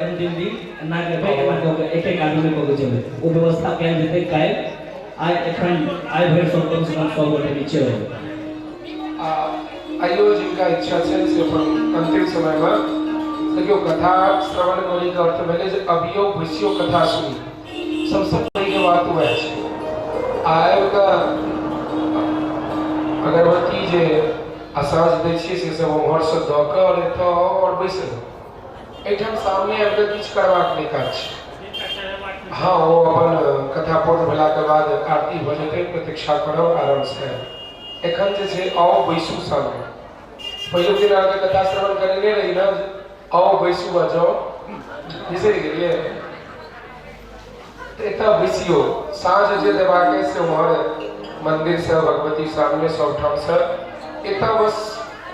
दिल्ली नागे भाई मार्ग एक आदमी को चले वो व्यवस्था क्या देते काय आय एखन आय भर सब कम से कम 100 गोटे नीचे हो आइयो जिनका इच्छा है से अपन अंतिम समय में देखियो कथा श्रवण करने का अर्थ भेले जे अभियो भसियो कथा सुनी सबसे बड़ी के बात हुआ है आय का अगरबत्ती जे आसाज दै छी से सब उमहर से द के और तो और बैसल एठम सामने अगर किछ करबाक नहीं काज हाँ वो अपन कथा पूर्ण भेला के बाद आरती भ जेतै प्रतीक्षा करो आराम से एखन जे छै आओ बैसू सामने पहले दिन आके कथा श्रवण करने रही ना आओ बैसू आ जाओ बिसरि गेलिए एता बैसियो साँझ जे देबाके से उमहर मंदिर से भगवती सामने सब ठाम से एता बस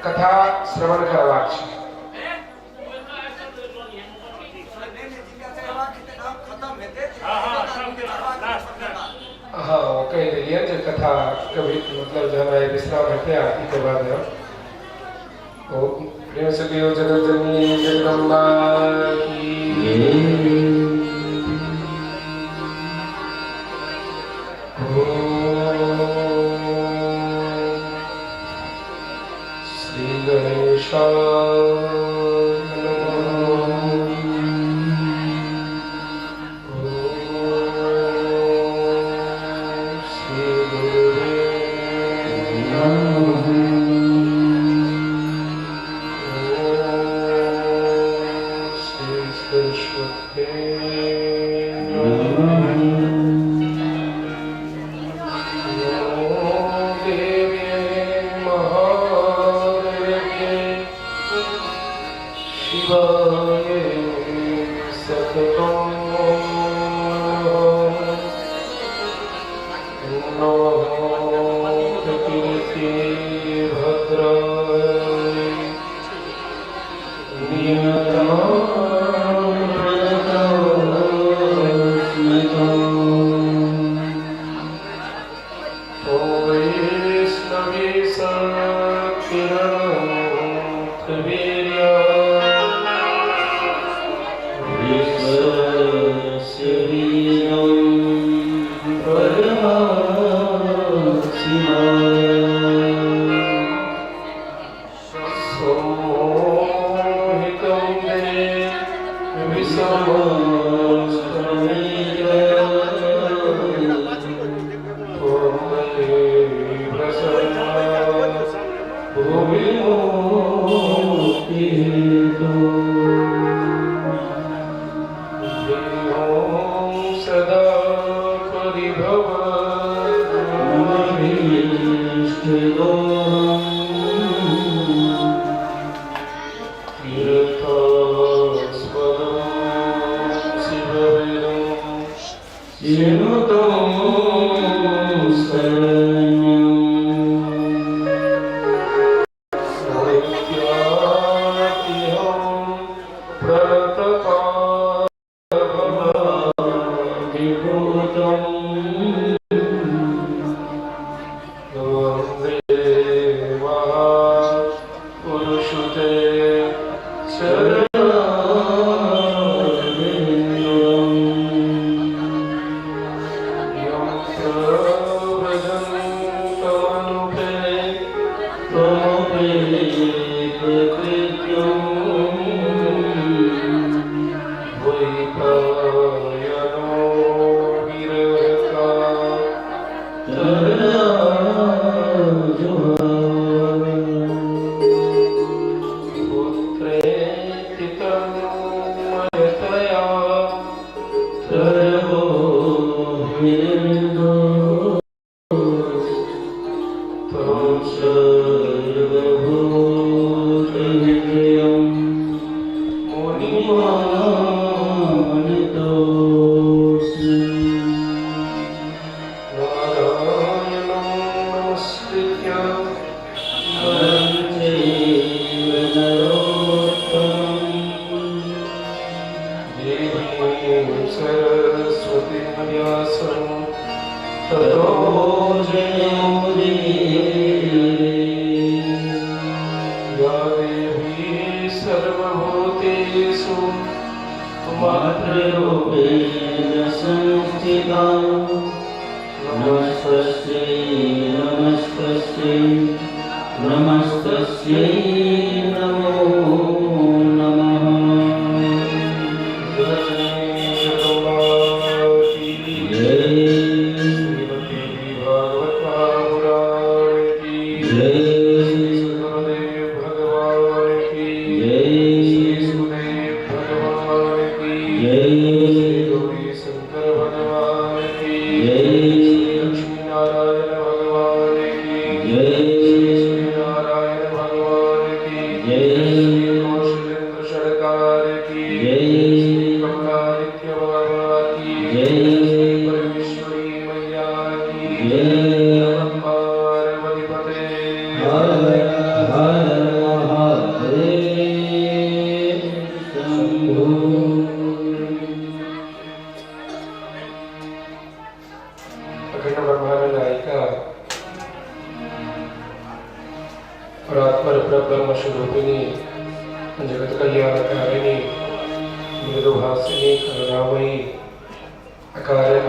कथा श्रवण करबाक छै हाँ कह दिए जो कथा कभी मतलब जो है विश्राम है आरती के बाद है वो प्रेम से कहो जगत जननी जगदम्बा की श्री गणेशाय मातृरूपेण संस्थिता नमस्तस्यै नमस्तस्यै नमस्तस्यै नमो नमः। अखंड ब्रह्मांड नायिका और आत्मा ब्रह्म स्वरूपिणी जगत कल्याणकारिणी मृदुभासिनी करुणामयी अकारण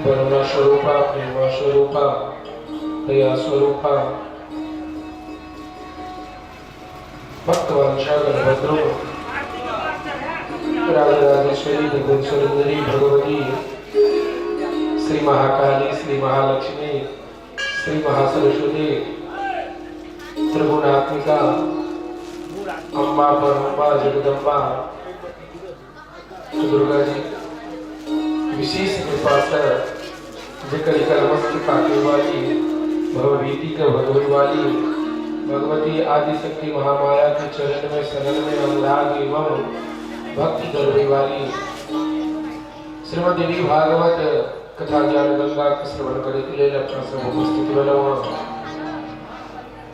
करुणा स्वरूपा प्रेमा स्वरूपा दया स्वरूपा भक्तवंशा गणभद्रो राजराजेश्वरी भगवती भगवती श्री महाकाली श्री महालक्ष्मी श्री महासरस्वती त्रिगुणात्मिका अम्बा परम्बा जगदम्बा दुर्गा जी विशेष कृपा से जिकर कलमस्ती पाके वाली भवभीति का भगवती वाली भगवती आदि शक्ति महामाया के चरण में शरण में अनुराग एवं भक्ति करने वाली श्रीमद् देवी भागवत कथा ज्ञान गंगा का श्रवण करने के लिए अपना सब उपस्थिति बना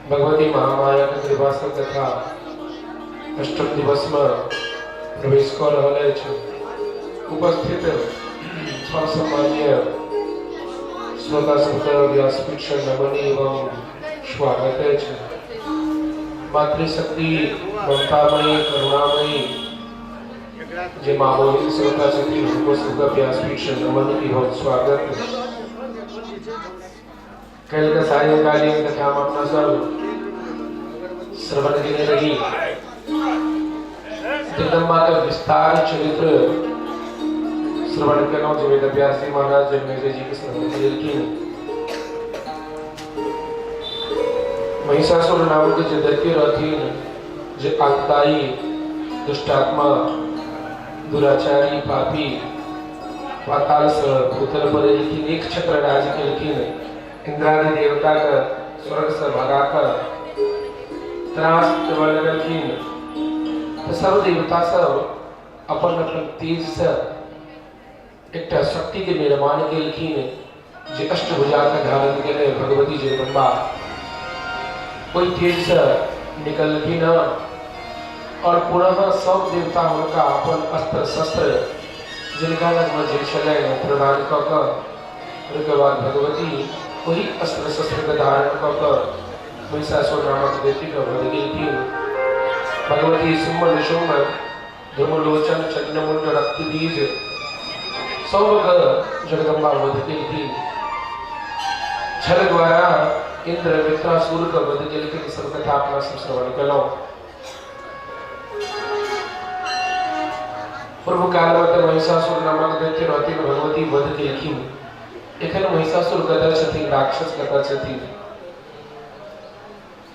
भगवती महामाया का त्रिवासव कथा अष्टम दिवस में प्रवेश कर रहे उपस्थित सम्मान्य श्रोता संत व्यासपीठ नमनी एवं स्वागत है। मातृशक्ति ममतामयी करुणामयी जे मामोली श्रोता शक्ति उनको सुख व्यासपीठ नमन की बहुत स्वागत। कल का सायंकालीन कथा में अपना सब श्रवण के रही जगदम्बा का विस्तार चरित्र श्रवण करना जो वेद व्यास महाराज जन्मेजय जी के श्रवण की महिषासुर नाम के जो दैत्य रथीन जो आत्ताई दुष्टात्मा दुराचारी पापी पाताल भूतल पर लेकिन एक छत्र राज के लेकिन इंद्रादि देवता का स्वर्ग से भगाकर त्रास लेकिन तो सब देवता सब अपन अपन तेज से एक शक्ति के निर्माण के लेकिन जो अष्टभुजा का धारण के लिए भगवती जगदम्बा कोई तेज से निकल की न और पुनः सब देवता उनका अपन अस्त्र शस्त्र जिनका मजे चले प्रदान कर उनके बाद भगवती वही अस्त्र शस्त्र का धारण कर महिषासुर नामक दैत्य का वध की थी। भगवती सिंह निशुंभ धूमलोचन चंद्रमुंड रक्त बीज सब जगदम्बा वध की थी। छल द्वारा इंद्र वित्रासुर का वध के लिए सब कथा अपना श्रवण करो। पूर्व काल में महिषासुर नामक दैत्य रहती भगवती वध के लिखी एखन महिषासुर गदा छथि राक्षस गदा छथि।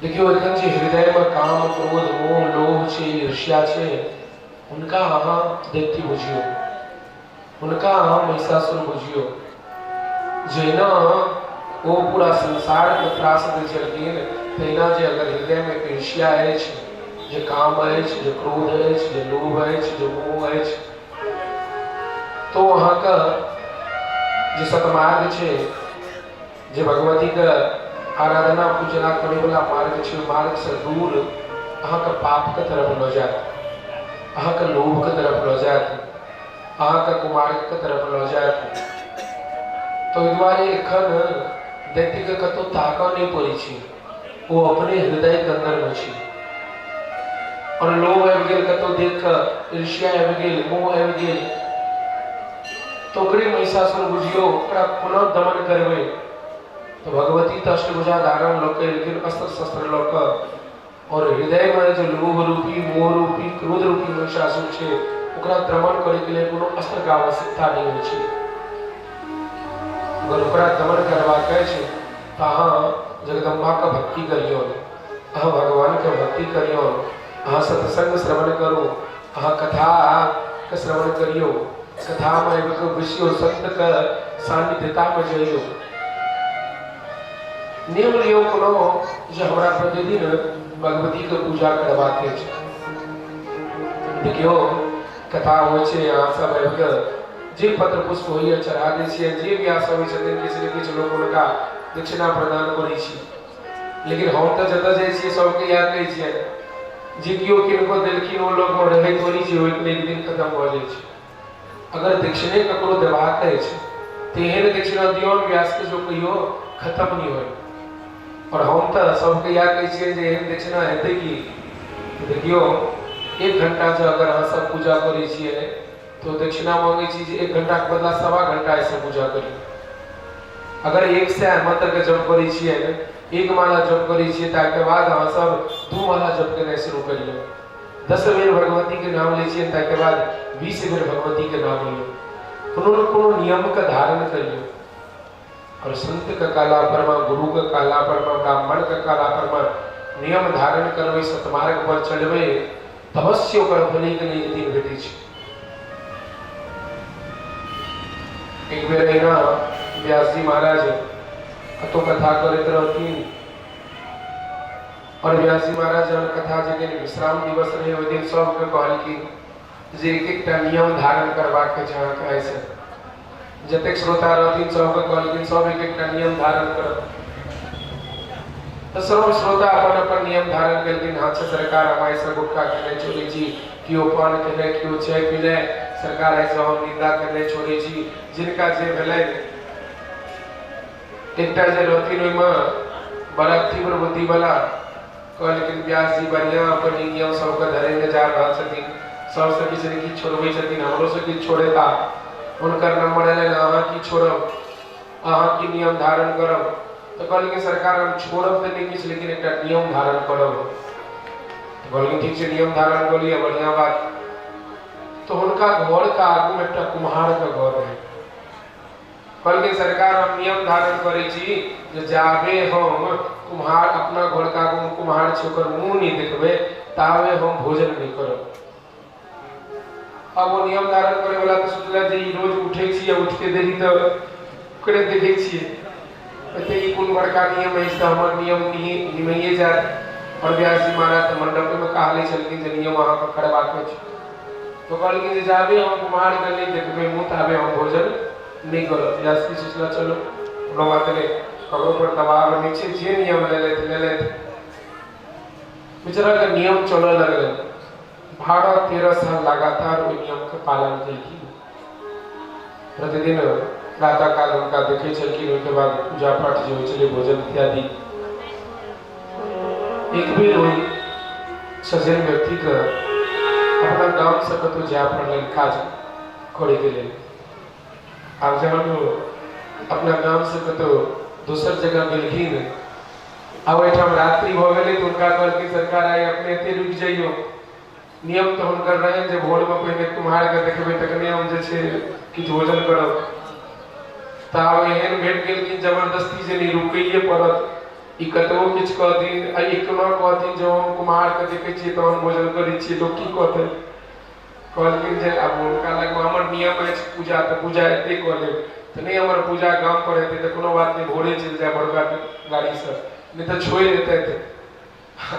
देखियो एखन जे हृदय में काम क्रोध मोह लोभ छे ईर्ष्या छे उनका अहाँ दैत्य बुझियो उनका अहाँ महिषासुर बुझियो जेना वो पूरा संसार के त्रास दे छलखिन तहिना जे अगर हृदय में ईर्ष्या अछि जे काम अछि जे क्रोध अछि जे लोभ अछि जे मोह अछि तो वहाँ का जे सतमार्ग छे जे भगवती का आराधना पूजना करे वाला मार्ग छे मार्ग से दूर अहाँ का पाप के तरफ न जात अहाँ का लोभ के तरफ न जात अहाँ का कुमार्ग के तरफ न जात। तो द्वारे एखन दैत्य के कतो ताका नहीं पड़ी छी वो अपने हृदय के अंदर में छी और लोभ आबि गेल कतौ देख कऽ, ईर्ष्या आबि गेल, मोह आबि गेल, तो ओकरे महिषासुर बुझियो ओकरा पुनः दमन करबै तो भगवती तो अष्टभुजा धारण लऽ कऽ एलखिन, अस्त्र शस्त्र लऽ कऽ, और हृदय में जो लोभ रूपी, मोह रूपी, क्रोध रूपी महिषासुर छै ओकरा दमन करे के लिए कोनो अस्त्र के आवश्यकता नहीं होइ छै। अगर ओकरा दमन करबाक छै तो अहाँ जगदम्बा के भक्ति करियौ, अहाँ भगवान के भक्ति करियौ, अहाँ सत्संग श्रवण करू, अहाँ कथा के श्रवण करियौ, कथा में विषय संत के सानिध्यता में जइयौ, नियम लियो कोनो जे हमरा प्रतिदिन भगवती के पूजा करबाक छै। देखियो कथा होइ छै, अहाँ सब आबि कऽ जे पत्र पुष्प होइए चढ़ा दै छियै, जे व्यास होइ छथिन किछु ने किछु लोक हुनका दक्षिणा प्रदान करै छी, लेकिन हम तऽ जतऽ जाइ छियै सबके इएह कहै छियै जे केओ किनको देलखिन ओ लोक में रहै थोड़ी छै, एक दिन खत्म भऽ जाइ छै। अगर दक्षिणे ककरो देबाक अछि तऽ एहन दक्षिणा दियौन व्यास के जो कहियो खत्म नहीं होइ। और हम तो सबके इएह कहै छियै जे एहन दक्षिणा हेतै कि देखियो 1 घंटा से अगर अहाँ सब पूजा करै छियै तो दक्षिणा मांगे छी जे 1 घंटा के बदला 1.25 घंटा ऐसे पूजा करी। अगर 100 मंत्र के जप करै छियै, 1 माला जप करै छियै, ताके बाद अहाँ सब 2 माला जप करना शुरू करियौ, 10 बेर भगवती के नाम लै छियै, ताके बाद 20 बेर भगवती के नाम लियो, कोनो न कोनो नियम का धारण करियो। और संत का काला परमा, गुरु का काला परमा, ब्राह्मण का काला परमा नियम धारण करबै, सतमार्ग पर चलबै, तपस्या ओकर फली के नहीं दिन भेटै छै। एक बेर एना व्यास जी महाराज कतो कथा करैत रहथिन, और व्यास जी महाराज जब कथा जे विश्राम दिवस रहे ओहि दिन सबके कहलखिन जे एक नियम धारण करबाक छै अहाँके, ऐसे जतेक श्रोता रहथिन सबके कहलखिन सब एक नियम धारण करब। तो सब श्रोता अपन अपन नियम धारण केलखिन। हाँ छै सरकार, हम ऐसे गुटखा खेने छोड़े छी, केओ पान खेने, केओ चाय पीने, सरकार ऐसे हम निंदा करने छोड़े छी, जिनका जे भेलै। एकटा जे रहथिन ओहिमे बड़ा तीव्र बुद्धि वाला कहलखिन व्यास जी बढ़िया अपन नियम सबके धरेने जा रहल छथिन, सबसे किछु ने किछु छोड़बै छथिन, हमरो से किछु छोड़ेता। उनकर नंबर एलै, अहाँ की छोड़ब, अहाँ की नियम धारण करब। तो कहलखिन सरकार हम छोड़ब तो नहीं किछु, लेकिन एक नियम धारण करब। कहलखिन ठीक छै नियम धारण कर लिया, बढ़िया बात। तो उनका घर का आगू में एक कुम्हार का घर है। कहलखिन सरकार हम नियम धारण करे छी जे जाबे हम कुम्हार अपना घर का आगू में कुम्हार छै ओकर मुंह नहीं देखबे ताबे हम भोजन नहीं करब। अब वो नियम धारण करे वाला तो सोचला जे ई रोज उठे छी, उठते देरी तो ओकरे देखे छिए एते ई कोन बड़का नियम है, इससे हमर नियम निमैये जाए। और व्यास जी महाराज मंडप में कहले छलखिन जे नियम अहाँ के करबाक छै। तो कहलखिन जे जाबे हम कुम्हार के नहीं देखबे मुंह ताबे हम भोजन नहीं करब। व्यास जी सोचला चलो कोनो बात नहीं, ककरो पर दबाव नहीं छै, जे नियम ले लेत। बेचारा के नियम चलऽ लगलै, 12-13 साल लगातार ओहि नियम के पालन केलखिन। प्रतिदिन प्रातः काल उनका देखे छलखिन, ओहिके बाद पूजा पाठ जे होइ छलै, भोजन इत्यादि। एक बेर ओहि सज्जन व्यक्ति के अपना गांव से कतौ जाय पड़लै काज करे के लेल। आब जहन अपना गांव से कतौ दोसर जगह गेलखिन, आब ओहिठाम रात्रि भऽ गेलै, तो उनका कहलखिन सरकार आइ अपने एते रुकि जाइयो। नियम तो हुनकर रहनि जे भोर में पहिने कुम्हार के देखबै तखने हम जे छै किछु भोजन करब। ताब एहन भेट गेल कि जबरदस्ती जे नहीं रुकैये पड़त। ई कतबो किछु कहथिन, आई कोना कहथिन जो हम कुम्हार के देखै छियै तो हम भोजन करै छियै, लोक की कहतै। कहलखिन जे आब हुनका लग हमर नियम अछि पूजा, तो पूजा एते कऽ लेब, तो नहीं हमर पूजा गांव पर हेतै तो कोनो बात नहीं, भोरे चलि जाए बड़का गाड़ी से, नहीं तो छोड़ि देतै।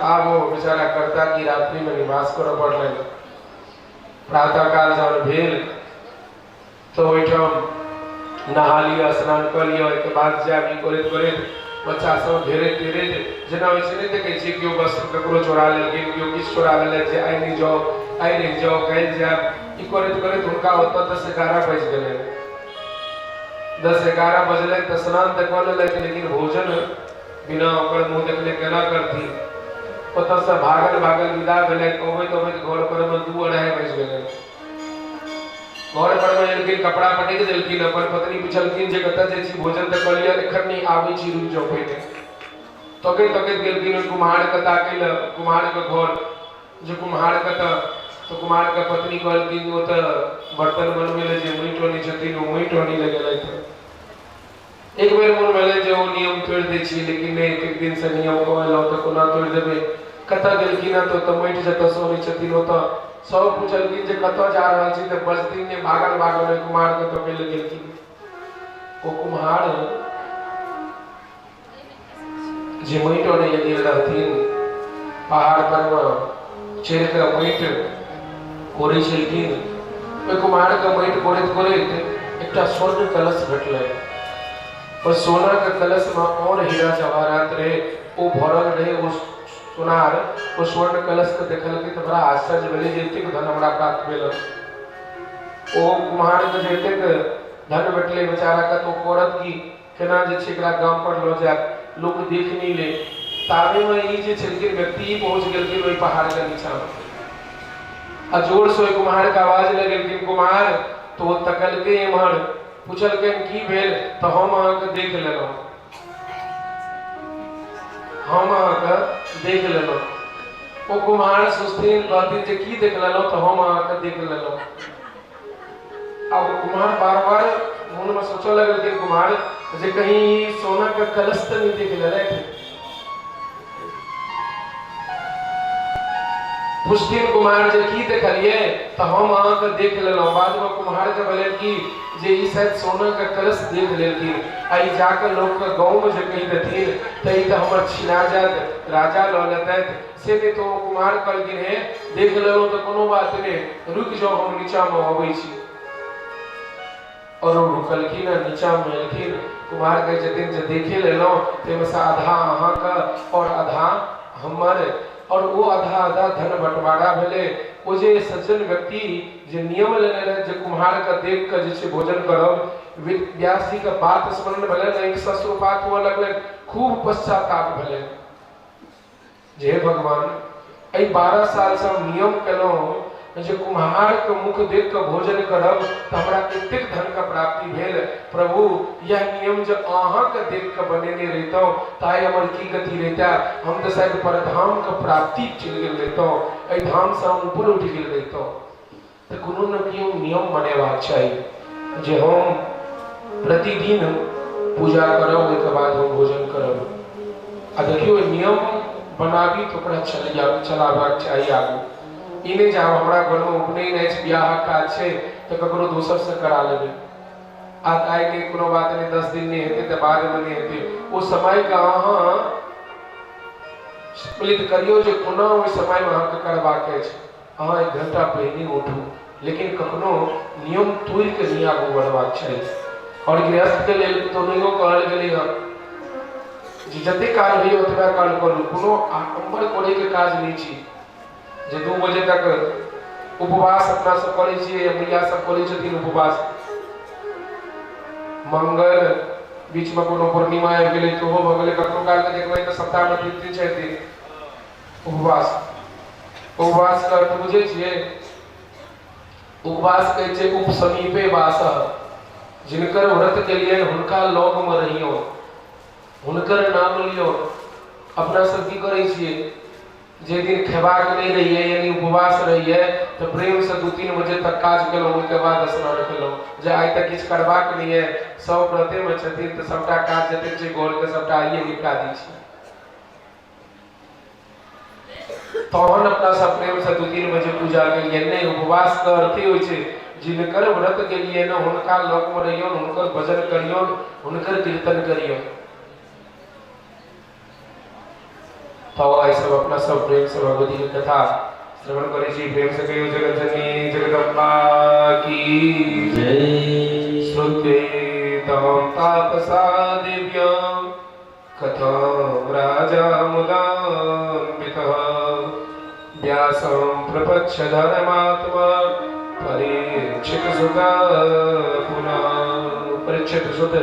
आब वो बेचारा करता कि रात्रि में निवास करऽ पड़लै। प्रातः काल जब भेल तो ओहिठाम नहा लिया, स्नान कर लिया, ओहिके बाद जायब। ई करैत करैत बच्चा सब घेरैत घेरैत जेना होइ छै, नहीं देखै छियै केओ वस्त्र ककरो चोरा लेलखिन, केओ किछु चोरा लेलथि जे आइ नहीं जाओ, आइ नहीं जाओ, काल्हि जायब। ई करैत करैत हुनका ओतऽ 10-11 बजि गेलै। 10-11 बजलै तऽ स्नान तऽ कऽ लेलथि, लेकिन भोजन बिना ओकर मुँह देखले केना करथिन। ओतऽ से भागल भागल विदा भेलै। अबैत अबैत घर पर में 2-2.5 बज गेलै। घर पर में एलखिन, कपड़ा पटक देलखिन। अपन पत्नी पूछलखिन जे कतऽ जाइ छी, भोजन तऽ कहलियै एखन नहीं आबै छी, रुकि जाओ पहिने। तकैत तकैत गेलखिन कुम्हार के ताकै लए, कुम्हार के घर जे कुम्हार के तो कुम्हार के पत्नी कहलखिन ओ तऽ बर्तन बनबै लए जे माटि आनै छथिन, ओ माटि आनै लए गेलथि। एक बेर मोन भेलै जे ओ नियम तोड़ि दै छी, लेकिन नहीं, एक दिन से नियम कहलहुँ तऽ कोना तोड़ि देबै। कतऽ गेलखिन हँ तऽ माटि जतऽ सँ आनै छथिन ओतऽ सब पूछलखिन जे कतऽ जा रहल छी, तऽ बजथिन जे भागल भागल कुम्हार के तकै लए गेलखिन। ओ कुम्हार जे माटि आनै लए गेल रहथिन, पहाड़ पर में चढ़ि कऽ माटि कोड़ै छलखिन। ओहि कुम्हार के माटि कोड़ैत कोड़ैत एकटा स्वर्ण कलश भेटलै। और सोना के कलश में और हीरा जवाहरात रहे, ओ भरल रहे। ओ सोनार ओ स्वर्ण कलश के देखलकै तऽ बड़ा आश्चर्य भेलै जे एतेक धन हमरा प्राप्त भेल। ओ कुम्हार के जे एतेक धन भेटलै बेचारा के, तो औरत की केना जे छै एकरा गाम पर लऽ जायब, लोक देख नहीं ले। ताबे में ई जे छलखिन व्यक्ति पहुंच गेलखिन ओहि पहाड़ के नीचा में। आ जोर से कुम्हार के आवाज लगेलखिन, कुम्हार तो ओ तकलकै एम्हर, पूछलखिन की भेल, तऽ हम अहाँके देख लेलहुँ, हम अहाँके देख लेलहुँ। ओ कुम्हार सोचथिन, कहथिन जे की देख लेलहुँ, तऽ हम अहाँके देख लेलहुँ। अब कुम्हार बार बार मन में सोचऽ लगलखिन कुम्हार जे कहीं सोना के कलश तऽ नहीं देख लेलथि। पुष्टिन कुम्हार जे की देखलिए, तऽ हम अहाँके देख लेलहुँ। बाद में कुम्हार के भेलै कि जे ई शायद सोना के कलश देख लेलखिन, आई जाकर लोग के गाँव में जे कहि देथिन तऽ ई तऽ हमर छिना जायत, राजा लऽ लेतथि। से नहीं तो कुम्हार कहलखिन हे देख लेलहुँ तऽ कोनो बात नहीं, रुकि जाओ हम नीचा में अबै छी। और वो रुकलखिन, नीचा में एलखिन। कुम्हार कहे छथिन जे देखे लेलहुँ, ताहिमे से आधा अहाँके और आधा हमर। और वो आधा आधा धन बंटवारा भेलै। ओ जे सज्जन व्यक्ति जे नियम लेने रहे जे कुम्हार के देख के जे छै भोजन करब, व्यास जी के बात स्मरण भेलै, नहीं शस्त्रपात हुआ लगलै, खूब पश्चाताप भेलै जे हे भगवान, एहि 12 साल से हम नियम केलहुँ जे कुम्हार के मुख देख के भोजन करब तऽ हमरा एतेक धन के प्राप्ति भेल। प्रभु यह नियम जब अहाँ के देख के बनेने रहितौं ताई हमर की गति रहता, हम तो शायद परधाम के प्राप्ति चलि गेल रहितौं, एहि धाम से हम ऊपर उठि गेल रहितौं। तऽ कोनो न कियो नियम बनेबाक चाही जे हम प्रतिदिन पूजा करब, ओहिके बाद हम भोजन करब। आ देखियो नियम बनाबी तो ओकरा चलाबाक चाही आगू। ई नहीं जाब हमरा घर में उपनयन अछि, बियाह काज छै तऽ ककरो दोसर से करा लेबै। आ आइ के कोनो बात नहीं, 10 दिन नहीं हेतै तऽ बाद में नहीं हेतै। ओ समय के अहाँ सम्मिलित करियो जे कोना ओहि समय में अहाँके करबाक अछि। अहाँ 1 घंटा पहिने उठू, लेकिन कखनो नियम तोड़ि के नहीं आगू बढ़बाक चाही। और गृहस्थ के लेल तो नहियो कहल गेलै हँ जे जते काल होइए ओतबा काल करू, कोनो आडम्बर करे के काज नहीं छी जे 2 बजे तक उपवास अपना सब करै छियै, मैया सब करै छथिन उपवास। मंगल बीच में कोनो पूर्णिमा आबि गेलै तऽ ओहो भऽ गेलै। कखनो काल के देखबै तऽ सप्ताह में 3-4 दिन उपवास। उपवास का अर्थ बुझै छियै? उपवास कहै छै उप समीपे वासः, जिनकर व्रत केलियन हुनका लग में रहियो, हुनकर नाम लियो। अपना सब की करै छियै, जे दिन खेबाक नहीं रहिए यानी उपवास रहिए तो प्रेम से 2-3 बजे तक काज केलहुँ, ओहिके बाद स्नान केलहुँ जे आइ तक किछु करबाक नहीं है। सब व्रते में छथिन तऽ सबटा काज जतेक छै घर के सबटा आइए निपटा दै छी। तहन अपना सब प्रेम से 2-3 बजे पूजा केलिए। नहीं, उपवास का अर्थ होइ छै जिनकर व्रत केलिए न हुनका लग में रहियौन, हुनकर भजन करियौन, हुनकर कीर्तन करियौन। तो आई सब अपना सब प्रेम से भगवती की कथा श्रवण करे छी। प्रेम से कहियो जगत जननी जगदम्बा की जय। श्रुतेतं तापसा दिव्यां कथां राजा मुदान्वितः, व्यासं प्रपच्छ धर्मात्मा परीक्षित सुत पुनः। परीक्षित सुत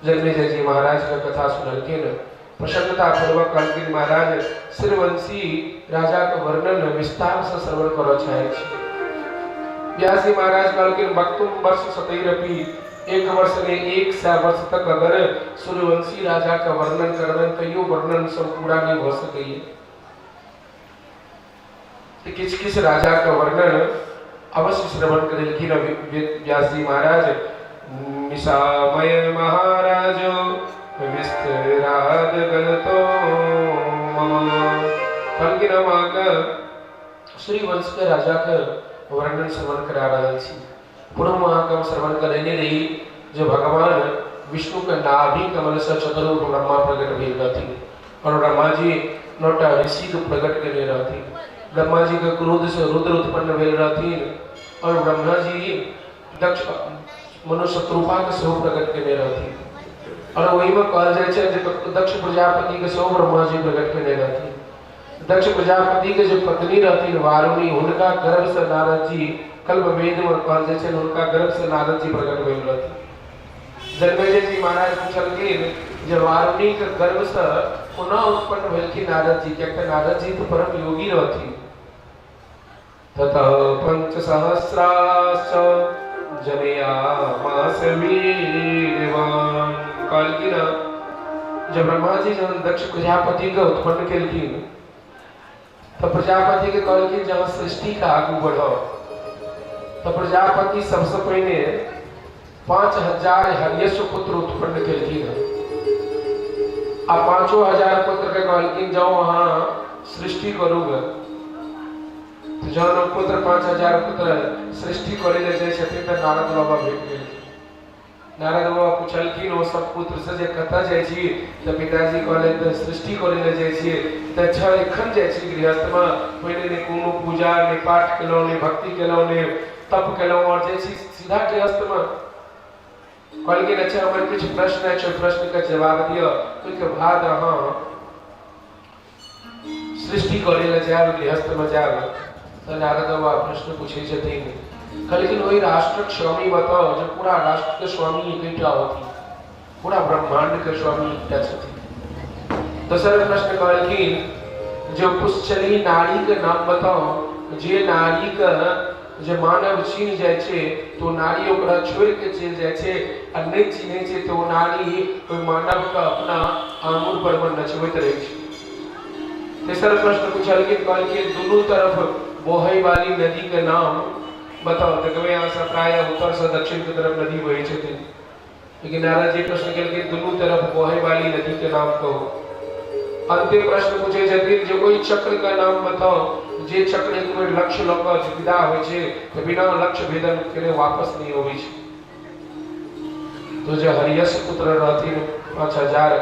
जन्मेजय जी महाराज का कथा सुनलखिन। प्रसन्नता पूर्वक कहलखिन महाराज सूर्यवंशी राजा के वर्णन विस्तार से श्रवण करऽ चाहे छी। व्यास जी महाराज कहलखिन वक्तुम वर्ष सतैरपि, एक वर्ष ने 100 वर्ष तक अगर सूर्यवंशी राजा का वर्णन करबन तैयो वर्णन सब पूरा नहीं हो सकैए। किछ राजा का वर्णन अवश्य श्रवण करेलखिन व्यास जी महाराज। निशामय महाराज विस्तराद गलतो मम, कहलखिन हम अहाँके सूर्यवंश के राजा के वर्णन श्रवण करा रहल छी। पूर्व में अहाँके हम श्रवण करेने रही जो भगवान विष्णु के नाभि कमल से चतुर्मुख ब्रह्मा प्रकट भेल रहथिन और ब्रह्मा जी 9टा ऋषि के प्रकट केने रहथिन। ब्रह्मा जी के क्रोध से रुद्र उत्पन्न भेल रहथिन और ब्रह्मा जी दक्ष मनुष्य रूपा के सेहो प्रकट केने रहथिन और वही में कहल जाय छै जे दक्ष प्रजापति के सेहो ब्रह्मा जी प्रकट केने रहथिन। दक्ष प्रजापति के जो पत्नी रहथिन वारुणी, उनका गर्भ से नारद जी कल्प वेद में कहल जाय छै उनका गर्भ से नारद जी प्रकट भेल रहथिन। जन्मेजय जी महाराज पूछलखिन जे वारुणी के गर्भ से पुनः उत्पन्न भेलखिन नारद जी, कियाकि नारद जी तो परम योगी रहथिन। ततः 5 सहस्राश्च जनयामास वीर्यवान्, कहलखिन जब ब्रह्मा जी जब दक्ष प्रजापति के उत्पन्न केलखिन तो प्रजापति के कहलखिन जहाँ सृष्टि का आगू बढ़ो, तो प्रजापति सबसे पहले 5000 हर्यश्व पुत्र उत्पन्न केलखिन आ 5000 पुत्र के कहलखिन जाओ वहाँ सृष्टि करूँगा। तो जब पुत्र 5000 पुत्र सृष्टि करे ले जाय छथिन तो नारद बाबा भेट गेलखिन। नारद बाबा पूछलखिन वो सब पुत्र से जे कतऽ जाइ छी, तो पिताजी कहले तो सृष्टि करे ले जाय छी। तो अच्छा एखन जाइ छी गृहस्थ में, पहले ने कोनो पूजा ने पाठ केलहुँ ने भक्ति केलहुँ ने तप केलहुँ और जाइ छी सीधा गृहस्थ में। कहलखिन अच्छा हमर किछु प्रश्न है, प्रश्न का जवाब दिअ, ओहिके बाद अहाँ सृष्टि करे ले जायब, गृहस्थ में जायब। तो नारद बाबा प्रश्न पूछे छथिन, कहलखिन वही राष्ट्र स्वामी बताओ जो पूरा राष्ट्र के स्वामी एकटा होती, पूरा ब्रह्मांड के स्वामी एकटा छथिन। दूसरा प्रश्न कहलखिन जो पुष्चली नारी के नाम बताओ, जे नारी के जे मानव छीन जाय छै तो नारी ओकरा छोड़ के चल जाय छै आ नहीं छीने छै तो नारी ओइ मानव के अपना आंगुर पर नचबैत रहै छै। तेसर प्रश्न पूछलखिन, कहलखिन दोनों तरफ बहै वाली नदी के नाम बताओ। देखबै यहाँ से प्राय उत्तर से दक्षिण की तरफ नदी बहै छथिन, लेकिन नारद जी प्रश्न केलखिन दोनों तरफ बहै वाली नदी के नाम कहो। अंतिम प्रश्न पूछे छथिन जे कोई चक्र का नाम बताओ, जे चक्र एक बेर लक्ष्य लऽ कऽ विदा होइ छै तऽ बिना लक्ष्य भेदन केने वापस नहीं होबै छै। तो जे हरियश पुत्र रहथिन 5000,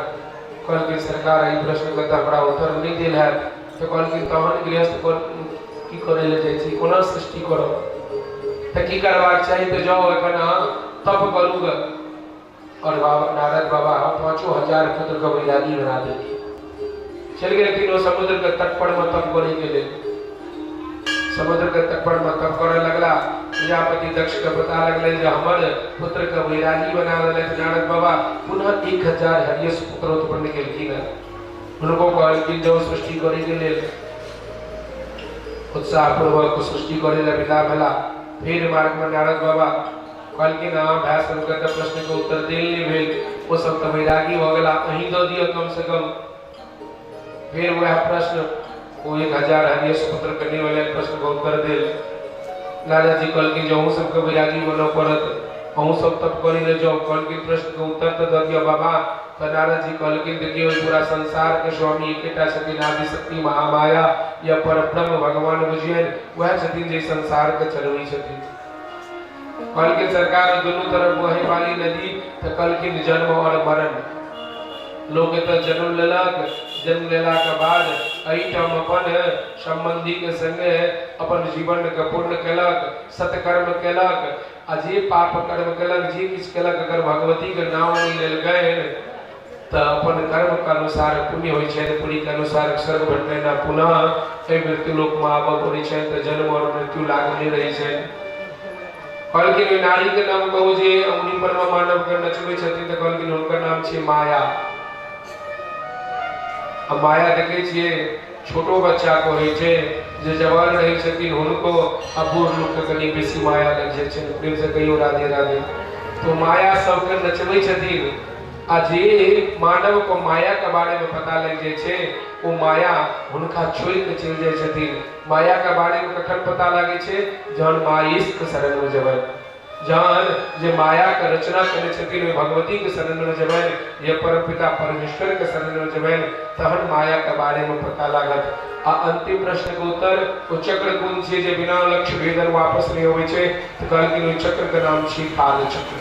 कहलखिन सरकार ई प्रश्न के हमरा उत्तर नहीं देल है, तो कहलखिन तहन गृहस्थ की करे ले जाइ छी, कोना सृष्टि करब तऽ की करबाक चाही, तो जाओ एखन तप करूँगा। और बाबा नारद बाबा 5000 पुत्र के वैरागी बना देलखिन। चल गेलखिन वो समुद्र के तट पर में तप करे के लिए। समुद्र के तट पर में तप करे लगला। प्रजापति दक्ष के पता लगले जे हमर पुत्र के वैरागी बना देले। नारद बाबा पुनः 1000 हरियश पुत्र उत्पन्न केलखिन। उनको कहलखिन जो सृष्टि करे के लिए उत्साह पूर्वक सृष्टि करे ले विदा भेला। फिर मार्ग में नारद बाबा कहलखिन भाई सब के प्रश्न के उत्तर देल नहीं भेल, वो सब तो वैरागी हो गेला, अहीं दऽ दियौ कम से कम। फिर वह प्रश्न वो 1000 हरियश पुत्र करने वाले प्रश्न का उत्तर देल। नारद जी कहलखिन जो अहूँ सबके वैरागी बनऽ पड़त, अहूँ सब तप करी ले जाओ। कहलखिन प्रश्न के उत्तर तो दऽ दियौ बाबा। तो नारद जी कहलखिन देखियो पूरा संसार के स्वामी एकेटा छथिन, आदि शक्ति महामाया या परब्रह्म भगवान बुझियन, वह छथिन जे संसार के चलबै छथिन। कहलखिन सरकार दोनों तरफ बहै वाली नदी, तो कहलखिन जन्म और मरण। लोग तो जन्म लेलक, जन्म लेला के बाद एहिठाम अपन संबंधी के संगे अपन जीवन के पूर्ण केलक, सत्कर्म केलक। आ जे पाप कर्म केलक, जे किछ केलक, अगर भगवती के नाम नहीं लेल गए तो अपन कर्म के अनुसार पुण्य होइ छै, पुण्य के अनुसार स्वर्ग भेटना पुनः एहि मृत्यु लोक में आबऽ पड़ै छै, तो जन्म और मृत्यु लागले रहै छै। कहलखिन नारी के नाम कहू जे अंगुली पर मानव के नचबै छथिन, तो कहलखिन हुनकर नाम छै माया। अब माया देखे छे छोटो बच्चा को होइ छे जे जवान रहे छथिन हुनको अब बूढ़ लोग के कनी बेसी माया लग जाय छै, प्रेम से कहियो राधे राधे। तो माया सबके नचबै छथिन आ जे मानव को माया के बारे में पता लग जाय छै वो माया हुनका छोड़ के चल जाय छथिन। माया के बारे में कखन पता लागे छै जहन माईस के शरण में जेबै, जहन जे माया के रचना करे छथिन भगवती के शरण में जेबै या परमपिता परमेश्वर के शरण में जेबै तहन माया के बारे में पता लागत। आ अंतिम प्रश्न के उत्तर ओ चक्र कोन छै जे बिना लक्ष्य भेदन वापस नहीं होवे छै तो कहलखिन ओ चक्र के नाम छै काल चक्र।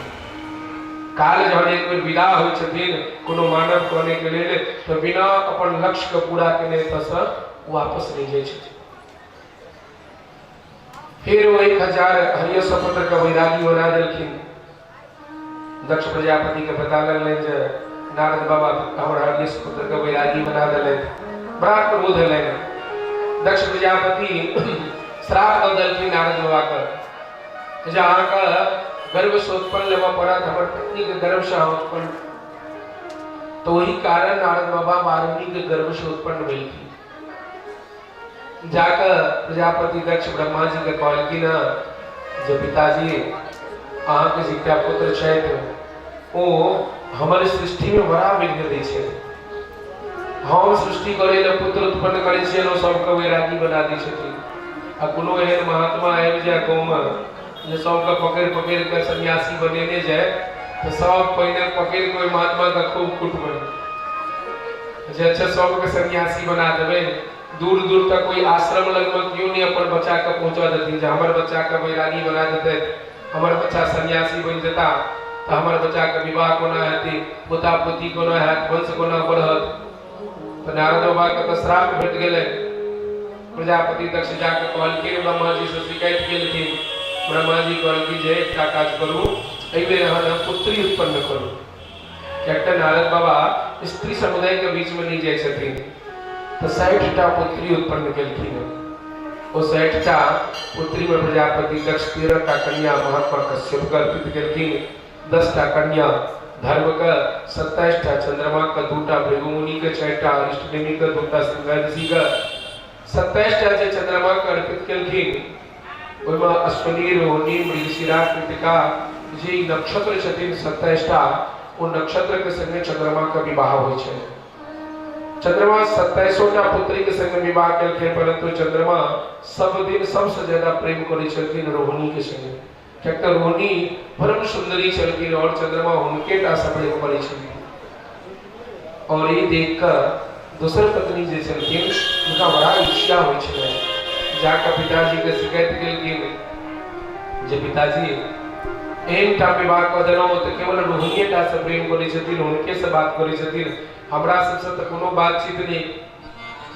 काल जहन एक बेर विदा होइ छथिन कोनो मानव करने के लेल तो बिना अपन लक्ष्य के पूरा केने तसँ वापस नहीं जाय छथिन। फिर वो 1000 हरिय सपुत्र का वैरागी बना देलखिन। दक्ष प्रजापति के पता लगले जे नारद बाबा हमर हरिय सपुत्र का वैरागी बना देले, बड़ा क्रोध है। दक्ष प्रजापति श्राप दे देलखिन नारद बाबा के जहाँ का गर्भ से उत्पन्न लेवा पड़ा हमर पत्नी के गर्भ से उत्पन्न, तो वही कारण नारद बाबा वारुणी के गर्भ से उत्पन्न भेलखिन। जाकर प्रजापति दक्ष ब्रह्मा जी के कहलखिन जे पिताजी अहाँ के जिनका पुत्र छथि ओ हमर सृष्टि में बड़ा विघ्न दै छै। हम सृष्टि करे ले पुत्र उत्पन्न करे छियै ओ सबके वैरागी बना दै छथिन। आ कोनो एहन महात्मा आबि जाय गाँव में जे सबके पकड़ के सन्यासी बनेने जाए तो सब पहिने पकड़ के महात्मा का खूब कुटबै जे अच्छा सबके सन्यासी बना देबै। दूर दूर तक कोई आश्रम लगभग क्यों नहीं अपन बच्चा के पहुंचा देती जे हमर बच्चा के वैरागी बना देते, हमर बच्चा सन्यासी बन जेता तो हमर बच्चा के विवाह कोना हेतै, पोता पोती कोना हैत, वंश कोना बढ़त। तो नारद बाबा के तो श्राप भेट गेलै। प्रजापति दक्ष जाके कहलखिन ब्रह्मा जी से शिकायत केलखिन। ब्रह्मा जी कहलखिन जे एकटा काज करू एहि बेर अहाँ पुत्री उत्पन्न करू। कियाकि नारद बाबा स्त्री समुदाय के बीच में नहीं जाय छथिन तो 60टा पुत्री उत्पन्न केलखिन। ओ 60टा पुत्री में प्रजापति दक्ष 13टा कन्या महात्मा कश्यप के अर्पित केलखिन, 10टा कन्या धर्म का, 27टा चंद्रमा का, 2टा भृगुमुनि के, 6टा अरिष्टनेमि के, 2टा सिंह ऋषि के, 27टा जे चंद्रमा के अर्पित केलखिन ओइमे अश्विनी रोहिणी मृगशिरा कृतिका जे नक्षत्र छथिन 27टा ओ नक्षत्र के संगे चंद्रमा का विवाह होइ छै। चंद्रमा 27टा पुत्री के संग विवाह केलखिन परंतु चंद्रमा सब दिन सबसे ज्यादा प्रेम करै छलखिन रोहिणी के संग, कियाकि रोहिणी परम सुंदरी छलखिन और चंद्रमा हुनके टा से प्रेम करै छलखिन। और ये देखकर दोसर पत्नी जे छलखिन उनका बड़ा ईर्ष्या होइ छलै। जाकर पिताजी के शिकायत केलखिन जे पिताजी एहन टा विवाह क देलहुँ तो केवल रोहिणी टा से प्रेम करै छथिन, हुनके से बात करै छथिन, हमरा सबसे तो कोनो बातचीत नहीं,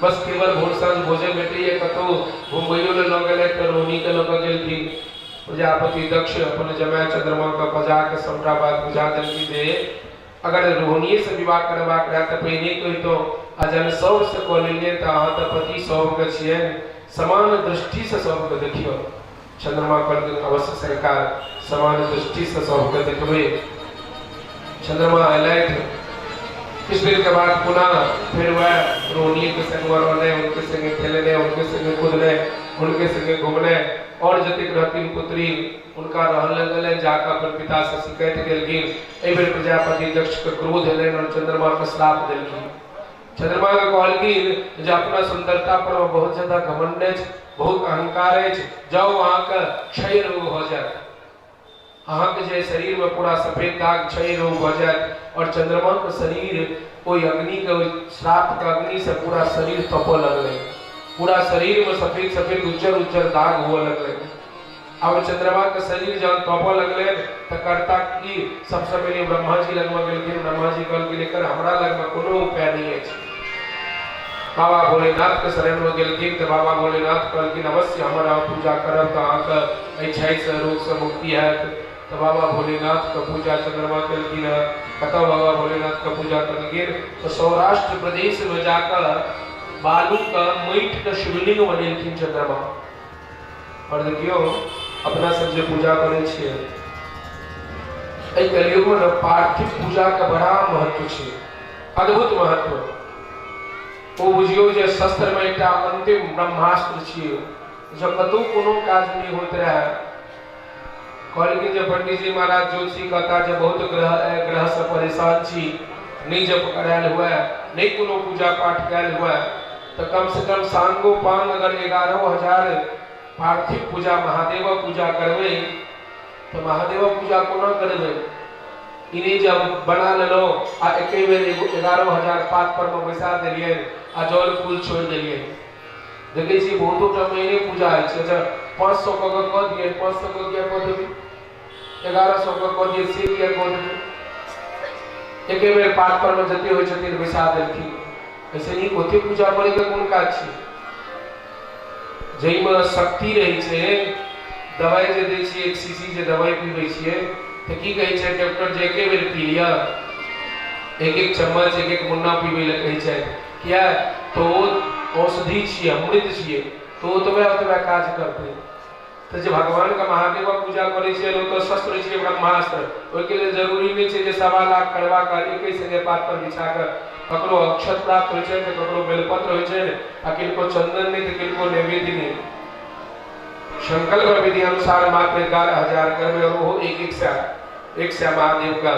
बस केवल भोर साँझ भोजन भेटैए कतौ घुमबैयो ले लऽ गेलै तऽ रोहिणी के लऽ कऽ गेलखिन। प्रजापति दक्ष अपन जमाय चंद्रमा के बजा के सबटा बात बुझा देलखिन जे अगर रोहिणी से विवाह करबाक रहै तऽ पहिने कहितौ आ जन सब से कऽ लेलियै तऽ अहाँ तऽ पति सब के छियै, समान दृष्टि से सब के देखियो। चंद्रमा कहलखिन अवश्य सरकार समान दृष्टि से सब के देखबै। चंद्रमा एलथि, कुछ देर के बाद पुनः फिर वह रोहिणी के संग रहने, उनके संगे खेलने, उनके संगे कूदने, उनके संगे घूमने और जतेक रहथिन पुत्री उनका रहन लगले। जाकर अपन पिता से शिकायत केलखिन। एहि बेर प्रजापति दक्ष के क्रोध एलनि और चंद्रमा के श्राप देलखिन। चंद्रमा के कहलखिन जे अपना सुंदरता पर बहुत ज्यादा घमंड अछि, बहुत अहंकार अछि, जाओ अहाँ के क्षय रोग हो जाए, अहाँ के जे शरीर में पूरा सफेद दाग क्षय रोग हो जाए। और चंद्रमा के शरीर कोई अग्नि के श्राप के अग्नि से पूरा शरीर तपो लगले, पूरा शरीर में सफेद सफेद उज्जर उज्जर दाग हुआ लगले। अब चंद्रमा के शरीर जब तपो लगले तो करता की सबसे पहले ब्रह्मा जी लग में गेलखिन। ब्रह्मा जी कहलखिन एकर हमरा लग में कोनो उपाय नहीं अछि। बाबा भोलेनाथ के शरण में गेलखिन तो बाबा भोलेनाथ कहलखिन अवश्य हमरा पूजा करब तो अहाँ के क्षय से रोग से मुक्ति हैत। तो बाबा भोलेनाथ का पूजा चंद्रमा केलखिन। कतौ बाबा भोलेनाथ का पूजा केलखिन तो सौराष्ट्र प्रदेश में जाकर बालू का माटि का शिवलिंग बनेलखिन चंद्रमा। और देखियो अपना सब जे पूजा करे छियै एहि कलियुग में पार्थिव पूजा का बड़ा महत्व छै, अद्भुत महत्व। ओ बुझियो जे शस्त्र में एकटा अंतिम ब्रह्मास्त्र छियै जो कतौ कोनो काज नहीं होत रहे। कहलखिन जे पंडित जी महाराज ज्योतिषी कहता जे बहुत ग्रह से परेशान छी, नहीं जप करायल हुआ, नहीं कोनो पूजा पाठ कैल हुआ, तो कम से कम सांगो पांग अगर 11,000 पार्थिव पूजा महादेव पूजा करवे तो महादेव पूजा कोना करवे। इन्हें जब बना लेलो आ एके बेर 11,000 पात पर में बैसा देलिए आ जल फूल छोड़ देलिए। देखे छी बहुतो टा महीने पूजा है छै। अच्छा 500 क दिए, 500 क क्या क देबे, 1100 क दिए से क्या क देबे। एके बेर पात पर में जते होय छथिन बैसा देलखिन। ऐसे ही ओते पूजा करे के कोन काज छै जई में शक्ति रही छै। दवाई जे दै छी, एक शीशी जे दवाई पीबै छियै तो की कहे छै डॉक्टर जे एके बेर पी लिया, एक एक चम्मच एक एक मुन्ना पीबै ले कहे छै। किया तो औषधि छियै, अमृत छियै, तो ओतबे काज करते। तो जे भगवान का महादेव पूजा करे छै तो शस्त्र छियै ब्रह्मास्त्र। ओइ के लिए जरूरी नहीं छै जे 1.25 लाख करवा कर एके संगे पात पर बिछा कर ककरो अक्षत प्राप्त होय छै, तो ककरो बेलपत्र होय छै, आ किनको चंदन नहीं तो किनको नैवेद्य नहीं। संकल्प विधि अनुसार मात्र 11,000 करबे और वो एक से महादेव का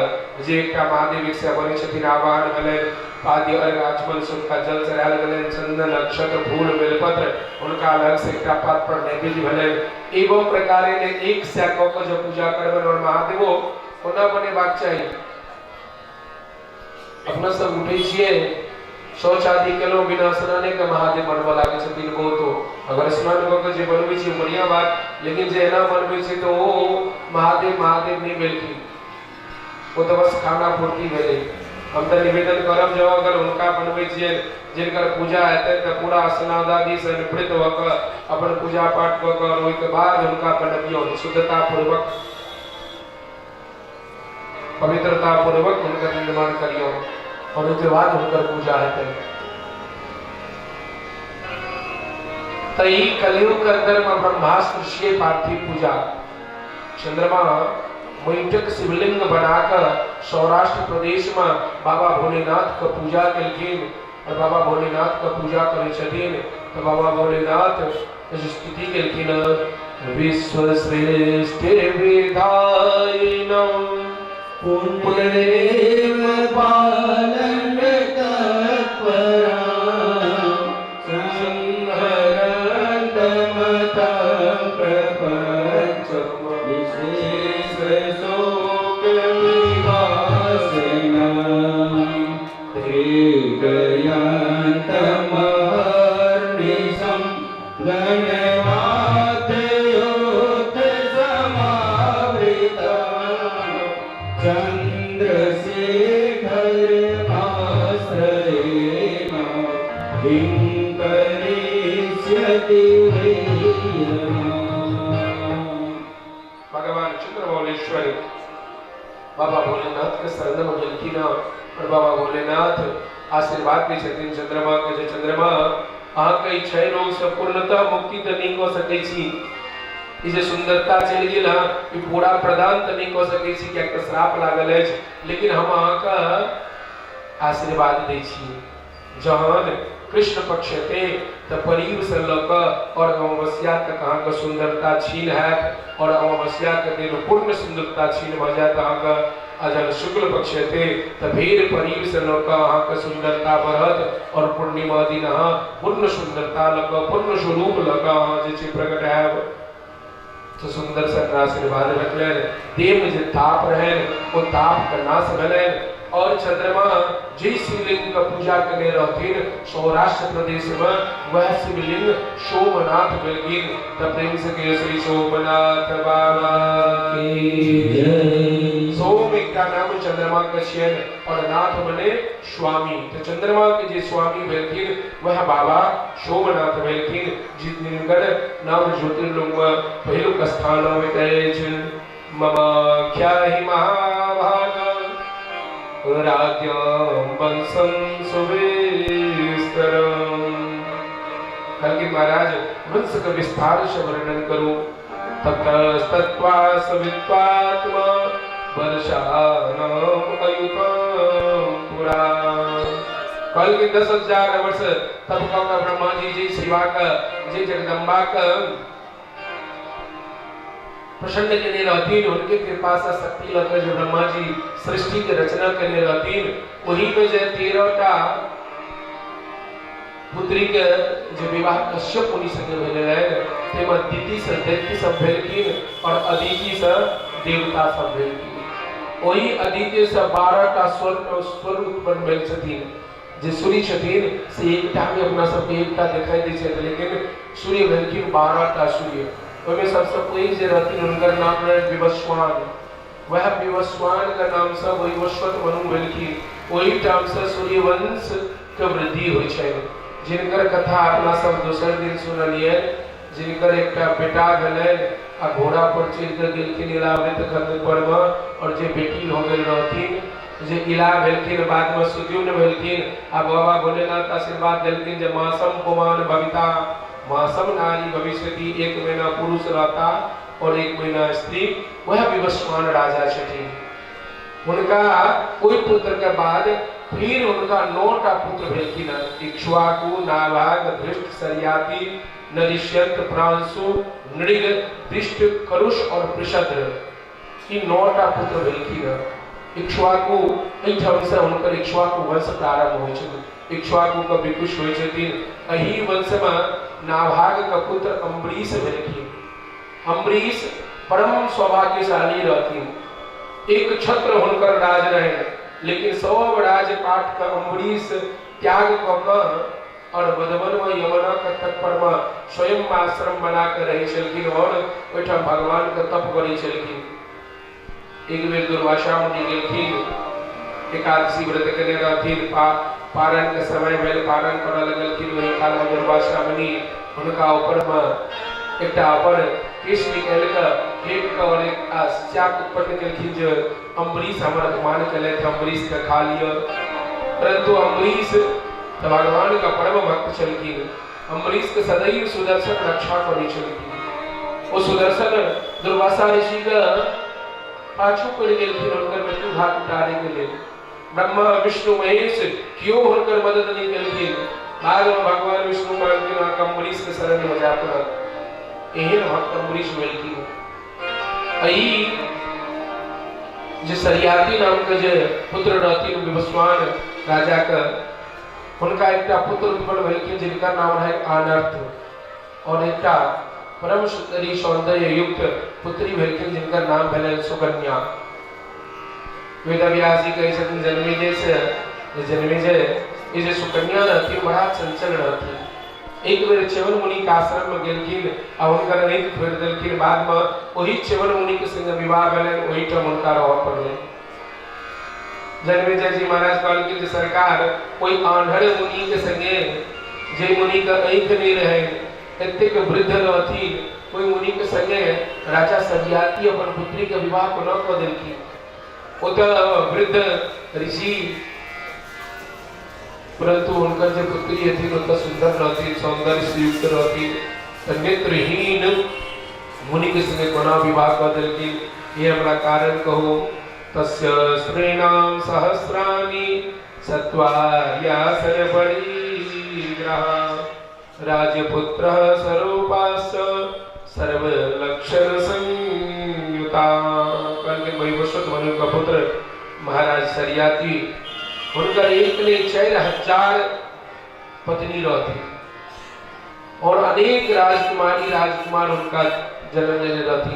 जे एकटा महादेव एक से बने छथिन आवाहन भेलै, पाद्य अर्घ आचमन से उनका जल चढ़ायल गेलै, चंदन अक्षत फूल बेलपत्र उनका अलग से एकटा पात पर नैवेद्य भेलै। एवं प्रकारे ने 1 से क के जो पूजा करबे और महादेवो कोना बनेबाक चाहिए। अपना सब उठे छियै शौच आदि केलो बिना स्नाने के महादेव बनबा लागे छथिन। बहुतो अगर स्नान क के जे बनबै छी बढ़िया बात, लेकिन जे एना बनबै छै तो ओ महादेव नहीं भेलखिन, वो तो बस खाना पूर्ति भेलै। हम तो निवेदन करब जो अगर उनका बनबै छियै जिनकर पूजा हेतै तो पूरा स्नान आदि से निवृत्त भ के अपन पूजा पाठ क के ओइ के बाद उनका बनबियो शुद्धता पूर्वक पवित्रता पूर्वक उनका निर्माण करियो और उसके बाद उनकर पूजा हेतै। तई कलयुग के अंदर में ब्रह्मास्त्र छियै पार्थिव पूजा। चंद्रमा मैटक शिवलिंग बनाकर सौराष्ट्र प्रदेश में बाबा भोलेनाथ का पूजा केलखिन और बाबा भोलेनाथ का पूजा करे छथिन। तो बाबा भोलेनाथ स्तुति केलखिन, विश्व श्रेष्ठ विधायिनम पुण्यदेव पालन तत्परा संहरन्त मता प्रपंच विशेष शोक विवासिना त्रिगयान्तमहर्निशं गणनाथ योत समावृता चंद्रशेखर आश्रयेण किंकरिष्यति भगवान चंद्रमौलेश्वर बाबा भोलेनाथ के शरण में गेलखिन और बाबा भोलेनाथ आशीर्वाद दै छथिन चंद्रमा के जे चंद्रमा अहाँ के 6 रोग से पूर्णतः मुक्ति त नहीं क सकै छी। ई जे सुंदरता चलि गेल हां ई पूरा प्रदान त नहीं क सकै छी किया कि श्राप लागल अछि, लेकिन हम अहाँ का आशीर्वाद दै छी। जहन कृष्ण पक्ष थे तो परीव से लक और अमावस्या तक अहाँ के सुंदरता छीन हैत और अमावस्या के दिन पूर्ण सुंदरता छीन भ जायत अहाँ के। अजल शुक्ल पक्ष थे तो फिर परीव से लक अहाँ के सुंदरता बढ़त और पूर्णिमा दिन अहाँ पूर्ण सुंदरता लक पूर्ण स्वरूप लक अहाँ जे छै प्रकट हैब। तो सुंदर से आशीर्वाद रखले देह में जो ताप रहे वो ताप का नाश भेले और चंद्रमा जी शिवलिंग का पूजा करने रहथिन सौराष्ट्र प्रदेश में वह शिवलिंग सोमनाथ मिलगिन। तब प्रेम से कहिए श्री सोमनाथ बाबा की जय। सोम का नाम चंद्रमा का छियन और नाथ बने स्वामी। तो चंद्रमा के जे स्वामी भेलखिन वह बाबा सोमनाथ भेलखिन जिनकर नाम ज्योतिर्लिंग में पहिलुक स्थान में अछि। मम ख्याहि महाभागा राज्यं वंशं सुविस्तरम्। कल महाराज वंश का विस्तार से वर्णन करूं तत्वा सवित्वात्मा वर्षाणाम अयुतं पुरा। कल बल्कि 10,000 वर्ष तब का ब्रह्मा जी जी शिवा का जी जगदम्बा का प्रसन्न करने रहती, उनके कृपा से शक्ति लेकर जो ब्रह्मा जी सृष्टि की रचना करने रहती, वही में जो 13टा पुत्री के जो विवाह कश्यप मुनि संगे भेले रहे, तेम अदिति से दैत्य सब भेलखिन और अदिति से देवता सब भेलखिन। वही अदिति से 12टा स्वर उत्पन्न भेल छथिन, जे सूर्य छथिन से एकटा में अपना सब एकटा दिखाई दै छै, लेकिन सूर्य भेलखिन 12टा सूर्य। ओमे सबसे पहले जे रहथिन उनकर नाम रहे विवस्वान। वह विवस्वान का नाम से वैवस्वत मनु भेलखिन। वही टाइम से सूर्य वंश के वृद्धि होइ छै, जिनकर कथा अपना सब दोसर दिन सुनलिए, जिनकर एकटा बेटा भेलै आ घोड़ा पर चढ़ के गेलखिन इलावृत खंड पर्व, और जे बेटी हो गेल रहथिन जे इला भेलखिन, बाद में सुद्युम्न भेलखिन। आ बाबा भोलेनाथ आशीर्वाद देलखिन जे मासम पुमान भविता मासम नारी भविष्यति, 1 महीना पुरुष रहता और 1 महीना स्त्री। वह विवस्वान राजा छथिन। उनका कोई पुत्र के बाद फिर उनका 9टा पुत्र भेलखिन, इक्ष्वाकु, नाभाग, धृष्ट, सरियाती, नरिष्यंत, प्रांशु, नृग, दृष्ट, करुष और पृषद। ई 9टा पुत्र भेलखिन। इक्ष्वाकु एठाम से उनकर इक्ष्वाकु वंश प्रारंभ होइ छै। इक्ष्वाकु का विकुश होइ छथिन। एही वंश में नाभाग का पुत्र अम्बरीश भेलखिन। अम्बरीश परम सौभाग्यशाली रहथिन। एक छत्र हुनकर राज रहे, लेकिन सब राजपाट का अम्बरीश त्याग कर और बदवन में यमुना के तट पर में स्वयं आश्रम बना कर रहे छलखिन और ओइठाम भगवान के तप करै छलखिन। एक बेर दुर्वासा मुनि गेलखिन, एकादशी व्रत करने रहथिन, पारण के समय भेल, पारण करऽ लगलखिन। वही काल में दुर्वासा मुनि हुनका ऊपर में एकटा अपन केश निकाल के फेंक के और एक शाप उत्पन्न केलखिन जे अम्बरीश हमर अपमान केलथि, अम्बरीश के खा लिअ। परंतु अम्बरीश भगवान का परम भक्त छलखिन। अम्बरीश के सदैव सुदर्शन रक्षा करै छलखिन। ओ सुदर्शन दुर्वासा ऋषि के पाछू पड़ गेलखिन हुनकर मृत्यु घात उतारे के लेल। ब्रह्मा विष्णु महेश क्यों हुनकर मदद नहीं केलखिन। बाद में भगवान विष्णु मांगथिन आ अम्बरीश के शरण में जा पड़ल। एहन भक्त अम्बरीश भेलखिन। एही जे सरियाती नाम के जे पुत्र रहथिन विवस्वान राजा के, हुनका एकटा पुत्र उत्पन्न भेलखिन जिनका नाम रहे आनर्थ, और एकटा परम सुंदरी सौंदर्य युक्त पुत्री भेलखिन जिनकर नाम भेलै सुकन्या। वेदव्यास जी कहै छथिन जन्मेजय से जन्मेजय ई जे सुकन्या रहथिन बड़ा चंचल रहथिन। एक बेर च्यवन मुनि के आश्रम में गेलखिन आ हुनकर अनैत फेर देलखिन। बाद में वही च्यवन मुनि के संग विवाह भेलनि, वही ठाम हुनका रहऽ पड़लनि। जन्मेजय जी महाराज कहलखिन जे सरकार कोई आन्हर मुनि के संगे, जे मुनि के आँख नहीं रहे, एतेक वृद्ध रहथिन, कोई मुनि के संगे राजा सरियाती अपन पुत्री के विवाह को न कऽ देलखिन। ओ तऽ वृद्ध ऋषि, परंतु उनकर जो पुत्री थी उनका सुंदर रहती, सौंदर्य से युक्त रहती, नेत्रहीन मुनि के संगे कोना विवाह कर देलखिन। ये हमरा कारण कहो। तस्य स्त्रीणाम सहस्राणि सत्वार्यासन परिग्रह राजपुत्र स्वरूपास सर्व लक्षण संयुता। कल वैवस्वत मनु का पुत्र महाराज सरियाती, उनका एक ने 4000 पत्नी रहती और अनेक राजकुमारी राजकुमार उनका जन्म लेने रहती।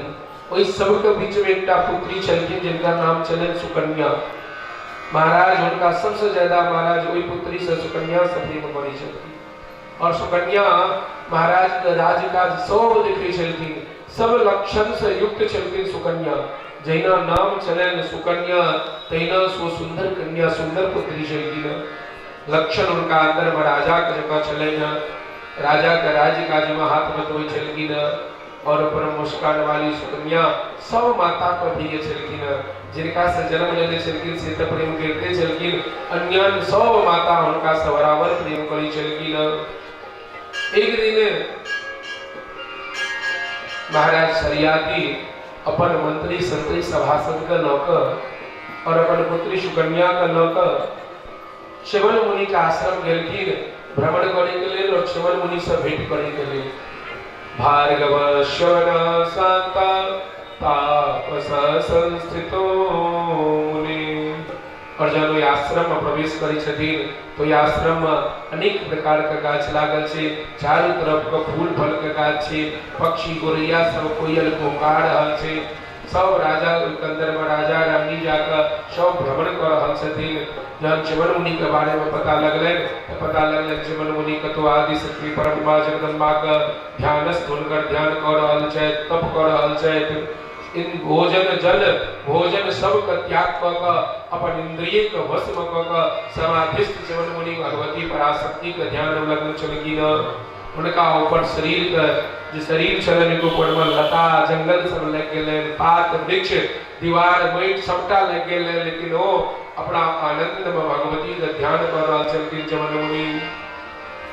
वही सबके बीच में एकटा पुत्री छलखिन जिनका नाम चले सुकन्या। महाराज उनका सबसे ज्यादा महाराज वही पुत्री से सुकन्या से प्रेम करै छलखिन और सुकन्या महाराज के राजकाज सब देखै छलखिन। सब लक्षण से युक्त छलखिन सुकन्या। जहिना नाम चलन सुकन्या तहिना सो सुंदर कन्या, सुंदर पुत्री छलखिन। लक्षण उनका अंदर में राजा के जकाँ छलनि। राजा के राज्य काज में हाथ बटबै छलखिन और परम मुस्कान वाली सुकन्या सब माता पर प्रिय छलखिन। जिनका से जन्म लेने छलखिन से त प्रेम करते छलखिन, अन्य सब माता उनका से बराबर प्रेम करै छलखिन। एक दिन महाराज सरियाती अपन मंत्री संतरी सभासद का नौकर और अपन पुत्री सुकन्या का नौकर च्यवन मुनि के आश्रम गेलखिन भ्रमण करे के लेल और च्यवन मुनि से भेंट करे के लेल। भार्गव श्रवण शांता तापस संस्थितो मुनि। और जब ये आश्रम में प्रवेश करी छथिन तो ये आश्रम में अनेक प्रकार के गाछ लागल छै, चारों तरफ के फूल फल के गाछ छै, पक्षी गोरैया सब कोयल पुकार रहल छै, सब राजा के अंदर में राजा रानी जाकर सब भ्रमण कर रहल छथिन। जब च्यवन मुनि के बारे में पता लगलै तो पता लगलै च्यवन मुनि कतो आदि शक्ति परम्परा जगदम्बा के ध्यानस्थ हुनकर ध्यान कर रहल छथि, तप कर रहल छथि। इन भोजन जल भोजन सब का त्याग क अपन इंद्रिय के भस्म क समाधिस्थ च्यवन मुनि भगवती पराशक्ति के ध्यान में लग्न छलखिन। उनका ऊपर शरीर के जे शरीर छलन के ऊपर में लता जंगल सब लग गेलै, पात वृक्ष दीवार माटि सबटा लग गेलै, लेकिन वो अपना आनंद में भगवती के ध्यान कर रहल छलखिन च्यवन मुनि।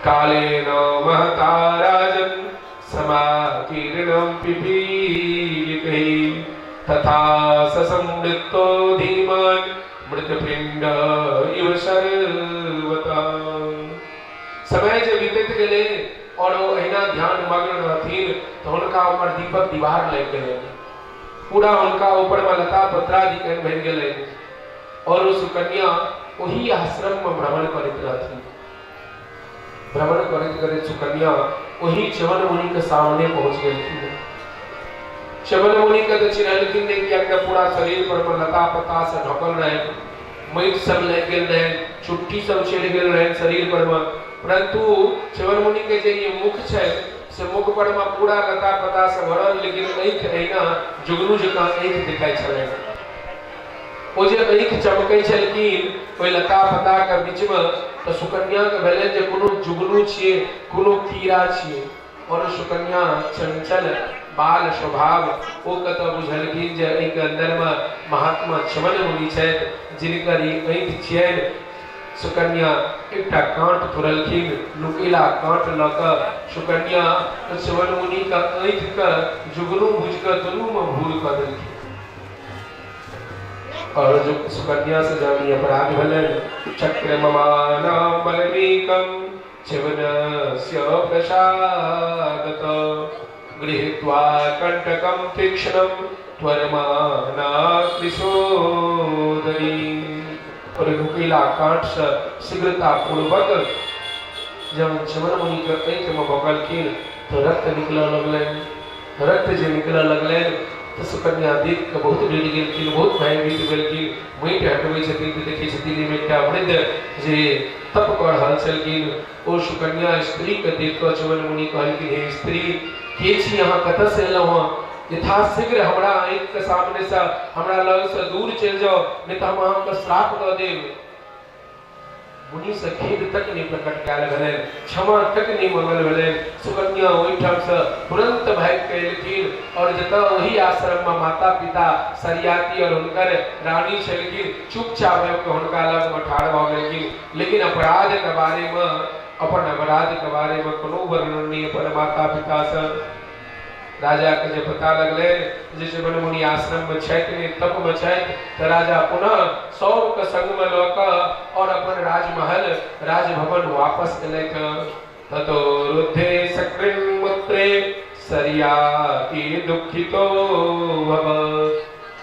कालेन महता राजन् समाकीर्णं पिपीलिकै तथा ससंवृत्तो धीमान् मृतपिंड इव सर्वथा। समय जे बीतैत गेलै और वो अहिना ध्यान मग्न रहथिन तो उनका ऊपर दीपक दीवार लग गेलै, पूरा उनका ऊपर में लता पत्रादि कहीं भर गेलै और वो सुकन्या वही आश्रम में भ्रमण करैत रहथिन। भ्रमण करैत करैत सुकन्या वही च्यवन मुनि के सामने पहुंच गेलखिन। च्यवन मुनि के तो चिन्हलखिन नहीं कि अपना पूरा शरीर पर लता पता से ढकल रहे, माटि सब लग गेल रहे, चुट्टी सब चढ़ गेल रहे शरीर पर में, परंतु च्यवन मुनि के जे ये मुख छै से मुख पर में पूरा लता पता से भरल, लेकिन आँख अहिना जुगनू जकां आँख दिखाई छलै। ओ जे आँख चमकै छलखिन ओइ लता पता के बीच में तो सुकन्या के भेलै जे कोनो जुगनू छियै, कोनो कीड़ा छियै। और सुकन्या चंचल बाल स्वभाव ओ कत बुझलखिन जे एहि के अंदर में महात्मा च्यवन मुनि छथि जिनकर ई आँख छियनि। सुकन्या एकटा कांट तुरलखिन, नुकीला कांट ल क सुकन्या च्यवन मुनि का आँख के जुगनू बुझ क दुनू में भूल क देलखिन। और जो सुकन्या से जानी अपराध भेलनि। चक्रममानं बलमीकं च्यवनस्य प्रसादत गृहीत्वा कंटकं तीक्ष्णं त्वरमाना कृशोदरी। और नुकीला कांट से शीघ्रता पूर्वक जब च्यवन मुनि के आँख में भोगलखिन तो रक्त निकल लगलनि। रक्त जे निकल लगलनि तो सुकन्या देख के बहुत डर गेलखिन, बहुत भयभीत भेलखिन। माटि हटबै छथिन तो देखै छथिन एकटा वृद्ध जे तप कऽ रहल छलखिन। ओ सुकन्या स्त्री के देख कऽ च्यवन मुनि कहलखिन, हे स्त्री के छी अहाँ, कतऽ से एलहुँ हँ? यथाशीघ्र हमरा आँख के सामने से हमरा लग से दूर चलि जाओ, नहीं तो हम अहाँके श्राप दऽ देब। मुनि से खेद तक नहीं प्रकट कयल भेलनि, क्षमा तक नहीं मंगल भेलनि। सुकन्या ओहिठाम से तुरंत भागि के एलखिन और जतऽ वही आश्रम में माता पिता सरियाती और हुनकर रानी छलखिन चुपचाप के हुनका लग में ठाढ़ भऽ गेलखिन। लेकिन अपराध के बारे में अपन अपराध के बारे में कोनो वर्णन नहीं अपन माता पिता से। राजा के जब पता लगले जे च्यवन मुनि आश्रम में छथि, तप में छथि, तो राजा पुनः सब के संग में लऽ कऽ और अपन राजमहल राजभवन वापस एलैथ। ततो रुद्धे सकृन्मुत्रे सरियाति दुःखितो भव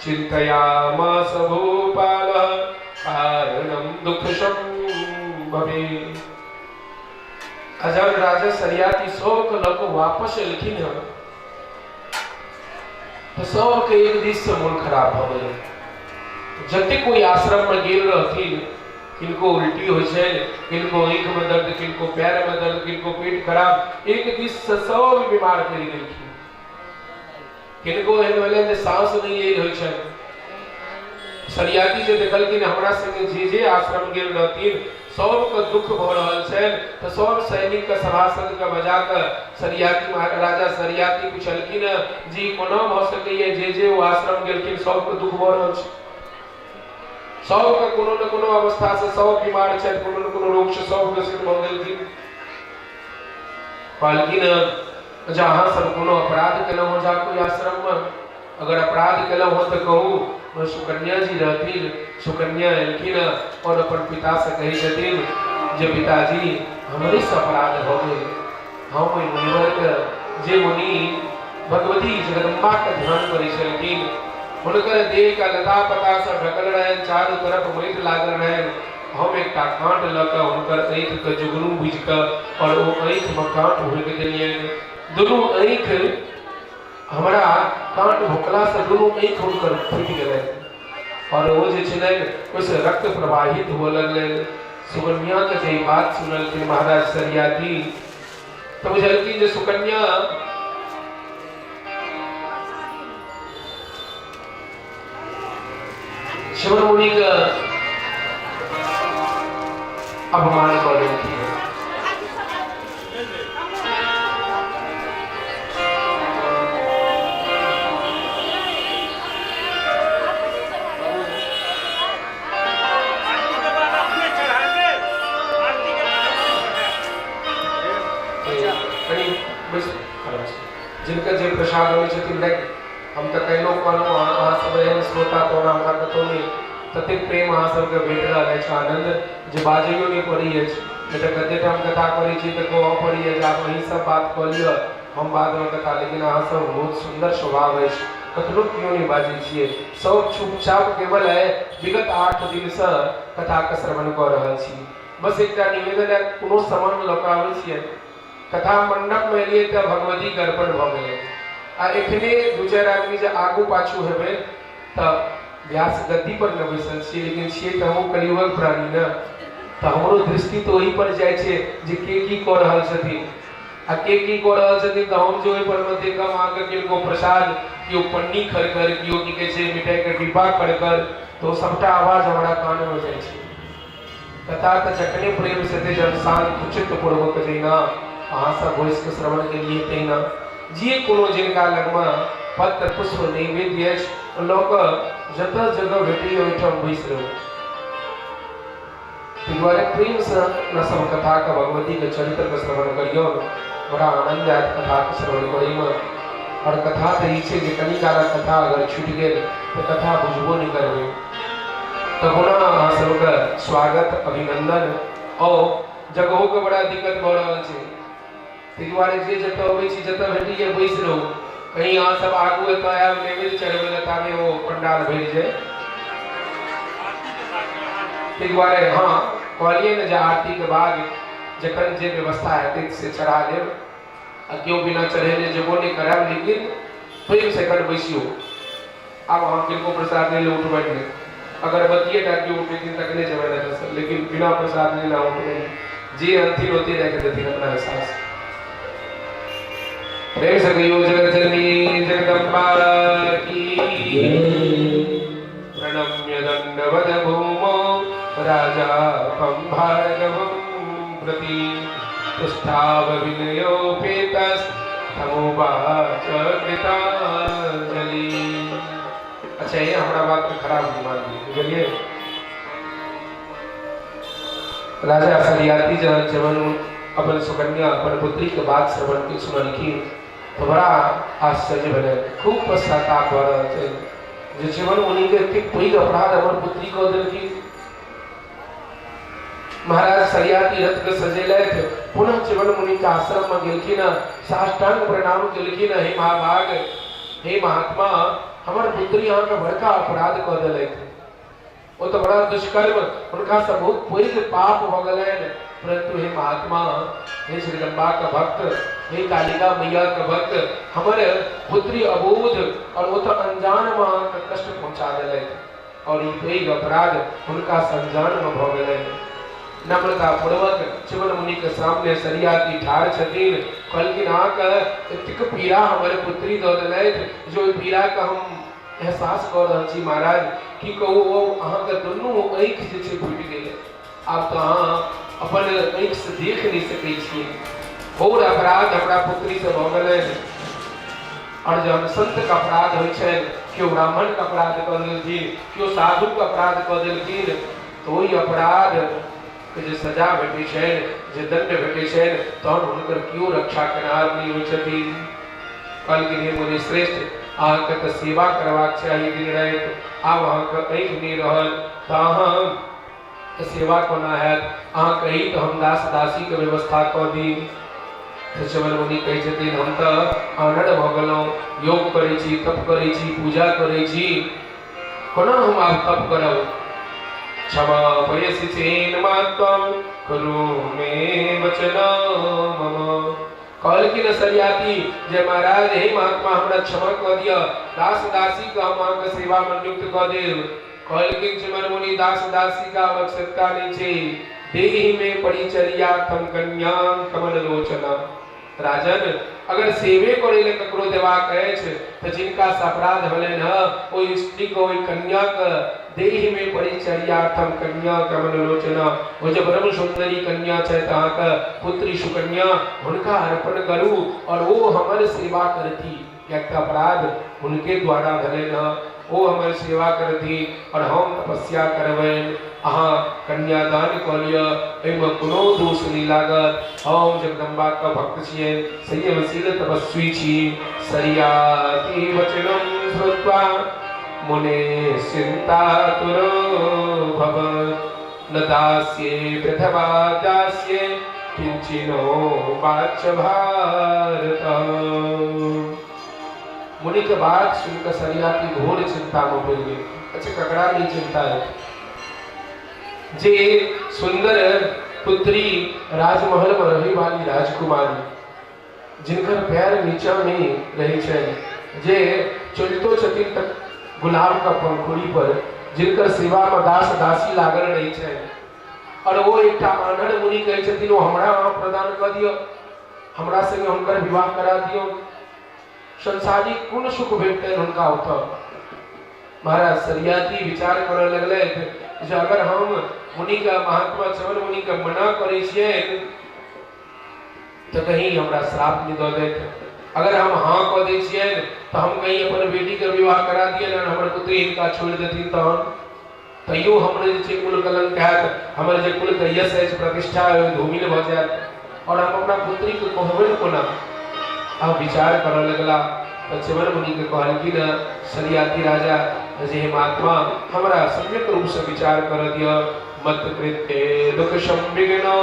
चिन्तयामास भूपालः कारणं दुःखसंभवे। अजर राजा सरियाती शोक लऽ कऽ वापस एलखिन हँ तो सब के एक दिस से मन खराब भऽ गेलै। जते कोई आश्रम में गेल रहथिन, किनको उल्टी होइ छै, किनको आँख में दर्द, किनको पैर में दर्द, किनको पेट खराब, एक दिस से सब बीमार पड़ि गेलखिन। किनको एहन भेलै जे सांस नहीं लेल होइ छै। सरियाती जे देखलखिन हमरा संगे जे आश्रम गेल रहथिन सबके दुख भऽ रहल छनि, तो सब सैनिक के सभासद के बजा के सरियाती महाराजा सरियाती पूछलखिन जी कोना भऽ सकैए जे वो आश्रम गेलखिन सबके दुख भऽ रहल छै, सबके कोनो न कोनो अवस्था से सब बीमार छथि, कोनो न कोनो रोग से सब ग्रसित भऽ गेलखिन। कहलखिन जहाँ सब कोनो अपराध केलहुँ जा कोई आश्रम में अगर अपराध केलहुँ हो तो कहूँ सुकन्या जी रहथिन, सुकन्या एलखिन और अपन पिता से कही छथिन जे पिताजी हमरे से अपराध हो गए, हम मुनिवर के जे मुनि भगवती जगदम्बा के ध्यान करै छलखिन, हुनकर देह का लता पता से ढकल रहन, चारों तरफ मृत लागल रहन, हम एक कांट लक हुनकर आँख के जुगनू बुझ के और वो आँख में कांट भोंक देलियन, दुनू आँख हमरा कांट भोकला से दुनू आँख हुनकर फूटि गेलै और वो जे छलन ओइसे रक्त प्रवाहित हो लगलै। सुकन्या के जे बात सुनलखिन महाराज सरियाती तो बुझलखिन जे सुकन्या शिव मुनि का अपमान कर रही है। जिनका जे प्रसाद होय छथिन हम तो कई लोग कहलहुँ अहाँ सब एहन श्रोता तो हमरा कतौ नहीं ततेक प्रेम अहाँ सबके भेट रहल अछि, आनंद जे बाजैयो नहीं पड़ी अछि, नहीं तो कते टाइम कथा करै छी तो कहऽ पड़ी है जे आप वही सब बात कऽ लिअ हम बाद में कथा, लेकिन अहाँ सब बहुत सुंदर स्वभाव अछि, कतनो क्यों नहीं बाजै छियै, सब चुपचाप केवल है विगत 8 दिन से कथा के श्रवण कऽ रहल छी। बस एकटा निवेदन है, कोनो सामान लऽ कऽ आबै छियै कथा मंडप में एलिए तो भगवती के अर्पण भ गेलै आ एखने दू चारि आदमी जे आगू पाछू हेबै तऽ व्यास गद्दी पर न बैसल छियै, लेकिन छियै तऽ हमहूँ कलियुगक प्राणी न, तऽ हमरो दृष्टि तऽ ओही पर जाइ छै जे के की कऽ रहल छथिन आ के की कऽ रहल छथिन, तऽ हम जे ओहि पर में देखब अहाँके किनको प्रसाद केओ पन्नी खड़कर केओ की कहै छै मिठाई के डिब्बा खड़कर, तो सबटा आवाज हमरा कान में जाइ छै। कथा तऽ जखने प्रेम से ते जन शांत चित्त पूर्वक जैना अहाँ सब भोइस के श्रवण के लिए तैना जे कोनो जिनका लगमा पत्र पुष्प नैवेद्य अछि लऽ कऽ जतऽ जगह भेटैए ओहिठाम बैस रहू। ताहि दुआरे प्रेम से न सब कथा के भगवती के चरित्र के श्रवण करियौ, बड़ा आनंद आयत कथा के श्रवण करै में। और कथा तऽ ई छै जे कनी कालक कथा अगर छूटि गेल तऽ कथा बुझबो नहीं करबै, तऽ पुनः अहाँ सबके स्वागत अभिनंदन और जगहों के बड़ा दिक्कत भऽ रहल छै, ताहि दुआरे जे जतऽ अबै छी जतऽ भेटैए बैस रहू, कहीं अहाँ सब आगू एतऽ आयब नैवेद्य चढ़बै लए तामे ओ पंडाल भरि जाय। ताहि दुआरे हाँ कहलिए न जे आरती के बाद जखन जे व्यवस्था हेतै से चढ़ा देब, आ केओ बिना चढ़ेने जेबो नहीं करब, लेकिन प्रेम से कन बैसियो। आब अहाँ किनको प्रसाद नहीं ले उठबै नहीं, अगरबत्तिए टा केओ उठेथिन तकने जेबै न, लेकिन बिना प्रसाद नहीं ना उठबै, जे अंतिम होते रह के देथिन अपना हिसाब से। प्रेम से कहियो जगतजननी जगदम्बा की प्रणम्य दंडवत भूमो राजा भार्गवं प्रति तुष्टाव विनयोपेतस् तमुवाच कृतांजलि। अच्छा ये हमारा बात में खराब नहीं मान ली, बुझलिए। राजा सरियाती जवन अपन सुकन्या अपन पुत्री के बात श्रवण की सुनलखिन तो बड़ा आश्चर्य भेलै, खूब पश्चाताप भऽ रहल छै जे जीवन मुनि के एतेक पैघ अपराध हमर पुत्री कऽ देलखिन। महाराज सरियाती रथ के सजेलथि, पुनः जीवन मुनि के आश्रम में गेलखिन, साष्टांग प्रणाम केलखिन, हे महाभाग हे महात्मा हमर पुत्री अहाँ के बड़का अपराध कऽ देलथि, वो तो बड़ा दुष्कर्म उनका सब बहुत पैघ पाप भऽ गेलनि, परंतु हे महात्मा हे जगदम्बा का भक्त हे कालिका मैया का भक्त हमर पुत्री अबोध और वो तो अनजान में कष्ट पहुंचा देलथि और ई पैघ अपराध उनका संजान में भऽ गेलनि। नम्रता पूर्वक जीवन मुनि के सामने सरियाती ठाढ़ छथिन, कहलखिन अहाँके एतेक पीड़ा हमर पुत्री दऽ देलथि जो पीड़ा के हम एहसास कर रहल छी महाराज, की कहू वो अहाँके दुनू आँखि जे छै फूटि गेलै, आब तऽ अहाँ अपन आँखि से देख नहीं सकै छियै, बहुत अपराध हमरा पुत्री से भऽ गेलनि। और जब संत का अपराध होइ छै, केओ ब्राह्मण का अपराध कऽ देलखिन, केओ साधु का अपराध कऽ देलखिन, तो ओहि अपराध के जे सजा भेटै छै, जे दंड भेटै छै, तहन हुनकर केओ रक्षा केनार नहीं होइ छथिन। कहलखिन हे मुनि श्रेष्ठ आके तो सेवा करवाक चाहिए दिन रात। आब अहाँके ऐठ नहीं रहल तो अहाँ सेवा कोना हैत, अहाँ कही तो हम दास दासी के व्यवस्था कऽ दी। तो चमन मुनि कहै छथिन हम तो आनंद भ गेलहुँ, योग करै छी, तप करै छी, पूजा करै छी, कोना हम आब तप करब। क्षमा पयसि चेन मात्वं कुरु मे वचनं मम। कहलखिन सरियाती जे महाराज हे महात्मा हमरा क्षमा कऽ दिअ, दास दासी के हम अहाँके सेवा में नियुक्त कऽ देब। कहलखिन चमन मुनि दास दासी का आवश्यकता नहीं छै, देहि में परिचर्यार्थम कन्यां कमल लोचना। राजन अगर सेवे करे ले ककरो देबाक अछि त जिनका अपराध भेलनि ह ओहि स्त्री को ओहि कन्या के देहि में परिचर्यार्थम कन्या कमल लोचना, ओ जे ब्रह्म सुंदरी कन्या छै अहाँके पुत्री सुकन्या हुनका अर्पण करू और वो हमर सेवा करती। एक अपराध उनके द्वारा भेलनि ह, वो हमर सेवा करती और हम तपस्या करबनि। अहाँ कन्यादान कऽ लिअ, एहिमे कोनो दोष नहीं लागत। हम जगदम्बा का भक्त छियै, संयमशील तपस्वी छी। सरियाति वचनं श्रुत्वा मुने चिन्तातुरो भवत्, न दास्ये पृथवा दास्ये किंचिनो वाच भारत। मुनि के बात सुनकर सरियाती घोर चिंता में पड़ गई। अच्छा ककरा नहीं चिंता है जे सुंदर पुत्री राजमहल में रहे वाली राजकुमारी, जिनकर पैर नीचा नहीं रहे छै, जे चलतो छथिन तक गुलाब का पंखुड़ी पर, जिनकर सेवा में दास दासी लागल रही छै, और वो एक आनंद मुनि कहै छथिन वो हमरा अहाँ प्रदान कर दियो, हमरा संगे हुनकर विवाह करा दियो, संसारिक कोन सुख भेटतनि हुनका ओतऽ। महाराज सरियाती विचार करऽ लगले जे अगर हम मुनि का महात्मा चवन मुनि का मना करै छियै तो कहीं हमरा श्राप नहीं दऽ देत, अगर हम हाँ कऽ दै छियै तो हम कहीं अपन बेटी के विवाह करा दिए ना, हमर पुत्री हिनका छोड़ देथिन तहन तैयो हमर जे कुल कलंक हैत, हमर जे कुल के यश अछि प्रतिष्ठा धूमिल भऽ जायत, और हम अपना पुत्री के कहबनि कोना। अब विचार करऽ लगला तो चवन मुनि के कहलखिन सरियाती राजा जे हे महात्मा हमरा सम्यक रूप से विचार कर दिया। मत कृत्य दुख संविघ्नो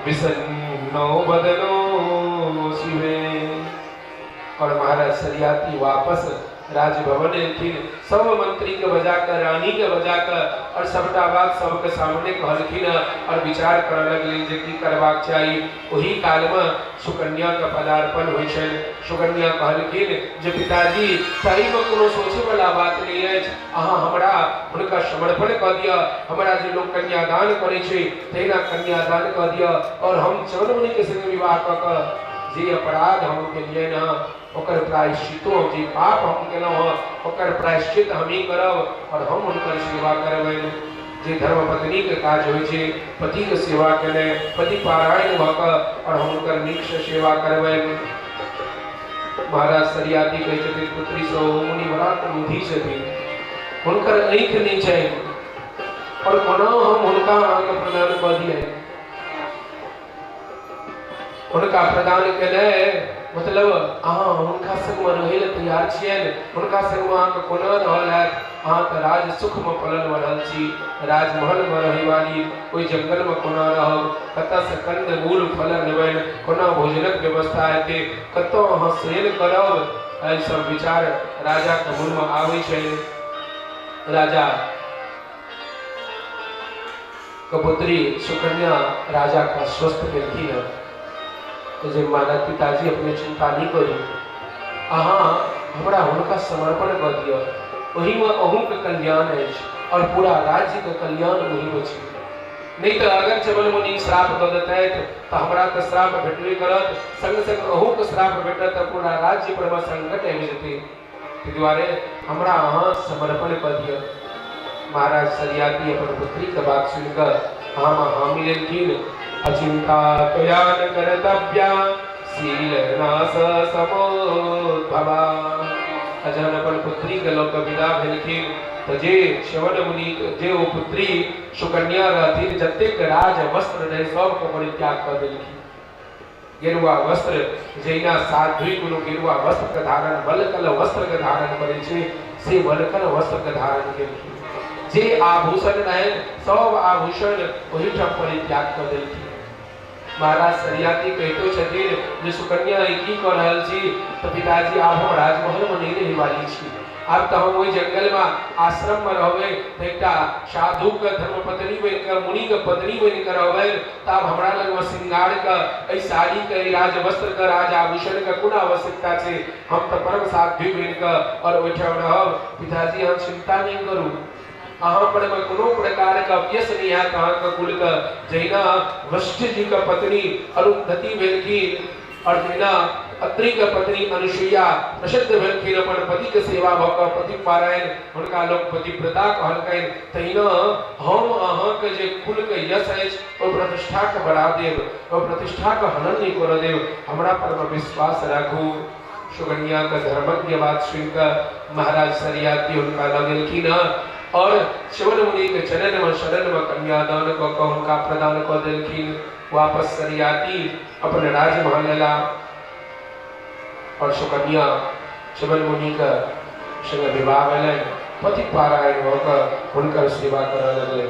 विसन्नो बदनो शिवे। और महाराज सरियाती वापस राजभवन एलखिन, सब मंत्री के बजाकर रानी के बजाकर और सबटा बात सबके सामने कहलखिन और विचार कर लगलिन जे की करबाक चाही। वही काल में सुकन्या का पदार्पण होइ छै। सुकन्या कहलखिन जे पिताजी सही में कोनो सोचे वाला बात नहीं है, अहाँ हमरा हुनका समर्पण कऽ दिअ, हमरा जे लोग कन्यादान करै छै तहिना कन्यादान कऽ दिअ, और हम चवन मुनि के संग विवाह कऽ कऽ जे अपराध हम केलियै न ओकर प्रायश्चितो, जे पाप हम केलहुँ हँ ओकर प्रायश्चित हम ही करब, और हम हुनकर सेवा करबनि। जे धर्मपत्नी के काज होइ छै पति के सेवा केने, पति पारायण भऽ कऽ और हम हुनकर नीक से सेवा करबनि। महाराज सरियाती कहै छथिन पुत्री सो मुनि बड़ा क्रोधी छथिन, हुनकर आँखि नहीं छै, और कोना हम हुनका अहाँके प्रदान कऽ दियै। हुनका प्रदान केने मतलब अहाँ हुनका संग में रहै लेल तैयार छियनि, हुनका संग में अहाँके कोना रहल हैत। अहाँ तऽ राज सुख में पलल बढ़ल छी, राजमहल में रहै वाली ओहि जंगल में कोना रहब, कतऽ से कंद मूल फल लेबनि, कोना भोजनक व्यवस्था हेतै, कतऽ अहाँ शयन करब। एहि सब विचार राजा के मन में आबै छै। राजा के पुत्री सुकन्या राजा का स्वस्थ केलखिन जे माता पिताजी अपने चिंता नहीं करू, अहाँ हमरा हुनका समर्पण कऽ दिअ, ओही में अहूँ के कल्याण अछि और पूरा राज्य के कल्याण ओही में छै। नहीं तो अगर चवन मुनि श्राप दऽ देतथि तो हमरा तो श्राप भेटबे करत, संग संग अहूँ के श्राप भेटत तऽ पूरा राज्य पर में संकट आबि जेतै। ताहि दुआरे हमरा अहाँ समर्पण कऽ दिअ। महाराज सरियाती अपन पुत्री के बात सुनकर हाँ हाँ मिलेलखिन। अचिंता त्वयान कर्तव्या शील नाश समोद्भवा। अजन अपन पुत्री के लोक विदा भेलखिन तो जे श्रवण मुनि जे ओ पुत्री सुकन्या रहथिन जतेक राज वस्त्र रहे सब को परित्याग कऽ देलखिन। गेरुआ वस्त्र जैना साध्वी कोनो गेरुआ वस्त्र के धारण वलकल वस्त्र के धारण करे छे से वलकल वस्त्र के धारण केलखिन जे आभूषण रहन सब आभूषण ओहि ठाम परित्याग कर देलखिन। महाराज सरियाती कहितो छथिन जे सुकन्या की कह रहल छी त पिताजी आब हम राजमहल में नहीं रही वाली छी, अब तो हम वही जंगल में आश्रम में रहबे त एकटा साधु के धर्मपत्नी बनकर मुनि के पत्नी बनकर रहबे तब हमरा लग में श्रृंगार का ए साड़ी के राज वस्त्र का राज आभूषण का कोन आवश्यकता छे, हम तो परम साध्वी बनकर और ओठा रहब। पिताजी हम चिंता नहीं करू, अहाँ पर में कोनो प्रकार का व्यस नहीं है, अहाँ का कुल का जैना वशिष्ठ जी का पत्नी अरुंधति भेलखिन और जैना अत्रि का पत्नी अनुसुईया प्रसिद्ध भेलखिन अपन पति के सेवा भ क पति पारायण हुनका लोक पतिव्रता कहलकैन तहिना हम अहाँ के जे कुल के यश अछि ओ प्रतिष्ठा के बढ़ा देब, ओ प्रतिष्ठा का हनन नहीं कर देब, हमरा पर में विश्वास राखू। सुकन्या का धर्मज्ञ बात सुनकर महाराज सरियाती उनका लगेलखिन और शिवन मुनि के चरण में शरण में कन्यादान को उनका प्रदान कर देलखिन। वापस सरियाती अपने राजमहल ला और सुकन्या शिवन मुनि का संग विवाह भेलन, पति पारायण होकर उनकर सेवा करने लगले।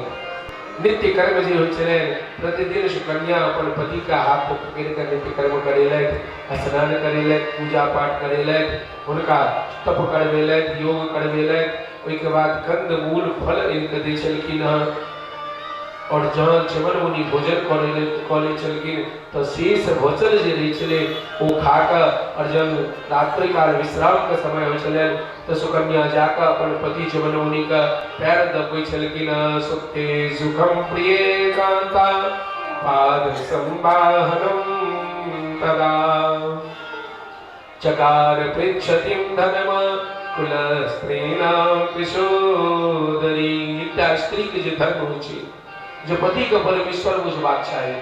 नित्य कर्म जे होइ छलै प्रतिदिन सुकन्या अपन पति का हाथ पकड़ कर नित्य कर्म करेलथि, स्नान करेलथि, पूजा पाठ करेलथि, उनका तप करवेलथि, योग करवेलथि, ओहि के बाद कंद मूल फल इनके दै छलखिन और जहाँ च्यवन मुनि भोजन करे छलखिन तो शेष भोजन जे रहै छलै ओ खाकर और जब रात्रि काल विश्राम के समय होइ छलै तो सुकन्या जाकर अपन पति च्यवन मुनि का पैर दबबै छलखिन। सुक्ते सुखम प्रिय कांता पाद संवाहनम तदा चकार पृच्छतिम धनम कुल स्त्रीणाम किशोदरी। एकटा स्त्री के जे धर्म होइ छै जो पति का परमेश्वर बुझबाक चाही,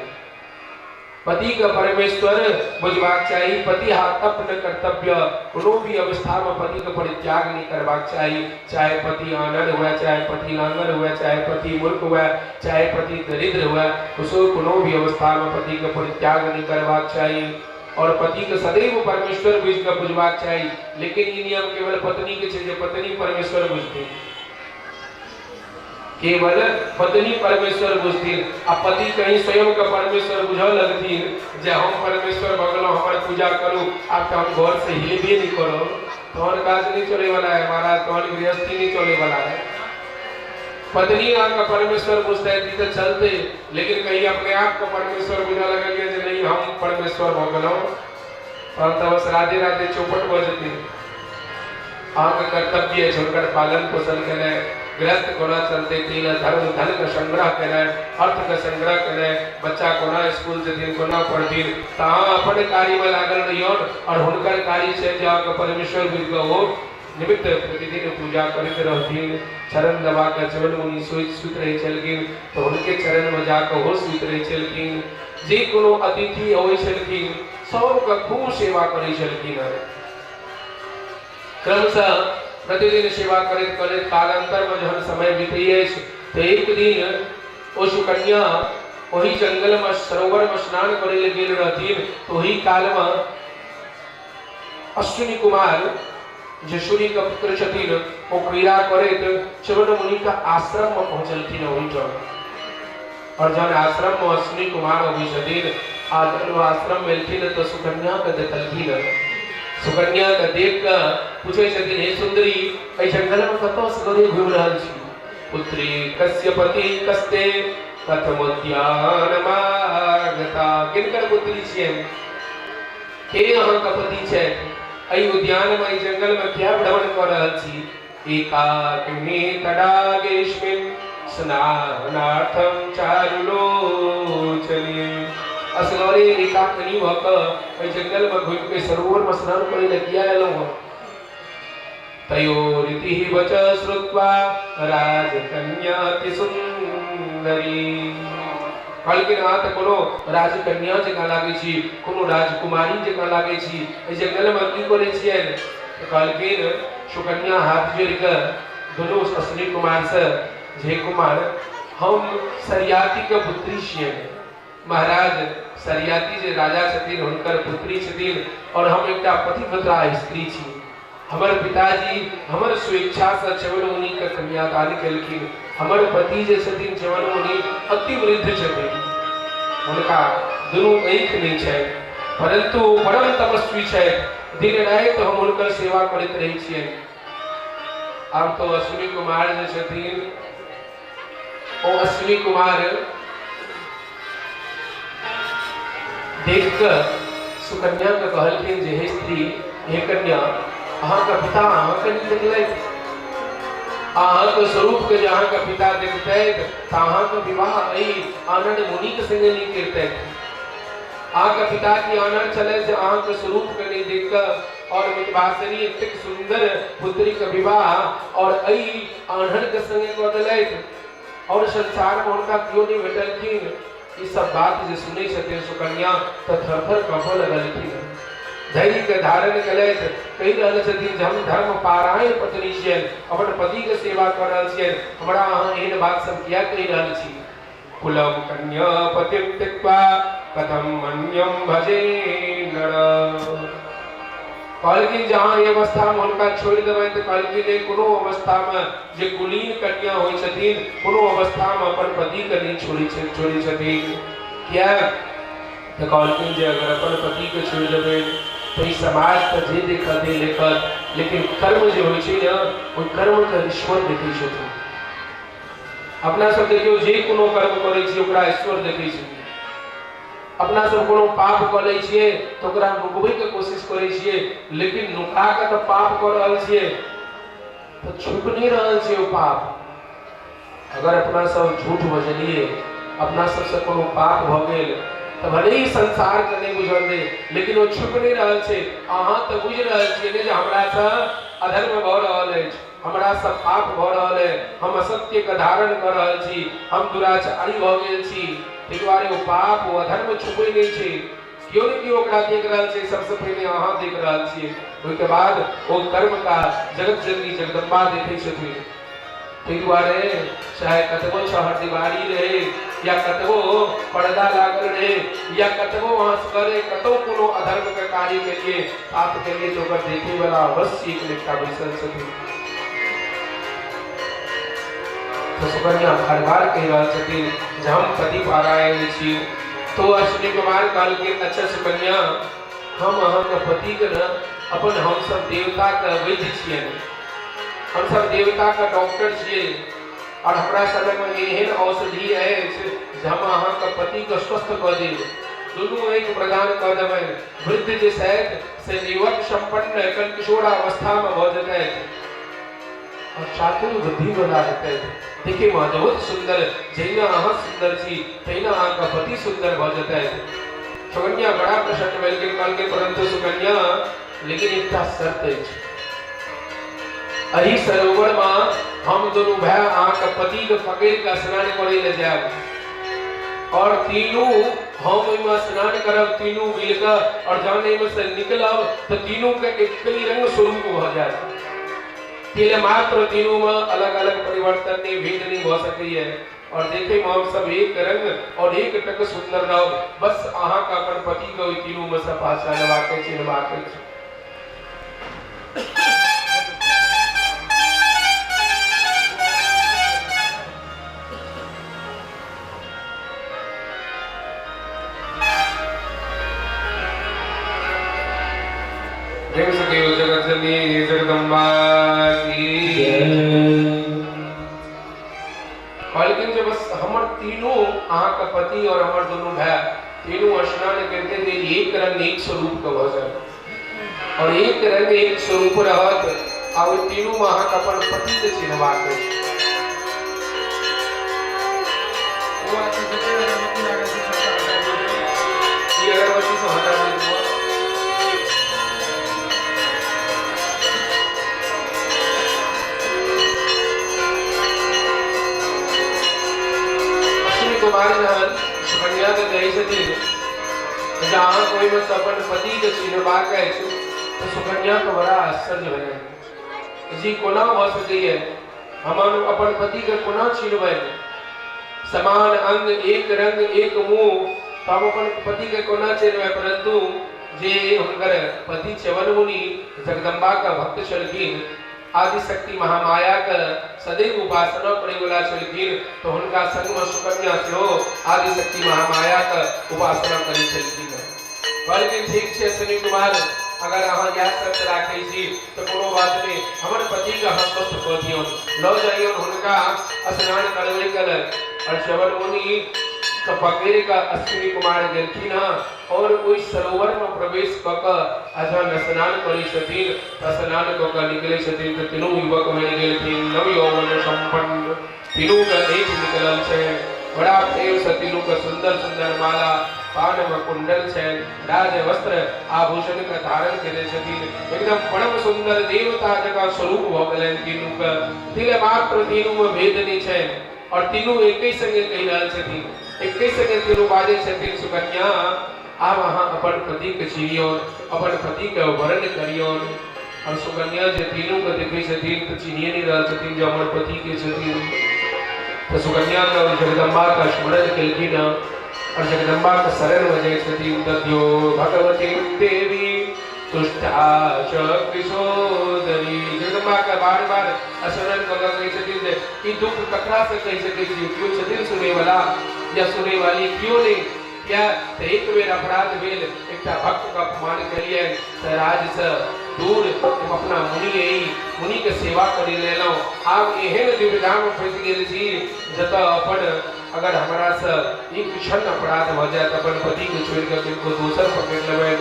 पति का परमेश्वर बुझबाक चाही, पति हाथ अपने कर्तव्य कोनो भी अवस्था में पति का परित्याग नहीं करबाक चाही, चाहे पति आनंद हुआ, चाहे पति लांगर हुआ, चाहे पति मूर्ख हुआ, चाहे पति दरिद्र हुआ, उसको कोनो भी अवस्था में पति का परित्याग नहीं करबाक चाही और पति के सदैव परमेश्वर बुझबाक चाही। लेकिन ये नियम केवल पत्नी के छै जे पत्नी परमेश्वर बुझती, केवल पत्नी परमेश्वर बुझथिन आ पति कहीं स्वयं का परमेश्वर बुझ लगथिन जे हम परमेश्वर भगलो हमार पूजा करू, अब तो हम घर से हिलबे नहीं करो, तोहर काज नहीं चले वाला है महाराज, तोहर गृहस्थी नहीं चले वाला है। पत्नी आपका परमेश्वर बुझता है तो चलते, लेकिन कहीं अपने आप को परमेश्वर बुझा लगा कि नहीं हम परमेश्वर भगलो तो बस राधे राधे चौपट बजती। आपका कर्तव्य झुनकर पालन पोषण करे, गृहस्थ कोना चलते तीन धर्म धन का संग्रह करे, अर्थ का संग्रह करे, बच्चा कोना स्कूल जतिन कोना पढ़थिन तहाँ अपन कार्य में लागल रहियौन और हुनकर कार्य से जाकर परमेश्वर बुझ हो निमित्त प्रतिदिन पूजा करते रहथिन। चरण दबा कर च्यवन मुनि सुत रहे छलखिन तो उनके चरण में जाकर हो सुत रहे छलखिन। जे कोनो अतिथि होइ छलखिन सबका खूब सेवा करै छलखिन। क्रमशः प्रतिदिन सेवा करैत करैत कालांतर में जहन समय बीतै तो एक दिन ओ सुकन्या वही जंगल में सरोवर में स्नान करे ले गेल रहथिन तो वही काल में अश्विनी कुमार जे सूर्य का पुत्र छथिन वो क्रीड़ा करैत च्यवन मुनि का आश्रम में पहुंचलखिन। वही ठाम और जहन आश्रम में अश्विनी कुमार अबै छथिन आ आश्रम में एलखिन तो सुकन्या के देखलखिन। सुकन्या के देख कर पूछे छथिन हे सुंदरी ए जंगल में कतौ से घूम रहल छी? पुत्री कस्य पति कस्ते कथमोद्यान मागता। किनकर पुत्री छियै? के अहाँ का पति छै? एहि उद्यान में जंगल में क्या भ्रमण कर रहल छी? एकाकिनी तडागेस्मिन् स्नानार्थं चारुलोचने। असगरे एकाकिनी भक जंगल में घुम के सरोवर में स्नान करे ले किया एलौ हो। तयोरिति वच श्रुत्वा राजकन्या अति सुंदरी। कहलखिन अहाँ तऽ कोनो राजकन्या जकाँ लागै छी, कोनो राजकुमारी जकाँ लागै छी, एहि जंगल में की करै छियै? कहलखिन सुकन्या हाथ जोड़ के दुनू अश्विनी कुमार से जे कुमार हम सरियाती के पुत्री छियै, महाराज सरियाती जे राजा छथिन हुनकर पुत्री छथिन और हम एकटा पतिव्रता स्त्री छी। हमर पिताजी हमर स्वेच्छा से चवन मुनि के कन्यादान केलखिन। हमर पति जे छथिन चवन मुनि अति वृद्ध छथिन, हुनका दुनू आँखि नहीं छै, परंतु परम तपस्वी छै। दिन राति हम हुनकर सेवा करैत रहै छियै। आब तो अश्विनी कुमार जे छथिन ओ अश्विनी कुमार देख कर सुकन्या के कहलखिन जे हे स्त्री, हे कन्या, अहाँ के पिता अहाँ के नहीं देखलथि, अहाँ के स्वरूप के जहाँ के पिता देखते तो अहाँ के विवाह एहि आनंद मुनि के संगे नहीं करते। अहाँ के पिता की आनंद चले जे अहाँ के स्वरूप के नहीं देख कर और मितवासिनी एक सुंदर पुत्री के विवाह और एहि आनंद के संगे कर देलथि और संसार में उनका क्यों नहीं भेटलखिन। ई सब बात जे सुनै छथिन सुकन्या तो थरथर काँपऽ लगलखिन। धैर्य के धारण कलैथ, कहि रहल छथिन जे हम धर्म पारायण पत्नी छियनि, अपन पति के सेवा कर रहल छियनि, हमरा अहाँ एहन बात सब किया कहि रहल छी। कुलम कन्या पतिम त्यक्त्वा कथम अन्यम भजे नर। कहलखिन जहाँ ये अवस्था में हुनका छोड़ देबै तो कहलखिन कोनो अवस्था में जे कुलीन कन्या होइ छथिन कोनो अवस्था में अपन पति के नहीं छोड़ी छथिन। किया तो कहलखिन जे अगर अपन पति के छोड़ देबै तो ई समाज तो जे देखत है लेखत, लेकिन कर्म जे होइ छै न ओ कर्म के ईश्वर देखै छथिन। अपना सब देखियो जे कोनो कर्म करै छी ओकरा ईश्वर देखै छथिन। अपना सब कोनो पाप कर लै छियै तो ओकरा नुकबै के कोशिश करै छियै, लेकिन नुका के तो पाप कर रहल छियै तो छुप नहीं रहल छै ओ पाप। अगर अपना सब झूठ बजलिए, अपना सब से कोनो पाप भ गेल तो भले ही संसार के नहीं बुझल दे, लेकिन वो छुप नहीं रहल छै। अहाँ तो बुझ रहल छियै जे हमरा से अधर्म भ रहल अछि, हमरा से पाप भ रहल है, हम असत्य के धारण कर रहल छी, हम दुराचारी भ गेल छी। ताहि दुआरे वो पाप वो अधर्म छुपै नहीं छै, क्यों नहीं कि ओकरा देख रहल छै, सबसे पहले अहाँ देख रहल छियै, ओहिके बाद वो कर्म का जगत जननी जगदम्बा देखै छथिन। ताहि दुआरे चाहे कतबो चहरदीवारी रहे या कतबो पर्दा लागल रहे या कतबो वहां करे कतौ कोनो अधर्म के कार्य के लिए पाप के लिए तो ओकर देखे वाला अवश्य एक निष्ठा बैसल छथिन। तो सुकन्या हर बार कह रहल छथिन जे हम पति पारायण छी। तो अश्विनी कुमार कहलखिन अच्छा सुकन्या, हम अहाँ के पति के न अपन हम सब देवता के वैद्य छियनि, हम सब देवता का डॉक्टर छियै और हमरा समय में एहन औषधि अछि जे हम अहाँ के पति के स्वस्थ कऽ देब, दुनू एक प्रदान कऽ देबै। वृद्ध जे छथि से युवक संपन्न एखन किशोरावस्था में भऽ जेतैथि और चातुर बुद्धि वाला हेतैथि। देखिए माँ बहुत सुंदर, जहिना अहाँ सुंदर छी तहिना अहाँ का पति सुंदर भऽ जेतैथि। सुकन्या बड़ा प्रसन्न भेलखिन, कहलखिन परंतु सुकन्या लेकिन एकटा शर्त अछि, अही सरोवर में हम दोनों भाई अहाँ के पति के पकड़ के स्नान करे ले जाएब और तीनों हम ओहिमे स्नान करब तीनों मिलकर और जहन एहिमे से निकलब तो तीनों के एक ही रंग स्वरूप भ जाएत। तिले मात्र तीनों में अलग अलग परिवर्तन नहीं भेद नहीं भ सकैए और देखे में हम सब एक रंग और एक टक सुंदर रहो। बस अहाँ का अपन पति के तीनों में से पहचानबाक छै, चिन्हबाक छै। जगत जननी जगदम्बा की कहलखिन जे बस हमर तीनों अहाँ का पति और हमर दोनों भाई तीनों स्नान करते थे एक रंग एक स्वरूप का भजन और एक रंग एक स्वरूप रहत और तीनों में अहाँ का अपन पति के चिन्हबाक छै। ये अगरबत्ती से हटा दे। कुमार सुकन्या के कहे छथिन जहाँ कोई में अपन पति के चिन्हबाक अछि तो सुकन्या को बड़ा आश्चर्य भेल जी कोना भ सकैए, हम अपन पति के कोना चिन्हबै। समान अंग एक रंग एक मुंह तब अपन पति के कोना चेन में परंतु जे हुनकर पति च्यवन मुनि जगदम्बा का भक्त छलखिन आदि शक्ति महामाया का सदैव उपासना करे वाला छलखिन तो हुनका संग में सुकन्या सेहो आदि शक्ति महामाया का उपासना करे छलखिन बल्कि ठीक छे सुनील कुमार अगर अहाँ यह शर्त राखै छी तो कोनो बात नहीं हमर पति का हम स्वस्थ क दियौ लौ जाइयो हुनका स्नान करबै कल और च्यवन मुनि का पकड़ का अश्विनी कुमार गेलखिन और ओई सरोवर में प्रवेश क क अजन स्नान करै छथिन स्नान क क निकलै छथिन त तीनों युवक बनि गेलखिन नव यौवन संपन्न तीनों का एक निकलल छै बड़ा प्रेम से तीनों का सुंदर सुंदर माला पान में कुंडल छै राज वस्त्र आभूषण का धारण करे छथिन एकदम परम सुंदर देवता जका स्वरूप भ गेलन तीनों का तिल मात्र तीनों में भेद नहीं छै और तीनों एक ही संगे कहि रहल छथिन एक ही संगे तीनों बाजे छथिन सुकन्या आब अहाँ अपन पति के चिनियौन अपन पति के वर्ण करियौन और सुकन्या जे तीनों के देखै छथिन तो चिनिए नहीं रहल छथिन जे हमर पति के छथिन तो सुकन्या का जगदम्बा का स्मरण केलखिन और जगदम्बा का शरण में जाय छथिन दद्यो भगवती देवी तुष्टा च कृशोदरी जगदम्बा का बार-बार स्मरण क क कहै छथिन जे ई दुख ककरा से कहि सकै छी क्यों छथिन सुने वाला या सुने वाली क्यों नहीं क्या एक बेर अपराध भेल एकटा भक्त का अपमान करिए त राज से दूर अपना मुनि के सेवा करि लेलौ आब एहन दुविधा में फंस गेल छी जत अपन अगर हमरा से एक क्षण अपराध भ जाए त अपन पति के छोड़ के किनको दोसर पकड़ लेबै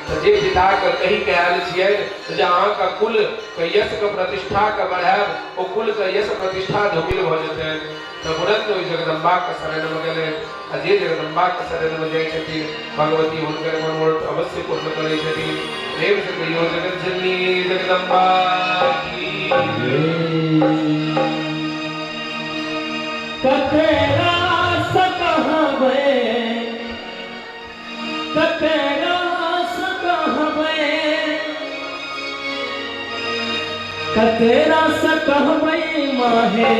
त जे पिता के कहि के आयल छियै जे अहाँ का कुल के यश के प्रतिष्ठा के बढ़ाएब ओ कुल के यश प्रतिष्ठा धूमिल भ जेतै त तुरंत ओइ जगदम्बा के शरण में गेलै आ जे जगदम्बा के शरण में जाय छथिन भगवती हुनकर मनोरथ अवश्य पूर्ण करै छथिन प्रेम से कहियो जगत जननी जगदम्बा की कतेरा सकहबै कतेरा सकहबै कतेरा सकहबै माहे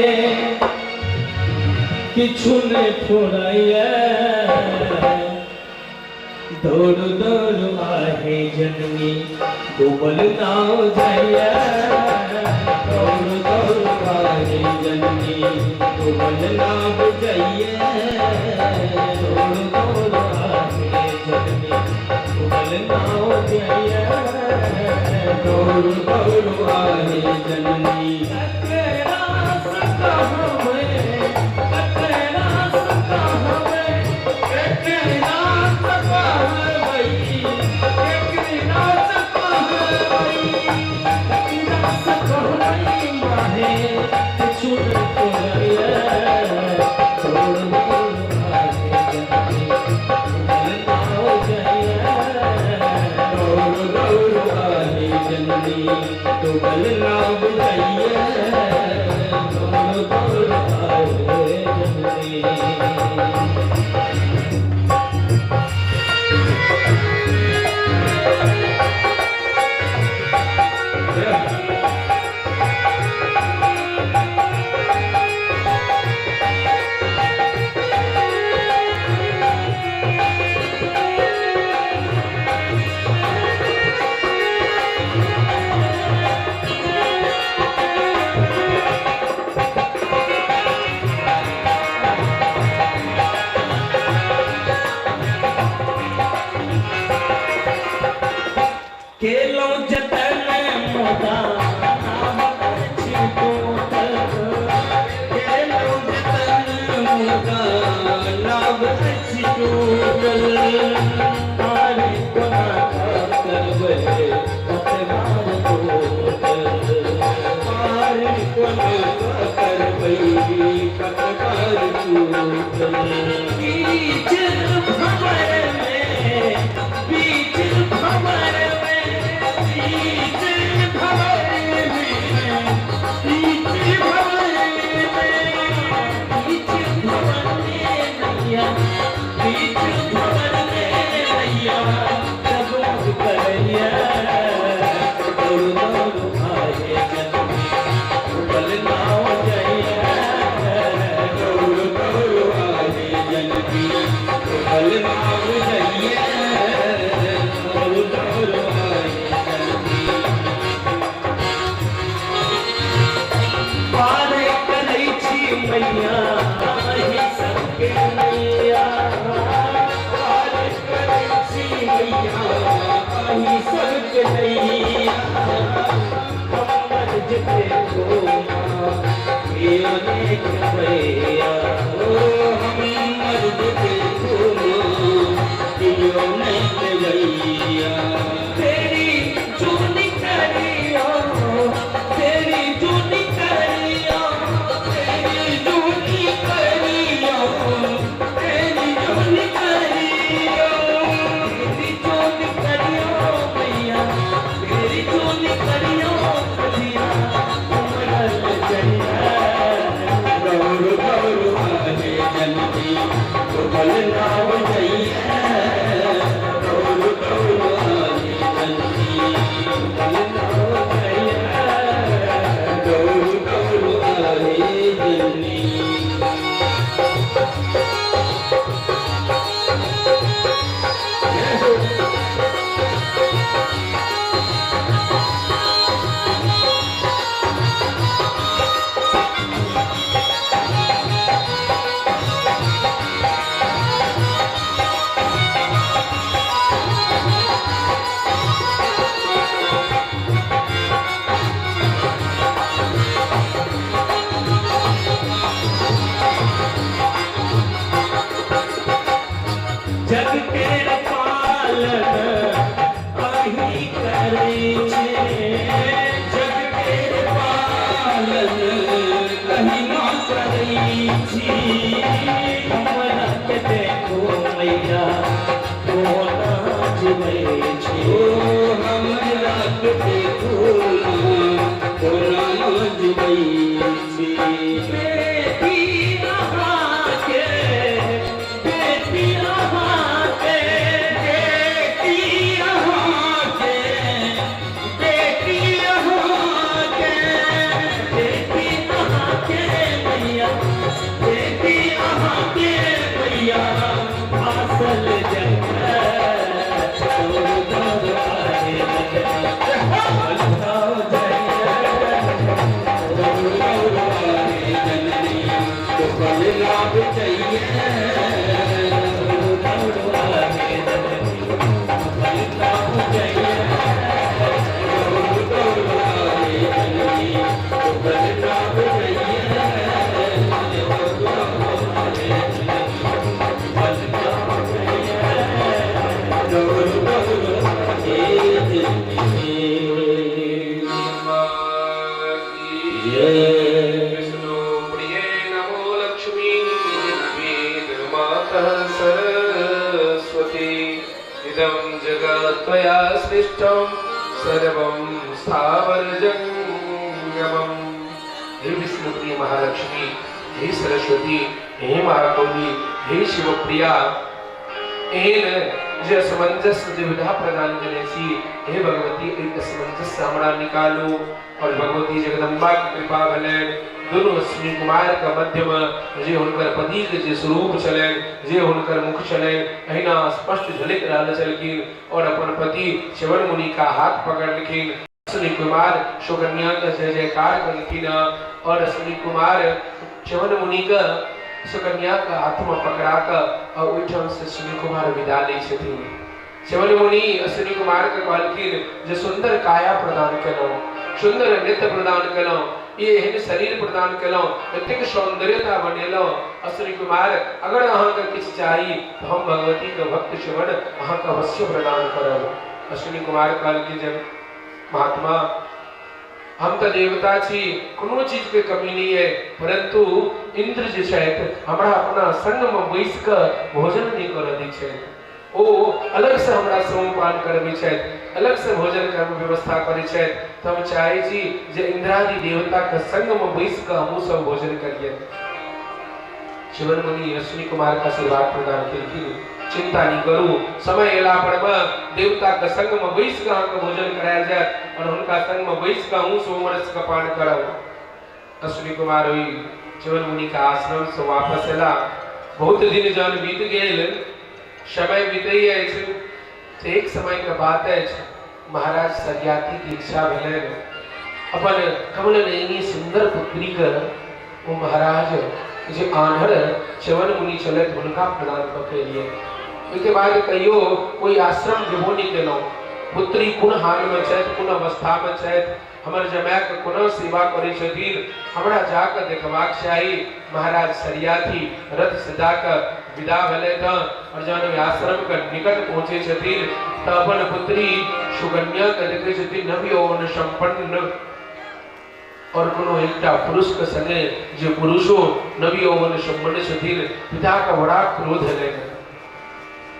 किछु ने छोड़ैया दौड़ दौड़ आहे जननी डूबल नाव जाइया दौड़ दौड़ आहे जननी डूबल नाव जाइया दौड़ दौड़ आहे जननी डूबल नाव जाइया दौड़ दौड़ आहे जननी तो बल नाम जाइए दौड़ दौड़ आए जननी केलो जतन मोदा केलो जतन मोदा नाव अच्छी टूटल आरे कोना करबे कतबार टूटल आरे कोना करबे कतबार टूटल बीच भंवर में बीच भंवर जननी मैया ही सबके नैया पार करैछी मैया ही सबके नैया हमर जिते घूमा कियो ने भैया हमर जिते घूमा कियो ने भैया तेरी चुनी करियो तेरी चुनी करियो तेरी चुनी करियो तेरी चुनी करियो तेरी चुनी करियो मैया तेरी चुनी करियो करिया हमरा जनिया गौर गौर आगे जनती तो बल नाव जइया गौर गौर आगे जनती बल नाव जइया गौर गौर आगे जनती जग के पालन अही करै छे जग के पालन अही ना करै छी हमरा के देखो मैया तो नाचबै छी हमरा के देखो तो नाचबै छी बेटी अहाँ के बेटी अहाँ के बेटी अहाँ के बेटी अहाँ के बेटी अहाँ के मैया बेटी अहाँ के मैया असल जगह तो आए विष्णु प्रिये नमो लक्ष्मी वेद मातः सरस्वती इदं जगत् त्वया सृष्टं सर्वं स्थावरजङ्गमम्। हे विष्णु प्रिय महालक्ष्मी, हे सरस्वती, हे महागौरी, हे शिवप्रिया, एन जे असमंजस दुविधा प्रदान करे सी, हे भगवती एक असमंजस हमरा निकालो और भगवती जगदम्बा की कृपा भलेन दोनों अश्विनी कुमार का मध्यम जे हुनकर पति के जे स्वरूप चले जे हुनकर मुख चले अहिना स्पष्ट झलक रहल चलकिन और अपन पति च्यवन मुनि का हाथ पकड़ लिखिन। अश्विनी कुमार सुकन्या का जय जयकार करकिन और अश्विनी कुमार च्यवन मुनि का सुकन्या का हाथ में पकड़ा कर और उठम से अश्विनी कुमार विदा ले छथिन। च्यवन मुनि अश्विनी कुमार के कहलकिन जे सुंदर काया प्रदान केलो, सुंदर नृत्य प्रदान केलो, ये एहन शरीर प्रदान केलो, एतेक सौंदर्यता बनेलो। अश्विनी कुमार अगर अहाँ के किछ चाही तो हम भगवती के भक्त च्यवन अहाँ के अवश्य प्रदान करब। अश्विनी कुमार कहलकिन जे महात्मा हम तो देवता छी, कोनो चीज के कमी नहीं है, परंतु इंद्र जे छथि हमरा अपना संग में बैस के भोजन नहीं करऽ दै छथि। ओ अलग से हमरा सोमपान करबै छथि, अलग से भोजन के व्यवस्था करै छथि। तो हम चाहे छी जे इंद्रादि देवता के संग में बैस के हमहु सब भोजन करिए। च्यवन मुनि अश्विनी कुमार का आशीर्वाद प्रदान केलखिन। चिंता नहीं करू, समय एला पर देवता के संग में बैस के अहाँ के भोजन करायल जाय और हुनका संग में बैस के हमहु सोमरस के पान करब। अश्विनी कुमार ओहि च्यवन मुनि का आश्रम से वापस एला। बहुत दिन जन बीत गेल, समय बीतै अछि, एक समय के बात अछि, महाराज सरियाती की इच्छा भेलनि अपन कमल नयनी सुंदर पुत्री के वो महाराज जे आन्हर च्यवन मुनि चलत हुनका प्रदान कके लिए। ओहिके बाद कहियो कोई आश्रम जेबो नहीं केलहुँ, पुत्री कोन हाल में छथि, कोन अवस्था में छथि, हमर जमाय के कोना सेवा करै छथिन, हमरा जाके देखबाक चाही। महाराज सरियाथी रथ सजा के विदा भेलथि और जहन ओहि आश्रम के निकट पहुँचे छथिन तऽ अपन पुत्री सुकन्या के देखै छथिन नव यौवन संपन्न और कोनो एकटा पुरुष के संगे जे पुरुषो नव यौवन संपन्न छथिन। पिता के बड़ा क्रोध भेलनि।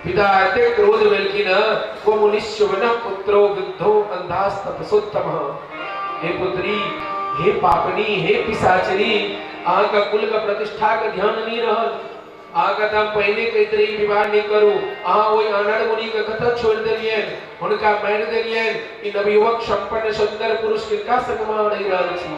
पिता एते क्रोध भेलखिन को मुनिश्चवन पुत्रो वृद्धो अंधास तपसोत्तम। हे पुत्री, हे पापनी, हे पिशाचनी, अहाँ का कुल का प्रतिष्ठा के ध्यान नहीं रहल। अहाँ का हम पहले कहते रही विवाह नहीं करू, अहाँ वही अनड़ मुनि के कथा छोड़ देलियन, उनका मार देलियन। इ नवयुवक संपन्न सुंदर पुरुष किनका संग में रहि रहल छी।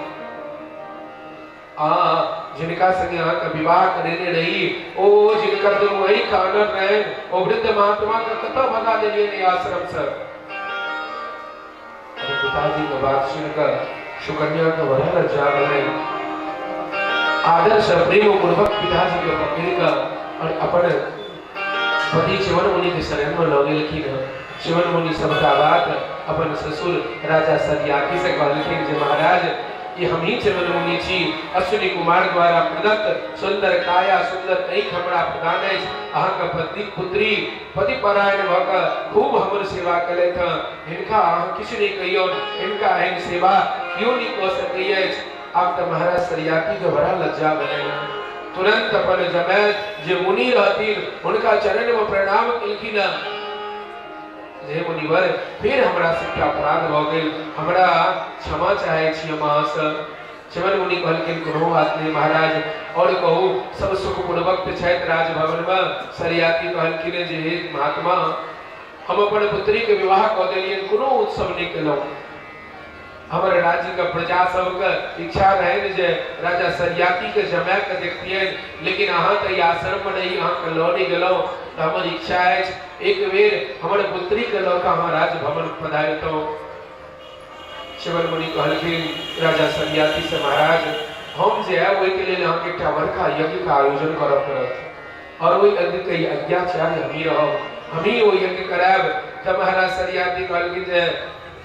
जिनका संगे अहाँ का विवाह करेने रही, ओ जिनका तो वही कानर रहे, ओ वृद्ध महात्मा का कथा भगा देलियन आश्रम से। पिताजी की बात सुनकर सुकन्या को बड़ा लज्जा बने। आदर से प्रेम पूर्वक पिताजी को पकड़कर और अपन पति च्यवन मुनि के शरण में लगे लेकिन च्यवन मुनि सबका बात अपन ससुर राजा सरियाथी से कहलखिन जे महाराज ये हम ही च्यवन मुनि छी, अश्विनी कुमार द्वारा प्रदत्त सुंदर काया सुंदर ऐख हमरा प्रदान अछि। अहाँ का पत्नी पुत्री पति परायण भऽ कऽ खूब हमर सेवा केलथि हँ, हिनका अहाँ किछु नहीं कहियौ, हिनका एहन सेवा क्यों नहीं कऽ सकै अछि। आब तऽ महाराज सरियाथी के बड़ा लज्जा भेलनि। तुरंत अपन जमाय जे मुनि रहथिन हुनका चरण में प्रणाम केलखिन। जे मुनिवर फिर हमरा से अपराध भऽ गेल, हमरा क्षमा चाहे छी हम अहाँ से। च्यवन मुनि कहलखिन कोनो बात नहीं महाराज, और कहू सब सुख पूर्वक छथि राजभवन में। सरियाथी कहलखिन जे हे महात्मा, हम अपन पुत्री के विवाह कऽ देलियन, कोनो उत्सव नहीं केलहुँ। हमारे राज्य का प्रजा सबके इच्छा रहे जे राजा सरियाथी के जमाय के देखतियन, लेकिन अहाँ तो आश्रम में नहीं, अहाँ के लऽ नहीं गेलहुँ। तो हमर इच्छा अछि एक बेर हमर पुत्री के लऽ कऽ अहाँ राजभवन पधारितहुँ। च्यवन मुनि कहलखिन राजा सरियाथी से महाराज, हम जे है ओहि के लेल अहाँके एकटा बड़का यज्ञ के आयोजन करऽ पड़त और ओहि यज्ञ के आज्ञाचार्य हमही रहब, हमही ओ यज्ञ करायब। तब महाराज सरियाथी कहलखिन जे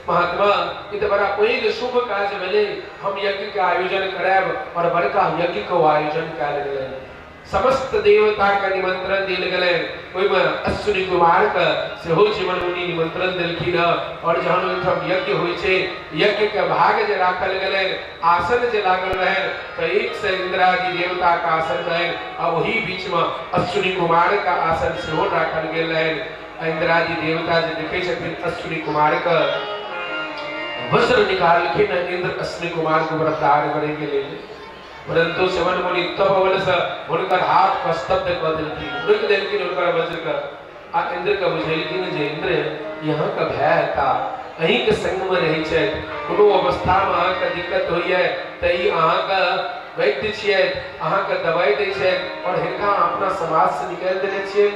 महात्मा ये तो बड़ा पैघ शुभ काज भेलै, हम यज्ञ के आयोजन करायब और बड़का यज्ञ के आयोजन कयल गेलै। समस्त देवता के निमंत्रण देल गेलै, ओहिमे अश्विनी कुमार के सेहो च्यवन मुनि निमंत्रण देलखिन और जहन ओहिठाम यज्ञ होइ छै, यज्ञ के भाग जे राखल गेलै, आसन जे लागल रहै तो एक से इंद्रादि देवता का आसन रहै और वही बीच में अश्विनी कुमार का आसन सेहो राखल गेल रहै। इंद्रादि देवता जे देखै छथिन अश्विनी कुमार के वज्र निकालखिन इंद्र अश्विनी कुमार को बरदार करे के लिए, परंतु च्यवन मुनि तब बल से हुनकर हाथ का स्तब्ध कर देलखिन, रुक देलखिन हुनकर वज्र का। आ इंद्र का बुझेलखिन जे इंद्र यहाँ का भय था, अहीं के संग में रहै छै, कोनो अवस्था में अहाँ के दिक्कत होइए त ई अहाँ के वैद्य छियै, अहाँ के दवाई दै छै और हिनका अपना समाज से निकाल देने छियै।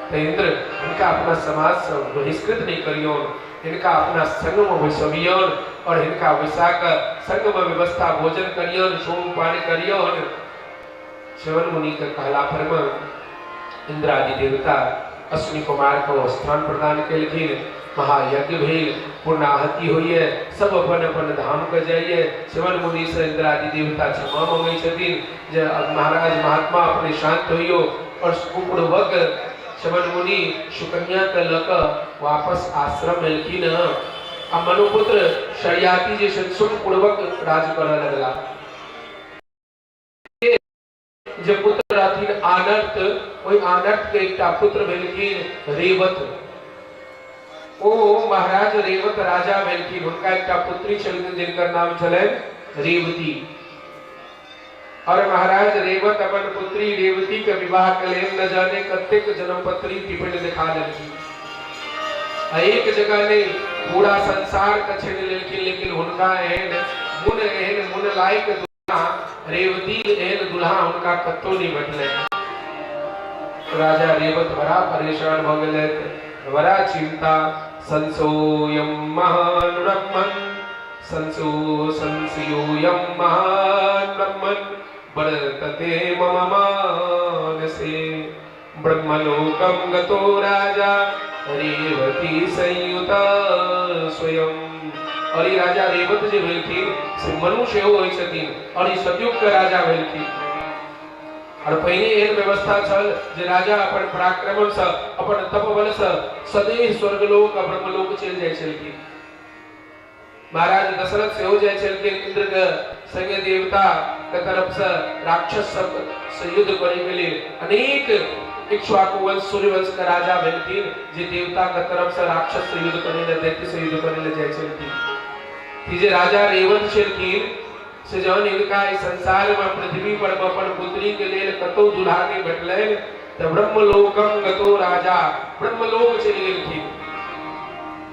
त इंद्र हिनका अपना समाज से बहिष्कृत नहीं करियौन, इनका अपना संग में बैसबियौन और इनका बैसा कर संग में व्यवस्था भोजन करियौन, सोमपान करियौन। च्यवन मुनि के कहला पर में इंद्रादि देवता अश्विनी कुमार को स्थान प्रदान केलखिन। महायज्ञ भेल, पूर्णाहुति होइए, सब अपन अपन धाम के जाइए। च्यवन मुनि से इंद्रादि देवता क्षमा मांगै छथिन जे महाराज महात्मा अपने शांत होइयो और सुखपूर्वक च्यवन मुनि सुकन्या के लक वापस आश्रम एलखिन। आ मनुपुत्र सरियाथी जे सुख पूर्वक राज करऽ लगला। जे पुत्र रहथिन आनर्त, ओहि आनर्त के एकटा पुत्र भेलखिन रेवत। ओ महाराज रेवत राजा भेलखिन, हुनका एकटा पुत्री छलखिन जिनकर नाम छलनि रेवती। और महाराज रेवत अपन पुत्री रेवती के विवाह के लेल न जाने कतेक जन्मपत्री टिप्पणी दिखा देलखिन। एक जगह नहीं पूरा संसार का छीन लेलखिन, लेकिन हुनका एहन मुन लायक दुल्हा रेवती एहन दुल्हा हुनका कत्तो नहीं भेटलै। राजा रेवत बड़ा परेशान भ गेलै, बड़ा चिंता। संसोयम महान ब्रह्मन संसोयम महान ब्रह्मन वर्तते मम मानसे ब्रह्मलोकं गतो राजा रेवती संयुता स्वयं। और ये राजा रेवत जे भेलखिन से मनुष्य होइ छथिन और ई सतयुग के राजा भेलखिन। और पहिने एहन व्यवस्था छल जे राजा अपन पराक्रम से अपन तपबल से सदैव स्वर्गलोक आ ब्रह्मलोक चलि जाइ छलखिन। महाराज दशरथ सेहो जाइ छलखिन इंद्र के संगे देवता के तरफ से राक्षस सब से युद्ध करे के लिए। अनेक इक्ष्वाकु वंश सूर्य वंश के राजा भेलखिन जे देवता के तरफ से राक्षस से युद्ध करे ले दैत्य से युद्ध करे ले जाइ छलखिन। जे राजा रेवत छलखिन से जहन इनका इस संसार में पृथ्वी पर अपन पुत्री के लिए कतौ दुल्हा नहीं भेटलैन त ब्रह्मलोकं गतो राजा ब्रह्मलोक चलि गेलखिन।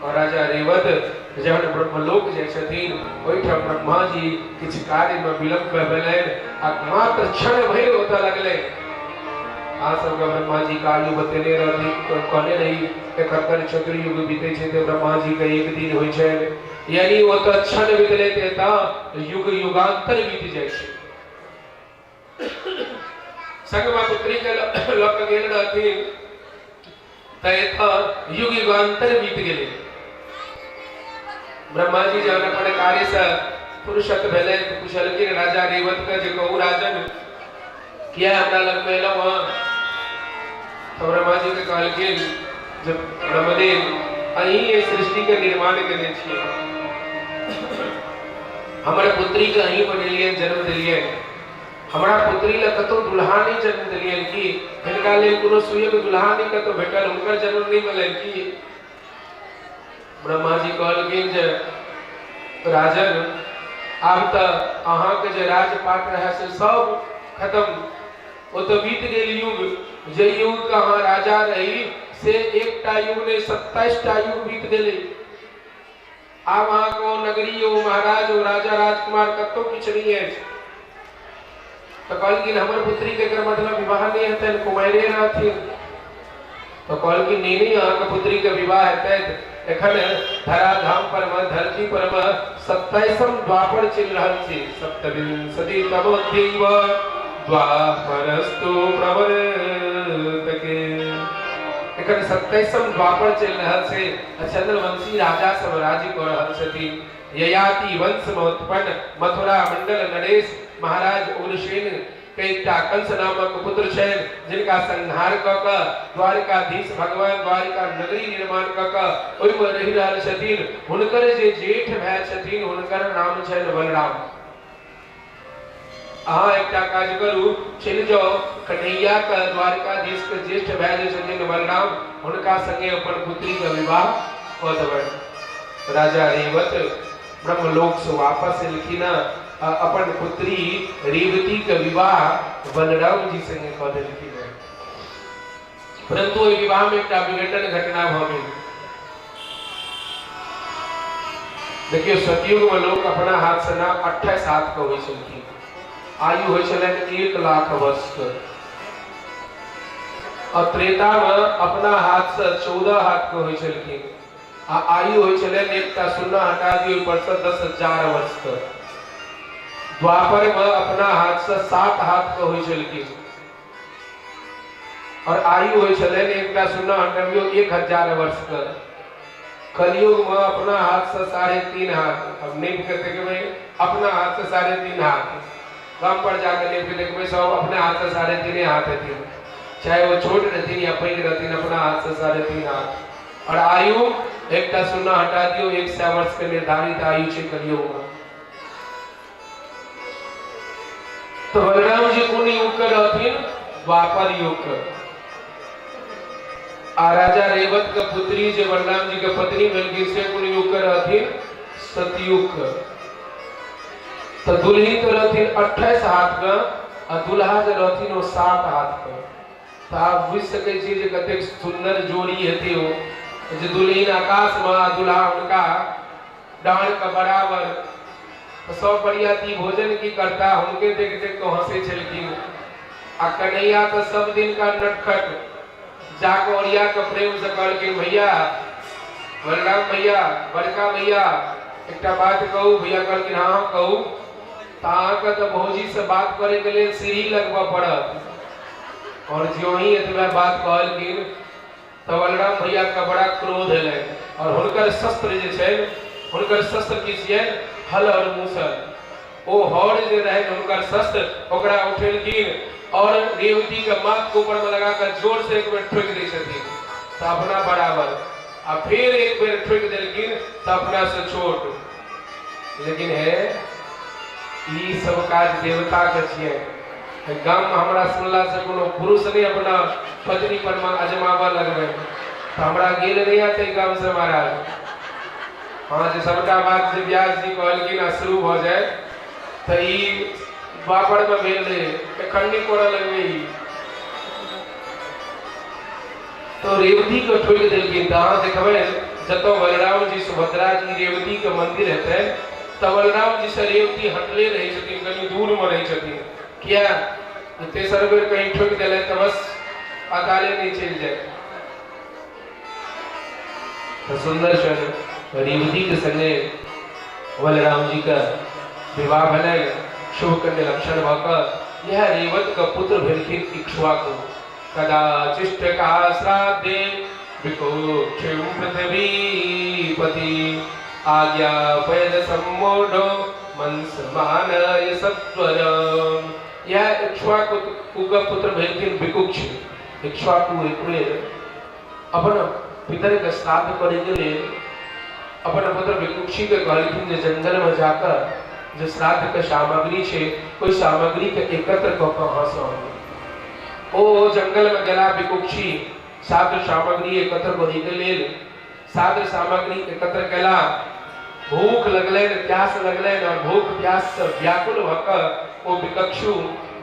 और राजा रेवत जहन ब्रह्मलोक जाइ छथिन ओहिठाम ब्रह्मा जी किछ कार्य में विलंब भेलैन आ मात्र क्षण भरि होता लगलै। आ सब ब्रह्मा जी का आयु बतेने रहती कहने रही 71 चतुर्युग बीते छै त ब्रह्मा जी के एक दिन होइ छै, यानी वो तो क्षण बीतले देता युग युगांतर बीत जाइ छै। संग में पुत्री के लक गेल रहथिन त एता युग युगांतर बीत गेले। ब्रह्मा जी जब अपन कार्य से पुरुषत भेले तो पूछलखिन राजा रेवत के जे कहू राजन किया हमरा लग में एलौ हां। तो ब्रह्मा जी के कहलखिन जब ब्रह्मदेव अहीं ये सृष्टि के निर्माण केने छियै, हमर पुत्री के अहीं बनेलिए जन्म देलिए, हमरा पुत्री ले कतो दुल्हा नहीं जन्म देलिए कि हिनका लेल कोनो सुयोग दुल्हा नहीं कतो भेटल हुनकर जन्म नहीं भेलै कि। ब्रह्मा जी कहलखिन जे राजन आब त अहाँ के जे राजपाट रहे से सब खत्म, ओ तो बीत गेल युग। जे युग का अहाँ राजा रही से एकटा युग ने 27 टा युग बीत गेले। आब अहाँ को नगरी ओ महाराज ओ राजा राजकुमार कतो किछ नहीं है। तो कहलखिन हमर पुत्री के एकर मतलब विवाह नहीं हेतै कुमारे रहथिन। तो कहलखिन नहीं अहाँ के पुत्री के विवाह हेतै एखन धराधाम पर में धरती पर में 27म द्वापर चल रहल छै। सप्तविंशति तमोध्यैव द्वापरस्तु प्रवर्तते। एखन 27म द्वापर चल रहल छै। चंद्रवंशी राजा सब राज्य कर रहल छथिन। ययाति वंश में उत्पन्न मथुरा मंडल नरेश महाराज उग्रसेन के एकटा कंस नामक पुत्र छनि जिनका संहार क क द्वारकाधीश भगवान द्वारिका नगरी निर्माण क क ओहि में रहि रहल छथिन। हुनकर जे जेठ भाई छथिन हुनकर नाम छनि बलराम। अहाँ एकटा काज करू चलि जाओ कन्हैया के द्वारकाधीश के जेठ भाई जे छथिन बलराम हुनका संगे अपन पुत्री के विवाह क देबनि। राजा रेवत ब्रह्मलोक से वापस एलखिन अपन पुत्री रेवती के विवाह बलराम जी संगे क देलखिन। परंतु ओहि विवाह में एकटा विघटन घटना भ गेल। देखियो सतयुग में लोग अपना हाथ से ना 28 हाथ के होइ छलखिन, आयु होइ छलनि 1 लाख वर्ष के। और त्रेता में अपना हाथ से 14 हाथ के होइ छलखिन आ आयु होइ छलनि एकटा शून्य हटा दियौ पर से 10,000 वर्ष के। द्वापर में अपना हाथ से 7 हाथ के होइ छलखिन और आयु होइ छलनि एकटा शून्य हटाबियौ 1000 वर्ष के। कलयुग में अपना हाथ से 3.5 हाथ। अब नेप के देखबै अपना हाथ से 3.5 हाथ, गांव पर जाकर नेप के देखबै सब अपने हाथ से 3.5 हाथ हेथिन, चाहे वो छोट रहथिन या पैघ रहथिन अपना हाथ से 3.5 हाथ। और आयु एकटा शून्य हटा दियौ 100 वर्ष के निर्धारित आयु छै कलयुग में। तो बलराम जी कोन युग के रहथिन? द्वापर युग के। आ राजा रेवत के पुत्री जे बलराम जी के पत्नी भेलखिन से कोन युग के रहथिन? सतयुग के। तो दुल्ही तो रहथिन 28 हाथ के आ दुल्हा जे रहथिन वो 60 हाथ के। तो आप बुझ सकै छी जे कतेक सुंदर जोड़ी हेतै ओ जे दुल्हीन आकाश में दुल्हा उनका डांड के बराबर। सब बरियाती भोजन की करता उनके देख देख के हंसे छलखिन। आ कन्हैया तो सब दिन का नटखट जाके ओरिया के प्रेम से कहलखिन भैया बलराम भैया बड़का भैया एकटा बात कहू। भैया कहलखिन हाँ कहू। ताका तो भौजी से बात करे के लिए सीढ़ी लगवा पड़त और जो ही एतबा बात कहलखिन तो बलराम भैया का बड़ा क्रोध है और हुनकर शस्त्र जे छै हुनकर शस्त्र की छियै हल और मूसल ओ हर जे रहे हुनकर शस्त्र ओकरा उठेलखिन और रेवती के माथ के ऊपर में लगाकर जोर से एक बेर ठोक दै छथिन तो अपना बराबर आ फिर एक बेर ठोक देलखिन तो अपना से छोट लेकिन है ई सब काज देवता के छियै गाम में हमरा सुनला से कोनो पुरुष नहीं अपना पत्नी पर अजमावा लगबे तो हमरा गेल नहीं आते गाम से महाराज हाँ जे सबटा बात जे व्यास जी कहलखिन आ शुरू हो जाए तो ई बापड़ में भेल रहे खंडी कोड़ा लगबे ई तो रेवती को ठोक देलखिन तो अहाँ देखबे जतो बलराम जी सुभद्रा जी रेवती के मंदिर हेतै तो बलराम जी से रेवती हटले रहे छथिन कहीं दूर में रहे छथिन क्या तेसर बेर कहीं ठोक देले तो बस अकाले नहीं चल जाए तो सुंदर क्षण रेवती के संगे बलराम जी का विवाह भले शुभ कन्या लक्षण भक यह रेवत का पुत्र भेलखिन इक्ष्वाकु कदाचिष्ट का श्राद्धे विकोक्षुं पृथ्वीपति आज्ञा पयद सम्मोढो मनसमानय सत्वरम् यह इक्ष्वाकु का पुत्र भेलखिन विकुक्ष इक्ष्वाकु अपन पितर के श्राद्ध करे के लिए अपन पुत्र विकुक्षी के कहलखिन जे जंगल में जाकर जो श्राद्ध के सामग्री छे कोई सामग्री के एकत्र क के हंसो ओ जंगल में गेला विकुक्षी श्राद्ध सामग्री एकत्र करे के लिए श्राद्ध सामग्री एकत्र केला भूख लगले प्यास लगले और भूख प्यास से व्याकुल होकर ओ विकक्षु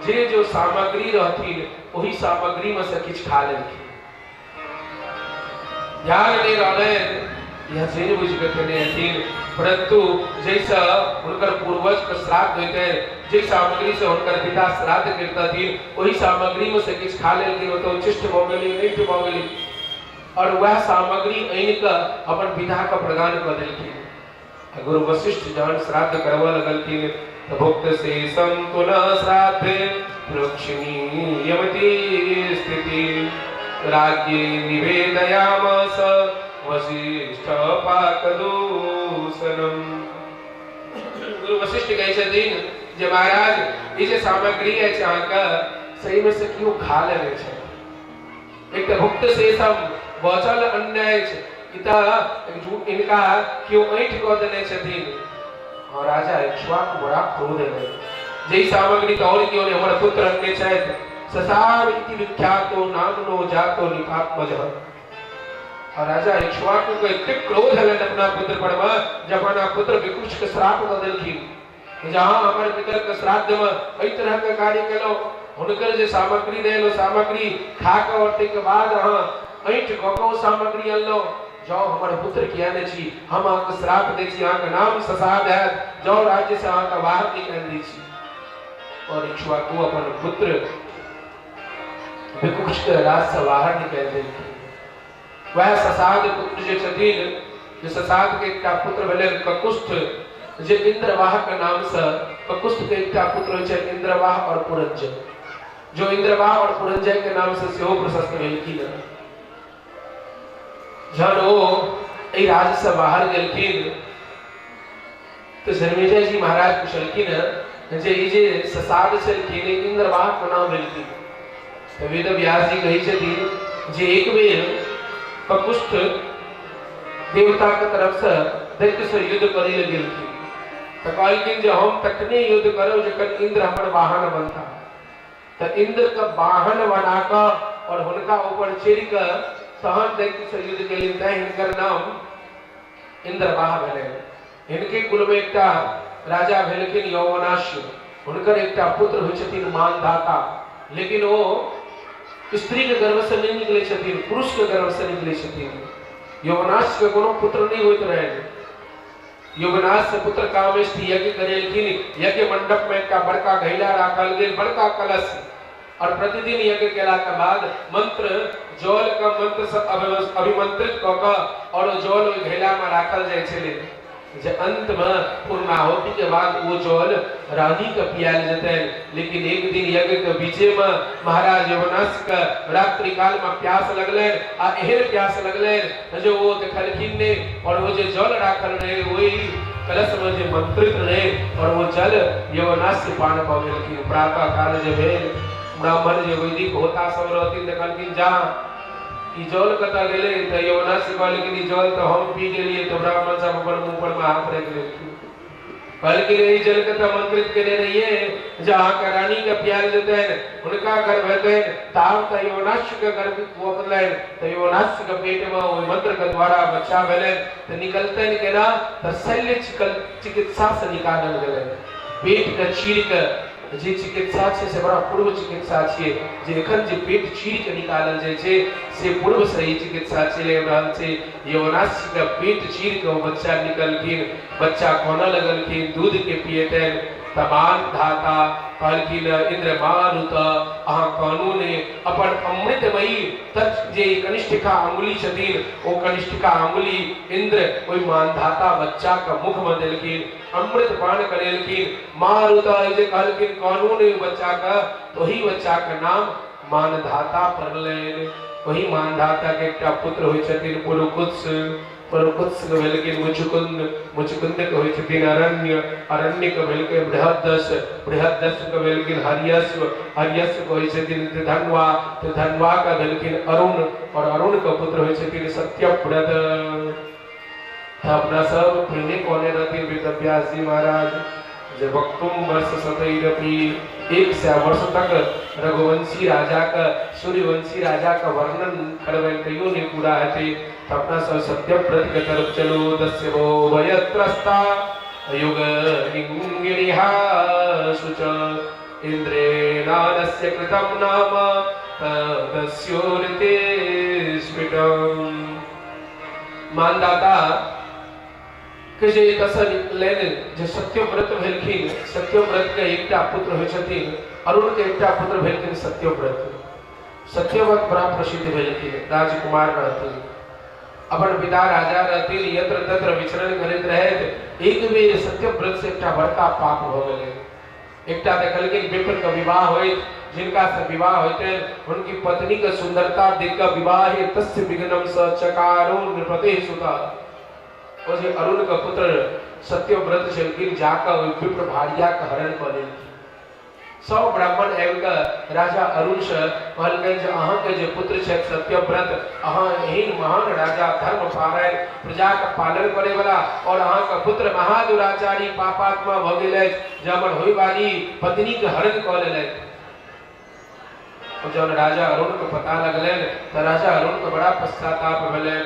जे जो सामग्री रहती वही सामग्री में से किछ खा लेलखिन ध्यान नहीं रहले यह सेन बुझ के थे हथिन परंतु जैसा उनकर पूर्वज के श्राद्ध होते जे सामग्री से उनकर पिता श्राद्ध करता थी वही सामग्री में से किछ खा लेलखिन तो उचिष्ट भ गेली नीट भ गेली और वह सामग्री ऐन का अपन पिता का प्रदान कर देलखिन गुरु वशिष्ठ जहां श्राद्ध करवा लगलखिन तो भक्त से संतुल श्राद्धे लक्ष्मी यमती स्थिति राज्ञे निवेदयामास वशिष्ठ पाकदूषणम गुरु वशिष्ठ कहे छथिन जे महाराज ई जे सामग्री है चाह का सही में से क्यों खा लेने छै एक भक्त से सब बचल अन्याय छै इता इनका क्यों ऐठ क देने छथिन और राजा इक्ष्वाकु बड़ा क्रोध है जई सामग्री तो और क्यों ने हमर पुत्र अन्य छैत ससार इति विख्यातो नामनो जातो निपात्मज और राजा इक्ष्वाकु को इतने क्रोध है अपना पुत्र पर जब अपना पुत्र विकुक्ष के श्राप द देलखिन जहां हमर पितर के श्राद्ध में कई तरह के कार्य केलो हुनकर जे सामग्री देलो सामग्री खा के औरते के बाद हां ऐठ गको सामग्री अनलो जाओ हमारे पुत्र किया ने छी हम आक श्राप दे छी आक नाम ससाद है जाओ राज्य से आक बाहर निकाल दी छी और इक्ष्वाकु अपन पुत्र विकुक्ष के राज से बाहर निकाल दे वह ससाद पुत्र जे छथिन जे ससाद के एकटा पुत्र भेले ककुस्थ जे इंद्रवाह के नाम से ककुस्थ के एकटा पुत्र होय छै इंद्रवाह और पुरंजय जो इंद्रवाह और पुरंजय के नाम से सेहो प्रशस्त भेलखिन जब वो ए राज से बाहर गेलखिन तो जन्मेजय जी महाराज पूछलखिन जे ई जे ससाद छलखिन इंद्रवाह के नाम भेलखिन तो वेद व्यास जी कहि छथिन जे एक बेर ककुस्थ देवता के तरफ से दैत्य से युद्ध करे ले गेलखिन तो कहलखिन जे हम तखने युद्ध करब जखन इंद्र हमर वाहन बनता तो इंद्र का वाहन बनाकर और हुनका ऊपर चढ़ के तहन दैत्य से युद्ध के लिए हिनकर नाम इंद्रवाह भेलै हिनके कुल में एकटा राजा भेलखिन यौवनाश्य हुनकर एकटा पुत्र होइ छथिन मानधाता लेकिन वो स्त्री के गर्भ से नहीं निकले छथिन पुरुष के गर्भ से निकले छथिन यौवनाश्य के कोनो पुत्र नहीं होइत रहे यौवनाश्य से पुत्र कामेष्ठ यज्ञ करेलखिन यज्ञ मंडप में एकटा बड़का घैला राखल गेल बड़का कलश और प्रतिदिन यज्ञ केला के बाद मंत्र जल का मंत्र से अभिमंत्रित क के और जल ओइ घैला में राखल जाय छले जे अंत में पूर्णाहुति के बाद वो जल रानी के पियाल जते। लेकिन एक दिन यज्ञ के बीचे में महाराज यवनाश के रात्रि काल में प्यास लगले आ एहन प्यास लगले जो वो देखलखिन ने और वो जे जल राखल रहे वही कलश में जे मंत्रित रहे और वो जल यवनाश से पान क गेलखिन। प्रातः काल जे भेल ब्राह्मण जे वैदिक होता सब रहथिन देखलखिन जा ई जल कता गेले त यवनाश से कहले कि जल तो हम पी गेलिए। तो ब्राह्मण सब ऊपर मुंह पर में हाथ रख लेलखिन कहले कि ई जल कता मंत्रित करे रहिए जहां का रानी का प्यार देते हैं उनका गर्भ है ताव त यवनाश के गर्भ वो बदले त यवनाश के पेट में वो मंत्र के द्वारा बच्चा भेले त निकलते न केना त शल्य चिकित्सा से निकालल गेले। पेट के चीर के जे चिकित्सा छे से बड़ा पूर्व चिकित्सा छे जे एखन जे पेट चीर के निकालल जाय छे से पूर्व सही चिकित्सा छे रहल छे। यवनाश के पेट चीर के बच्चा निकलखिन बच्चा कोना लगलखिन दूध के पिएते तमान धाता कहलखिन इंद्र मारुत अहाँ कानून अपन अमृतमयी तज जे कनिष्ठिका अंगुली छथिन ओ कनिष्ठिका अंगुली इंद्र ओई मानधाता बच्चा का मुख में देलखिन अमृत पान करेलखिन। मारुत जे कहलखिन कानून बच्चा का तो ही बच्चा का नाम मानधाता पड़लैन। वही मानधाता के एकटा पुत्र होय छथिन पुरुकुत्स पुरुकुत्स के भेलखिन मुचुकुंद मुचुकुंद के होय छथिन अरण्य अरण्य के भेलखिन बृहदस बृहदस के भेलखिन हर्यश्व हर्यश्व के होय छथिन त्रिधन्वा त्रिधन्वा का भेलखिन अरुण और अरुण का पुत्र होय छथिन सत्यव्रत। अपना सब प्रेमी कोने रहथिन वेदव्यास जी महाराज जे वक्तुम वर्ष सतैरपि 100 वर्ष तक रघुवंशी राजा का सूर्यवंशी राजा का वर्णन करवे कयो ने पूरा है। अपना सब सत्यव्रत के तरफ चलो दस्य वो वयत्रस्ता युग इंगिरिहा सुच इंद्रेणानस्य कृतं नाम तस्योरते स्मितम। मानदाता के जे दसन लेने जे सत्यव्रत भेलखिन सत्यव्रत के एकटा पुत्र होय छथिन अरुण के एकटा पुत्र भेलखिन सत्यव्रत। सत्यव्रत बड़ा प्रसिद्ध भेलखिन राजकुमार रहथिन अपन पिता राजा रहथिन यत्र तत्र विचरण करैत रहैत एक बेर सत्यव्रत से एकटा बड़का पाप भ गेलै। एकटा देखलखिन विप्र का विवाह होय जिनका से विवाह होते उनकी पत्नी के सुंदरता देखकर विवाह तस्य विघ्नं स चकारो नृपते सुता। और जे अरुण का पुत्र सत्यव्रत छलखिन जाकर विप्र भार्या का हरण कर लेलखिन। सब ब्राह्मण एवं राजा अरुण से कहलखिन जे अहाँ के जे पुत्र छथि सत्यव्रत अहाँ एहन महान राजा धर्म पारायण प्रजा का पालन करे वाला और अहाँ का पुत्र महादुराचारी पापात्मा भ गेलै जे हमर होय वाली पत्नी के हरण कर लेलथि। जब राजा अरुण को पता लगले तो राजा अरुण को बड़ा पश्चाताप भेलै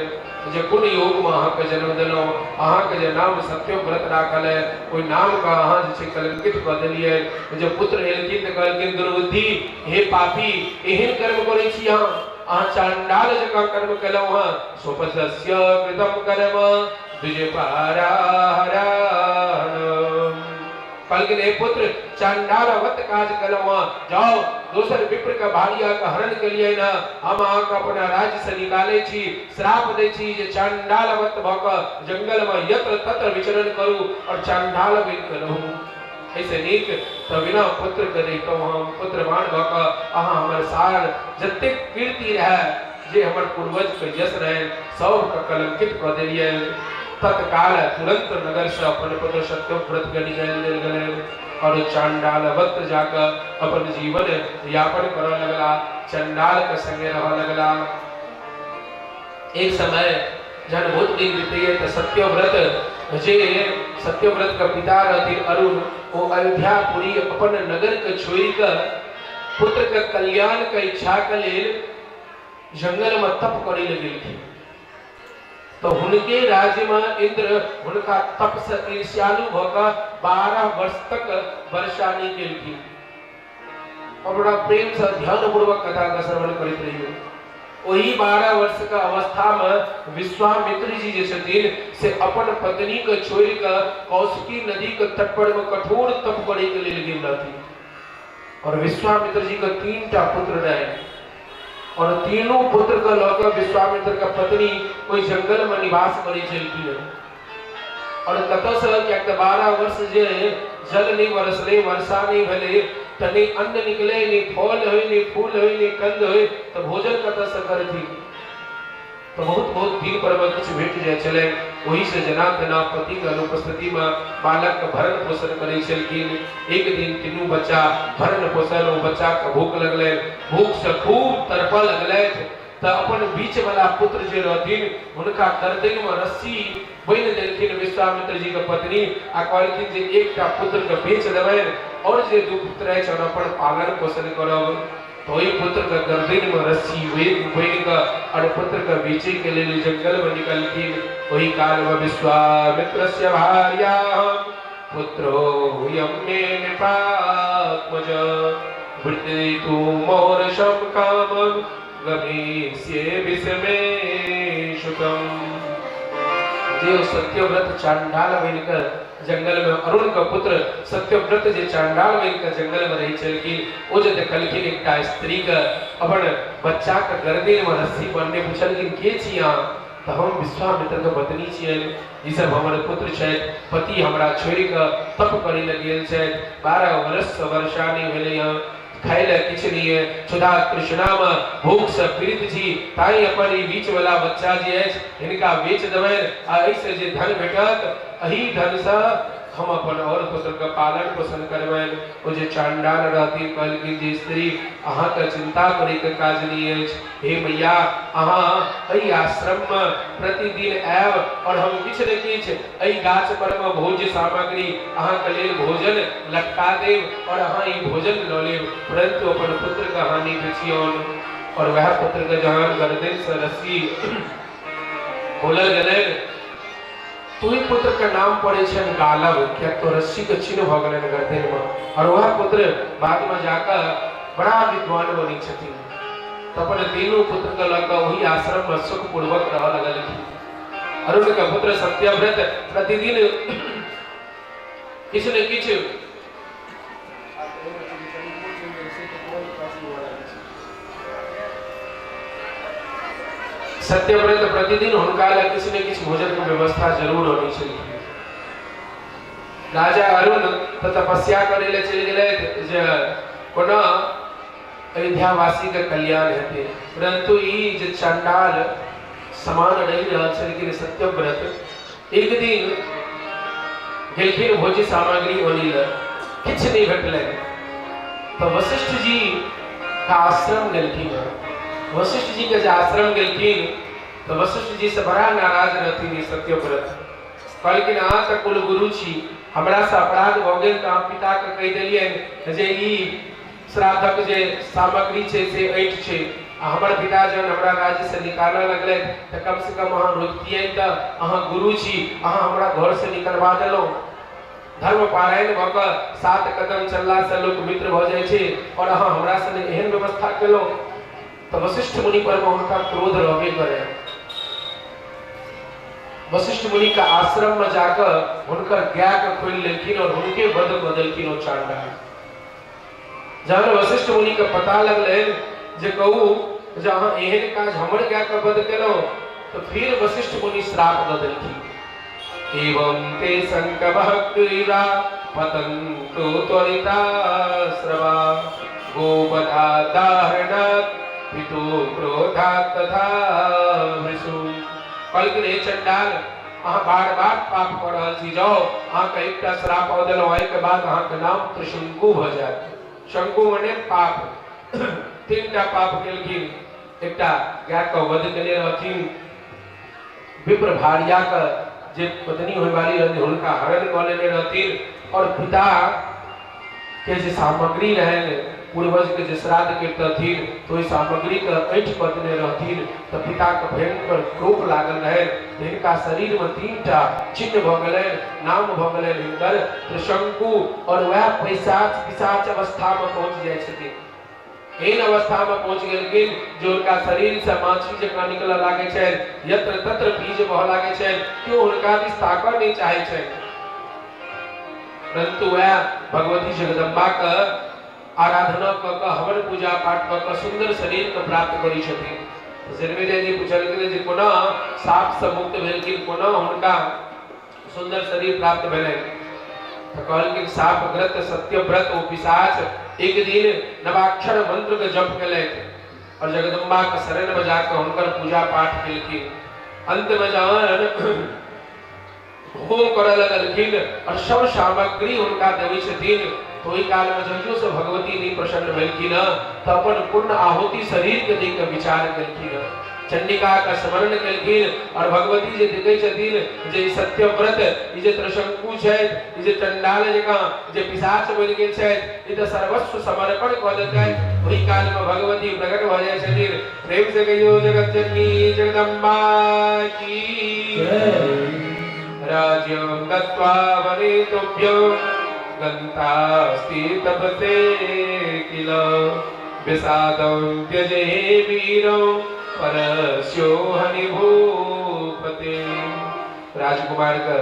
जे कुन योग में अहाँ के जन्म देलो अहाँ के जे नाम सत्यव्रत राखल है कोई नाम का अहाँ जे छै कलंकित क देलिए। जे पुत्र एलखिन त कहलखिन दुर्बुद्धि हे पापी एहन कर्म करै छी अहाँ चांडाल जका कर्म केलौ हँ सोपस्य कृतम कर्म द्विज पाराहरण। कहलखिन हे पुत्र चांडालवत काज केलौ हँ जाओ दोसर विप्र का भार्या का हरण के लिए न हम अहाँ का अपना राज्य से निकाले छी श्राप दे छी जे चांडालवत भ क जंगल में यत्र तत्र विचरण करू और चांडाल बन के रहू। ऐसे नीक तो बिना पुत्र के रहितो हम पुत्रवान भ क अहाँ हमर सार जतेक कीर्ति रहे जे हमर पूर्वज के यश रहे सब का कलंकित क देलिए। तत्काल तुरंत नगर से अपन पुत्र सत्यव्रत के निकाल लेल गेलै और चांडालवत जाकर अपन जीवन यापन करने लगला चंडाल के संगे रह लगला। एक समय जन बहुत दिन बीते तो सत्यव्रत जे सत्यव्रत का पिता रहथिन अरुण वो अयोध्यापुरी अपन नगर के छोड़ कर पुत्र के कल्याण के इच्छा के लेल जंगल में तप करे लगलखिन। तो उनके राज्य में इंद्र उनका तप से ईर्ष्यालु होकर 12 वर्ष तक वर्षा नहीं केलखिन और बड़ा प्रेम से ध्यान पूर्वक कथा का श्रवण करते रहियो। वही 12 वर्ष का अवस्था में विश्वामित्र जी जे छथिन से अपन पत्नी के छोड़ कर कौशिकी नदी के तट पर में कठोर तप करे के लिए गेल रहथिन। और विश्वामित्र जी के 3टा पुत्र रहे और तीनों पुत्र का लौकर विश्वामित्र का पत्नी कोई जंगल में निवास करे चलती है। और कतऽ से क्या 12 वर्ष जे जल नहीं बरसले, वर्षा नहीं भले, त नहीं अन्न निकले, नहीं फल होई, नहीं फूल होई, नहीं कंद होई, तो भोजन कतऽ से करथी। तो बहुत दिन पर कुछ भेट जाय चले, वही से जनार्दन पति के अनुपस्थिति में बालक के भरण पोषण करे छलखिन। एक दिन तीनू बच्चा भरण पोषण, वो बच्चा के भूख लगले, भूख से खूब तड़पऽ लगले, तो अपन बीच वाला पुत्र जे रहथिन उनका गर्दन में रस्सी बांधि देलखिन विश्वामित्र जी के पत्नी, आ कहलखिन जे एकटा पुत्र के बेच देबनि और जे दू पुत्र अछि अपन पालन पोषण करब। तो वही पुत्र का गर्दन में रस्सी बांधि के और पुत्र का बेचे के लिए जंगल में निकलखिन। वही काल में विश्वामित्रस्य भार्याः पुत्रो यम्मे नृपात्मज वृत्तितु मौरशं कामं गमिष्ये विषमे शुकम्। जो सत्यव्रत चांडाल बनकर जंगल में अरुण का पुत्र सत्यव्रत जे चांडाल बनकर जंगल में रही छलखिन, ओ जे देखलखिन एकटा स्त्री के अपन बच्चा के गर्दन में रस्सी बांधने पूछलखिन के छी अहाँ, तो हम विश्वामित्र के पत्नी छियनि, ई सब हमर पुत्र छथि, पति हमरा छोड़ि के तप करे ल गेल छथि, 12 वर्ष वर्षा नहीं भेलै हँ, खाय ले किछ नहीं है, क्षुधा तृष्णा में भूख से पीड़ित छी, ताई अपन ई बीच वाला बच्चा जे अछि हिनका बेच देबनि, आ ऐसे जे धन भेटत एही धन से हम अपन और पुत्र के पालन पोषण करबनि। ओ जे चांडाल रहती कहलखिन जे स्त्री अहाँ के चिंता करे के काज नहीं अछि, हे मैया अहाँ एही आश्रम में प्रतिदिन आयब और हम किछ न किछ एही गाछ पर में भोज सामग्री अहाँ के लेल भोजन लटका देब और अहाँ ई भोजन ल लेब, परंतु अपन पुत्र के हानि बेचियौन। और वह पुत्र के जहां गर्दन से रस्सी खोलल गेलै, तो ही पुत्र का नाम पड़े छन गालव, क्या तो रस्सी के चिन्ह भ गेलन गर्दन में। और वह पुत्र बाद में जाकर बड़ा विद्वान बनी छथिन। तो अपन तीनों पुत्र के लगा वही आश्रम में सुख पूर्वक रह लगलखिन। अरुण का पुत्र सत्यव्रत प्रतिदिन किछ न किछ सत्यव्रत प्रतिदिन हुनका लग किसी न किसी भोजन की व्यवस्था जरूर होनी चाहिए। राजा अरुण तो तपस्या करे ले चल गेले जे कोना अयोध्यावासी के कल्याण हेते, परंतु ई जे चंडाल समान नहीं रहल छल कि सत्यव्रत एक दिन गेलखिन भोज सामग्री बनी ल किछ नहीं भेटले, तो वशिष्ठ जी का आश्रम गेलखिन। वशिष्ठ जी के आश्रम गेलखिन तो वशिष्ठ जी से बड़ा नाराज रहथिन सत्यव्रत, कहलखिन अहाँ तऽ कुल गुरु छी, हमरा से अपराध भ गेल तऽ अहाँ पिता के कहि देलियनि जे ई श्राद्धक जे सामग्री छै से ऐठ छै, आ हमर पिता जन हमरा राज्य से निकालऽ लगलै तऽ कम से कम अहाँ रोकतियै, तऽ अहाँ गुरु छी, अहाँ हमरा घर से निकलवा देलहुँ। धर्म पारायण भ के 7 कदम चलला से लोक मित्र भ जाइ छै और अहाँ हमरा से एहन व्यवस्था केलहुँ। तो वशिष्ठ मुनि पर उनका क्रोध रहबे करे। वशिष्ठ मुनि का आश्रम में जाकर उनकर ज्ञा के खोल लेकिन और उनके वध बदलकिन और चांडाल। जहाँ वशिष्ठ मुनि के पता लगले जे कहू जहाँ एहन काज हमर ज्ञा के वध केलो, तो फिर वशिष्ठ मुनि श्राप द देलखिन, एवं ते संकवः क्रीड़ा पतन्तु त्वरिता श्रवा गोवधा दाहरणात् पितु क्रोधात् तथा वृषु। कहलखिन हे चंडाल अहाँ बार-बार पाप कर रहल छी, जाओ अहाँ के एकटा श्राप द देलहुँ, एहि के बाद अहाँ के नाम त्रिशंकु भ जायत। शंकु माने पाप। 3टा पाप केलखिन, एकटा गाय के वध केने रहथिन, विप्र भार्या के जे पत्नी होय वाली रहती हुनका हरण क लेने रहथिन, और पिता के जे सामग्री रहन पूर्वज के जे श्राद्ध के रहथिन तो इस सामग्री के ऐठ पदने रहथिन, तो पिता के भयंकर क्रोध लागल रहे, जिनका शरीर में 3टा चिन्ह भ गेलै, नाम भ गेलै हिनकर त्रिशंकु, और वह पिशाच अवस्था में पहुंच जाय छथिन। एहन अवस्था में पहुंच गेलखिन जो उनका शरीर से माछी जकां निकलऽ लागे छै, यत्र तत्र बीज बह लागे छै, क्यों हुनका दिस ताकऽ नहीं चाहे छै, परंतु वह भगवती जगदम्बा के आराधना क के हवन पूजा पाठ क के सुंदर शरीर के प्राप्त करी छथिन। जन्मेजय जी पूछलखिन जे कोना साप से मुक्त भेलखिन, कोना हुनका सुंदर शरीर प्राप्त भेले तो कहल कि साप व्रत सत्य व्रत ओ पिशाच एक दिन नवाक्षर मंत्र के जप केले और जगदम्बा के शरण में जाकर हुनकर पूजा पाठ केलखिन। अंत में जहन होम करे लगलखिन और सब सामग्री उनका देवी छथिन तो ओहि काल में जहियो से भगवती नहीं प्रसन्न भेलखिन तो अपन पूर्ण आहुति शरीर के दे के विचार केलखिन, चंडिका का स्मरण केलखिन और भगवती जे देखे छथिन जे सत्य व्रत ई जे त्रिशंकु छै ई जे चंडाल जका जे पिशाच बनि गेल छै ई त सर्वस्व समर्पण क देतै। ओहि काल में भगवती प्रकट भ जाय छथिन। प्रेम से कहियो जगत जननी जगदम्बा की जय। राज्यं दत्त्वा वनितुभ्यो गन्तास्ति तपते किल विषादं त्यजे वीरो परस्यो हनिभूपते। राजकुमार का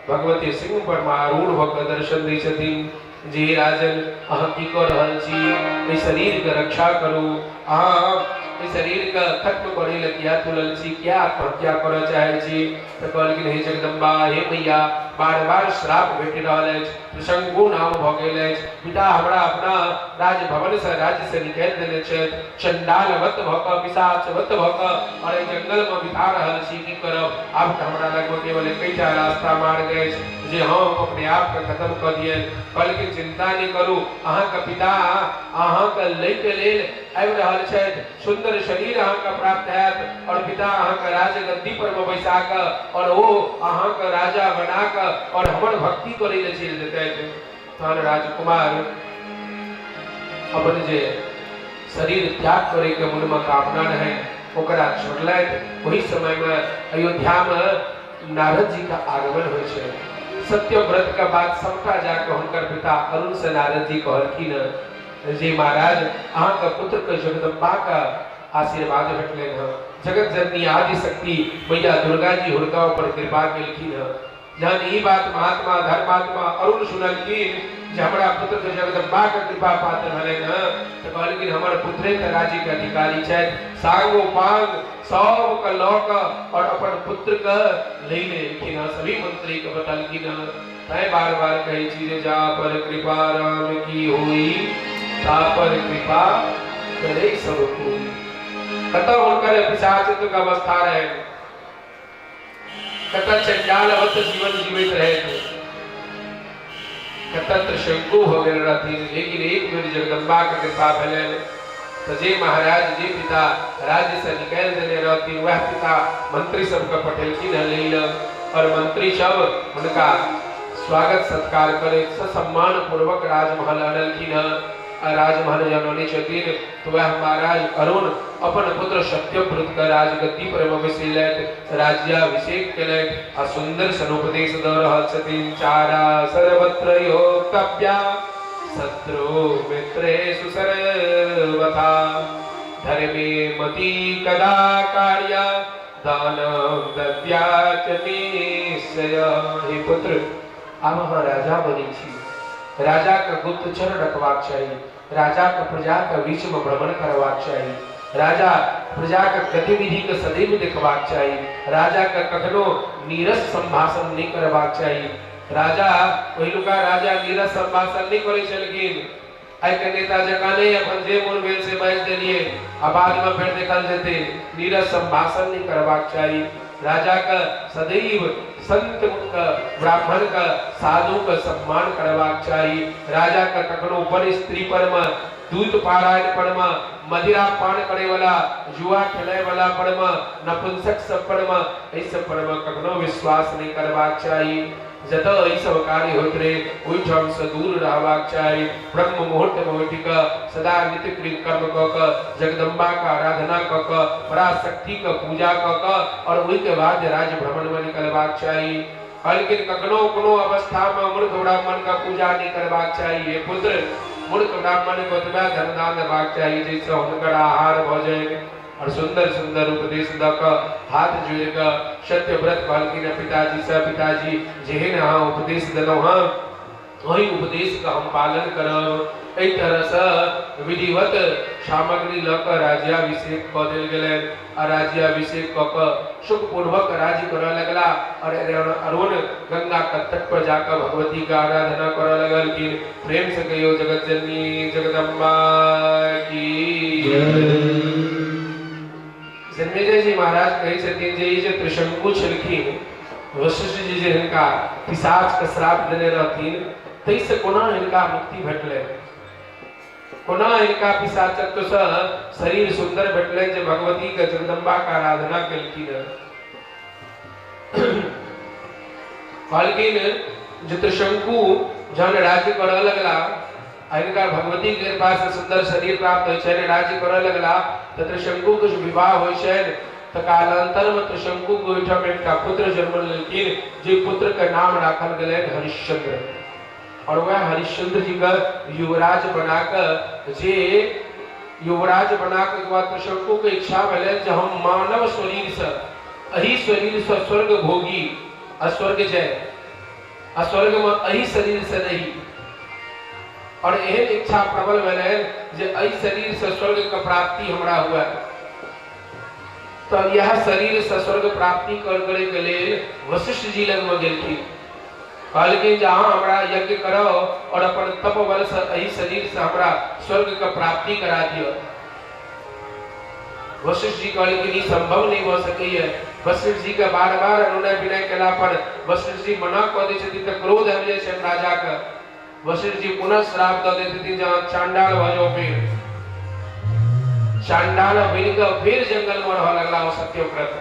भगवती सिंह पर आरूढ़ होकर दर्शन दै छथिन जे राजन अहाँ की कर रहल छी, एहि शरीर के रक्षा करू, अहाँ एहि शरीर के खत्म करे ले किया तुलल छी, क्या आत्महत्या करऽ चाहे छी। तो कहलखिन हे जगदम्बा हे मैया बार बार श्राप भेट रहल अछि, त्रिशंकु नाम भ गेल अछि, पिता हमरा अपना राजभवन से राज्य से निकालि देने छथि, चंडालवत भ क पिशाचवत भ क और एहि जंगल में बिता रहल छी, की करब। आब त हमरा लग में केवल एकटा रास्ता मार्ग अछि जे हम अपने आप के खत्म क दिए। कहलखिन चिंता नहीं करू, अहाँ के पिता अहाँ के लय के लेल आबि रहल छथि, सुंदर शरीर अहाँ के प्राप्त हैत और पिता अहाँ के राज गद्दी पर में बैसा क और वो अहाँ के राजा बना क और हमर भक्ति करे ले चलि जेतैथ। तहन राजकुमार अपन जे शरीर त्याग करे के मन में कामना रहे ओकरा छोड़लैथ। वही समय में अयोध्या में नारद जी का आगमन होइ छै। सत्य व्रत का बात सबटा जाकर हुनकर पिता अरुण से नारद जी कहलखिन जे महाराज अहाँ के पुत्र के जगदम्बा का आशीर्वाद भेटलनि हँ, जगत जननी आदि शक्ति मैया दुर्गा जी हुनका ऊपर कृपा केलखिन हँ। जहन ई बात महात्मा धर्मात्मा अरुण सुनलखिन जे हमरा पुत्र के जगदम्बा के कृपा पात्र भेलनि हँ तो कहलखिन हमर पुत्रे के राज्य के अधिकारी छथि, सांगो पांग सब के लऽ कऽ और अपन पुत्र के ले लेलखिन हँ। सभी मंत्री के बतलखिन हँ। मैं बार बार कही छी जे जा पर कृपा राम की हुई ता पर कृपा करे सब कोई। कतऽ हुनकर पिशाचित्व के अवस्था रहे, कतऽ चंडालवत जीवन जीवित रहे थे, कतऽ त्रिशंकु हो गेल रहथिन, लेकिन एक बेर जगदम्बा के कृपा भेलनि तो जे महाराज जे पिता राज्य से निकाल देने रहथिन वह पिता मंत्री सबके पठेलखिन लेल और मंत्री सब हुनका स्वागत सत्कार करे सम्मान पूर्वक राजमहल आनलखिन हँ। राजमहल जननी छथिन तो वह महाराज अरुण अपन पुत्र सत्यव्रत का राजगद्दी पर बैसेलथि, राज्याभिषेक केलथि आ सुंदर सनुपदेश द रहल छथिन। चारा सर्वत्र योक्तव्या शत्रु मित्रेषु सर्वथा धर्मे मति कदा कार्या दानं दद्यात् निश्चय। हे पुत्र आब अहाँ राजा बनी छी, राजा का गुप्तचर रखबाक चाहिए, राजा का प्रजा के बीच में भ्रमण करबाक चाहिए, राजा प्रजा के गतिविधि के सदैव देखबाक चाहिए, राजा का कखनो नीरस संभाषण नहीं करबाक चाहिए। राजा पहिलुका राजा नीरस संभाषण नहीं करे छलखिन, आइ के नेता जकां नहीं अपन जे मोन भेल से बाजि देलिए आ बाद में फेर देखल जेते, नीरस संभाषण नहीं करबाक चाहिए। राजा का सदैव संत का ब्राह्मण का साधु का सम्मान करवाक चाहिए। राजा का कखनो वन स्त्री पर में दूत पारायण पर में मदिरा पान करे वाला जुआ खेले वाला पर में नपुंसक सब पर में ऐसे पर में कखनो विश्वास नहीं करवाक चाहिए। जतऽ ई सब कार्य होइत रहे ओहिठाम से दूर रहबाक चाहिए। ब्रह्म मुहूर्त में उठि कऽ सदा नित्य कर्म कऽ कऽ जगदम्बा का आराधना कऽ कऽ पराशक्ति का पूजा कऽ कऽ और ओहि के बाद राज्य भ्रमण में निकलबाक चाहिए। लेकिन कखनो कोनो अवस्था में मूर्ख ब्राह्मण का पूजा नहीं करबाक चाहिए। पुत्र मूर्ख ब्राह्मण को ओतबा धन दान देबाक चाहिए जैसे हुनकर आहार भऽ जाए। और सुंदर सुंदर उपदेश द क हाथ जोड़ क सत्यव्रत कहलखिन पिताजी से, पिताजी जेहन अहाँ उपदेश देलहुँ हँ वही उपदेश का हम पालन करब। एहि तरह से विधिवत सामग्री लऽ कऽ राज्याभिषेक कऽ देल गेलै आ राज्याभिषेक कऽ कऽ सुखपूर्वक राज्य करऽ लगला और अरुण गंगा के तट पर जाकर भगवती का आराधना करऽ लगलखिन। प्रेम से कहियो जगत जननी जगदम्बा की जन्मेजय जी महाराज कहै छथिन जे ई जे त्रिशंकु छलखिन वशिष्ठ जी जे हिनका पिशाच के श्राप देने रहथिन तै से कोना हिनका मुक्ति भेटलै, कोना इनका पिशाचत्व से शरीर सुंदर भेटलै जे भगवती के जगदम्बा का आराधना केलखिन। कहलखिन जे त्रिशंकु जहन राज्य करऽ लगला इनका भगवती के कृपा से सुंदर शरीर प्राप्त होइ छनि, राज्य करऽ लगला तऽ त्रिशंकु के विवाह होइ छनि तऽ कालांतर में त्रिशंकु के ओहिठाम एकटा पुत्र जन्म लेलखिन जे पुत्र के नाम राखल गेलनि हरिश्चंद्र। और वह हरिश्चंद्र जी का युवराज बनाकर जे युवराज बनाकर के बाद त्रिशंकु के इच्छा भेलै जे हम मानव शरीर से अही शरीर से स्वर्ग भोगी अस्वर्ग जय अस्वर्ग में अही शरीर से नहीं और एहन इच्छा प्रबल भेलै जे अही शरीर से स्वर्ग के प्राप्ति हमरा हुआ। तो यह शरीर से स्वर्ग प्राप्ति करे के लेल वशिष्ठ जी लग में गेलखिन। कहलखिन जहाँ हमरा यज्ञ करो और अपन तप बल से अही शरीर से हमरा स्वर्ग का प्राप्ति करा दियो। वशिष्ठ जी कहलखिन ई संभव नहीं हो सके है। वशिष्ठ जी के बार बार अनुनय विनय केला पर वशिष्ठ जी मना कऽ दै छथिन तऽ क्रोध आबि जाइ छनि राजा के। वशिष्ठ जी पुनः श्राप दऽ दै छथिन जहाँ चांडाल भऽ जाओ फिर चांडाल बन के फिर जंगल में रह लगला वो सत्यव्रत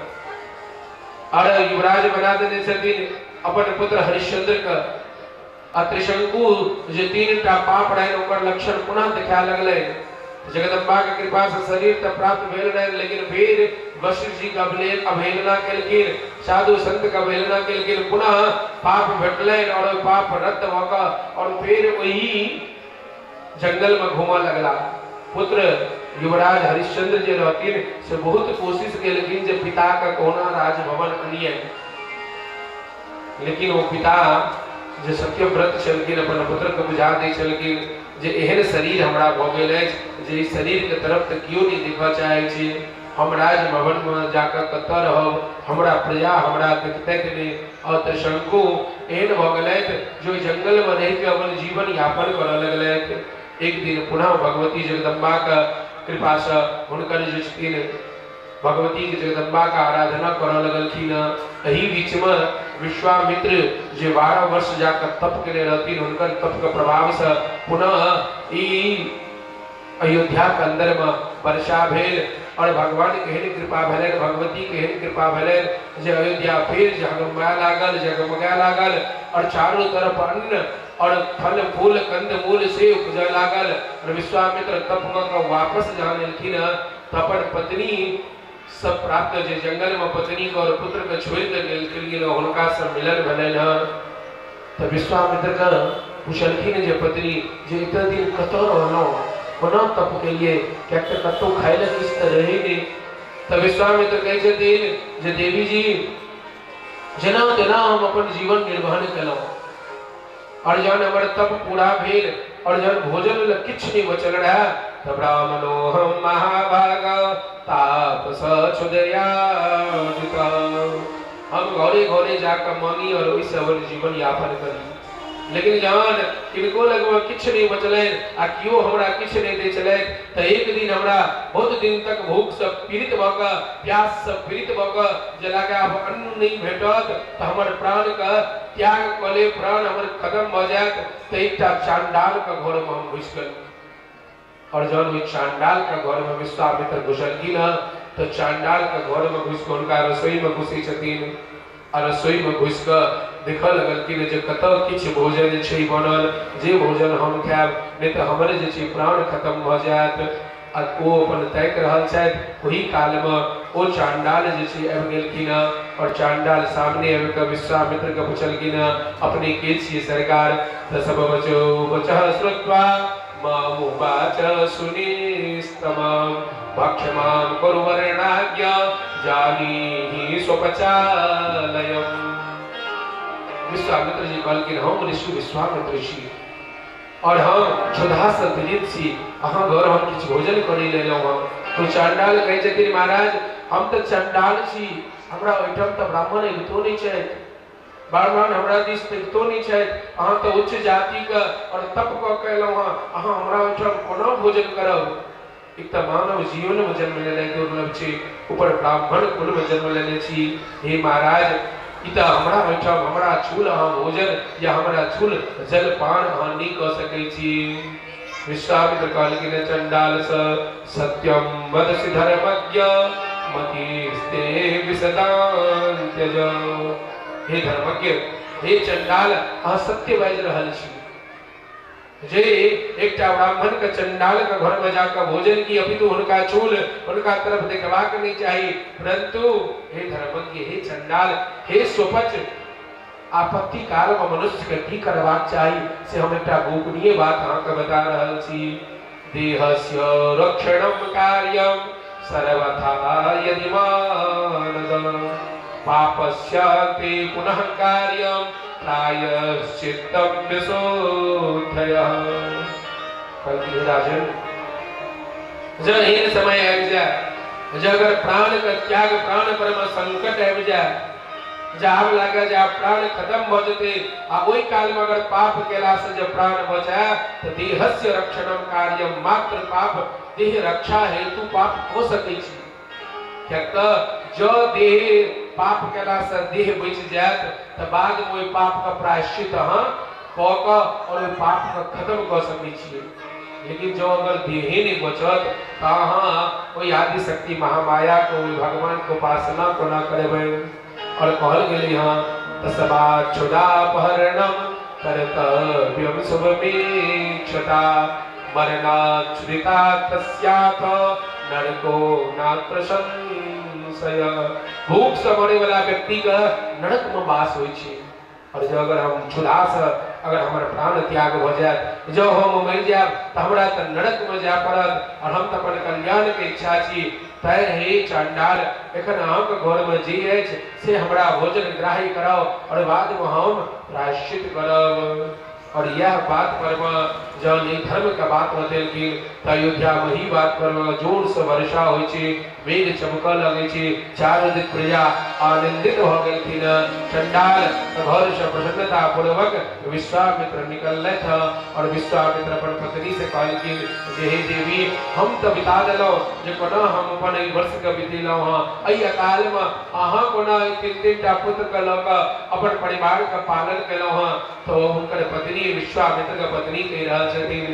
और युवराज बना देने छथिन अपन पुत्र हरिश्चंद्र का। त्रिशंकु जे तीनटा पाप रहै ओकर लक्षण पुनः दिखाए लगलै। जगदम्बा के कृपा से शरीर तऽ प्राप्त भेल रहै लेकिन फिर वशिष्ठ जी का अवहेलना केलखिन, साधु संत का अवहेलना केलखिन, पुनः पाप भेटलनि और पाप रद्द भऽ कऽ और फिर वही जंगल में घूमऽ लगला। पुत्र युवराज हरिश्चंद्र जे रहथिन से बहुत कोशिश केलखिन जे पिता का कोना राजभवन अनिए, लेकिन वो पिता जे सत्यव्रत छलखिन अपन पुत्र के बुझा दै छलखिन जे एहन शरीर हमरा भऽ गेल अछि जे इस शरीर के तरफ तऽ कियो नहीं देखऽ चाहै छै। हम राजभवन में जाकर कतऽ रहब, हमरा प्रजा हमरा देखतैक नहीं। और त्रिशंकु एहन भऽ गेलथि जो जंगल में रहि के अपन जीवन यापन करऽ लगलथि। एक दिन पुनः भगवती जगदम्बा का कृपा से हुनकर जे छथिन भगवती के जगदम्बा का आराधना करऽ लगलखिन। एही बीच में विश्वामित्र जे 12 वर्ष जाकर तप केने रहथिन हुनकर तप के प्रभाव से पुनः ई अयोध्या के अंदर में वर्षा भेल और भगवान के एहन कृपा भेलनि, भगवती के एहन कृपा भेलनि जे अयोध्या फिर जगमगा लागल और चारों तरफ अन्न और फल फूल कंद मूल से उपजय लागल। और विश्वामित्र तप कऽ वापस जहाँ एलखिन तऽ अपन पत्नी सब प्राप्त जे जंगल में पत्नी को और पुत्र के छोड़ के गेलखिन हुनका से मिलन भेलनि हँ। तऽ विश्वामित्र के पुछलखिन जे पत्नी जे इतना दिन कतऽ रहलहुँ, कोना तप केलिए, कियाक तऽ कतौ खाय लए किछु तऽ रहै नहि। तऽ विश्वामित्र कहै छथिन जे देवी जी जेना तेना हम अपन जीवन निर्वहन केलहुँ और जहन हमर तप पूरा भेल और जहन भोजन लए किछु नहीं बचल रहै तऽ ब्राह्मणो हम महाभागा तापस क्षुदयाजिता हम घरे घरे जाकर मांगी और ओइसे अपन जीवन यापन करी। लेकिन जहन किनको लगमे किछु नहीं बचलनि आ कियो हमरा किछु नहीं दै छलथि तऽ एक दिन हमरा बहुत दिन तक भूख से पीड़ित भऽ कऽ प्यास से पीड़ित भऽ कऽ जे लागे आब अन्न नहीं भेटत तऽ हमर प्राण के त्याग कऽ ले, प्राण हमर खत्म भऽ जायत। तऽ एकटा चांडाल के घर में हम घुसि गेलहुँ और जहन ओहि चांडाल के घर में विश्वामित्र घुसलखिन तो चांडाल के घर में घुसि कऽ हुनका रसोई में घुसै छथिन आ रसोई में घुसि कऽ देखऽ लगलखिन जे कतऽ किछु भोजन जे छै बनल, जे भोजन हम खायब नहीं तऽ हमर जे छै प्राण खत्म भऽ जायत। आ ओ अपन ताकि रहल छथि ओही काल में ओ चांडाल जे छै आबि गेलखिन और चांडाल सामने आबि कऽ विश्वामित्र के पुछलखिन अपने के छियै सरकार। तऽ सब बचो बचः श्रुत्वा मामुवाच सुनिस्तमं भक्षमां कुर्वर्णाज्ञा जानीहि स्वपचालयम्। विश्वामित्र जी कहल कि हम ऋषि विश्वामित्र ऋषि और हम क्षुधा से पीड़ित छी अहाँ घर हम किछु भोजन करै लेलहुँ हँ। तो चंडाल कहै छथिन महाराज हम तो चंडाल छी हमरा ओहिठाम तो ब्राह्मण अबितो नहीं छै ब्राह्मण हमरा दिस अबितो नहीं छै अहाँ तो उच्च जाति के और तप क के एलहुँ हँ अहाँ हमरा ओहिठाम कोना भोजन करब। एक तो मानव जीवन में जन्म लेने दुर्लभ छै ऊपर ब्राह्मण कुल में जन्म लेने छी। हे महाराज इता हमरा ओहिठाम हमरा छूल अहाँ भोजन या हमरा छूल जलपान अहाँ नहीं क सकै छी। विश्वामित्र कहल कि चंडाल सत्यम वदसि धर्मज्ञ मतिस्ते विसदान त्यज। हे धर्मज्ञ हे चंडाल अहाँ सत्य बाजि रहल छी जे एकटा ब्राह्मण के चंडाल के घर में जाकर भोजन की अपितु उनका चूल उनका तरफ देखबाक नहीं चाहिए परंतु हे धर्मज्ञ हे चंडाल हे स्वपच आपत्ति काल में मनुष्य के की करबाक चाहिए से हम एकटा गोपनीय बात अहाँ के बता रहल छी। देहस्य रक्षणम कार्यम सर्वथा यदि मानद पापस्य ते पुनः कार्यम प्रायश्चित्तम विशोधयः। कल राजन जब हीन समय आ जाए जब अगर प्राण का त्याग प्राण परम संकट आ जाए जब लगे जब प्राण खत्म हो जाते आ वही काल में अगर पाप केला से जब प्राण बचा तो देहस्य रक्षणम कार्यम मात्र पाप देह रक्षा हेतु पाप हो सके छी। क्या जो देह पाप केला से देह बच जाए तो बाद में वही पाप का प्रायश्चित हाँ कऽ और वही पाप का खत्म कर सके छी। लेकिन जो अगर देह नहीं बचत तो हाँ वही आदि शक्ति महामाया को भगवान को उपासना को न करेबे। और कहल गेली हाँ तस्मा क्षुदापहरणम कर्तव्यम शुभमीक्षता मरणाच्छुरिता तस्याथ नरको नात्र संशय। भूख से मरे वाला व्यक्ति का नरक में वास होय छै और जो अगर हम क्षुधा से अगर हमार प्राण त्याग हो जाए जो हम मर जाए तो हमरा तो नरक में जाए पड़त और हम तो अपन कल्याण के इच्छा छी। तय हे चंडाल एखन अहाँके घर में जी अछि से हमरा भोजन ग्राही कराओ और बाद में हम प्रायश्चित करब। और यह बात पर जब धर्म का बात बतेलखिन तो अयोध्या में ही बात पर जोर से वर्षा होय छै मेघ चमकऽ लगै छै चारू दिस प्रजा आनंदित भ गेलखिन। चंडाल घर से प्रसन्नता पूर्वक विश्वामित्र निकललथि और विश्वामित्र अपन पत्नी से कहलखिन जे हे देवी हम तो बिता देलहुँ जे कोना हम अपन एहि वर्ष के बितेलहुँ हँ एहि अकाल में अहाँ कोना तीन टा पुत्र के लऽ कऽ अपन परिवार के पालन केलहुँ हँ। तो हुनकर पत्नी विश्वामित्र के पत्नी कहि रहल छथिन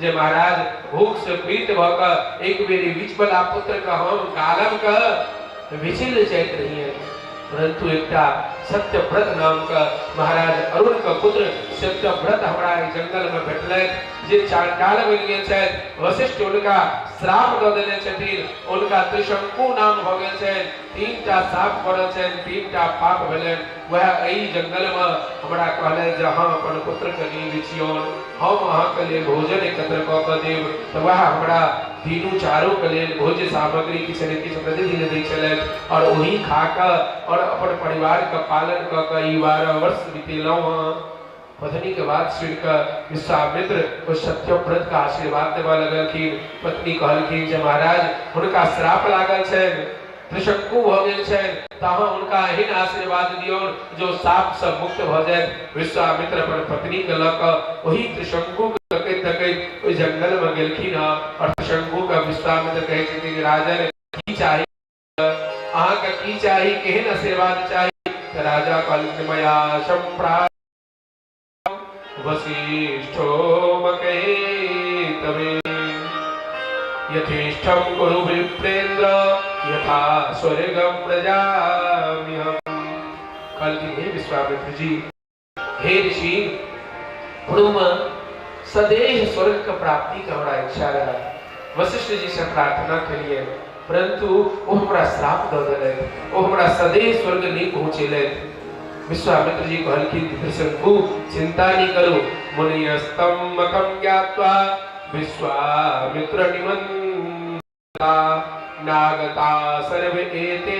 जे महाराज भूख से पीड़ित भ कऽ एक बेरी बीच वाला पुत्र का हम कालम का विचिल जाइत रहिए परंतु एकटा सत्यव्रत नाम का महाराज अरुण का पुत्र सत्यव्रत हमारा जंगल में भेटलथि जे चांडाल बनि गेल छथि। वशिष्ठ उनका श्राप दऽ देने छथिन उनका त्रिशंकु नाम भ गेल छनि तीनटा साप पड़ल छनि तीनटा पाप भेलनि। वह एहि जंगल में हमरा कहलथि जे अहाँ अपन पुत्र के नहीं बिछियौन हम अहाँके लेल भोजन एकत्र कऽ कऽ देब। तऽ वह हमरा तीनू चारों के लेल भोज्य सामग्री किछु ने किछु प्रतिदिन दै छलथि और वही खा कऽ और अपन परिवार का पालन कऽ कऽ 12 वर्ष बितेलहुँ हँ। पत्नी के बात सुनकर विश्वामित्र उस सत्यव्रत का आशीर्वाद देवा लगलखिन। पत्नी कहलखिन जे महाराज हुनका श्राप लागल छनि त्रिशंकु भ गेल छनि तहाँ उनका एहन आशीर्वाद दियौन जो साप से मुक्त भ जाए। विश्वामित्र अपन पत्नी के लऽ कऽ वही त्रिशंकु के तकैत तकैत ओहि जंगल में गेलखिन हँ और त्रिशंकु का विश्वामित्र कहै छथिन राजन की चाही अहाँके की चाही केहन आशीर्वाद चाही। तऽ राजा कहलखिन मया संप्राप्त वसिष्ठो मकैतवे यथेष्टं कुरु विप्रेन्द्र यथा स्वर्गं प्रजाम्यहम्। कहलखिन हे विश्वामित्र जी हे ऋषि पूर्व सदैव स्वर्ग का प्राप्ति का हमारा इच्छा रहा वशिष्ठ जी से प्रार्थना करिए परंतु वो हमारा श्राप दऽ देलथि वो हमारा सदैव स्वर्ग नहीं पहुँचेलथि। विश्वामित्र जी कहलखिन त्रिशंकु चिंता नहीं करो मुनियस्तम मतं ज्ञात्वा विश्वामित्र निमन्ता नागता सर्वे एते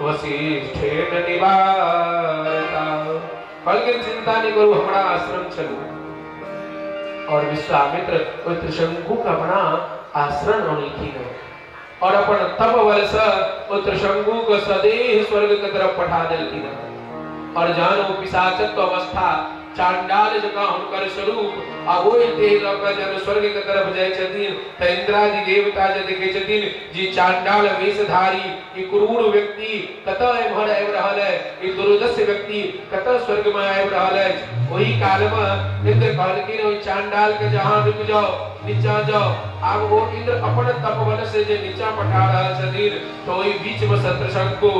वसिष्ठेन निवारता। कल के चिंता नहीं करू हमारा आश्रम चलो। और विश्वामित्र ओइ त्रिशंकु का अपना आश्रम होने और अपन तप बल से ओइ त्रिशंकु को सदैव स्वर्ग की तरफ पठा देलखिन और जानो पिशाचत्व अवस्था चांडाल जका हुनकर स्वरूप आ ओइ देह लक जब स्वर्ग के तरफ जाय छथिन त इंद्रादि देवता जे देखे छथिन जी चांडाल वेशधारी ई क्रूर व्यक्ति कत एमहर आबि रहल है, ई दुर्दस्य व्यक्ति कत स्वर्ग में आबि रहल है। ओही काल में इंद्र कहलखिन ओइ चांडाल के जहां रुक जाओ, नीचा जाओ। अब वो इंद्र अपन तपबल से जे नीचा पठा रहल छथिन तो ओही बीच में शत्रशंकु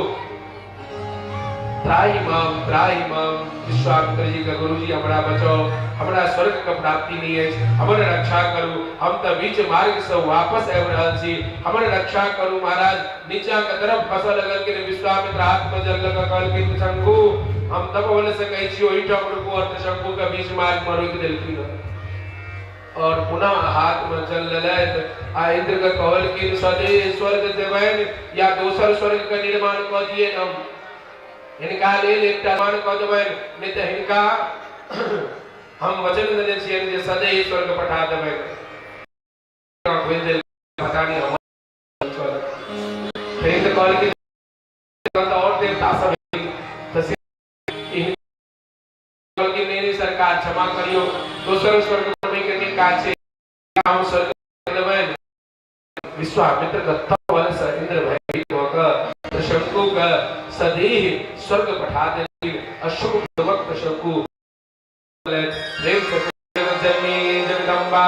त्राहि माम विश्वामित्र जी का गुरु जी हमरा बचाओ, हमरा स्वर्ग का प्राप्ति नहीं है, हमर रक्षा करू, हम त बीच मार्ग से वापस आब रहल छी, हमर रक्षा करू महाराज। नीचा के तरफ फसल लगल के विश्वामित्र हाथ में जल लगा कहल के शंकु हम तब बोले से कहै छी ओही ठाम रुकू और शंकु का बीच मार्ग में रोक देलखिन और पुनः हाथ में जल ललैत आ इंद्र का कहल के सदैव स्वर्ग देवैन या दोसर स्वर्ग का निर्माण क दिए हम इनका ले एकटा मान क देबै नहीं तो इनका हम वचन देने छियै जे सदैव स्वर्ग पठा देबै पता नहीं हम फिर तो कॉल के और देवता सब की मेरी सरकार क्षमा करियो दोसर स्वर्ग में के काज छै हम स्वर्ग देबै। विश्वामित्र का तप बल से इंद्र भयभीत होकर शंकु का सदैव स्वर्ग पठा देलखिन। अशुभ वक्त शंकु प्रेम से जननी जगदम्बा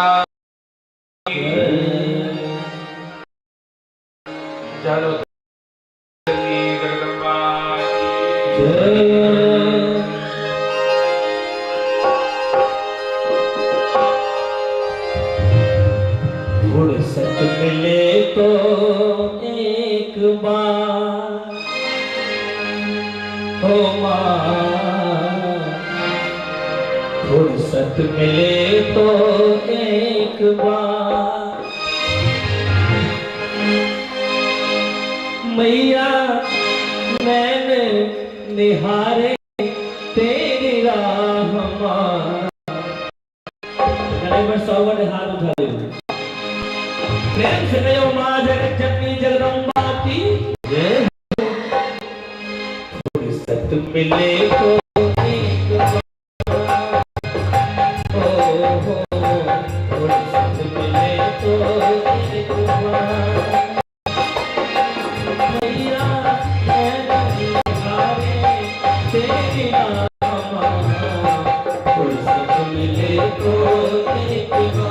जानो जननी जगदम्बा फुर्सत मिले तो एक बार हो माँ, फुर्सत मिले तो एक बार मैया मैंने निहारे तेरी राह माँ। सौवर हाथ उठा दो प्रेम से कहो माँ जगत जननी जगदम्बा की जय। फुर्सत मिले तो एक बार हो फुर्सत मिले तो एक बार मैया निहारे तेरी राह फुर्सत मिले तो एक बार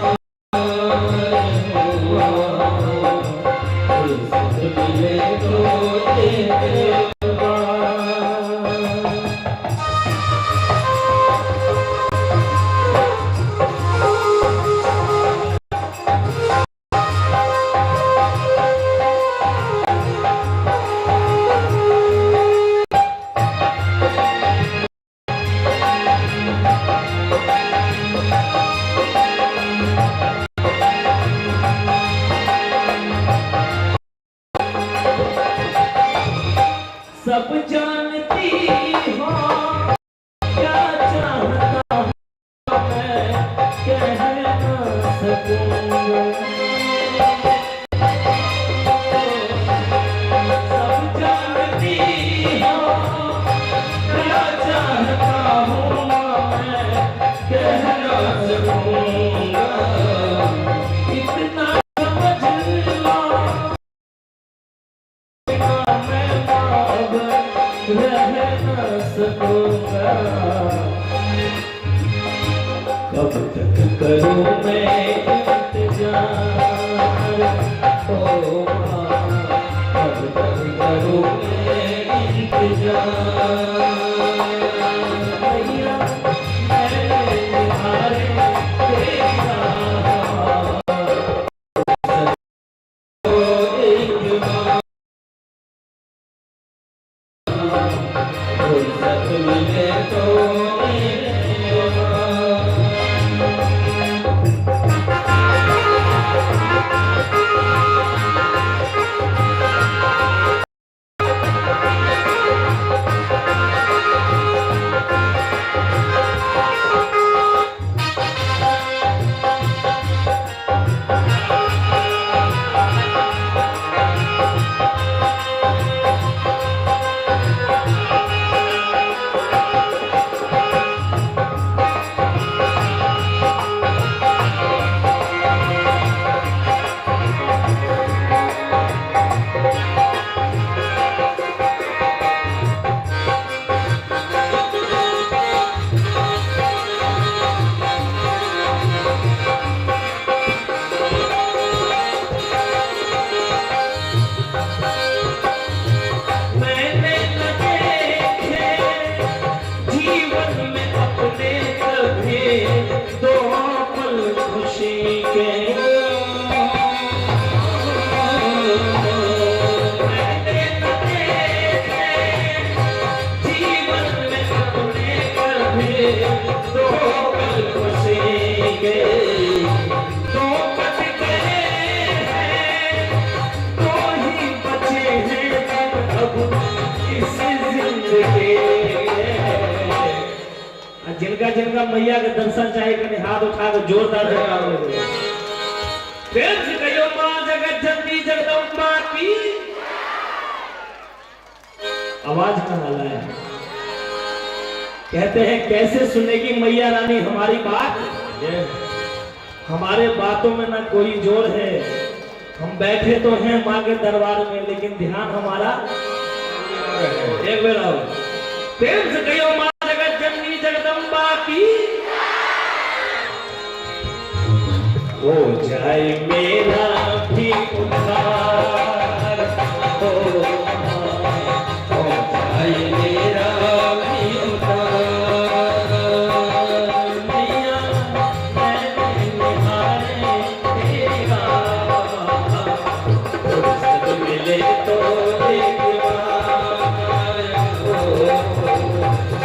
सब जानती हो क्या चाहता हूँ मैं कह ना सकूंगा। सब जानती हो क्या चाहता हूँ मैं कह ना सकूंगा। इतना समझ लो रह न सकूंगा। कब तक करूं मैं इंतजार ओ माँ, कब तक करूं मैं इंतजार। मैया मैंने निहारे तेरी राह एक बार फुर्सत मिले तो जकरा मैया के दर्शन चाहे कने हाथ उठा के जोरदार जयकार दे। प्रेम से कहियो मां जगत जननी जगदम्बा की। आवाज कहां लाया? कहते हैं कैसे सुनेगी मैया रानी हमारी बात। हमारे बातों में ना कोई जोर है, हम बैठे तो हैं मां के दरबार में लेकिन ध्यान हमारा एक बार आओ प्रेम से कहियो मां जगत जननी जगदम्बा की। हो जाए मेरा भी उद्धार, हो जाए मेरा भी उद्धार, मैया मैंने निहारे तेरा, फुर्सत मिले तो एक बार,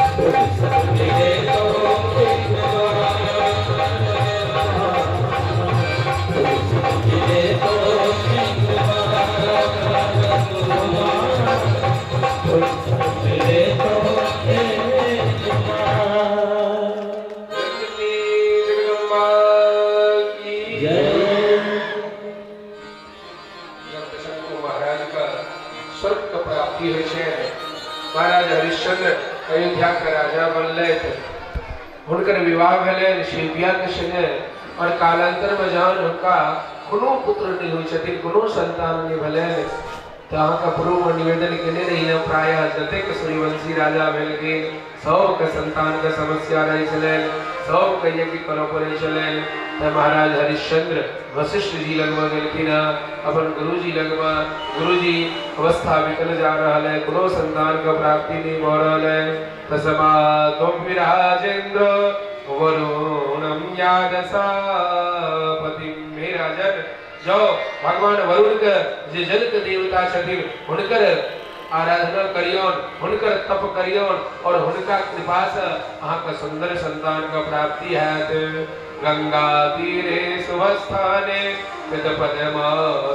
फुर्सत मिले तो एक बार, फुर्सत मिले तो एक बार, फुर्सत मिले तो एक बार। जगदम्बा की जय। शंकर महाराज का स्वर्ग का प्राप्ति होइ छै। महाराज हरिश्चंद्र अयोध्या के राजा बनलथि, हुनकर विवाह भेलनि शिवबिया के संगे और कालांतर में जहन हुनका कोनो पुत्र नहीं होइ छथिन, कोनो संतान नहीं भेलनि तो अहाँके पूर्व निवेदन केने रही न प्रायः जतेक सूर्यवंशी राजा भेलखिन सबके संतान के समस्या रहै छलनि, सबके यज्ञ करऽ पड़ै छलनि। तो महाराज हरिश्चंद्र वशिष्ठ जी लग में गेलखिन अपन गुरु जी लग में। गुरु जी अवस्था बिकल जा रहा है, कोनो संतान का प्राप्ति नहीं हो रहा है। तस्मा तुम विराजेंद्र वरुणम यादसा पति मेरा जन जो भगवान वरुण के जे जल के देवता छथिन हुनकर आराधना करियौन, हुनकर तप करियौन और हुनका कृपा से अहाँ के सुंदर संतान का प्राप्ति हैत। गंगा तीरे शुभस्थाने पद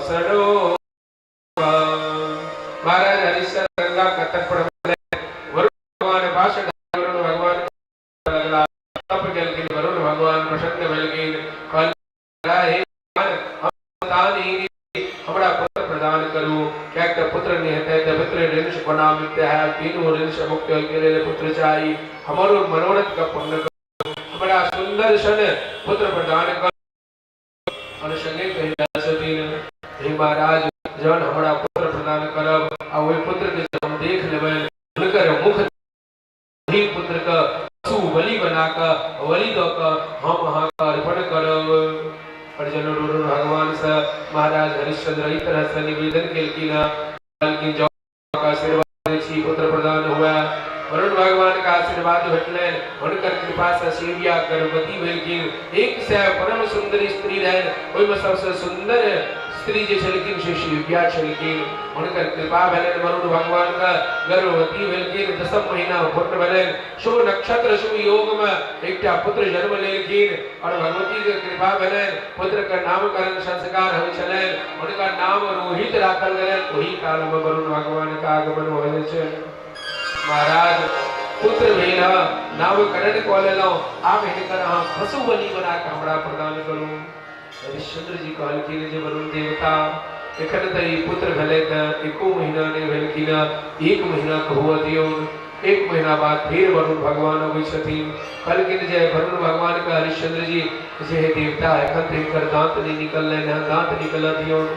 सरो। महाराज हरिश्चंद्र गंगा का तट पर वरुण भगवान भाषण वरुण भगवान लगला तप जल के वरुण भगवान प्रसन्न भेलखिन। कहला हमरा पुत्र प्रदान करू, क्या पुत्र नहीं है तो पुत्र ऋण से बना मिलते हैं, तीनों ऋण से मुक्त के लिए पुत्र चाहिए। हमारो मनोरथ का पुण्य करो, बड़ा सुंदर सन पुत्र प्रदान करो। और संगे कहिला सतीन हे महाराज जन हमरा पुत्र प्रदान करब आ ओइ पुत्र के हम देख लेबै, हुनकर मुख ही पुत्र का पशु बलि बना का बलि दो का हम अहाँ का अर्पण करब। और जन भगवान से महाराज हरिश्चंद्र इस तरह से निवेदन केलखिन जो का आशीर्वाद छी पुत्र प्रदान हुआ। वरुण भगवान का आशीर्वाद भेटलनि, हुनकर कृपा से शिवबिया गर्भवती भेलखिन। एक से परम सुंदर स्त्री रहनि, ओइ में सबसे सुंदर स्त्री जे छलखिन से शिवबिया छलखिन। हुनकर कृपा भेलनि, वरुण भगवान का गर्भवती भेलखिन। 10 महीना पूर्ण भेलनि, शुभ नक्षत्र शुभ योग में एकटा पुत्र जन्म लेलखिन और भगवती के कृपा भेलनि। पुत्र का नामकरण संस्कार होइ छलनि, हुनका नाम रोहित राखल गेलनि। ओही काल में वरुण भगवान का आगमन होलै छै। महाराज पुत्र भेल नामकरण कऽ लेलहुँ, आब हिनकर अहाँ पशु बलि बना के हमरा प्रदान करू। हरिश्चंद्र जी कहलखिन जे वरुण देवता एखन तरी पुत्र भेलै तऽ एको महीना नहि भेलखिन, 1 महीना हुअ दियौन। 1 महीना बाद फिर वरुण भगवान अबै छथिन। कहलखिन जे वरुण भगवान के हरिश्चंद्र जी जे हे देवता एखन तऽ हिनकर दांत नहीं निकललै हैं, दांत निकल दियौन।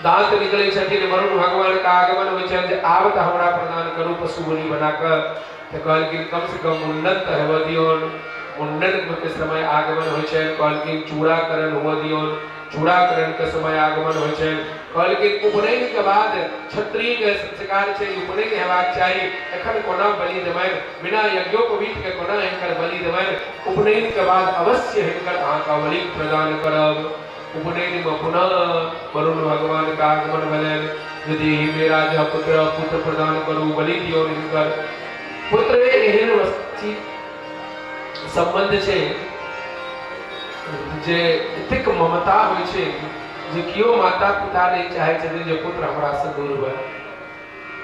दांत निकले छथिन, वरुण भगवान का आगमन होइ छनि जे आब तऽ हमरा प्रदान करू पशु बलि बना कऽ। तऽ कहलखिन कम से कम मुंडन तऽ हेबऽ दियौन। मुंडन के समय आगमन होइ छनि, कहलखिन चूड़ाकरण हुअ दियौन। चूड़ाकरण के समय आगमन होइ छनि। कहलखिन उपनयन के बाद क्षत्रिय के संस्कार छै, उपनयन हेबाक चाही। एखन कोना बलि देबनि, बिना यज्ञोपवीत के कोना हिनकर बलि देबनि। उपनयन के बाद अवश्य हिनकर अहाँके बलि प्रदान करब। उपनयन में पुनः वरुण भगवान का आगमन भेलनि। यदि मेरा जो पुत्र पुत्र प्रदान करू, बलि दियौ हिनकर। पुत्र एहन संबंध छै जे एतेक ममता होइ छै जे कियो माता पिता नहीं चाहे छथिन जे पुत्र हमरा से दूर भए।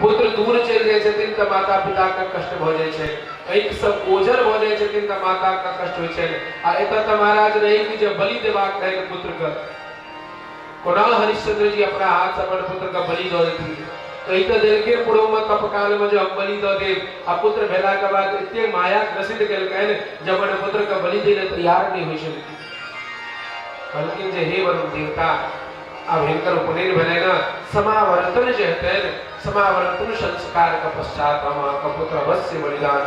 पुत्र दूर चल जाए छथिन त माता पिता का कष्ट भ जाय छै, एक सब ओझर भ जाय छथिन त माता का कष्ट होय छै। आ एतऽ त महाराज रही कि जब बलि देबाक रहै पुत्र का, कोना हरिश्चंद्र जी अपना हाथ से अपन पुत्र का बलि दऽ देथिन। तो एक देलके पूर्व में कपकाल में जो बलि दऽ देव आ पुत्र भेला के बाद एते माया ग्रसित केलकैन जब अपन पुत्र का बलि दै लेल तैयार नहीं होय छलखिन। कहलखिन जे हे वरुण देवता, अब हिनकर उपनयन भेलै न, समावर्तन जे हेतैन, समावर्तन संस्कार के पश्चात हम अहाँके पुत्र अवश्य बलिदान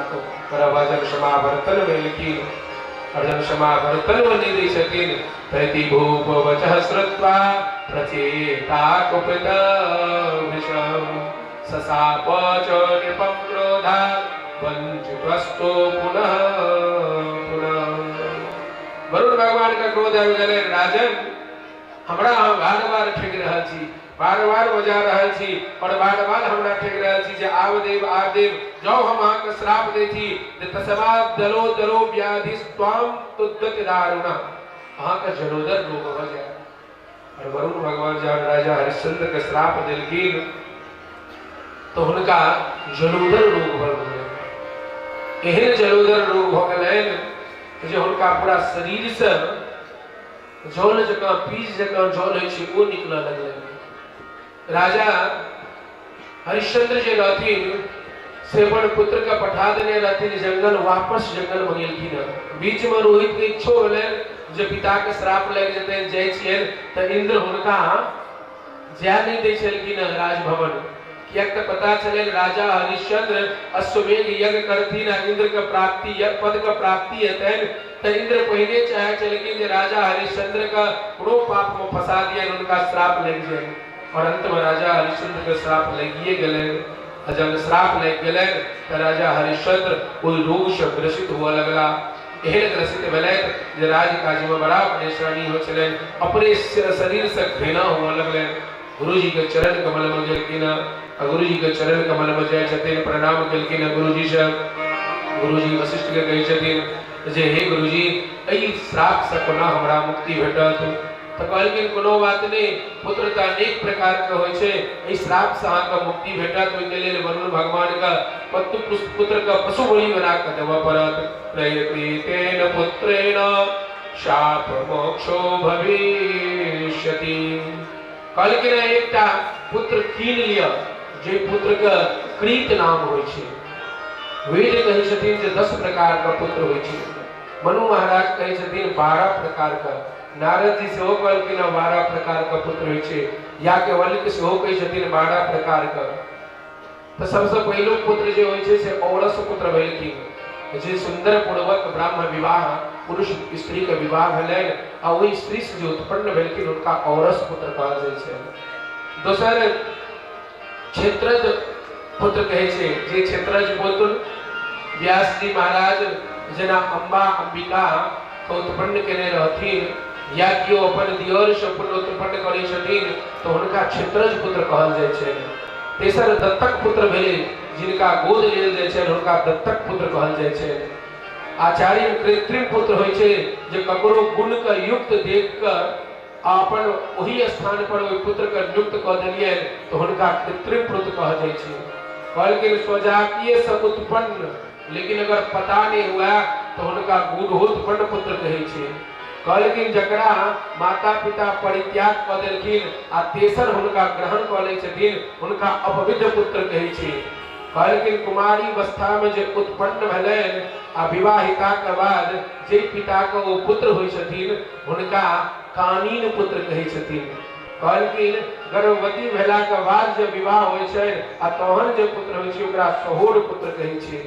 करब। जब समावर्तन भेलखिन और जब समावर्तन बनि दै छथिन, प्रति भूप वचः श्रुत्वा प्रचेता कुपित विषम ससाप च नृपं क्रोधा वंचितस्तो पुनः पुनः। वरुण भगवान का क्रोध आबि गेलै, राजन हमरा अहाँ बार बार ठग रहल छी, बार बार बजा रहल छी और बार बार हमरा ठग रहल छी जे आब देव जाओ हम अहाँके श्राप दै छी जे तस्मा दलो दलो व्याधि त्वाम तुद्दत दारुणा, अहाँके जलोदर रोग भ जाय। और वरुण भगवान जब राजा हरिश्चंद्र के श्राप देलखिन तो हुनका जलोदर रोग भ गेलै। एहन जलोदर रोग भ गेलैन जे हुनका पूरा शरीर से जल जकां बीज जकां जल होइ छै ओ निकलऽ लगलै। राजा हरिश्चंद्र जे रहथिन से अपन पुत्र के पठा देने रहथिन जंगल, वापस जंगल में गेलखिन। बीच में रोहित के इच्छो भेलैन जे पिता के श्राप लग जेतैन, जाइ छियैन त इंद्र हुनका जाय नहीं दै छलखिन राजभवन। कियाक त पता चलल राजा हरिश्चंद्र अश्वमेध यज्ञ करथिन आ इंद्र के प्राप्ति पद के प्राप्ति हेतैन त इंद्र पहिने चाहे छलखिन जे राजा हरिश्चंद्र का कोनो पाप में फंसा दियन, उनका श्राप लग जाए। और अंत में राजा हरिश्चंद्र के श्राप लगिए गेलैन। जब श्राप लग गेलैन त राजा हरिश्चंद्र ओहि रोग से ग्रसित हुआ लगला। एहन ग्रसित भेलैन जे राजकाज में बड़ा परेशानी हो छलैन, अपने शरीर से घृणा हुआ लगलैन। गुरु जी के चरण कमल में गेलखिन, गुरु जी के चरण कमल में जाय छथिन, प्रणाम केलखिन गुरु जी से। गुरु जी वशिष्ठ के कहै छथिन जे हे गुरु जी, एहि श्राप से कोना हमरा मुक्ति भेटत। तो कहलखिन कोनो बात नहीं, पुत्र त अनेक प्रकार के होय छै, एहि श्राप से अहाँके मुक्ति भेटत। ओहि के लेल वरुण भगवान का पुत्र का पशु बलि बना के देबऽ पड़त। प्रयत्नेन पुत्रेण शाप मोक्षो भविष्यति। कहलखिन एकटा पुत्र कीन लिया जे पुत्र का कृत नाम होय छै। वेद कहै छथिन जे 10 प्रकार का पुत्र होय छै, मनु महाराज कहै छथिन 12 प्रकार का, नारद जी सेहो कहलखिन 12 प्रकार का पुत्र होय छै, याज्ञवल्क्य सेहो कहै छथिन 12 प्रकार का। तो सबसे पहिलो पुत्र जे होय छै से औरस पुत्र भेलखिन, जे सुंदर पूर्वक ब्राह्मण विवाह पुरुष स्त्री के विवाह भेलैन आ ओहि स्त्री से जे उत्पन्न भेलखिन हुनका औरस पुत्र कहल जाइ छै। दोसर क्षेत्रज पुत्र कहै छै, जे क्षेत्रज पुत्र व्यास जी महाराज जेना अम्बा अंबिका के उत्पन्न केने रहथिन, या कियो अपन दियर से पुत्र उत्पन्न करै छथिन तो हुनका क्षेत्रज पुत्र कहल जाइ छै। तेसर दत्तक पुत्र भेलै, जिनका गोद लेल जाइ छै हुनका दत्तक पुत्र कहल जाइ छै। आचार्य कृत्रिम पुत्र होय छै, जे ककरो गुण के युक्त देख कर अपन वही स्थान पर ओहि पुत्र के नियुक्त क देलियन तो हुनका कृत्रिम पुत्र कहल जाइ छै। कहलखिन स्वजातीय से उत्पन्न, लेकिन अगर पता नहीं हुआ तो उनका गूढ़ोत्पन्न पुत्र कहै छै। कहलखिन जकरा माता पिता परित्याग क देलखिन आ तेसर हुनका ग्रहण क लै छथिन हुनका अपवित्र पुत्र कहै छै। कहलखिन कुमारी अवस्था में जे उत्पन्न भेलैन आ विवाहिता के बाद जे पिता के ओ पुत्र होय छथिन हुनका कानीन पुत्र कहै छथिन। कहलखिन गर्भवती भेला के बाद जब विवाह होय छै आ तहन जे पुत्र होय छै ओकरा सहोर पुत्र कहै छै।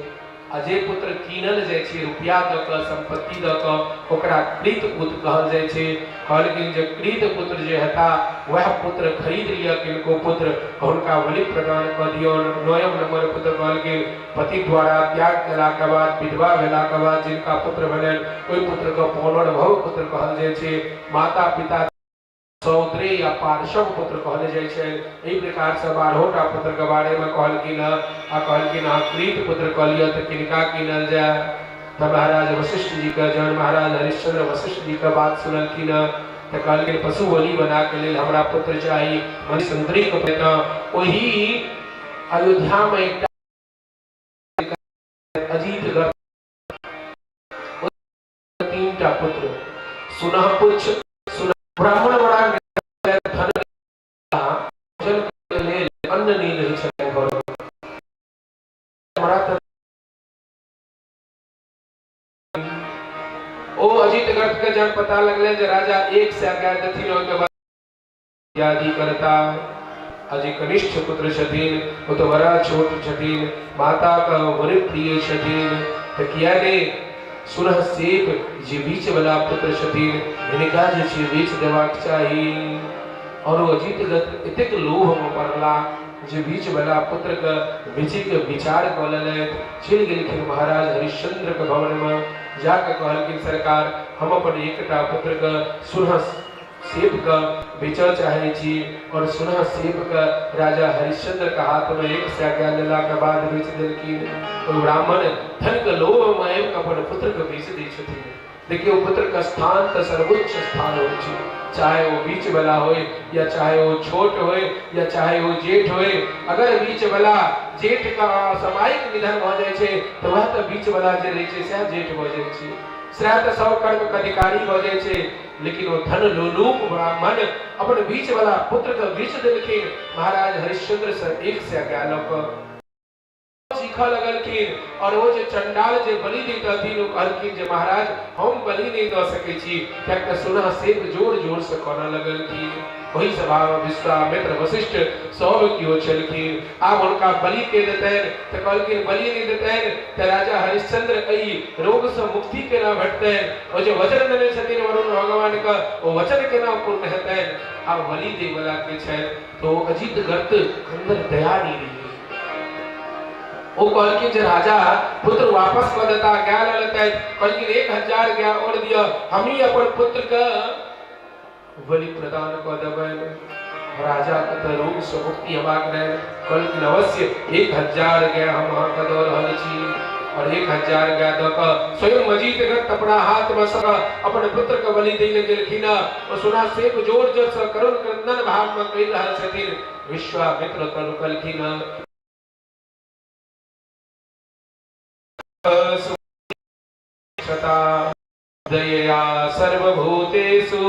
आ जे पुत्र कीनल जाय छै रुपया द क संपत्ति द क ओकरा कृत पुत्र कहल जाय छै। कहलखिन जे कृत पुत्र जे हेता वह पुत्र खरीद लिया किनको पुत्र हुनका बलि प्रदान क दियौ। 9 नंबर पुत्र कहलखिन पति द्वारा त्याग केला के बाद विधवा भेला के बाद जिनका पुत्र भेलैन ओहि पुत्र के पुनर्भव पुत्र कहल जाय छै। माता पिता सौत्रे या पार्श्व पुत्र कहले जाय छै। एहि प्रकार से 12टा पुत्र के बारे में कहलखिन आ कहलखिन कृत पुत्र कहलिए त किनका कीनल जाय। तब महाराज वशिष्ठ जी का जन महाराज हरिश्चंद्र वशिष्ठ जी का बात सुनलखिन त कहलखिन पशु बलि बना के लेल हमरा पुत्र चाही। मणि सुंदरी के पिता ओही अयोध्या में एक अजीत गर्भ तीनटा पुत्र सुनह पुछ सुनह ब्राह्मण बड़ा धन जल के लेल अन्न नहीं रही छल घर बड़ा ओ अजीत गर्भ के जब पता लगले जे राजा एक से आज्ञा देथिन ओय के बाद यादी करता अजय कनिष्ठ पुत्र छथिन वो तो बड़ा छोट छथिन माता का बड़े प्रिय छथिन तो किया ने सुनह सेब जे बीच वाला पुत्र छथिन हिनका जे छै बीच देबाक चाही और वो अजीत गर्भ एतेक लोभ में पड़ला जे बीच वाला पुत्र के बेची के विचार क लेलैथ चल गेलखिन महाराज हरिश्चंद्र के भवन में जाके कहलखिन सरकार हम अपन एकटा पुत्र के सुनह सेब का बेचल चाहे छी और सुनह सेब का राजा हरिश्चंद्र का हाथ में एक से आज्ञा लेला के बाद बेच देलखिन और ब्राह्मण धन के लोभ में अपन पुत्र के बेच दै छथिन देखियो पुत्र का स्थान तो सर्वोच्च स्थान होय छै चाहे वो बीच वाला होय या चाहे वो छोट होय या चाहे वो जेठ होय अगर बीच वाला जेठ का सामयिक निधन भ जाय छै तो वह तो बीच वाला जे रहै छै से जेठ भ जाय छै श्राद्ध सब कर्म के अधिकारी भ जाय छै लेकिन वो धन लोलूप ब्राह्मण अपन बीच वाला पुत्र के बीच देलखिन महाराज हरिश्चंद्र से एक से आज्ञा लक सीखा लगलखिन और वो जे चंडाल जे बलि दैत हथिन वो कहलखिन जे महाराज हम बलि नहीं द सकै छी कियाक त सुनह सेब जोर जोर से कोना लगलखिन वही सभा विश्वामित्र वशिष्ठ सब कियो छलखिन आब उनका बलि के देतैन त कहलखिन बलि नहीं देतैन त राजा हरिश्चंद्र एई रोग से मुक्ति केना भेटतैन ओ जे वचन देने छथिन वरुण भगवान का वो वचन केना पूर्ण हेतैन आब बलि दे वाला के छै तो अजीत गर्भ अंदर दया नहीं रही वो कहलखिन जे राजा पुत्र वापस कर देता क्या ले लेता कहलखिन 1000 गया और दिया हम ही अपन पुत्र का बलि प्रदान कर देबन राजा के त रोग से मुक्ति हेबाक रहे कहलखिन अवश्य 1000 गया हम अहाँ के दऽ रहल छी और 1000 गया द क स्वयं अजीत गर्भ अपना हाथ में सक अपन पुत्र के बलि दै गेलखिन और सुना सेब जोर जोर से करुण क्रंदन भाव में कहि रहल छथिन विश्वामित्र कहलखिन सता दयया सर्वभूतेषु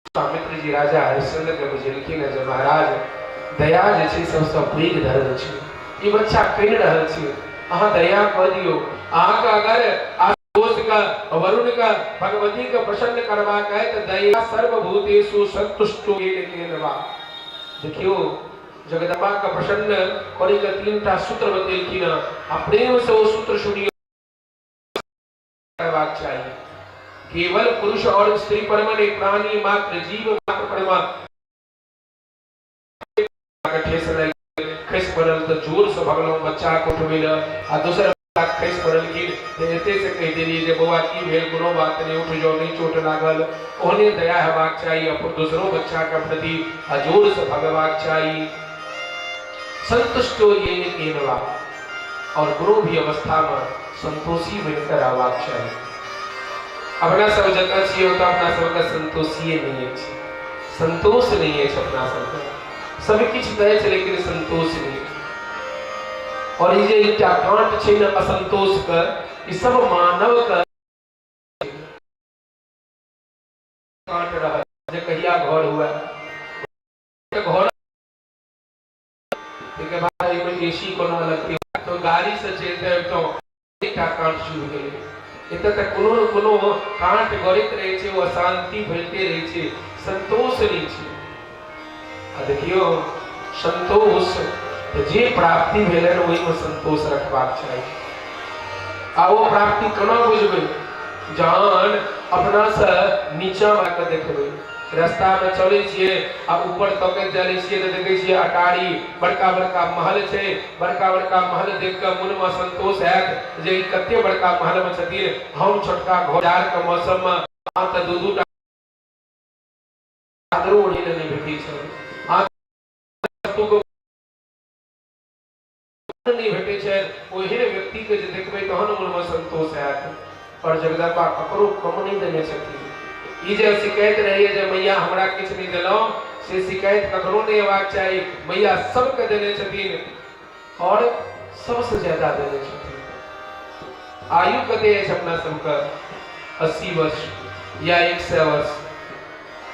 स्वामित्र जी राजा हरिश्चंद्र के बुझलखिन जे महाराज दया जे छै सबसँ पैघ धर्म छै ई बच्चा कहि रहल छै अहाँ दया कऽ दियौ अहाँ के अगर आशुतोष का वरुण का भगवती के प्रसन्न करबाक है त दया सर्वभूतेषु संतुष्टो येन वा देखियो जगदम्बा का प्रसन्न करे के तीनटा सूत्र बतेलखिन आ प्रेम से वो सूत्र सुनियो करबाक चाहिए केवल पुरुष और स्त्री पर में प्राणी मात्र जीव मात्र पर में ठेस लगे खस पड़ल तो जोर से भगलो बच्चा को उठवेल आ दोसर खस पड़ल की एते से कह देलिए जे बौआ की भेल कोनो बात नहीं उठ जाओ नहीं चोट लागल ओने दया हेबाक चाहिए अपन दूसरो बच्चा के प्रति जोर से भगवाक चाहिए संतुष्टो येन केनवा और गुरु भी अवस्था में संतोषी बनकर आवाक चाहिए अपना सब जगह छी होता अपना सब का संतोषी नहीं है संतोष नहीं है अपना सब सब कुछ दे छै लेकिन संतोष नहीं और ये एकटा कांट छै न असंतोष का ई सब मानव का कांट रहा जे कहिया घर हुआ घर के भाई में एसी कोना लगती तो गाड़ी से चलते तो एकटा कांट शुरू गेलै एतय तक कोनो न कोनो कांट गड़ैत रहै छै वो अशांति फैलते रहै छै संतोष नहीं छै आ देखियो संतोष जे प्राप्ति भेलै ओहि में संतोष रखबाक चाही आ वो प्राप्ति कोना बुझबै जान अपना से नीचा के देखबै रास्ता में चले छिए आ ऊपर तकैत चले छिए त देखै छिए अटारी बड़का बड़का महल छै बड़का बड़का महल देख के मन में संतोष हैत जे कते बड़का महल में छथिन हम छोटका घोड़ार के मौसम में आ त दू टा आदरो ओढ़ी नहीं भेटै छै आ तो को नहीं भेटै छै ओहन व्यक्ति के जे देखबै तहन मन में संतोष हैत और जगदम्बा ककरो कम नहीं देने छथिन ई जे शिकायत रही है जे मैया हमरा किछ नहीं देलो से शिकायत ककरो नहीं हेबाक चाहिए। मैया सबके देने छथिन और सबसे ज्यादा देने छथिन। आयु कते है अपना सबका 80 वर्ष या 100 वर्ष।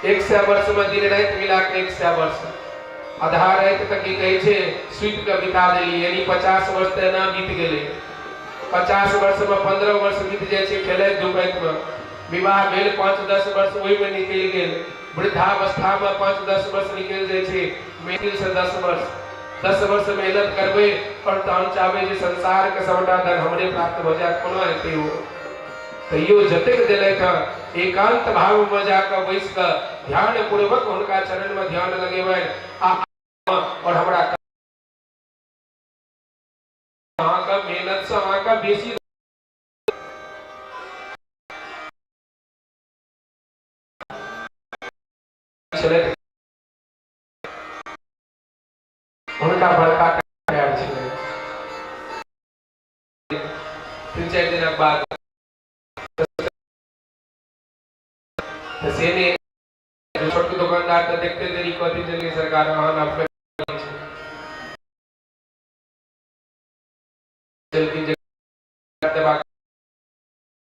100 वर्ष में दिन रात मिला के 100 वर्ष आधा रात तक की कहे छे सुत के बिता देली, यानी 50 वर्ष त ना बीत गेले। 50 वर्ष में 15 वर्ष बीत जाय छे खेले धुपैत में। विवाह भेल 5-10 वर्ष ओहि में निकल गेल। वृद्धावस्था में 5-10 वर्ष निकल जाय छे। मेल से 10 वर्ष 10 वर्ष मेहनत करबे और तहन चाहबे जे संसार के सबटा धन हमरे प्राप्त भ जाय, कोना हेतै हो। तैयो जतेक देले था एकांत भाव में जाकर बैस कर ध्यान पूर्वक उनका चरण में ध्यान लगेबै और हमरा अहाँ का मेहनत से अहाँ का बेसी चले उनका बड़का प्यार छे। 3-4 दिन बाद से ने छोटे दुकानदार तो देखते देरी कथी जल्दी सरकार अहाँ अपने जल्दी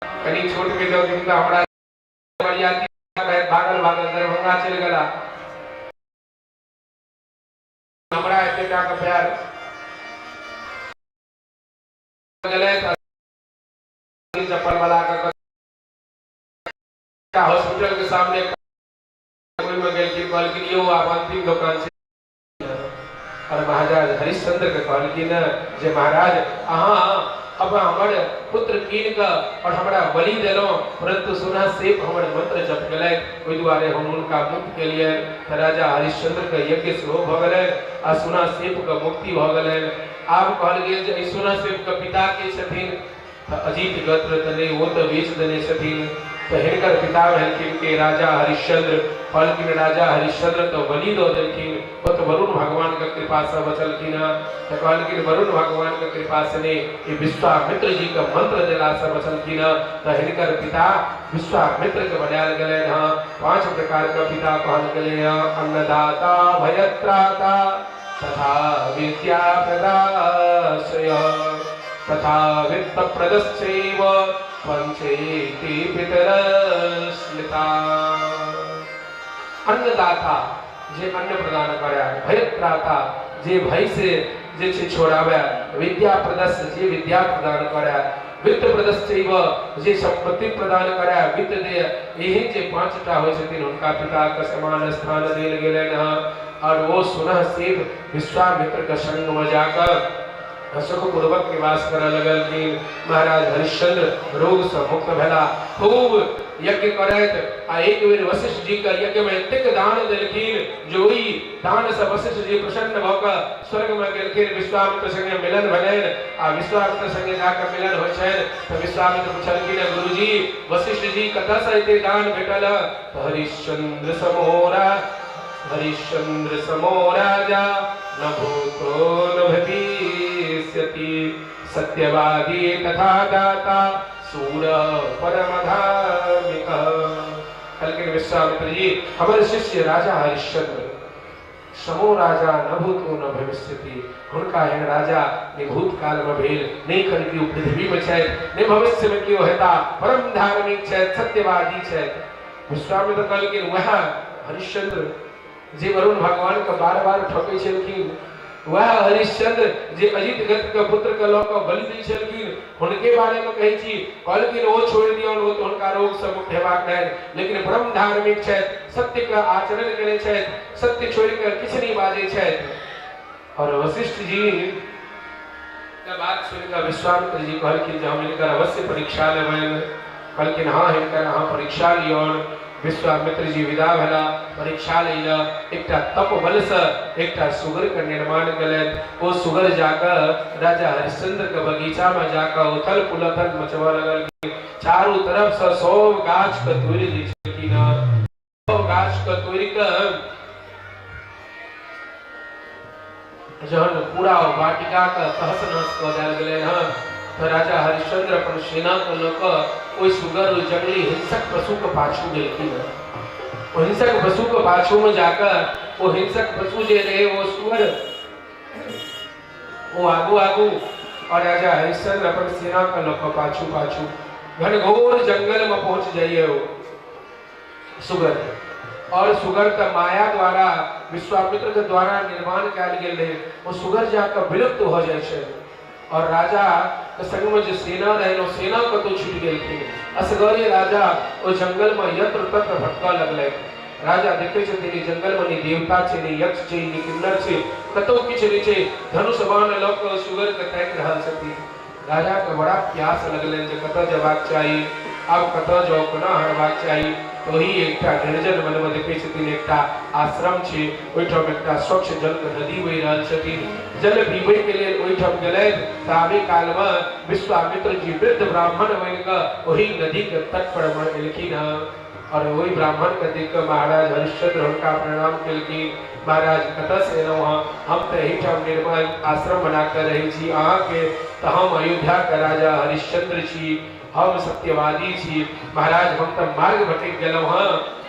कनी छोट के जाओ दिन हमरा बरियाती भागल दरभंगा चल गेला। हमरा एतेटा के प्यार गेले चप्पल वाला का हॉस्पिटल के सामने कोई में गेल कि कहल कि यो आप अंतिम दुकान से और महाराज हरिश्चंद्र के कहल कि न जे महाराज अहाँ अब हमर पुत्र कीन का और हमरा बलि देलो, परंतु सुना सेप हमर मंत्र जप गेलै ओइ दुआरे हम उनका मुक्त के लिए राजा हरिश्चंद्र के यज्ञ सेहो भ गेलै आ सुना सेप के मुक्ति भ गेलै। आब कहल गेल जे सुना सेप के पिता के छथिन अजीत गोत्र तने वो तो बेच देने छथिन। तो हिनकर पिता भेलखिन के राजा हरिश्चंद्र। फलकिन राजा हरिश्चंद्र तो बलि दो देलखिन, वो तो वरुण भगवान के कृपा से बचलखिन। तो कहलखिन वरुण भगवान के कृपा से ने ये विश्वामित्र जी का मंत्र देला से बचलखिन। तो हिनकर पिता विश्वामित्र के बनायल गेलै हां। 5 प्रकार का पिता कहल गेलै हां, अन्नदाता भयत्राता तथा विद्या प्रदाश्रय तथा वित्त प्रदश्चैव पंचेति पितरस्मृता। अन्नदाता जे अन्न प्रदान करे, भयत्राता जे भय से जे छे छोड़ावे, विद्या प्रदस्य जे विद्या प्रदान करे, वित्त प्रदश्चैव जे संपत्ति प्रदान करे, वित्त दे। एही जे 5टा होय छथिन हुनका पिता के समान स्थान देल गेलैन हँ। और वो सुनह सेव विश्वामित्र के संग में जाकर सुख पूर्वक निवास करने लगल कि महाराज हरिश्चंद्र रोग से मुक्त भेला। खूब यज्ञ करैत आ एक बेर वशिष्ठ जी का यज्ञ में एतेक दान देलखिन जो ई दान से वशिष्ठ जी प्रसन्न भ क स्वर्ग में गेलखिन। विश्वामित्र संगे मिलन भेलैन आ विश्वामित्र संगे जाकर मिलन होय छैन। तो विश्वामित्र पूछलखिन गुरुजी वशिष्ठ जी कतऽ से एते दान भेटल? तो हरिश्चंद्र समो राजा न भूतो न भविष्यति सत्यवादी तथा दाता सूर परम धार्मिक। कलकिन विश्वामित्र जी हमारे शिष्य राजा हरिश्चंद्र समो राजा न भूतो न भविष्यति। हुनका एहन राजा ने भूतकाल में भेल नहीं कर की पृथ्वी में छै, ने भविष्य में कियो हेता। परम धार्मिक छै, सत्यवादी छै। विश्वामित्र कहलकिन वह हरिश्चंद्र जे वरुण भगवान के बार-बार ठोकै छलखिन, वह हरिश्चंद्र जे अजित गत के पुत्र के लऽ कऽ बलि दै छलखिन, हुनके बारे में कहै छी। कहलखिन ओ छोड़ि दियौन, वो तो हुनका रोग से मुक्त हेबाक रहनि, लेकिन परम धार्मिक छथि, सत्य के आचरण करै छथि, सत्य छोड़ि कऽ किछु नहीं बाजै छथि। और वशिष्ठ जी के बात सुनि कऽ विश्वामित्र जी कहलखिन जे हम हिनकर अवश्य परीक्षा लेबनि। कहलखिन हाँ हिनकर अहाँ परीक्षा लियौन। विश्वामित्र जी विदा भेला, परीक्षा लेला। एकटा तप बल से एकटा सुगर के निर्माण केलनि। ओ सुगर जाकर राजा हरिश्चंद्र के बगीचा में जाकर उथल पुथल मचबा लगल। चारों तरफ से 100 गाछ के तोड़ि दै छलखिन। 100 गाछ के तोड़ि कऽ जहन पूरा वाटिका के तहस नहस कऽ देल गेलै हँ, तो राजा हरिश्चंद्र अपन सेना के लऽ कऽ ओई सुगर ओई जंगली हिंसक पशु के पाछू गेलखिन। ओ हिंसक पशु के पाछू में जाकर वो हिंसक पशु जे रहे वो सुगर वो आगू आगू और राजा हरिश्चंद्र अपन सेना का लोक पाछू पाछू घनघोर जंगल में पहुंच जाइए वो सुगर। और सुगर का माया द्वारा विश्वामित्र के द्वारा निर्माण कयल गेल रहे वो सुगर जाकर विलुप्त हो जाए छे। और राजा के संग में जो सेना रहे वो सेना को तो छूट गेल थी। असगरे राजा वो जंगल में यत्र तत्र भटका लगले। राजा देखे छे तेरी जंगल में देवता छे ने यक्ष छे ने किन्नर छे कतो किछ रे छे धनुष बाण लोक सुगर के ताक रहल छथि। राजा के बड़ा प्यास लगले जे कतो जबाक चाहिए अब कतो जो कोना हरबाक चाहिए। तो ही एकटा निर्जन वन में देखे छथिन एकटा आश्रम छे ओइठाम एकटा स्वच्छ जल के नदी बहि रहल छथिन। जल पीबै के लेल ओइठाम गेलै ताबे काल में विश्वामित्र जी वृद्ध ब्राह्मण बनि के ओही नदी के तट पर एलखिन। और वही ब्राह्मण के देख के महाराज हरिश्चंद्र उनका प्रणाम केलखिन। महाराज कतऽ से एलहुँ हम तो एहिठाम निर्मल आश्रम बना कर रही छी अहाँ के तो हम अयोध्या के राजा हरिश्चंद्र छी हम सत्यवादी छी। महाराज हम तो मार्ग भटक गेलहुँ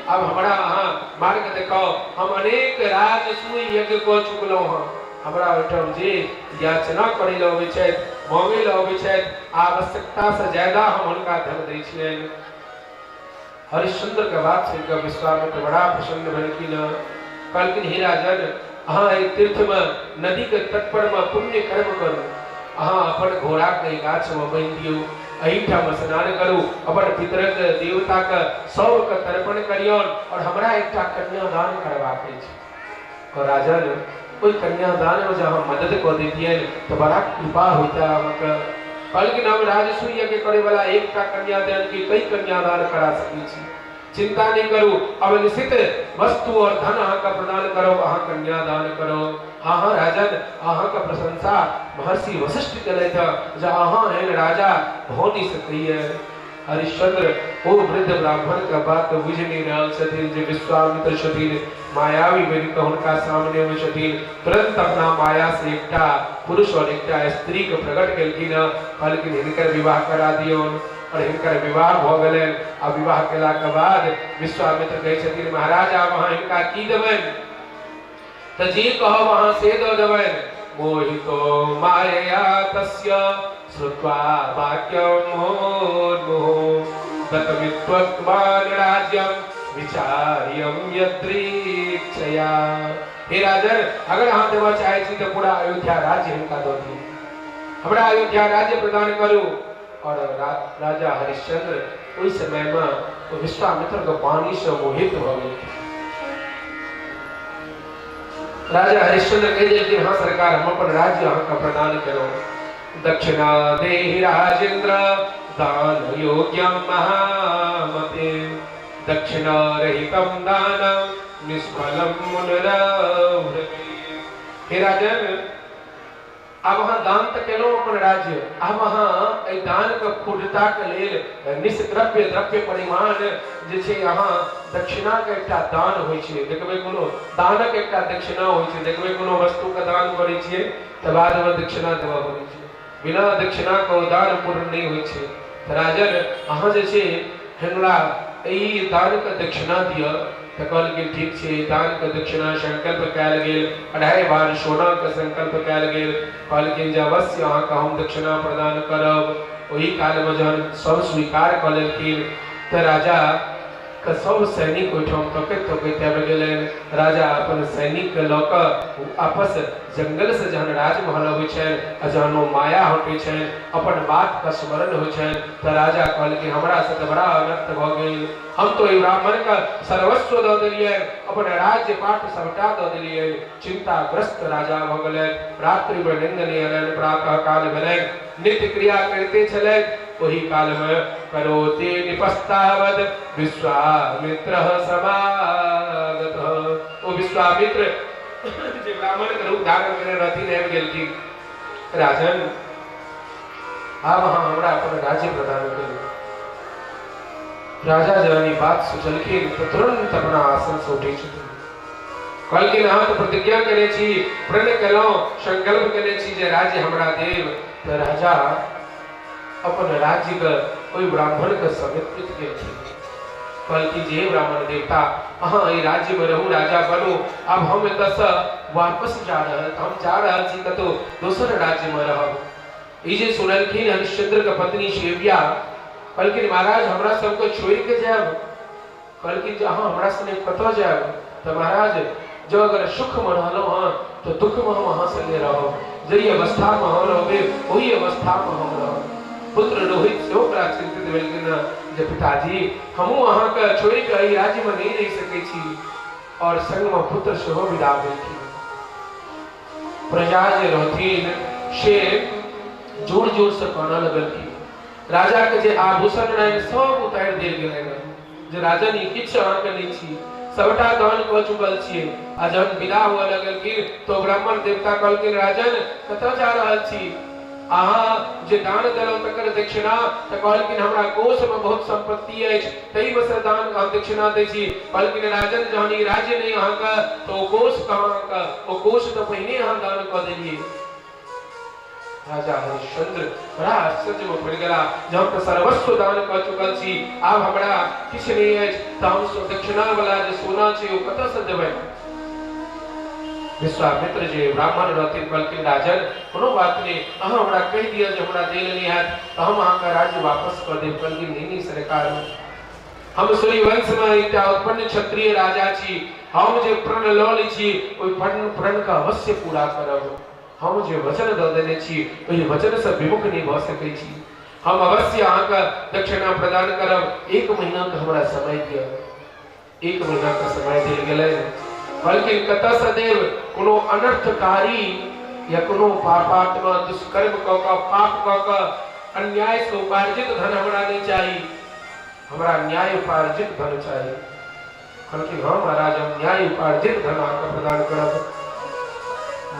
अब हमरा अहाँ मार्ग देखाओ हम अनेक राजसूय यज्ञ कऽ चुकलहुँ हमरा ओहिठाम जे याचना करै लए अबै छथि मांगै लए अबै छथि आवश्यकता से ज्यादा हम हुनका धन दै छियनि। हरिश्चंद्र के बात सुनकर विश्वामित्र बड़ा प्रसन्न भेलखिन। कहलखिन हे राजन अहाँ एहि तीर्थ में नदी के तट पर में पुण्य कर्म करू अहाँ अपन घोड़ा के गाछ में बांधि दियौ एहिठाम स्नान करू अपन पितरक देवता के सब के तर्पण करियौन और हमरा एकटा कन्यादान करबाक अछि। और राजन ओहि कन्यादान में जहाँ मदद कऽ दैतियनि तो बड़ा कृपा होइता अहाँके। कहलखिन हम राजसूय यज्ञ करे वाला एकटा कन्यादान की कई कन्यादान करा सकै छी चिंता नहीं करू अब निश्चित वस्तु और धन अहाँ का प्रदान करो अहाँ कन्यादान करो। हाँ हाँ राजन अहाँ का प्रशंसा महर्षि वशिष्ठ करे था जहाँ अहाँ हैं राजा हो नहीं सकती है। हरिश्चंद्र वो वृद्ध ब्राह्मण का बात बुझ नहीं रहा छथिन जे विश्वामित्र छथिन मायावी बन के उनका सामने में छथिन। तुरंत अपना माया से एकटा पुरुष और एकटा स्त्री के प्रकट केलखिन कहलखिन हिनकर विवाह करा दियौ और हिनकर विवाह भ गेलै। आ विवाह केला के बाद विश्वामित्र कहै छथिन महाराज आब अहाँ हिनका की देबनि त जे कहब अहाँ से दऽ देबनि। मोहितो मायया तस्य श्रुत्वा वाक्यं मोहमुहुः दत्तमित्त्वान् राज्यं विचार्यं यदृच्छया। हे राजन अगर अहाँ देबऽ चाहै छी त पूरा अयोध्या राज्य हिनका दऽ दियौ हमरा अयोध्या राज्य प्रदान करू। और राजा हरिश्चंद्र उस समय में विश्वामित्र के वाणी से मोहित हो गए। राजा हरिश्चंद्र कह दिया कि हाँ सरकार हम अपन राज्य अहाँ का प्रदान करो। दक्षिणा देहि राजेंद्र दान योग्यम महामते दक्षिणा रहितम दानम निष्फलम मुनिरव्रते। हे राजन अब वहाँ दान तक केलो अपन राज्य अब वहाँ ए दान के पूर्णता के लेल निष्द्रव्य द्रव्य परिमाण जे छै यहाँ दक्षिणा के एकटा दान होय छै। देखबै कोनो दानक एकटा दक्षिणा होय छै देखबै कोनो वस्तु के दान करै छियै त बाद में दक्षिणा देबऽ पड़ै छै बिना दक्षिणा के दान पूर्ण नहीं होय छै। त राजन अहाँ जे छै हमरा एही दान के दक्षिणा दिअ त कहलखिन ठीक छै दान के दक्षिणा संकल्प कयल गेल 2.5 बार सोना के संकल्प कयल गेल। कहलखिन जे अवश्य अहाँ के हम दक्षिणा प्रदान करब। ओही काल में जहन सब स्वीकार कऽ लेलखिन त राजा के सब सैनिक ओहिठाम तकैत आबि गेलनि। राजा अपन सैनिक के लऽ कऽ आपस जंगल से जहन राजमहल अबै छनि आ जहन ओ माया हटै छनि अपन बात का स्मरण होइ छनि त राजा कहलखिन हमरा से त बड़ा अनर्थ भऽ गेल हम तो ब्राह्मण का सर्वस्व दऽ देलियै अपन राज्य पाठ सबटा दऽ देलियै। चिंताग्रस्त राजा भऽ गेलथि। रात्रि में नींद नहीं अयलनि प्रातः काल भेलनि नित्य क्रिया करते छलथि। वही काल में करोति निपस्तावद विश्वामित्रः समागतः। ओ विश्वामित्र जे ब्राह्मण के रूप धारण करने रहथिन आबि गेलखिन। राजन आब अहाँ हमरा अपन राज्य प्रदान करू। राजा जहन ई बात सोचलखिन तो तुरंत अपना आसन से उठै छथिन। कहलखिन अहाँ तो प्रतिज्ञा केने छी प्रण केलहुँ संकल्प केने छी जे राज्य हमरा देब। तो राजा अपन राज्य के ओई ब्राह्मण के समित गेल छी। कहल कि जे ब्राह्मण देवता अहाँ ई राज्य में रहू, राजा बनू, अब हम एतऽ से वापस जा रहल, हम जा रहल छी कतौ दोसर राज्य में रहब। ई जे सुनलखिन हरिश्चंद्र के पत्नी शेविया, कहलखिन महाराज हमरा सबके छोड़ के जायब। कहलखिन जे अहाँ हमरा संगे कतऽ जायब? तो महाराज जो अगर सुख में रहलहुँ हँ तो दुख में हम अहाँ संगे रहब, जई अवस्था में हम रहबे वही अवस्था में हम रहब। पुत्र रोहित सेहो बड़ा चिंतित भेलखिन जे पिताजी हमहूँ अहाँके छोड़ के ई राज्य में नहीं रह सकै छी, और संग में पुत्र सेहो विदा भेलखिन। प्रजा जे रहथिन से जोर जोर से कानऽ लगलखिन। राजा के जे आभूषण रहनि सब उतारि देल गेलनि, जे राजन ई किछु अहाँके नहीं छी, सबटा दान कऽ चुकल छियै। आ जहन विदा हुअ लगलखिन तो ब्राह्मण देवता कहलखिन राजन कतऽ जा रहल छी? अहाँ जे दान देलहुँ तकर दक्षिणा, तऽ कहलखिन हमरा कोष में बहुत संपत्ति अछि, ताहि में से दान हम दक्षिणा दै छी। कहलखिन राजन जहन ई राज्य नहीं अहाँके तो कोष कहाँ का, ओ कोष तो पहिने अहाँ दान कऽ देलियै। राजा हरिश्चंद्र बड़ा आश्चर्य में पड़ गेला, जब तो सर्वस्व दान कऽ चुकल छी, आब हमरा किछु नहीं अछि, तऽ हम दक्षिणा वाला जे सोना छै ओ कतऽ से देबै? विश्वामित्र जे ब्राह्मण रहथिन कहलखिन राजन कोनो बात नहीं, अहाँ हमरा कहि दिअ जे हमरा देल नहीं हैत तऽ हम अहाँके राज्य वापस कऽ देब। कहलखिन नहीं सरकार, हम सूर्यवंश में एकटा उत्पन्न क्षत्रिय राजा छी, हम जे प्रण लऽ लै छी ओहि प्रण का अवश्य पूरा करब। हम जे वचन दऽ देने छी ओहि वचन से विमुख नहीं भऽ सकै छी, हम अवश्य अहाँके दक्षिणा प्रदान करब। 1 महीना के हमरा समय दिअ। 1 महीना का समय देल गेलै। कहलखिन कतऽ से देव? कोनो अनर्थकारी या कोनो पापात्मा दुष्कर्म कऽ कऽ पाप कऽ कऽ अन्याय से उपार्जित धन हमरा नहीं चाही, हमरा न्याय उपार्जित धन चाही। कहलखिन हाँ महाराज हम न्याय उपार्जित धन अहाँके प्रदान करब।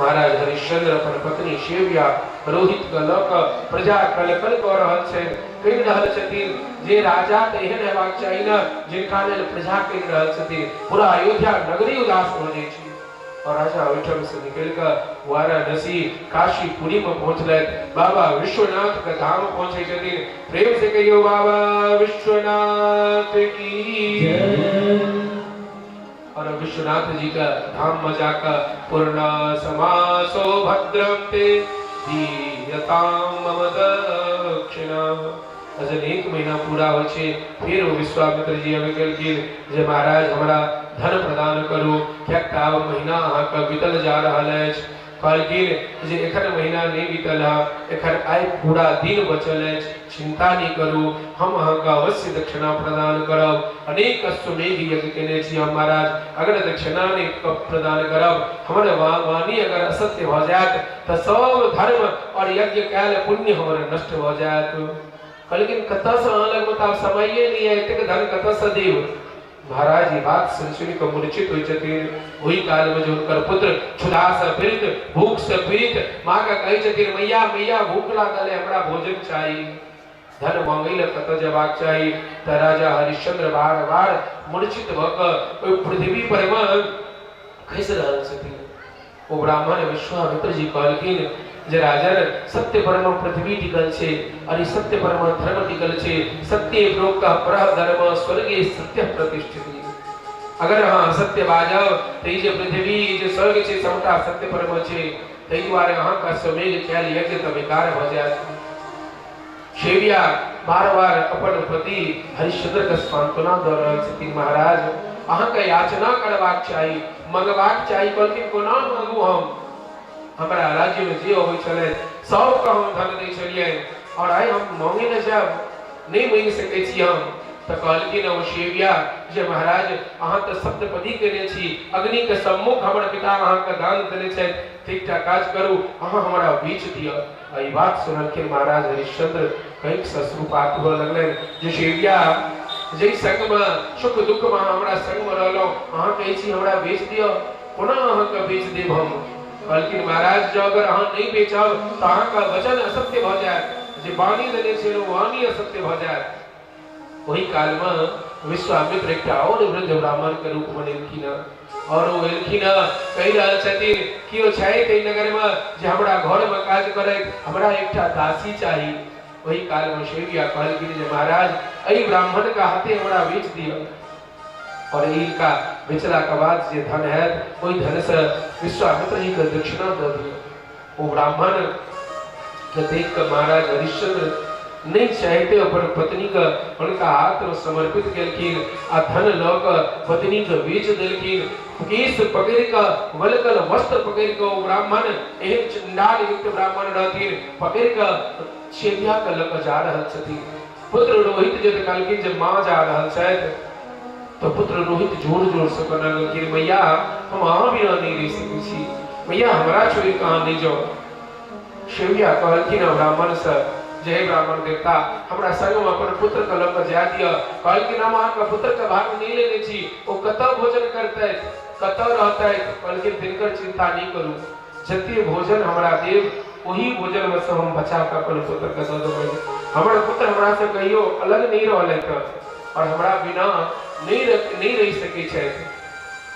महाराज हरिश्चंद्र अपन पत्नी शेविया रोहित के लऽ कऽ प्रजा कलकल कऽ रहल छै, कहि रहल छथिन जे राजा तऽ एहन हेबाक चाही न जिनका लेल प्रजा कहि रहल छथिन। पूरा अयोध्या नगरी उदास भऽ जाइ छै। और राजा ओहिठाम से निकलि कऽ वाराणसी काशीपुरी में पहुँचलथि। बाबा विश्वनाथ के धाम पहुँचे छथिन। प्रेम से कहियो बाबा विश्वनाथ की जय। और विश्वनाथ जी का धाम में जाकर पूर्ण समासो भद्रम ते दीयताम मम दक्षिणा। जब 1 महीना पूरा हो छे फिर विश्वामित्र जी आबि गेलखिन जे महाराज हमरा धन प्रदान करू, कियाक आब महीना अहाँके बीतल जा रहल अछि। कहलखिन जे एखन महीना नहीं बीतल है, एखन आइ पूरा दिन बचल अछि, चिंता नहीं करू, हम अहाँके अवश्य दक्षिणा प्रदान करब। अनेक अश्वमेध यज्ञ केने छी हम महाराज, अगर दक्षिणा नहीं प्रदान करब, हमर वाणी अगर असत्य भऽ जायत तऽ सब धर्म और यज्ञ कैल पुण्य हमर नष्ट भऽ जायत। कहलखिन कतऽ से अहाँ लग में समये नहीं है, एतेक धन कतऽ से देब? महाराज ये बात सुनि कऽ मूर्छित होइ छथिन। वही काल में जो उनकर पुत्र क्षुधा से पीड़ित भूख से पीड़ित माँ का कहै छथिन मैया मैया भूख लागल है, हमरा भोजन चाही। धन मांगै लेल कतऽ जेबाक चाही? तऽ राजा हरिश्चंद्र बार बार मूर्छित भऽ कऽ ओहि पृथ्वी पर में खसि रहल छथिन। ओ ब्राह्मण विश्वामित्र जी कहलखिन जे राजन सत्य परम पृथ्वी टिकल छे और सत्य परम धर्म टिकल छे। सत्य प्रोक्त परः धर्म स्वर्गे सत्य प्रतिष्ठित। अगर अहाँ सत्य बाजब तऽ ई जे पृथ्वी जे स्वर्ग छे सबटा सत्य परम छे, ताहि दुआरे अहाँके अश्वमेध कैल यज्ञ तऽ बेकार भऽ जायत। शेविया बार बार अपन पति हरिश्चंद्र के सांत्वना दऽ रहल छथिन। महाराज अहाँके याचना करबाक चाही, मंगबाक चाही। कहलखिन कोना मांगू हम? हमरा राज्य में जे होइ छलै सबके हम धन दै छलियै और आइ हम मांगे न जायब, नहीं मांगि सकै छी हम। तऽ कहलखिन ओ शेविया जे महाराज अहाँ तऽ सप्तपदी केने छी, अग्नि के सम्मुख हमर पिता अहाँके दान देने छथि, ठीक ठाक काज करू, अहाँ हमरा बीच दिअ। ई बात सुनलखिन महाराज हरिश्चंद्र कईक ससुपात हुअ लगलनि जे शेविया जै संग में सुख दुख में हमरा संग में रहलहुँ, अहाँ कहै छी हमरा बेच दिअ, कोना अहाँके बेच देब हम? कहलखिन महाराज जो अगर अहाँ नहीं बेचब तऽ अहाँके वचन असत्य भऽ जायत, जे वाणी देने छलहुँ वाणी असत्य भऽ जायत। वही काल में विश्वामित्र एकटा और वृद्ध ब्राह्मण के रूप में एलखिन और वो एलखिन कहि रहल छथिन कि ओ छै तै नगर में जे हमरा घर में काज करैत, हमरा एकटा दासी चाही। वही काल में शेविया कहल कि जे महाराज अई ब्राह्मण का हाथे हमरा बेच दिया और इनका बेचला के बाद जे धन है वही धन से विश्वामित्र जी को दक्षिणा दे दिया। वो ब्राह्मण के देख कर महाराज हरिश्चंद्र नहीं चाहते अपन पत्नी का उनका हाथ में समर्पित केलखिन आ धन लग पत्नी के बेच देलखिन। केस पकड़ का वलकल वस्त्र पकड़ के ब्राह्मण एहन चंडाल युक्त ब्राह्मण रहथिन पकड़ का छेदिया के लग जा रहल छथिन। पुत्र रोहित जब कहलखिन जब मां जा रहल छथि तो पुत्र रोहित जोर जोर से कहने लगे मैया हम अहाँ बिना नहीं रह सकै छी, मैया हमरा छोड़ कहाँ नहीं जाओ। शिविया कहलखिन ब्राह्मण से जय ब्राह्मण देवता हमरा संग में अपन पुत्र के लग जा दिया। कहलखिन हम अहाँ के पुत्र के भाग नहीं लेने छी, ओ कतौ भोजन करतै कतौ रहतै। कहलखिन तिनकर चिंता नहीं करू, जते भोजन हमरा देव वही भोजन में से हम बचा के अपन पुत्र के दे देबै। हमर पुत्र हमरा से कहियो अलग नहीं रहलै त और हमरा बिना नहीं रह सकै छै।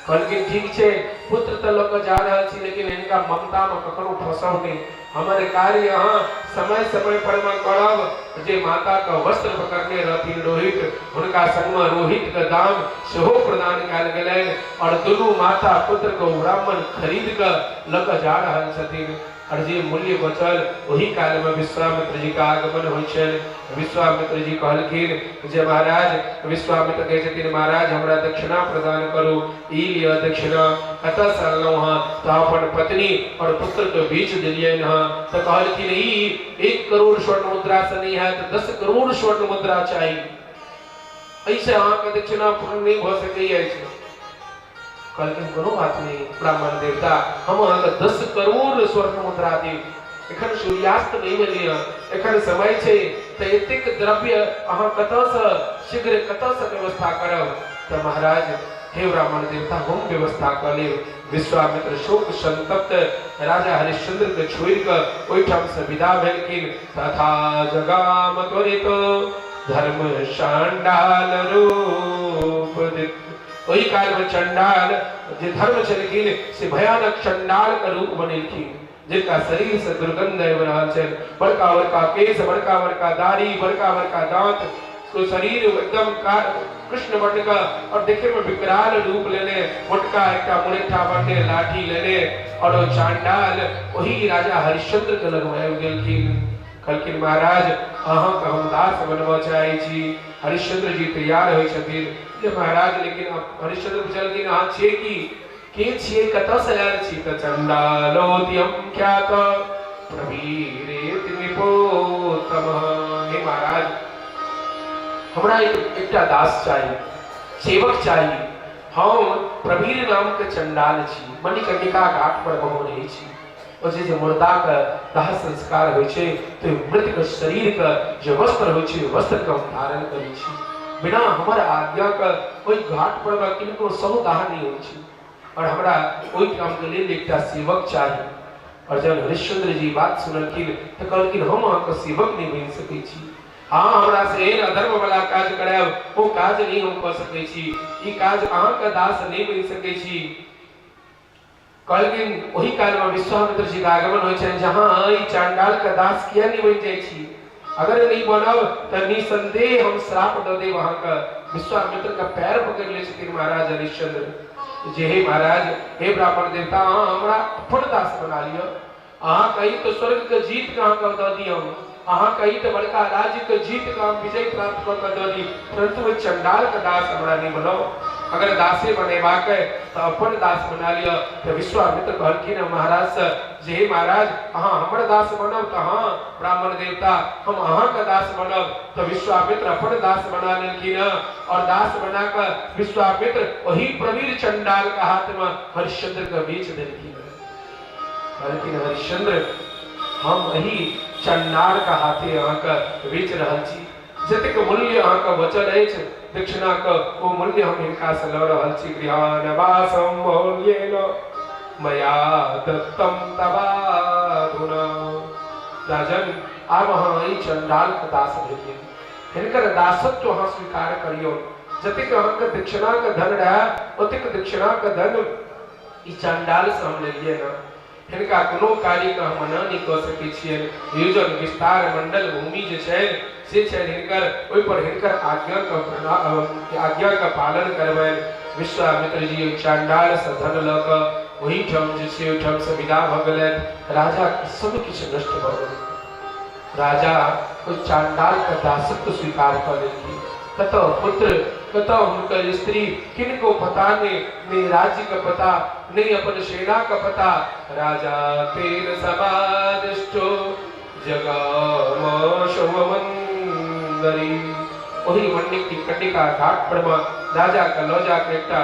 कहलखिन ठीक छै पुत्र त लग जा रहल छी लेकिन इनका ममता में कखनो फंसब नहीं। हमारे कार्य यहाँ समय समय पर में करब। जे माता का वस्त्र पकड़ने रहथिन रोहित उनका संग में रोहित का दाम सेहो प्रदान कयल गेलैन और दुनू माता पुत्र को ब्राह्मण खरीद कर लग जा रहल छथिन। और जे मूल्य बचल वही काल में विश्वामित्र जी का आगमन होइ छै। विश्वामित्र जी कहलखिन जे महाराज विश्वामित्र कहै छथिन महाराज हमरा दक्षिणा प्रदान करू। ई लिय दक्षिणा कतऽ से अनलहुँ हँ तो अपन पत्नी और पुत्र के बीच देलियनि हँ। तो कहलखिन ई 1 करोड़ स्वर्ण मुद्रा से नहीं है तो 10 करोड़ स्वर्ण मुद्रा चाहिए, ऐसे अहाँ के दक्षिणा पूर्ण नहीं भ सकैए। कहलखिन कोनो बात नहीं ब्राह्मण देवता हम अहाँ के 10 करोड़ स्वर्ण मुद्रा देब। एखन सूर्यास्त नहीं भेलै हँ, एखन समय छै तो एतेक द्रव्य अहाँ कतऽ से शीघ्र कतऽ से व्यवस्था करब। तो महाराज हे ब्राह्मण देवता हम व्यवस्था कर लेब। विश्वामित्र शोक संतप्त राजा हरिश्चंद्र के छोड़ कर ओहिठाम से विदा भेलखिन। तथा जगाम त्वरित धर्म शांडाल रूप वही काल में चंडाल जे धर्म छलखिन से भयानक चंडाल का रूप बनेलखिन जिनका शरीर से दुर्गंध आबि रहल छै। बड़का बड़का केश बड़का बड़का दाढ़ी बड़का बड़का दांत तो शरीर एकदम कृष्ण वर्ण का और देखे में विकराल रूप लेने मोटका एकटा मुरेठा बनने लाठी लेने और वो चांडाल वही राजा हरिश्चंद्र के लग में गेलखिन। कहलखिन महाराज अहाँ के हम दास बनबऽ चाहै छी। हरिश्चंद्र जी तैयार होइ छथिन जे महाराज लेकिन हरिश्चंद्र पूछलखिन अहाँ छियै की के छियै कतऽ से आयल छी। तऽ चंडालोद्यम ख्यात प्रवीरेत निपोतम। हे महाराज हमरा एकटा दास चाहिए सेवक चाहिए। हम प्रवीर नाम के चंडाल छी, मणिकर्णिका घाट पर बहु रहै छी। और जे मुर्दा का दाह संस्कार होइ छै तो मृत के शरीर का जे वस्त्र होइ छै वस्त्र का धारण करै छी। बिना हमर आज्ञा का कोई घाट पर किनको सहो दाह नहीं होइ छै और हमरा ओहि काम के लेल एकटा सेवक चाहिए। और जब हरिश्चंद्र जी बात सुनलखिन तो कहलखिन हम अहाँ के सेवक नहीं बनि सकै छी। हाँ हमरा से एहन अधर्म वाला काज करायब वो काज नहीं हम कर सकै छी। ई काज अहाँ के दास नहीं बनि सकै छी। कहलखिन वही काल में विश्वामित्र जी का आगमन होइ छै जहाँ ई चांडाल का दास किया नहीं बनि जाइ छी। अगर नहीं बनब तो निसंदेह हम श्राप दे देब अहाँ का। विश्वामित्र का पैर पकड़ ले छथिन महाराज हरिश्चंद्र जे हे महाराज हे ब्राह्मण देवता अहाँ हमरा अपन दास बना लियो। अहाँ कही तो स्वर्ग के जीत के अहाँ के दऽ दियौ, अहाँ कही तो बड़का राज्य के जीत के हम विजय प्राप्त कऽ के दऽ दी, परंतु वो चंडाल का दास हमरा नहीं बनाओ। अगर दासे बनेबाक है तो अपन दास बना लिया। तो विश्वामित्र कहलखिन महाराज से जे महाराज अहाँ हमर दास बनब तो हाँ ब्राह्मण देवता हम अहाँ का दास बनब। तो विश्वामित्र अपन दास बना लेलखिन और दास बनाकर विश्वामित्र वही प्रवीर चंडाल का हाथ में हरिश्चंद्र का बेच देलखिन। कहलखिन हरिश्चंद्र हम वही चंडाल का हाथे अहाँ का बेच रहल छी। जतेक मूल्य अहाँ का बचल अछि दक्षिणा का वो मूल्य हम इनका से लऽ रहल छी। गृहानवासम मौल्येन मया दत्तम तवाधुना। राजन आब अहाँ ई चंडाल के दास भेलिए, हिनकर दासत्व अहाँ स्वीकार करियौ। जतेक अहाँ के दक्षिणा के धन रहे ओतेक दक्षिणा के धन ई चंडाल से हम लेलिए न। हिनका कोनो कार्य का हम मना नहीं कह सकै छियन। ये जो विस्तार मंडल भूमि जे छै से छै हिनकर, ओहि पर हिनकर आज्ञा का पालन करबैन। विश्वामित्र जी चांडाल से धन ल क वही ठाम जे छै ओहि ठाम से विदा भ गेलैथ। राजा सब किछ नष्ट भ गेल। राजा ओहि चांडाल का दासत्व स्वीकार कर लेलखिन। कत पुत्र कत हुनकर स्त्री, किनको पता नहीं राज्य का पता नहीं, अपन सेना का पता। राजा तेन समादिष्टो जगाम शोमंदरी। वही मन्नी की कटिका घाट पर राजा का लो जाकर एकटा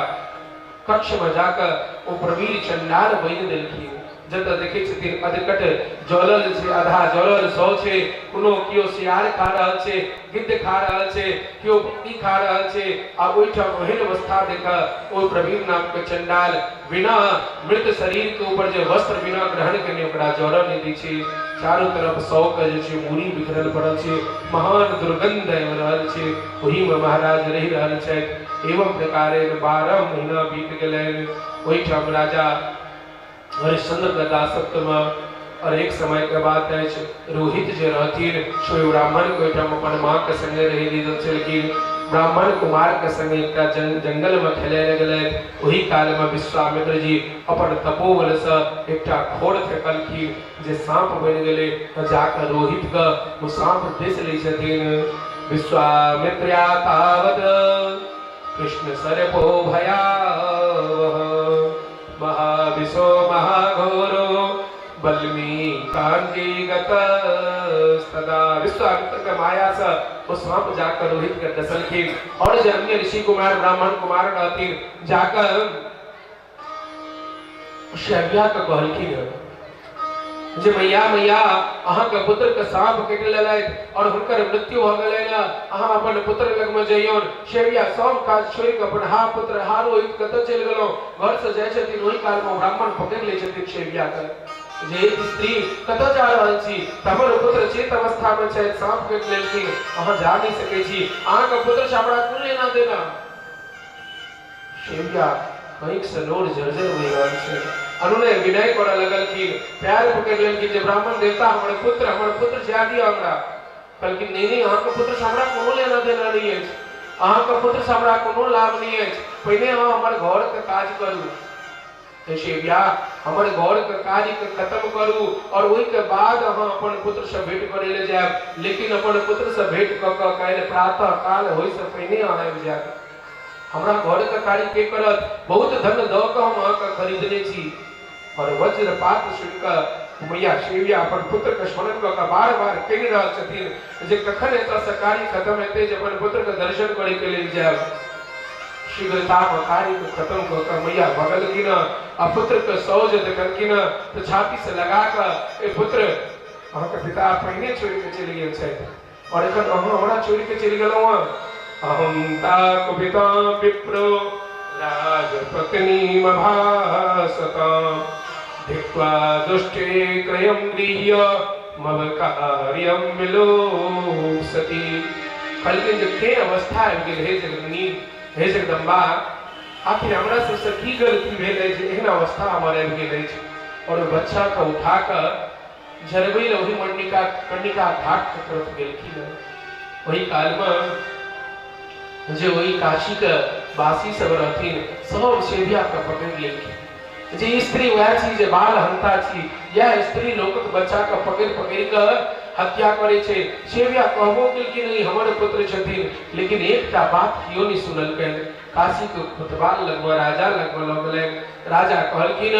कक्ष में जाकर ओ प्रवीर चंडाल बनि देलखिन। जत देखे छथिन अधकट जलल छै, आधा जलल सौ छै, कोनो कियो सियार खा रहल छै, गिद्ध खा रहल छै, कियो बकरी खा रहल छै। आ ओहिठाम ओहन अवस्था देखा ओ प्रवीर नाम के चंडाल बिना मृत शरीर के ऊपर जे वस्त्र बिना ग्रहण करने ओकरा जरऽ नहीं दै छै। चारों तरफ सौ के जे छै मूरी बिखरल पड़ल छै, महान दुर्गंध आबि रहल छै। ओही में महाराज रहि रहल छथि। एवं प्रकारे 12 महीना बीत गेलनि। ओहिठाम राजा हरिश्चंद्र का दासत्व में। और एक समय के बाद रोहित जे रहथिन से ब्राह्मण को ओहिठाम अपन माँ के संगे रहि दीजल छलखिन। ब्राह्मण कुमार के संगे एकटा जंगल में खेले लगलैथ। ओही काल में विश्वामित्र जी अपन तपोबल से एकटा खोर फेंकलखिन जे सांप बनि गेलै। जाकर रोहित के वो सांप देश लै छथिन। विश्वामित्र्या तावत कृष्ण सर्पो भयावह, महाविशो महाघोरो बल्मीकांगी गतस्तदा। विश्वामित्र के माया से वो सांप जाकर रोहित के डसलखिन। और जो अन्य ऋषि कुमार ब्राह्मण कुमार रहथिन जाकर शैव्या के कहलखिन जे मैया मैया अहाँ के पुत्र के सांप काटि लेलैथ और हुनकर मृत्यु भ गेलैन। अहाँ अपन पुत्र लग में जइयौन। शैव्या सब काज छोड़ि के अपन हा पुत्र हा रोहित कतऽ चलि गेलौ। घर से जाइ छथिन ओहि काल में ब्राह्मण पकड़ि लै छथिन शैव्या के जे स्त्री कतऽ जा रहल छी। हमर पुत्र चेत अवस्था में छै, सांप काटि लेलखिन, अहाँ जा नहीं सकै छी। अहाँ के पुत्र से हमरा कोन लेना देना। शैव्या कईक से नोर जर्जर हो रहल छै। अनुनय विनय करऽ लगलखिन, पैर पकड़ि लेलखिन जे ब्राह्मण देवता हमर पुत्र जा दिअ हमरा। कहलखिन नहीं नहीं, अहाँ के पुत्र से हमरा कोनो लेना देना नहीं अछि। अहाँ के पुत्र से हमरा कोनो लाभ नहीं अछि। पहिने अहाँ हमर घर के काज करू। शैव्या हमर घर के काज के खत्म करू और ओहि के बाद अहाँ अपन पुत्र से भेंट करे ले जायब। लेकिन अपन पुत्र से भेंट क के काल्हि प्रातः काल होय से पहिने अहाँ आबि जायब। हमरा घर के कार्य के करत, बहुत धन द के हम अहाँ के खरीदने छी। और वज्रपात सुनकर मैया शैव्या अपन पुत्र के स्मरण क के बार बार कहि रहल छथिन जे कखन एतऽ से कार्य खत्म हेतै जे अपन पुत्र के दर्शन करे के लेल जायब। शीघ्रता में कार्य को खत्म क के मैया भगलखिन आ पुत्र के सौज देखलखिन तो छाती से लगा के ए पुत्र अहाँ के पिता पहिने छोड़ के चलि गेल छथि और एखन अहाँ हमरा छोड़ के चलि गेलौ। अहम ताक पिता विप्रो राजपत्नी मभासता धिक्वा दुष्टे क्रयं गृह्य मम कार्यं विलोसति। कहलखिन जे केहन अवस्था आबि गेल हे जगदनी, हे जगदम्बा, आखिर हमरा सबसे की गलती भेल है जे एहन अवस्था हमर आबि गेल अछि। और बच्चा के उठा के झरबै ले ओहि कर्णिका घाट के तरफ गेलखिन। वही काल में जे वही काशी के वासी सब रहथिन सब शैव्या के पकड़ि लेलखिन जे स्त्री वह छी जे बाल हंता छी। यह स्त्री लोकक बच्चा के पकड़ि के हत्या करे छे। शैव्या कहबो केलखिन नहीं हमर पुत्र छथिन, लेकिन एकटा बात कियो नहीं सुनलकैन। काशी के कोतवाल लगवा राजा लगवा लग गेलै। राजा कहलखिन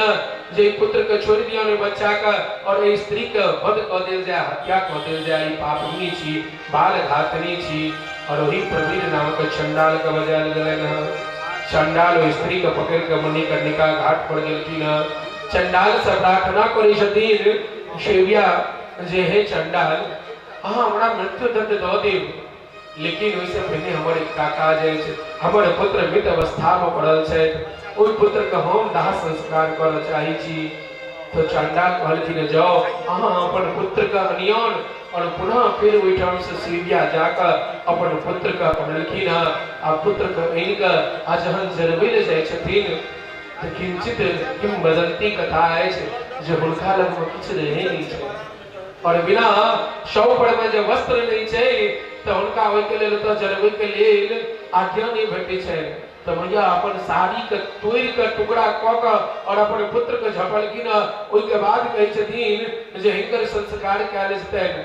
जे पुत्र के छोड़ दियौ ने बच्चा के और ए स्त्री के वध क देल जाय, हत्या क देल जाय। ई पापनी छी, बाल घातनी छी। और वही प्रवीर नाम के चंडाल के बजायल गेलन। चंडाल ओ स्त्री के पकड़ के मणि कर्णिका घाट पर गेलखिन। चंडाल से प्रार्थना करै छथिन शैव्या जे हे चंडाल अहाँ हमरा मृत्यु दंड दऽ देब, लेकिन ओइसे पहिने हमर एकटा काज अछि। हमर पुत्र मृत अवस्था में पड़ल छथि, ओहि पुत्र के हम दाह संस्कार करऽ चाहै छी। तो चंडाल कहलखिन जाओ अहाँ अपन पुत्र के अनियौन। और पुनः फिर ओहिठाम से शैव्या जाकर अपन पुत्र के पढ़लखिन आ पुत्र के आनि के आ जहन जरबै ले जाइ छथिन किंचित किंवदंती कथा अछि जे हुनका लग में किछ रहे नहीं छै और बिना शव पर में जे वस्त्र नहीं छै तो हुनका ओइ के लेल तो जरबै के लेल आज्ञा नहीं भेटै छै तो मैया अपन साड़ी के तोड़ के टुकड़ा क के और अपन पुत्र के झपलखिन ओइ के बाद कहै छथिन जे हिनकर संस्कार कैल जेतैन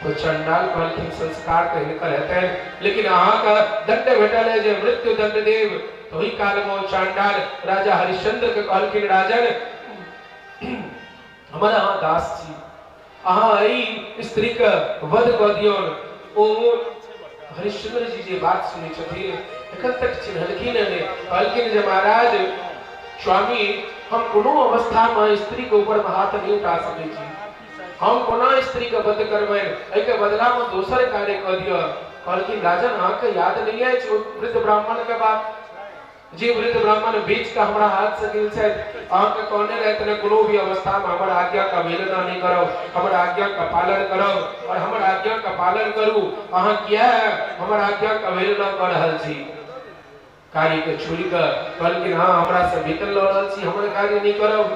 तो चंडाल कहलखिन संस्कार तो हिनकर हेतैन लेकिन अहाँ का दंड भेटल है जे मृत्यु दंड देव तो वही काल में चांडाल राजा हरिश्चंद्र के कहलखिन राजन हमारा अहाँ दास छी अहाँ ई स्त्री के वध क दियौन ओ हरिश्चंद्र जी जे बात सुनै छथिन एखन तक चिन्हलखिन ने कहलखिन जे महाराज स्वामी हम कोनो अवस्था में स्त्री के ऊपर हाथ नहीं उठा सकै छी हम कोना स्त्री के वध करबै एहि के बदला में दोसर कार्य क दियौ कहलखिन राजन अहाँ के याद नहीं है वृद्ध ब्राह्मण के बात जे वृद्ध ब्राह्मण बीच का हमरा हाथ से गिल छै अहाँ के कहने रहत ने कोनो भी अवस्था में हमर आज्ञा का अवहेलना नहीं करो हमर आज्ञा का पालन करो और हमर आज्ञा का पालन करू अहाँ किया हमर आज्ञा का अवहेलना कर रहल छी कार्य के छोड़ के कहलखिन हां हमरा से वेतन ल रहल छी हमर कार्य नहीं करब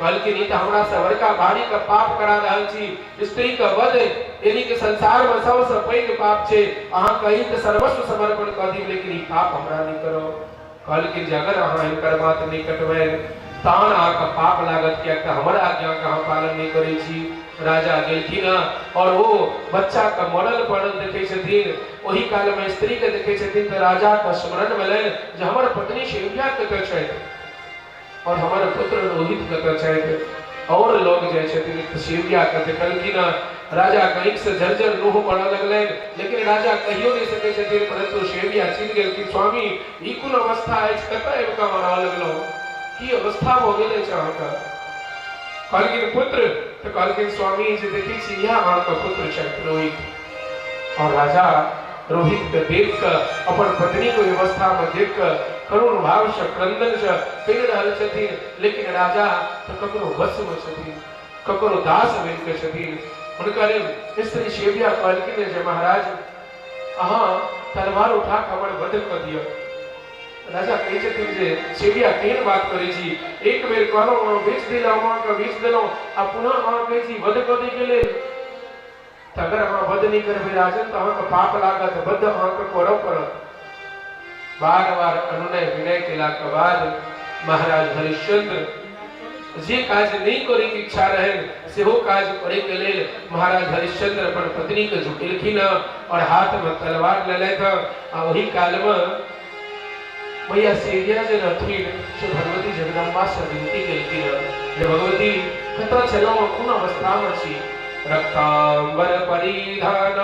कहलखिन ई त हमरा से बड़का भारी का पाप करा रहल छी स्त्री का वध यानी कि संसार में सबसे पैघ पाप छै अहाँ कहि त सर्वस्व समर्पण क दी लेकिन ई पाप हमरा नहीं करो कहलखिन जे अगर अहाँ इनकर बात नहीं कटबै तहन अहाँ का पाप लागत किया कि हमर आज्ञा का हम पालन नहीं करै छी राजा गेलखिन और वो बच्चा का मरल पड़ल देखे छथिन ओही काल में स्त्री के देखे छथिन तो राजा का स्मरण भेलनि जे हमर पत्नी शिव्या कतऽ छथि और हमारे पुत्र रोहित कतऽ छथि और लोग जाय छथिन तो शिव्या के देखलखिन राजा कहीं से झरझर नोह पड़ऽ लगलनि लेकिन राजा कहियो नहीं सकै छथिन परंतु शिव्या चिन्ह गेलखिन स्वामी ई कोन अवस्था अछि कतऽ आबि कऽ मरऽ लगलहुँ की अवस्था भऽ गेल अछि अहाँके कहलखिन पुत्र तो कहलखिन स्वामी जे देखै छी यह अहाँके पुत्र छथि रोहित और राजा रोहित के देख के अपन पत्नी को व्यवस्था में देख के करुण भाव से क्रंदन से कहि रहल छथिन लेकिन राजा तो ककरो वश में छथिन ककरो दास बनि के छथिन हुनकर स्त्री शिव्या कहलखिन जे महाराज अहाँ तलवार उठा के हमर वध क दियौ राजा कहै छथिन जे शिव्या केहन बात करै छी एक बेर कहलहुँ बेच देलहुँ अहाँके बेच देलहुँ आ पुनः अहाँ कहै छी वध क दै के लेल अगर अहाँ वध नहीं करबै राजन तो अहाँके पाप लागत वध अहाँके करऽ पड़त बार बार अनुनय विनय केला के बाद महाराज हरिश्चंद्र जे काज नहीं करे के इच्छा रहन सेहो काज करे के लेल महाराज हरिश्चंद्र अपन पत्नी के झुकेलखिन और हाथ में तलवार लेलथि आ वही काल में मैया शिव्या जे रहथिन से भगवती जगदम्बा से विनती केलखिन जे भगवती कतऽ छलहुँ कोन अवस्था में छी रक्तांबर परिधान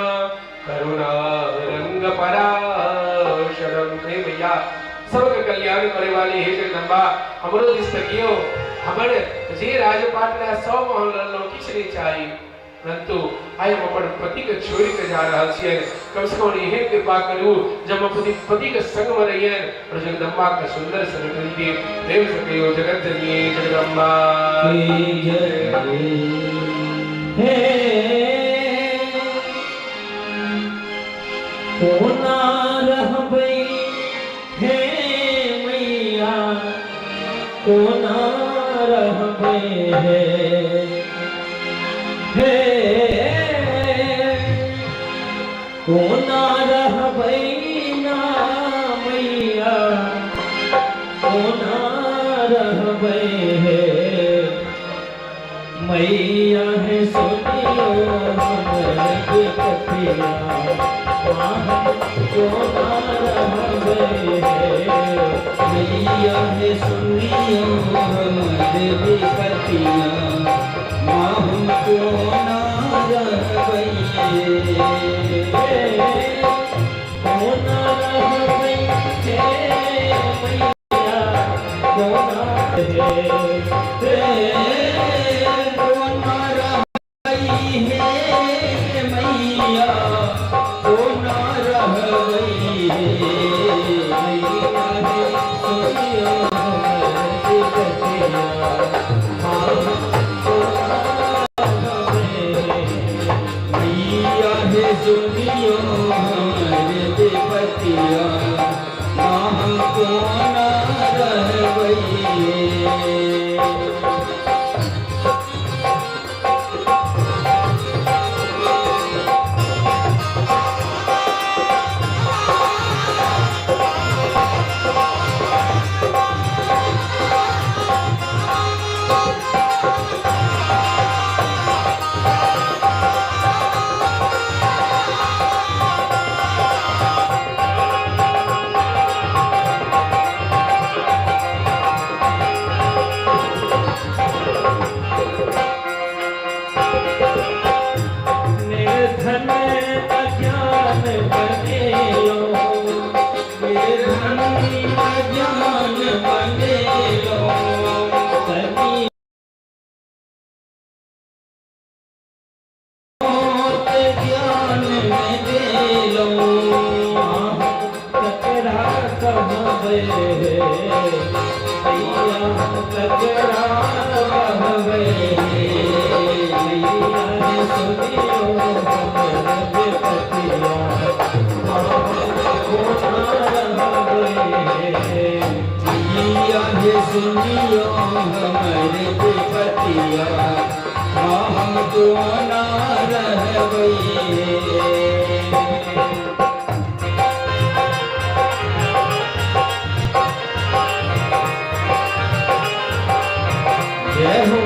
करुणा रंग पराशरम हे मैया सबके कल्याण करे वाली हे जगदम्बा हमरो दिस तकियो हमर जे राजपाट रे सब महल लल्लो किछ नहीं चाही परंतु आइ हम अपन पति के छोड़ के जा रहल छियै कम से कम एहन कृपा करू जब अपनी पति के संग में रहिए और जगदम्बा के सुंदर सनकन दी प्रेम से कहियो जगत जननी जगदम्बा की जय कोना रहबै हे मैया कोना रहबै हे कोना रहबै ना मैया कोना रहबै मैया है सुनियो हमर कथिया कोना रहबै मैया है सुनियो हमर कथिया हम कोना रहबै कोना रहबै मैया कोना कोना रहबै ककरा बहवे मैया सुनियो हमर विपतिया मैया सुनियो हमर विपतिया हम तो ना रहबै जय हो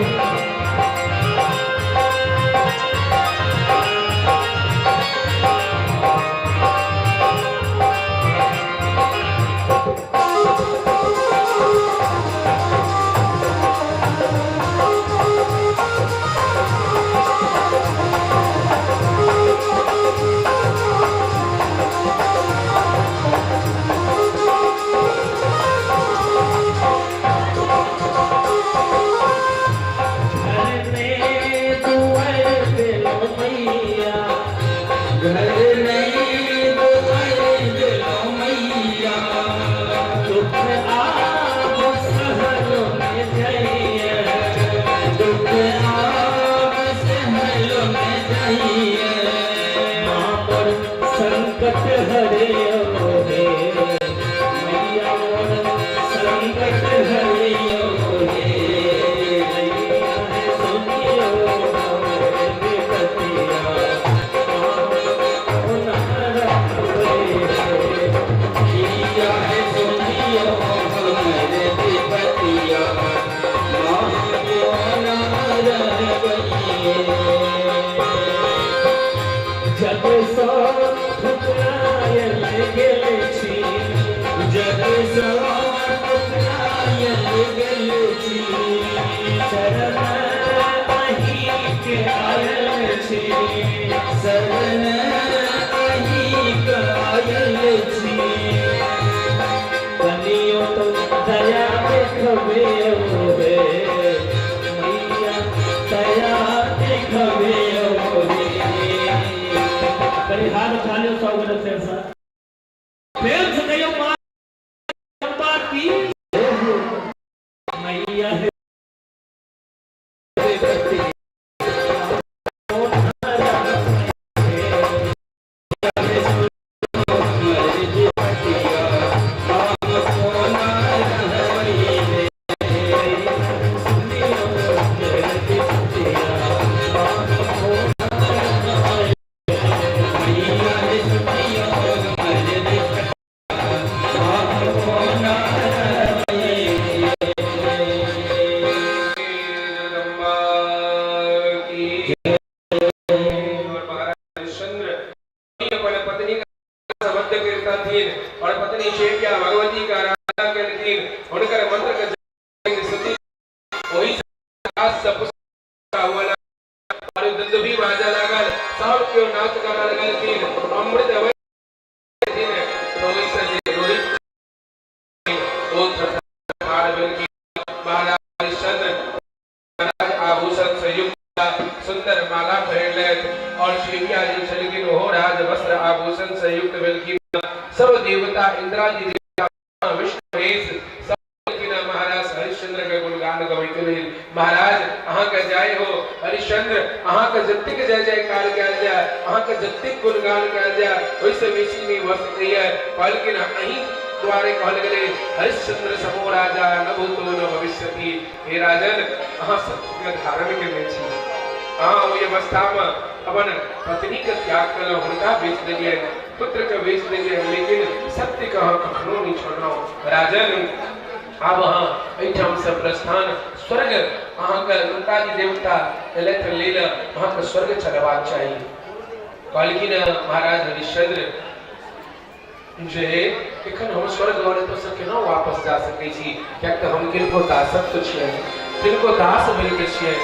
संकट हरे हे मैया संकट हरे हे मैया सुनियो हमर विपतिया मैया सुनियो हमर विपतिया जग सो ठुकरायल गेल छी जग सो ठुकरायल गेल छी शरण अहीं के आयल छी शरण अहीं के आयल छी कनियो तो दया देखबे रे मैया दया देखबे रे कहीं हाथ उठा लो 100 गो से प्रेम से कहियो मां चंपा की मैया है और पत्नी शेक्या भगवती का आराधना करके उनकर मंत्र के सती वही सब का हुआ और दंड भी बाजा लागल सब क्यों नाच गाना लगल तीन अमृत अवै दिन तो वही से रोहित ओ हार बन की महाराज चंद्र आभूषण से युक्त सुंदर माला पहनले और शिविया जी चलगिन हो राज वस्त्र आभूषण से युक्त बल्कि सब देवता इंद्रादि देवता विष्णु महेश सब किना महाराज हरिश्चंद्र के गुणगान गवैत रहे महाराज अहां के जाय हो हरिश्चंद्र अहां के जतिक जय जयकार कयल जाय अहां के जतिक गुणगान कयल जाय ओइसे बेसी नहीं भ सकैया बल्कि अहीं द्वारे कहल गेले हरिश्चंद्र समो राजा न भूतो न भविष्यति हे राजन अहां सत्य धारण के छी अहां ओइ अवस्था में अपन पत्नी के त्याग कलो हुनका बेच देलिए पुत्र के बेच देलिए लेकिन सत्य का कखनो नहीं छोड़ना राजन अब हां एठम से प्रस्थान स्वर्ग अहां के लंकादी देवता एलथ लील अहां के स्वर्ग चलबाक चाहिए कहलखिन महाराज हरिश्चंद्र जे एखन हम स्वर्ग द्वारे तो से केना वापस जा सकै छी कियाक त हम किनको दासत्व छियै किनको दास बनि के छियै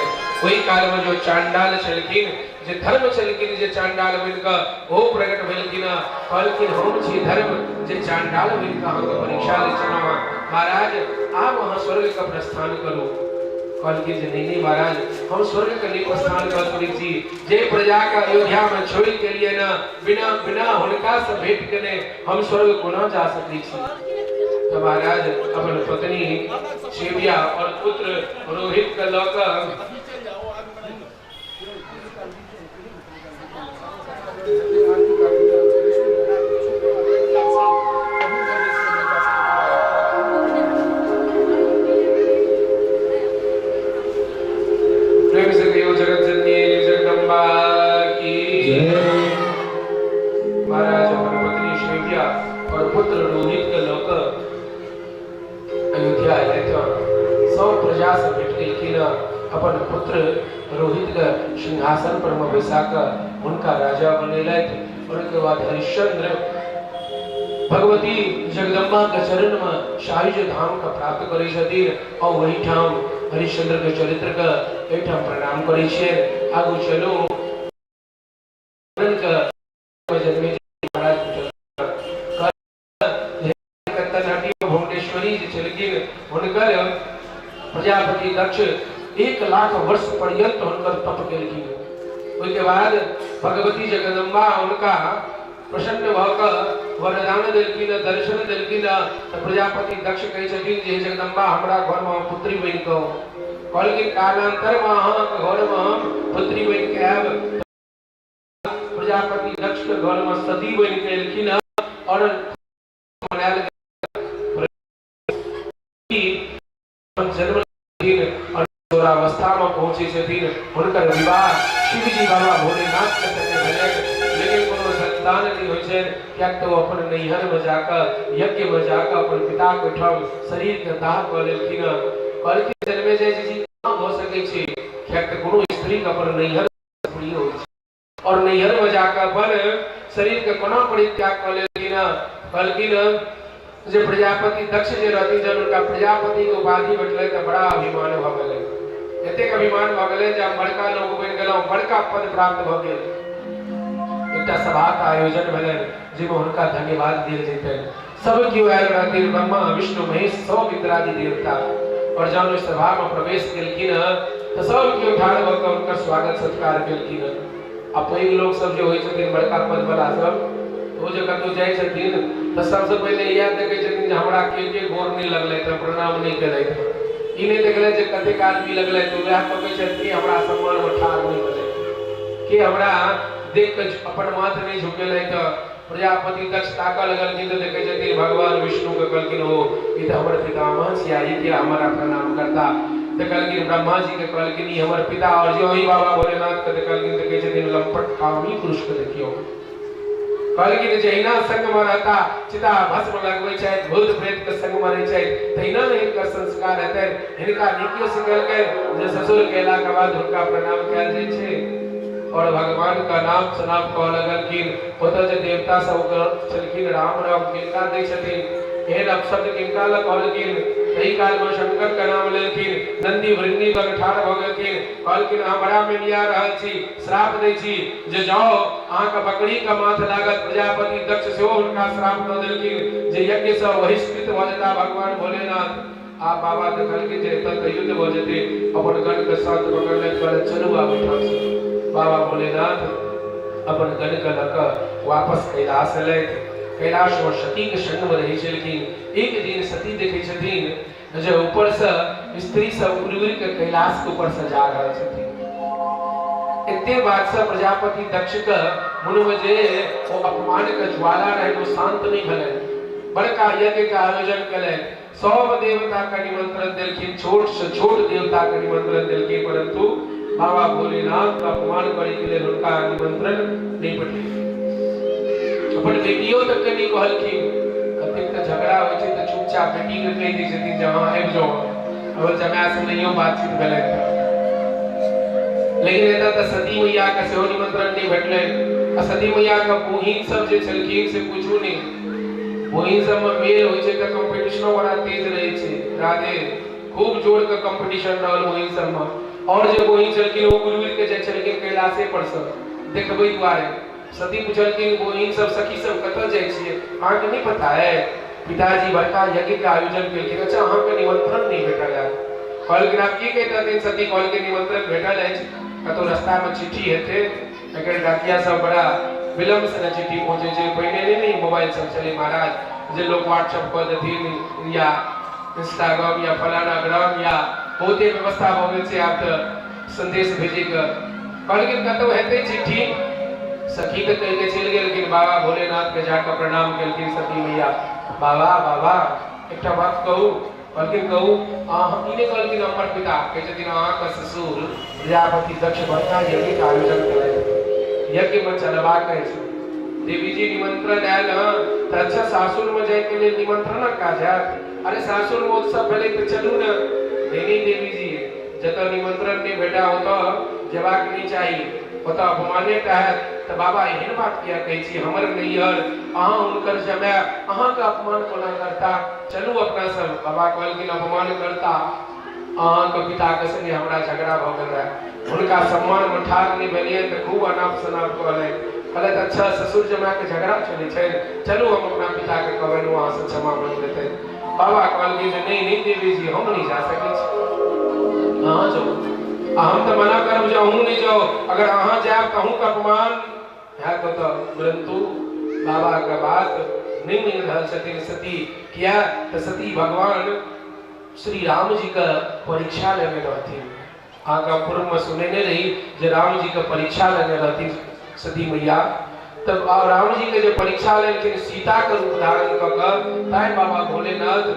ओही काल में जो चांडाल छलखिन जे धर्म छलखिन जे चांडाल बनिका ओ प्रकट भेलखिन कहलखिन हम छी धर्म जे चांडाल बनिका अहां के परीक्षा ले चलवा महाराज आप वहां स्वर्ग का प्रस्थान करो कहलखिन जे नहीं महाराज हम स्वर्ग के लिए प्रस्थान कर सकै छी जे प्रजा का अयोध्या में छोड़ के लिए ना बिना बिना हुनका से भेंट कने हम स्वर्ग कोना जा सकै छी तो महाराज अपन पत्नी शिविया और पुत्र रोहित का लौकर प्रेम से कहो जगत जननी जगदम्बा की महाराज अपन पत्नी शिविया और पुत्र रोहित का लौकर अयोध्या आए तो सब प्रजा से भेट गई कि न अपन पुत्र रोहित का सिंहासन पर में बैसा कर उनका राजा बनेले और के बाद हरिश्चंद्र भगवती जगदम्बा के चरण में शाही धाम का प्राप्त करे छथिन और वही ठाम हरिश्चंद्र के चरित्र का एक ठाम प्रणाम करे छे। आगू चलो का जन्मे महाराज भुवनेश्वरी चलकिन हुनकर प्रजापति दक्ष 1 लाख वर्ष पर्यंत हुनकर तप केलखिन। उसके बाद भगवती जगदम्बा उनका प्रसन्न भकर वरदान देलखिन, दर्शन देलखिन। तो प्रजापति दक्ष कहे छथिन जे जगदम्बा हमरा घर में पुत्री बन के कहलखिन कालांतर में अहाँ घर में हम पुत्री बन के आब। प्रजापति दक्ष के घर में सती बन के एलखिन और मनायल जन्म और अवस्था में पहुंचे छथिन। हुनकर विवाह शिवजी बाबा भोलेनाथ के संगे भेलै, लेकिन कोनो संतान नहीं होइ छै। क्या तो अपन नैहर में जाकर यज्ञ में जाकर अपन पिता के ठाम शरीर के दाह क लेलखिन। कहलखिन जन्मे जे जी कहां हो सकै छै, क्या तो कोनो स्त्री के अपन नैहर प्रिय होइ छै और नैहर में जाकर अपन शरीर के कोना परित्याग क लेलखिन। कहलखिन जे प्रजापति दक्ष जे रहती जब उनका प्रजापति के उपाधि भेटले त बड़ा अभिमान भ गेलै, एतेक अभिमान भ गेलै जे बड़का लोग बनि गेलौ, बड़का पद प्राप्त भ गेल। एकटा सभा का आयोजन भेलै जेमे हुनका धन्यवाद देल जेतै। सब केओ आयल रहथिन, ब्रह्मा विष्णु महेश सब इंद्रादि देवता, और जब उस सभा में प्रवेश केलखिन त सब केओ ठाढ़ भ के हुनकर स्वागत सत्कार केलखिन। आ पैघ लोग सब जे होइ छथिन बड़का पद वाला सब वो जो कतौ जाय छथिन तो सबसे पहले यह देखे छथिन जे हमरा के गोर नहीं लगले त प्रणाम नहीं केलै, ई नहीं देखले जे कतेक आदमी लगले तो वह कहै छथिन हमरा सम्मान में ठाढ़ नहीं भेलै कि हमरा देख के अपन माथ नहीं झुकेलै। त प्रजापति दक्ष ताका लगलखिन तो देखे छथिन भगवान विष्णु के कहलखिन हो ई त हमर पितामह छियै, कि हमरा प्रणाम करता। त कहलखिन ब्रह्मा जी के कहलखिन ई हमर पिता, और जो ही बाबा भोलेनाथ के कहलखिन देखे छथिन लंपट कामी पुरुष के देखियो। कहलखिन जहिना संग में रहता चिता भस्म लगबै छै, भूत प्रेत के संग में रहै छै, तहिना नहीं इनका संस्कार हेतै। हिनका नीतियो सिखेलकै जे ससुर केला के बाद हुनका प्रणाम कैल जाइ छै और भगवान का नाम सनाम कह लगलखिन। ओतऽ जे देवता सब चलखिन राम राम किनका दै छथिन, एहन अपशब्द किनका लग कहलखिन। तही काल में शंकर का नाम लेलखिन, नंदी वृंदी लग ठाढ़ भ गेलखिन। कहलखिन हमरा में लिया रहल छी, श्राप दै छी जे जाओ अहाँ के बकरी का माथ लागत। प्रजापति दक्ष सेहो हुनका श्राप द देलखिन जे यज्ञ से बहिष्कृत भ जेता भगवान भोलेनाथ। आ बाबा कहलखिन जे तत युद्ध भ जेते, अपन गण के साथ पकड़ ले कर चलू आ बैठा से। बाबा भोलेनाथ अपन गण के लक वापस कैलाश एलैथ। कैलाश में सती के संग में रही छलखिन। एक दिन सती देखे छथिन जे ऊपर से स्त्री सब उड़ उड़ के कैलाश के ऊपर से जा रहल छथिन। एते बात से प्रजापति दक्ष के मन में जे ओ अपमान के ज्वाला रहे वो शांत नहीं भेलै। बड़का यज्ञ के आयोजन केलै, सब देवता का निमंत्रण देलखिन, छोट से छोट देवता का निमंत्रण देलखिन, परंतु बाबा भोलेनाथ का अपमान करे के लिए उनका निमंत्रण नहीं पठेलखिन। अपन बेटियों तक के नहीं कहलखिन। कतेक त झगड़ा होइ छै त चुपचाप बेटी के कहि दै छथिन जे हां आबि जाओ, और जमाय से नहियो बातचीत भेलै। लेकिन एतऽ त सती मैया के सेहो निमंत्रण नहीं भेटलै। आ सती मैया के बहिन सब जे छलखिन से पूछू नहीं, बहिन सब में मेल होइ छै त कंपटीशनो बड़ा तेज रहै छै। राधे खूब जोर के कंपटीशन रहल बहिन सब में, और जे बहिन छलखिन ओ गुरुवीर के जे छलखिन कैलाशे पर से देखबै दुआरे। सती पूछलखिन बहिन सब सखी सब कतऽ जाइ छियै, अहाँ के नहीं पता है पिताजी बड़का यज्ञ के आयोजन केलखिन, अच्छा अहाँ के निमंत्रण नहीं भेटल है। कहलखिन आप की कहता दिन सती कहलखिन निमंत्रण भेटल अछि, कतौ रास्ता में चिट्ठी हेतै। एकर डाकिया सब बड़ा विलंब से चिट्ठी पहुंचे छै, पहिने नहीं मोबाइल सब चले महाराज, जे लोग व्हाट्सएप कर देथिन या इंस्टाग्राम या फलाना ग्राम या बहुते व्यवस्था हो गेल छै आब त संदेश भेजे के कहलखिन कतौ हेतै चिट्ठी सखी के कह के चल गेल लेकिन बाबा भोलेनाथ के जाकर प्रणाम केलखिन सती मैया बाबा बाबा एकटा बात कहू कहलखिन कहू हम इने कहलखिन हमर पिता कहै छथिन अहाँ के ससुर प्रजापति दक्ष बड़का यज्ञ के आयोजन केलनि यज्ञ में चलबा कहै छै देवी जी निमंत्रण आयल हँ त अच्छा सासुर में जाय के लिए निमंत्रण का जात अरे सासुर में उत्सव भेलै त चलू न नहीं देवी जी जत निमंत्रण नहीं भेटा होता जेबाक नहीं चाहिए होता अपमाने का है तो बाबा एहन बात किया कहै छी हमर नैहर अहाँ हुनकर जमाय अहाँ के अपमान कोना करता चलू अपना सब बाबा कहलखिन अपमान करता अहाँ के पिता के संगे हमरा झगड़ा भ गेल रहे उनका सम्मान में ठाड़ नहीं भेलिए त खूब अनाप शनाप कहले कहलत अच्छा ससुर जमाय के झगड़ा चलै छै चलू हम अपना पिता के कहबनि वहां से क्षमा मांग लेते बाबा कहलखिन नहीं नहीं देवी जी हम नहीं जा सकै छी अहाँ जाओ हम तो मना करब जे अहूँ नहीं जाओ अगर अहाँ जायब त अहूँ के अपमान है तो परंतु बाबा के बात नहीं मिल रहल छथिन सती किया त सती भगवान श्री राम जी का परीक्षा लेने रहथिन आगा पूर्व में सुनेने रही जे राम जी का परीक्षा लेने रहथिन सती मैया तब राम जी के जो परीक्षा लेलखिन सीता के रूप धारण क के ताई बाबा भोलेनाथ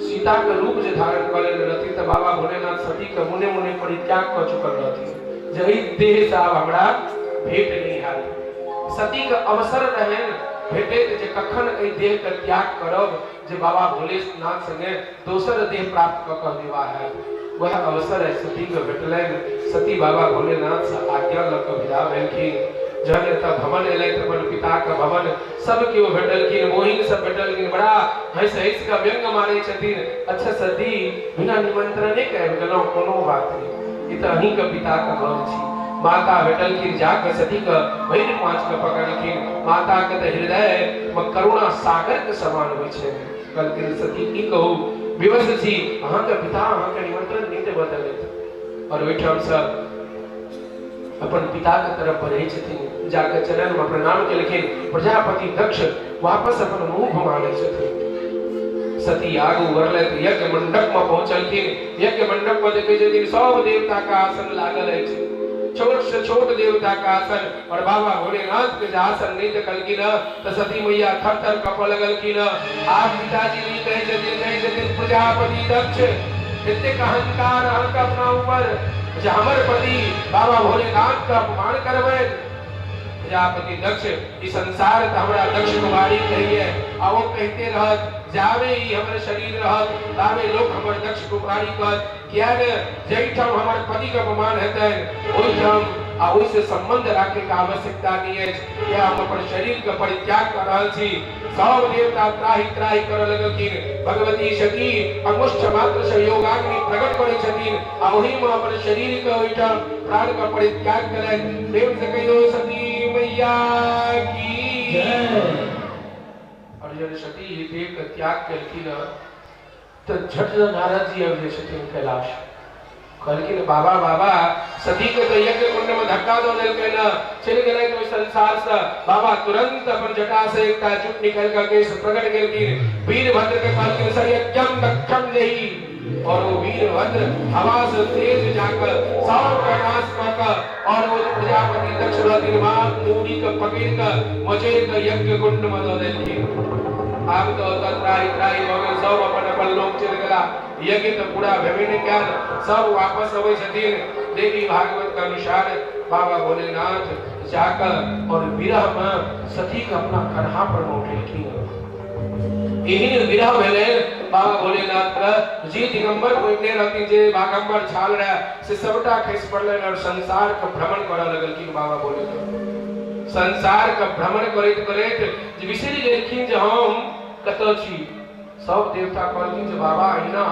सीता के रूप जे धारण कर लेने रहथिन त बाबा भोलेनाथ सती के मुने मुने परित्याग क चुकल रहथिन जहि देह से आब हमरा भेट नहीं हाल सती के अवसर रहन भेटैत जे कखन एहि देह के त्याग करब जे बाबा भोलेनाथ संगे दोसर देह प्राप्त क के विवाह है वह अवसर है सती के भेटलैन सती बाबा भोलेनाथ से आज्ञा ल के विदा भेलखिन जब एत भवन एलै त अपन पिता के भवन सब केओ भेटलखिन मोहिन सब भेटलखिन बड़ा हंस हंस के व्यंग मारै छथिन अच्छा सती बिना निमंत्रणे के आबि गेलौं कोनो बात नहीं ई त अहीं के पिता के गप छी माता भेटलखिन जाके सती के भैर पांच के पकड़लखिन माता के त हृदय में करुणा सागर के समान होय छै कहलखिन सती की कहू विवश छी अहाँ के पिता अहाँ के निमंत्रण नहीं देबऽ देलैथ और ओइठाम से अपन पिता के तरफ बढ़े छथिन जाके चरण में प्रणाम केलखिन प्रजापति दक्ष वापस अपन मुंह घुमा लै छथिन सती आगू बढ़लैथ यज्ञ मंडप में पहुंचलखिन यज्ञ मंडप पर देखै छथिन सब देवता का आसन लागल अछि छोट से छोट देवता का आसन और बाबा भोलेनाथ के आसन नहीं देखलखिन त सती मैया थर थर कपड़ लगलखिन आप पिताजी नहीं कहे छथिन प्रजापति दक्ष एतेक अहंकार अहाँके अपना ऊपर जे हमर पति बाबा भोलेनाथ का अपमान करबै प्रजापति दक्ष ई संसार त हमरा दक्ष कुमारी कहिए आ वो कहते रहत जावे ही हमर शरीर रहत तावे लोग हमर दक्ष कुमारी कहत किया ने जैठाम हमर पति का अपमान हेतै ओइठाम आ ओइ से संबंध राखे के आवश्यकता नहीं है क्या हम अपन शरीर के परित्याग कर रहल छी सब देवता त्राहि त्राहि कर लगलखिन भगवती सती अंगुष्ठ मात्र से योगाग्नि प्रकट करै छथिन आ ओहि में अपन शरीर के ओइठाम प्राण का परित्याग करै प्रेम से कहियो सती मैया की जय और जब सती देह के त्याग केलखिन तो झट नारद जी आबि छथिन कैलाश कहलखिन बाबा बाबा सती के तो यज्ञ कुंड में धक्का दो देलकै न चल गेलै तो संसार से बाबा तुरंत अपन जटा से एकटा जुट निकल कर के प्रकट केलखिन वीरभद्र के कहलखिन स यज्ञम दक्षम नहीं और वो वीरभद्र हवा से तेज जाकर सब का नाश कर और वो प्रजापति दक्ष दिमाग मूड़ी के पकड़ कर मचे के यज्ञ कुंड में दो देलखिन आब तो त्राहि त्राहि भगवान सब अपन अपन लोक चल गेला यज्ञ तो पूरा भेबे नहीं कैल सब वापस अबै छथिन देवी भागवत के अनुसार बाबा भोलेनाथ जाकर और विरह में सती के अपना कन्हा पर उठेलखिन एहन विरह भेलै बाबा भोलेनाथ का जे दिगंबर कोइने रहथिन जे बागंबर छाल रहे से सबटा खसि पड़लनि और संसार के भ्रमण करऽ लगलखिन बाबा भोलेनाथ संसार का भ्रमण करैत करैत जे बिसरि गेलखिन जे हम कतऽ छी सब देवता कहलखिन जे बाबा अहिना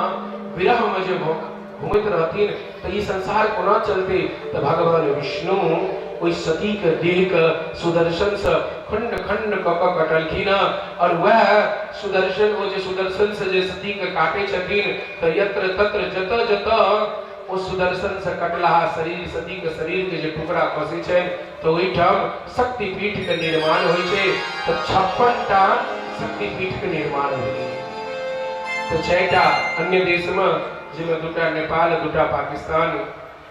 विरह में जे घूमैत रहथिन त ई संसार कोना चलते त भगवान विष्णु ओइ सती के देह के सुदर्शन से खंड खंड क क कटलखिन और वह सुदर्शन वो जे सुदर्शन से जे सती के काटे छथिन त यत्र तत्र जत जत ओ सुदर्शन से कटला शरीर सती के शरीर के जे टुकड़ा फंसे छै तो ओइठाम शक्ति पीठ के निर्माण होय छै त 56 टा शक्तिपीठ के निर्माण भेलै। तो 6टा अन्य देश में, जिनमें 2टा नेपाल 2टा पाकिस्तान,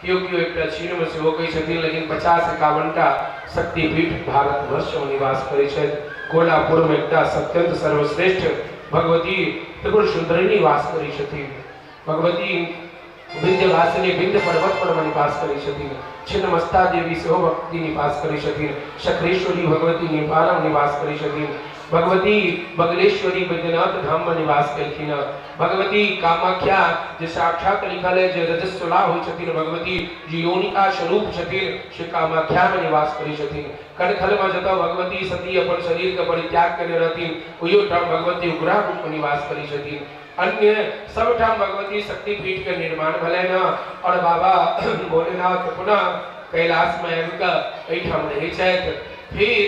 केओ एक चीन में सेहो कहै छथिन, लेकिन 50-51टा शक्तिपीठ भारतवर्ष में निवास करै छथि। कोल्हापुर में एक अत्यंत सर्वश्रेष्ठ भगवती त्रिपुर सुंदरी निवास करै छथिन। भगवती विंध्यवासिनी विंध्य पर्वत पर निवास करै छथिन। छिन्नमस्ता देवी सेहो भक्ति निवास करै छथिन। शक्रेश्वरी भगवती नेपाल में निवास करै छथिन। भगवती बगलेश्वरी बैद्यनाथ धाम में निवास केलखिन। भगवती कामाख्या जे साक्षात लिखल है जे रजस्वला होइ छथिन, भगवती जी योनिका स्वरूप छथिन, से कामाख्या में निवास करै छथिन। कनखल में जतऽ भगवती सती अपन शरीर के परित्याग करने रहथिन, ओहियो ठाम भगवती उग्रा रूप में निवास करै छथिन। अन्य सब ठाम भगवती शक्तिपीठ के निर्माण भेलैन और बाबा भोलेनाथ पुनः कैलाश में आबिकऽ एहिठाम रहै छथि। फिर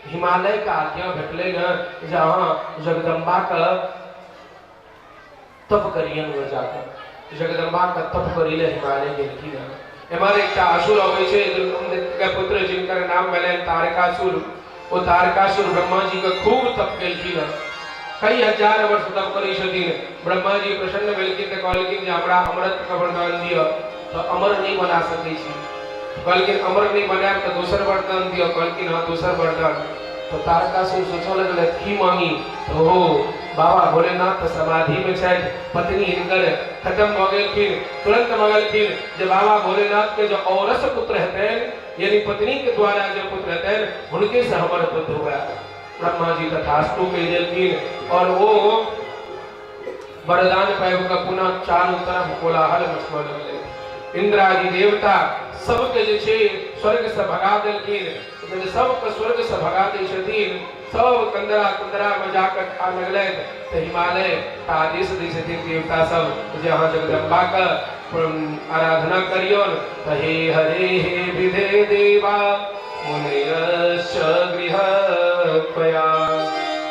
हिमालय का आज्ञा भेटलै न, जहाँ जगदम्बा का तप करियन हो जाकर जगदम्बा का तप करिले हिमालय गेलखिन। एमहर एकटा असुर अबै छै दुर्गम के पुत्र, जिनकर नाम भेलैन तारकासुर। ओ तारकासुर ब्रह्मा जी के खूब तप केलखिन, कई हजार वर्ष तप करै छथिन। ब्रह्मा जी प्रसन्न भेलखिन तऽ कहलखिन जे हमरा अमृत के वरदान दिअ। तऽ अमर नहीं बना सकै छी। कहलखिन अमर नहीं बनायब तऽ दोसर वरदान दिअ। कहलखिन हाँ दोसर वरदान। तो तारकासुर सोचऽ लगलै की मांगी। तो बाबा भोलेनाथ तो समाधि में छथि, पत्नी हिनकर खत्म भऽ गेलखिन। तुरंत मंगलखिन जे बाबा भोलेनाथ के जो औरस पुत्र हेतैन, यानी पत्नी के द्वारा जो पुत्र हेतैन, हुनके से हमर पुत्र हुआ। ब्रह्मा जी तथास्तु कहि देलखिन और वो वरदान पाबि कऽ पुनः चारू तरफ कोलाहल मचबऽ लगलै। इंद्र आदि देवता सबके जे छै स्वर्ग से भगा देलखिन। जब सबके स्वर्ग से भगा दै छथिन, सब कंदरा कुंदरा में जाकर खा लगलैथ। तऽ हिमालय का आदेश दै छथिन देवता सब जे अहाँ जगदम्बा के आराधना करियौन। तऽ हे हरे हे विधे देवा मुनयश्च गृहत्वया।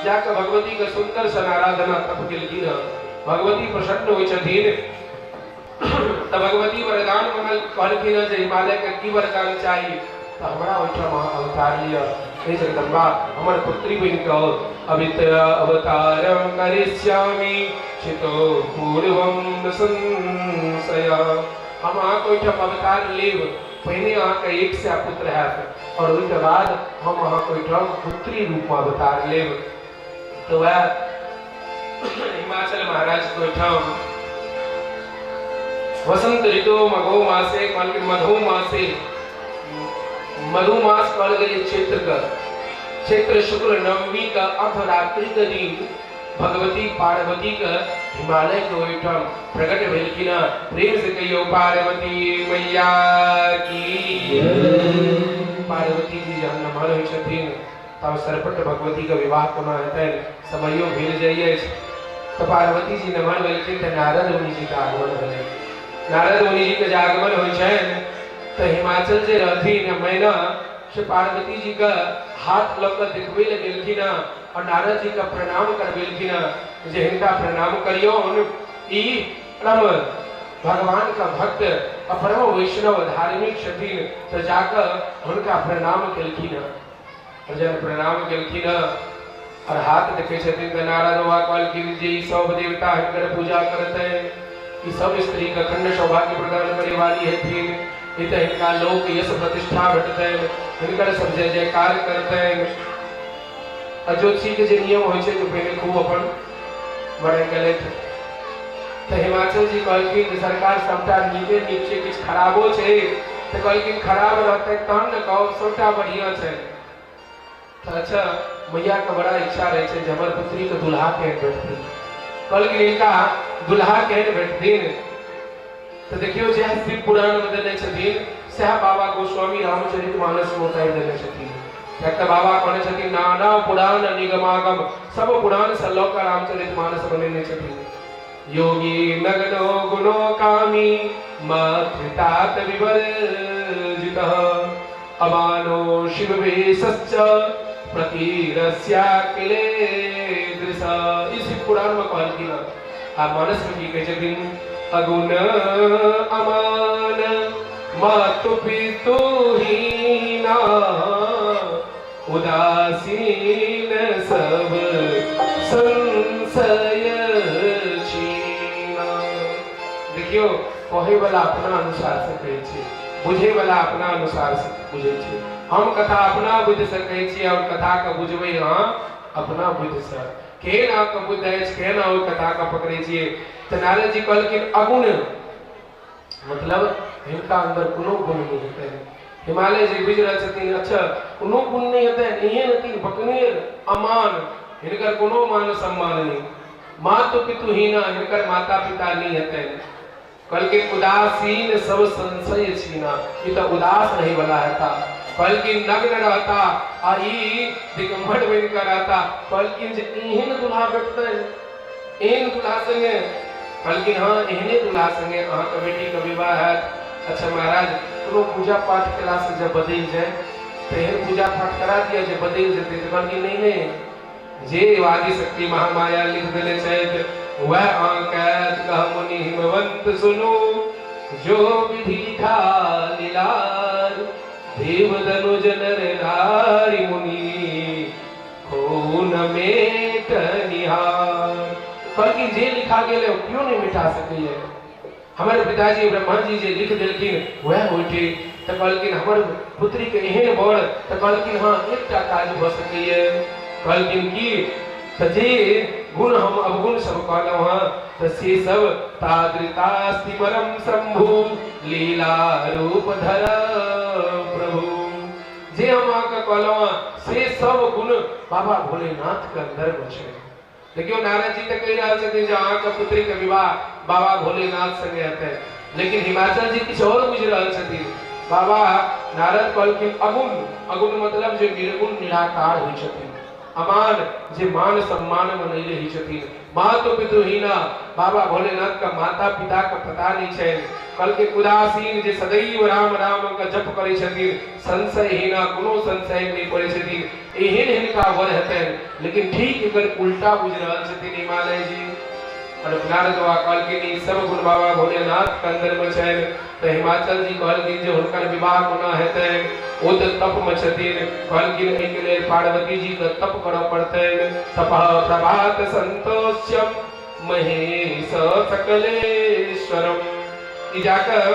जाकर भगवती के सुंदर सन आराधना तप केलखिन। भगवती प्रसन्न होइ छथिन। तऽ भगवती वरदान मंगल कहलखिन जे हिमालय के की वरदान चाहिए। तऽ हमरा ओहिठाम अवतार लिअ। हे जगदम्बा हमर पुत्री बनि कऽ अवित अवतारम करिष्यामि चितो पूर्वम न संशय। हम अहाँके ओहिठाम अवतार लेब। पहिने अहाँके 1 सै पुत्र हैत और ओहिके बाद हम अहाँके ओहिठाम पुत्री रूप में अवतार लेब। तऽ वह हिमाचल महाराज के ओहिठाम वसंत ऋतु मघो मासे कहलखिन मधु मासे, मधुमास कहल गेल क्षेत्र शुक्ल नवमी का अर्धरात्रि के दिन भगवती पार्वती के हिमालय के ओहिठाम प्रकट भेलखिन। प्रेम से कहियो पार्वती मैया की। पार्वती जी जहन नमहर होइ छथिन तब सरपट भगवती के विवाह कोना हेतैन, समयो भेल जाइए। तो पार्वती जी नमहर भेलखिन तऽ नारद मुनि जी के आगमन भेलनि। नारद मुनि जी के जे आगमन होइ छनि तऽ हिमाचल जे रहथिन मैना से पार्वती जी का हाथ लग कऽ देखबै लए गेलखिन और नारद जी का प्रणाम करबेलखिन जे हिनका प्रणाम करियौन। ई परम भगवान का भक्त और परम वैष्णव धार्मिक छथिन। तो जाकर हुनका प्रणाम केलखिन और जब प्रणाम केलखिन और हाथ देखै छथिन तऽ नारद बाबा कहलखिन जे ई सब देवता हिनकर पूजा करतै, ई सब स्त्री का खंड सौभाग्य प्रदान करे वाली हेथिन। ई तऽ हिनका लोक यश प्रतिष्ठा भेटतैन, हिनकर सब जय जयकार करतैन। और ज्योतिषी के जे नियम होइ छै जे पहिले खूब अपन बड़ाई केलथि। तऽ हिमाचल जी कहलखिन जे सरकार सबटा नीके नीक छै, किछु खराबो छै। तऽ कहलखिन खराब रहतै तहन ने कहब सबटा बढ़िया छै। तऽ अच्छा मैया के बड़ा इच्छा रहै छै जे हमर पुत्री के दुल्हा केहन भेटथिन। कहलखिन इनका दुल्हा केहन भेटथिन। तो देखियो जे शिव पुराण में देने छथिन सह बाबा गोस्वामी रामचरितमानस में उतारि देने छथिन। एक बाबा कहने छथिन नाना पुराण निगमागम, सब पुराण से लऽ कऽ रामचरितमानस बनेने छथिन। योगी नगनो गुणो कामी मातृतात विवर्जितः अमानो शिव वेशश्च प्रतिरस्याकिले दृशा। इसी पुराण में कहलखिन आ मानस में की कहै छथिन अगुण अमान मातु पितु हीना उदासीन सब देखियो कहे वाला अपना अनुसार से कहै छै, बुझे वाला अपना अनुसार से बुझे छै। हम कथा अपना बुझ सकै छी और कथा के बुझबै अहाँ अपना बुझ से। केहन अहाँके बुझ अछि, केहन ओहि कथा के पकड़ै छियै। तऽ नारद जी कहलखिन अगुण मतलब हिनका अंदर कोनो गुण नहीं हेतै। हिमालय जी बुझि रहल छथिन, अच्छा कोनो गुण नहीं हेतै, एहन हथिन बकनेर अमान, हिनकर कोनो मान सम्मान नहीं। मातु पितुहीना, हिनकर माता पिता नहीं हेतैन। कहलखिन उदासीन सब संशय छीना, ई तऽ उदास रहे वाला हेता। कहलखिन नग्न रहता आ ई दिगंबर बनि कऽ रहता। कहलखिन जे एहन दुल्हा भेटतैन, एहन दुल्हा संगे। कहलखिन हाँ एहने दुल्हा संगे अहाँके बेटीके विवाह हैत। अच्छा महाराज कोनो पूजा पाठ केला से जब बदलि जाए तऽ एहन पूजा पाठ करा दिया जे बदलि जेतै। तऽ कहलखिन नहीं नहीं, जे आदि शक्ति महामाया लिख देने छथि वह आंकैत कह मुनि हिमवंत सुनो, जो विधि लिखा लीलार, देव दनुज नर नारी मुनि खून मेट निहार। कहलखिन जे लिखा गेल क्यों नहीं मिटा सकैए। हमारे पिताजी ब्रह्मा जी जे लिख देलखिन वह होइटे। तऽ कहलखिन हमर पुत्री के एहन बर। तऽ कहलखिन हाँ एकटा काज भऽ सकैए। कहलखिन की तऽ जे गुण हम अवगुण सब कहलहुँ हँ तऽ से सब तादृतास्ति परम शंभु, लीला रूप धर प्रभु। जे हम अहाँके कहलहुँ हँ से सब गुण बाबा भोलेनाथ के अंदर में छै। देखियो नारद जी तऽ कहि रहल छथिन जे अहाँके पुत्री के विवाह बाबा भोलेनाथ संगे हेतै, लेकिन हिमाचल जी किछु और बुझि रहल छथिन। बाबा नारद कहलखिन अगुण, अगुण मतलब जे निर्गुण निराकार होइ छथिन, अमान जे मान सम्मान में नहीं रही छथिन, मातु पितुहीना, बाबा भोलेनाथ का माता पिता का पता नहीं छै। कल के उदासीन जे सदैव राम राम का जप करे छथिन, संशयहीना कोनो संशय नहीं पड़े छथिन, एहन हिनका वर हेतैन। लेकिन ठीक एकर उल्टा बुझ रहल छथिन हिमालय जी। और नारद बाबा कहलखिन ई सब गुण बाबा भोलेनाथ के अंदर में छै। तऽ हिमाचल जी कहलखिन जे हुनकर विवाह कोना हेतैन, ओ तऽ तप में छथिन। कहलखिन एहिके लेल पार्वती जी के तप करऽ पड़तैन। तपः प्रभात संतोष्यम महेश सकलेश्वरम। ई जाकर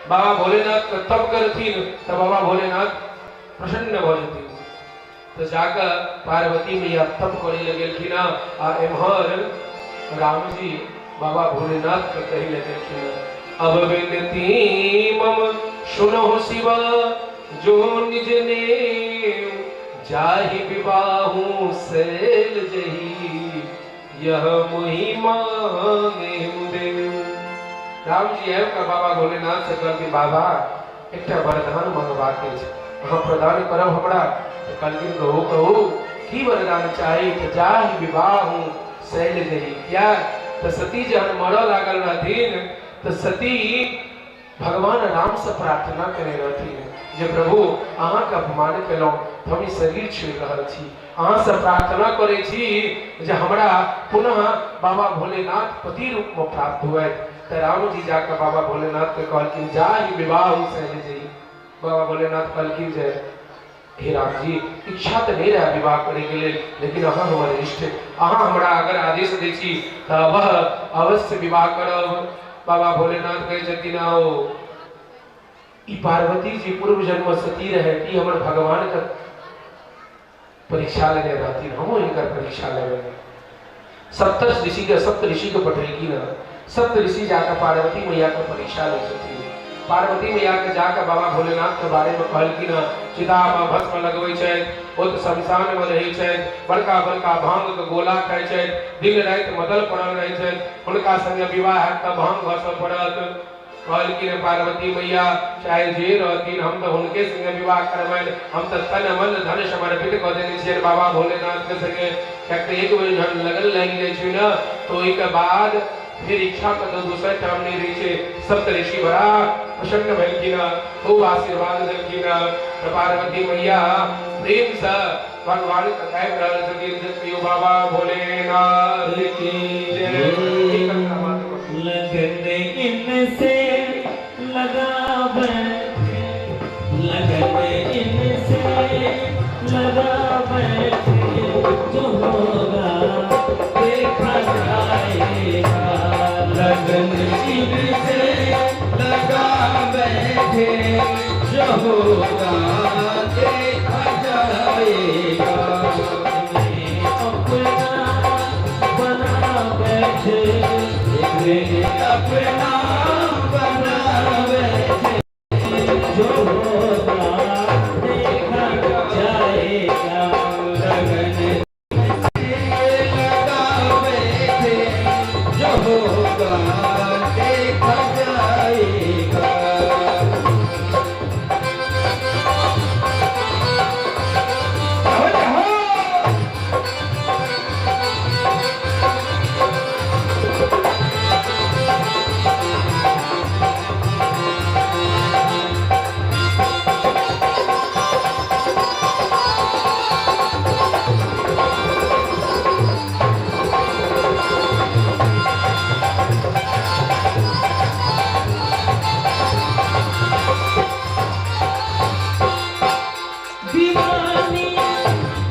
बाबा भोलेनाथ के तप करथिन तऽ बाबा भोलेनाथ प्रसन्न भऽ जेथिन। तऽ जाकर पार्वती मैया तप करे लगेलखिन आ एम्हर राम जी बाबा भोलेनाथ के कही लगेलखिन अब विनती मम सुनो शिव, जो निज ने जाहि विवाहु सैल जही, यह मोहि मांगे मुदेव। राम जी आबि कऽ बाबा भोलेनाथ से कहलखिन बाबा एकटा वरदान मंगबाक अछि, अहाँ प्रदान करब हमरा। तऽ कहलखिन कहू कहू की वरदान चाही। तऽ जाहि विवाहु सैल जही। क्या तऽ सती जहन मरऽ लागल रहथिन तऽ सती भगवान राम से प्रार्थना करे रहथिन जे प्रभु अहाँ के अपमान केलहुँ तऽ हम ई शरीर छोड़ि रहल छी, अहाँ से प्रार्थना करे छी जे हमरा पुनः बाबा भोलेनाथ पति रूप में प्राप्त हुए। तऽ राम जी जाकर बाबा भोलेनाथ के कहलखिन जाहि विवाह सैल जही। बाबा भोलेनाथ कहलखिन जे हे राम जी इच्छा तो नहीं रहा विवाह करे के लिए, लेकिन अहाँ हमारे इष्ट, अहाँ हमरा अगर आदेश दै छी तऽ वह अवश्य विवाह करब। बाबा भोलेनाथ कहे छथिन आओ ई पार्वती जी पूर्व जन्म सती रहे, ई हमर भगवान का परीक्षा लेने रहती, हमो इनकर परीक्षा लेबे। सप्त ऋषि के पठेलखिन, सप्त ऋषि जाकर पार्वती मैया के परीक्षा ले छथिन। पार्वती मैया के जाकर बाबा भोलेनाथ के बारे में कहलखिन चिता में भस्म लगबै छै, ओत शमशान में रहै छै, बड़का बड़का भांग के गोला खाइ छै, दिन राति मदल पड़ल रहै छै, हुनका संगे विवाह हैत तऽ भांग घसऽ पड़त। कहलखिन पार्वती मैया चाहे जे रहथिन हम तो हुनके संगे विवाह करबैन, हम तो तन मन धन समर्पित कऽ देने छियनि बाबा भोलेनाथ के संगे। कियाक एक बेर जहन लगन लागि जाइ छै न तऽ ओहिके बाद फिर इच्छा का तो दूसरा काम नहीं रही छे। सप्त ऋषि बड़ा प्रसन्न भेलखिन, खूब आशीर्वाद देलखिन। पार्वती मैया प्रेम से भगवान के गाबि रहल छथिन जे प्रिय बाबा भोलेनाथ की जय। लगन इनसे लगा बैठे, लगन इनसे लगा बैठे, जो होगा देखा जाएगा। लगन इनसे लगा बैठे, जो होगा देखा जाएगा। इन्हें अपना बना बैठे, इन्हें अपना बना बैठे, जो होगा देखा जाएगा। लगन लगा बैठे, जो होगा देखा जाएगा। दीवानी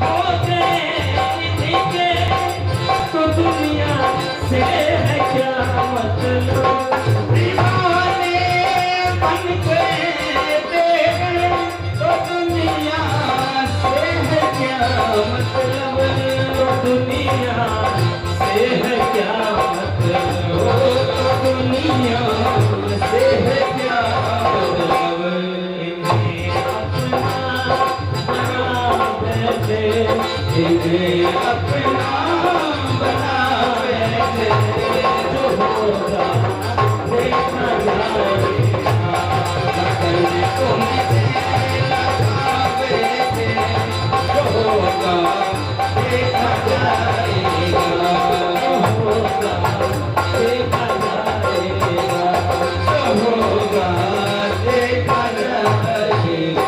हो गए इनके, तो दुनिया से है क्या मतलब। दीवाने बन गए तेरे, तो दुनिया से है क्या मतलब। तो दुनिया से है क्या मतलब। तो दुनिया से है क्या मतलब। इन्हें अपना बना बैठे, इन्हें अपना बना बैठे, जो होगा देखा जाएगा। लगन तुमसे लगा बैठे, जो होगा देखा जाएगा। जो होगा देखा जाएगा। जो होगा देखा जाएगा।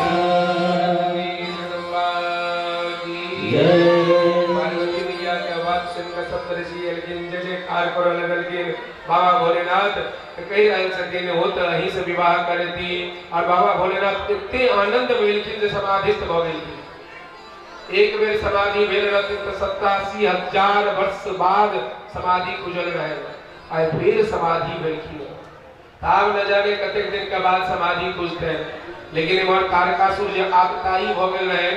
पार्वती मैया के आवाज सुनकर सप्तऋषि लेकिन जय जयकार करो लगल के बाबा भोलेनाथ कई रंग सके ने होत अहीं से विवाह करे थी। और बाबा भोलेनाथ इतने आनंद मिल के समाधिस्थ हो गई थी। एक बेर समाधि भेल रहती तो 87,000 वर्ष बाद समाधि खुजल रहे। आय फिर समाधि भेल की ताब न जाने कतेक दिन के बाद समाधि खुजते। लेकिन इमर कारकासुर जो आपताई हो गेल रहे,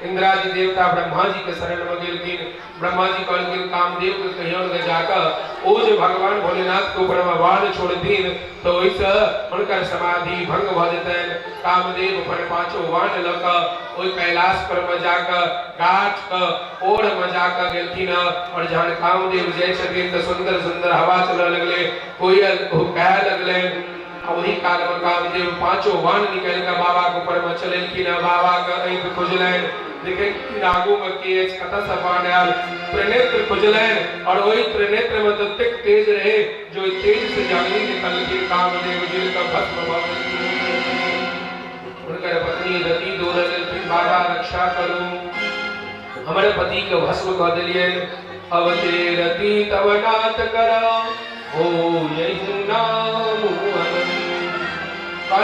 इंद्रादि देवता ब्रह्मा जी के शरण में गेलखिन। ब्रह्मा जी कहलखिन कामदेव के कहियोन के जाकर ओ जे भगवान भोलेनाथ के ऊपर में वार छोड़थिन तो ओइसे उनकर समाधि भंग भ जेतैन। कामदेव अपन पांचों वाण लक ओइ कैलाश पर में जाकर गाछ क ओढ़ में जाकर गेलखिन। और जहन कामदेव जय छथिन तो सुंदर सुंदर हवा चलने लगले, कोयल कहे लगले। वही काल में कामदेव पांचों वाण निकल कर बाबा के ऊपर में चलेलखिन। बाबा का आंख खुजलैन, देखे नागो में के कथा सपान आल त्रिनेत्र खुजलैन। और वही त्रिनेत्र में तत्क तेज रहे जो तेज से जागनी निकल के कामदेव जी का भस्म भ गई। उनकर पत्नी रति दूर रहलखिन, बाबा रक्षा करू हमारे पति के भस्म कह दिलिए। अब ते रति तब नाथ करो हो यही नाम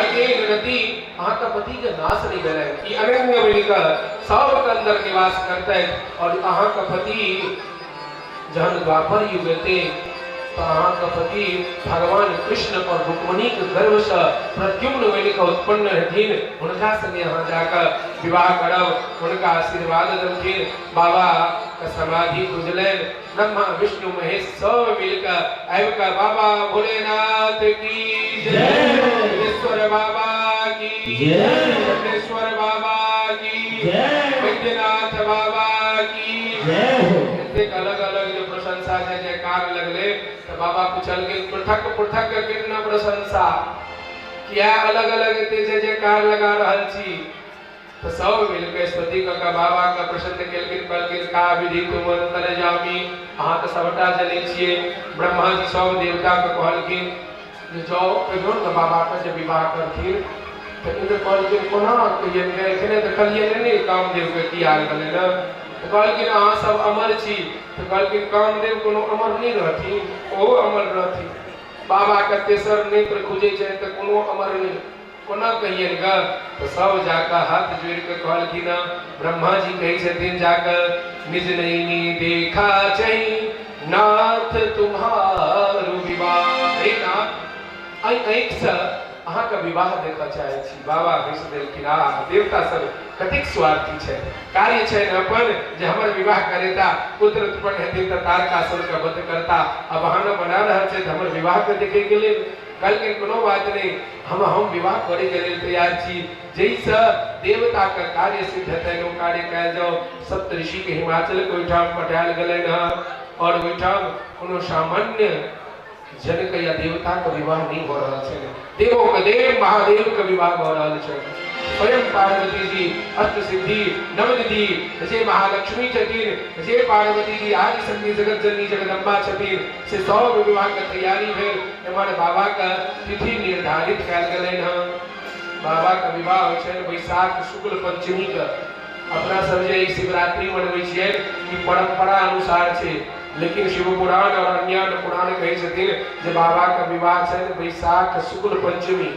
के रति अहाँ का पति के नाश नहीं करे कि अनंग मिलकर सब के अंदर निवास करते हैं। और अहाँ का पति जहन द्वापर युग थे तो अहाँ का पति भगवान कृष्ण और रुक्मिणी के गर्भ से प्रद्युम्न वेलिका उत्पन्न रहथिन। उनका संगे यहाँ जाकर विवाह करब, उनका आशीर्वाद देलखिन। बाबा का समाधि खुजलैन। ब्रह्मा विष्णु महेश सब मिलकर आबकर बाबा भोलेनाथ की जय, ईश्वर बाबा की जय, ईश्वर बाबा की जय, वैद्यनाथ बाबा की जय। अलग अलग जो प्रशंसा जय जयकार लगले तो बाबा पूछल के पृथक पृथक कितना प्रशंसा क्या अलग अलग जय जयकार लगा रहल छी। तो सब मिलकर स्तुति क बाबा का प्रसन्न केलखिन। कहलखिन का विधि तुम अंतर जामी, अहाँ तो सबटा जनै छियै। ब्रह्मा जी सब देवता के कहलखिन जे जाओ कहियोन के बाबा के जे विवाह करथिन। तो इंद्र कहलखिन कोना कहियन के एखने देखलिए नहीं कामदेव के की हाल भेलै न। तो कहलखिन अहाँ सब अमर छी। तो कहलखिन कामदेव कोनो अमर नहीं रहथिन, ओ अमर रहथिन। बाबा के तेसर नेत्र खुजे छै तो कोनो अमर नहीं, कोना कहियन ग। तो सब जाकर हाथ जोड़ के कहलखिन ब्रह्मा जी कही छथिन जाकर निज नैनी देखा चाहिए नाथ तुम्हारो विवाह। हे नाथ आँखि से अहाँ का विवाह देखा चाहे छी। बाबा हंस देलखिन, देवता सब कतेक स्वार्थी छै, कार्य छै न अपन जे हमर विवाह करेता, पुत्र उत्पन्न हेथिन त तारकासुर का वध करता, अब बहाना बना रहल छै त हमर विवाह के देखे के लेल। कहलखिन कोनो बात नहीं, हम विवाह करे के लेल तैयार छी, जैसे देवता का कार्य सिद्ध हेतै ओ कार्य कयल जाओ। सप्त ऋषि के हिमाचल के ओहिठाम पठायल गेलनि हँ, और ओहिठाम कोनो सामान्य जन के या देवता का विवाह नहीं हो रहा है, देवों का देव महादेव का विवाह हो रहा है। स्वयं पार्वती जी अष्ट सिद्धि नवनिधि जैसे महालक्ष्मी छथिन, जे पार्वती जी आदि शक्ति जगत जननी जगदम्बा छथिन, से सब विवाह का तैयारी भेल। हमारे बाबा का तिथि निर्धारित कयल गेलनि हँ। बाबा का विवाह होइ छै वैशाख शुक्ल पंचमी का। अपना सब जे शिवरात्रि मनबै छियै ई परंपरा अनुसार छै, लेकिन शिव पुराण और अन्य पुराण कहै छथिन जे बाबा का विवाह छै वैशाख शुक्ल पंचमी।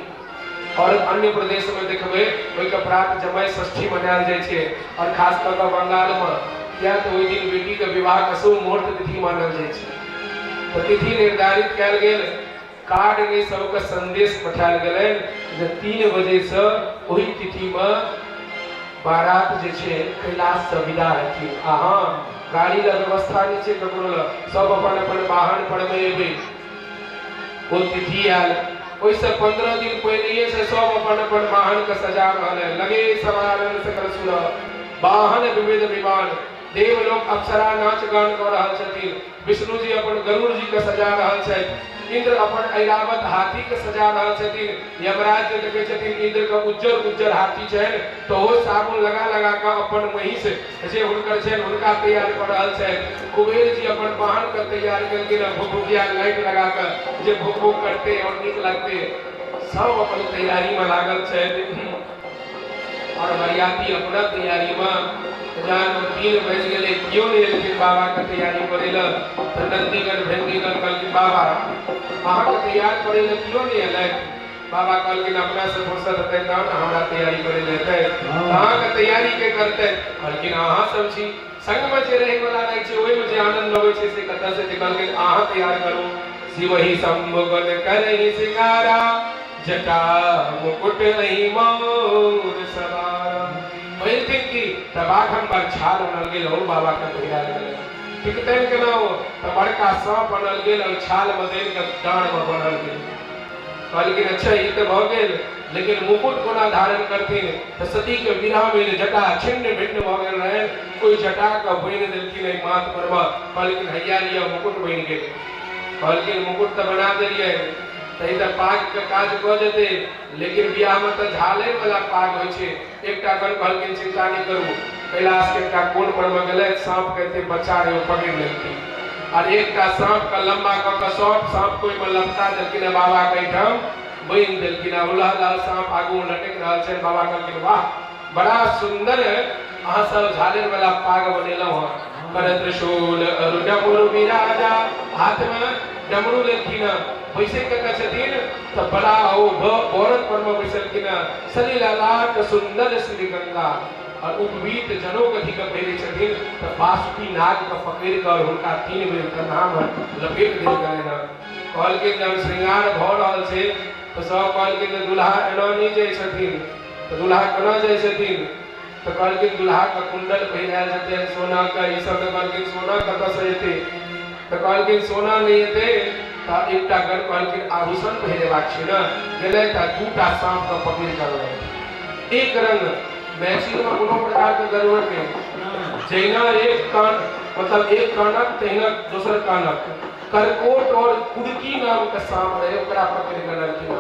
और अन्य प्रदेश में देखबे ओइ के प्रात जमाई षष्ठी मनायल जाइ छै, और खास कर के बंगाल में किया तो ओइ दिन बेटी के विवाह के शुभ मुहूर्त तिथि मानल जाइ छै। तो तिथि निर्धारित कयल गेल, कार्ड ने सबके संदेश पठायल गेलनि जे 3 बजे से ओहि तिथि में बारात जे छै कैलाश से विदा हेथिन। हाँ, गाड़ी ला व्यवस्था नहीं छै ककरो ला, सब अपन अपन वाहन पर में एबे। ओ तिथि आयल, ओइसे 15 दिन पहले से सब अपन अपन वाहन के सजा रहल है। लगे सवारन सकल सुर वाहन विविध विमान, देवलोक अप्सरा नाच गान कर रहल छथिन। विष्णु जी अपन गरुड़ जी के सजा रहल छथि, इंद्र अपन ऐरावत हाथी के सजा रहल छथिन। यमराज के देखे छथिन इंद्र का उज्जर उज्जर हाथी छनि, तो वो साबुन लगा लगा के अपन महिष जे हुनकर छनि हुनका तैयार कर रहल छथि। कुबेर जी अपन वाहन के तैयार करके भुकभुकिया लाइट लगा के जे भुक भुक करते और नीक लगते, सब अपन तैयारी में लागल छथि। और बरियाती अपना तैयारी में जान 3 बज गेले, क्यों नहीं लेकिन बाबा का तैयारी करेला। तो नंदीगण भेंदीगण कहलखिन बाबा अहाँ के तैयार करेला क्यों नहीं एलै? बाबा कहलखिन अपना से फुर्सत हेतै तहन हमरा तैयारी करे लेतै, अहाँ के तैयारी के करतै? कहलखिन अहाँ सब छी संग में जे रहै वाला रहै छै ओहि में जे आनंद लगे छै से कतऽ से? कहलखिन अहाँ तैयार करू। शिवहि संभोगन करहि सिंगारा, जटा मुकुट नहीं मोर सवारा। पहिरथिन की तबाखम पर छाल बनल गेल और बाबा के तैयार गेल। टिकतन के ना हो त बड़का सांप बनल गेल और छाल बदल के डांड में बनल गेल। कहलखिन अच्छा ई त भ गेल, लेकिन मुकुट कोना धारण करथिन? त सती के विरह में जटा छिन्न भिन्न भ गेल रहे, कोई जटा का बनि देलखिन माथ पर में। कहलखिन हैया लिया मुकुट बनि गेल। कहलखिन मुकुट त बना देलिए तई त पाग के काज क जेते, लेकिन बियाह में त झाले वाला पाग होय छै। एकटा गण कहलखिन चिंता नहीं करू, कैलाश के एकटा कोन पर में गेलै सांप के ते बच्चा रे पकड़ लेलखिन, और एकटा सांप का लंबा क के शॉर्ट सांप कोई में लपटा देलखिन बाबा के ठाम बइन देलखिन। उलहदार सांप आगू लटक रहल छै। बाबा कहलखिन वाह बड़ा सुंदर अहाँ सब झाले वाला पाग बनेलौ ह। कर त्रिशूल और डमरू विराजा, हाथ में डमरू लेलखिन। वैसे कथा छथिन त बड़ा ओ औरत पर में बैसलखिन, सलीला लाट सुंदर श्री गंगा, और उपवीत जनों कथी के पहिरे छथिन त बासुकी नाग के पकड़ कर हुनका 3 बेर कंधा में लपेट देल गेलनि। कहलखिन जब श्रृंगार भ रहल छै तो सब कहलखिन दुल्हा एना नहीं जाय छथिन, तो दुल्हा केना जाय छथिन? तो कहलखिन दुल्हा का कुंडल पहिरायल छथिन सोना का। ई सब कहलखिन सोना कतऽ से एतै? तो कहलखिन सोना नहीं एतै त एकटा गण कहलखिन आभूषण पहिरेबाक छै न। गेलै त 2टा सांप के पकड़ कर एक रंग मैचिंग में कोनो प्रकार के जरूरत नहीं। जैना एक कान मतलब एक कानक तहिना दोसर कानक करकोट और कुड़की नाम का सांप रहे, ओकरा पकड़ के लड़खिन।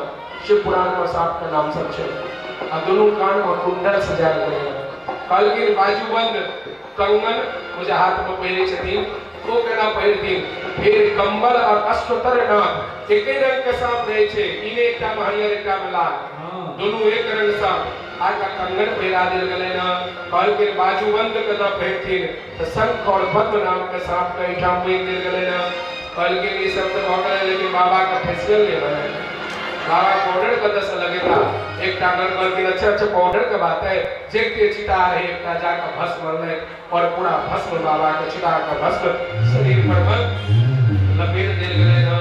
शिव पुराण में सांप का नाम सब छै, आ दोनों कान में कुंडल सजायल गेलै। कहलखिन बाजूबंद कंगन मुझे हाथ में पहिरे छथिन, वो केना पहिरथिन? फिर कंबल और अश्वतर नाग एक रंग के सांप रहे छे, इने एकटा में हरियर एकटा में लाल, दोनों एक रंग सांप। आका कंगन पहिरा देल गेलै न। कहलखिन बाजूबंद केना पहिरथिन? त शंख और पद्म नाम के सांप के ठाम बनि देल गेलै न। कहलखिन ई सब त भ गेलै, लेकिन बाबा का फेशियल नहीं भेलै। बाबा पाउडर कतऽ से लगेता? एकटा गण कहलखिन अच्छा अच्छा पाउडर के बात है, जेते चिता रहे एकटा जाके भस्म मरलै, और पूरा भस्म बाबा के चिता के भस्म शरीर पर में लपेट देल गेलै न।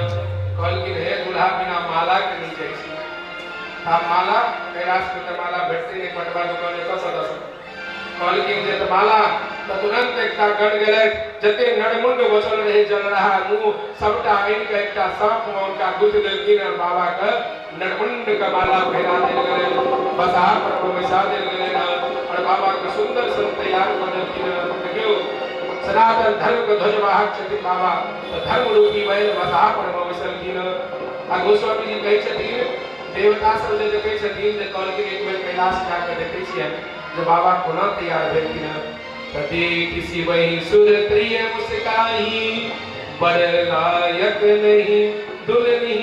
कहलखिन हे दुल्हा बिना माला के नहीं जाए छी आ माला कैलाश में त माला भेटते नहीं पटवा दुकान एक सदस्य कहलखिन जे त माला त तुरंत एकटा गण गेलै जते नरमुंड बचल रहे जल रहा मुंह सबटा आइन के एकटा सांप उनका गुथ देलखिन और बाबा के नरमुंड का माला पहिरा देल गेलै बसा पर बैसा देल गेलै और बाबा के सुंदर सन तैयार कर देलखिन देखियो सनातन धर्म के ध्वजवाहक छथिन बाबा तो धर्म रूपी बैल बसा पर बैसलखिन आ गोस्वामी जी कहै छथिन देवता सब जे देखै छथिन जे कहलखिन एक बेर कैलाश जाके देखै छियै जो बाबा कोना तैयार भेलखिन तते किसी वही सुर प्रिय मुस्काई बड़ लायक नहीं दुल्हनी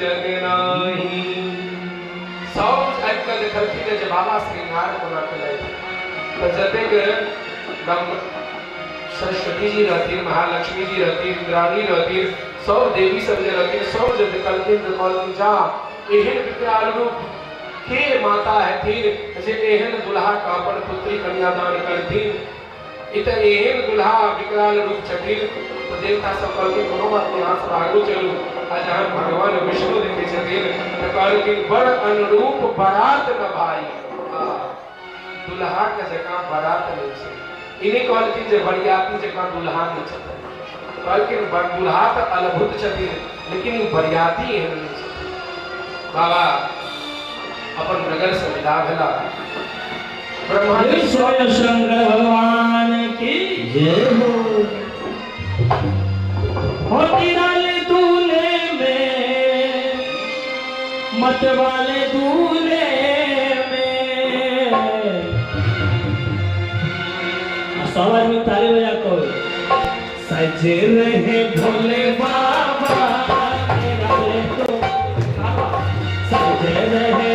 जग नाही सब आइके देखलखिन जे बाबा श्रृंगार कोना केलै तो जतेक सरस्वती जी रहती महालक्ष्मी जी रहती इंद्राणी रहती सब देवी सब जे रहती सब जे देखलखिन तो कहलखिन जा एहन विकराल रूप के माता हथिन जे एहन दुल्हा का अपन पुत्री कन्यादान करथिन इत एहन दुल्हा विकराल रूप छथिन तो देवता सब कहलखिन कोनो बात नहीं यहाँ से आगू चलू आ जहाँ भगवान विष्णु देखे छथिन तो कहलखिन बड़ अनुरूप बारात न भाई दुल्हा के जगह बारात नहीं छै इन्हीं कहलखिन जे बरियाती जगह दुल्हा नहीं छथिन कहलखिन दुल्हा तो अद्भुत छथिन लेकिन बरियाती एहन नहीं छथिन बाबा अपन नगर से विदा भेला ब्रह्मा शंकर भगवान की जय हो निराले दूल्हे में मत वाले दूल्हे में सब आदमी ताली बजा को सजे रहे भोले बाबा निराले तो सजे रहे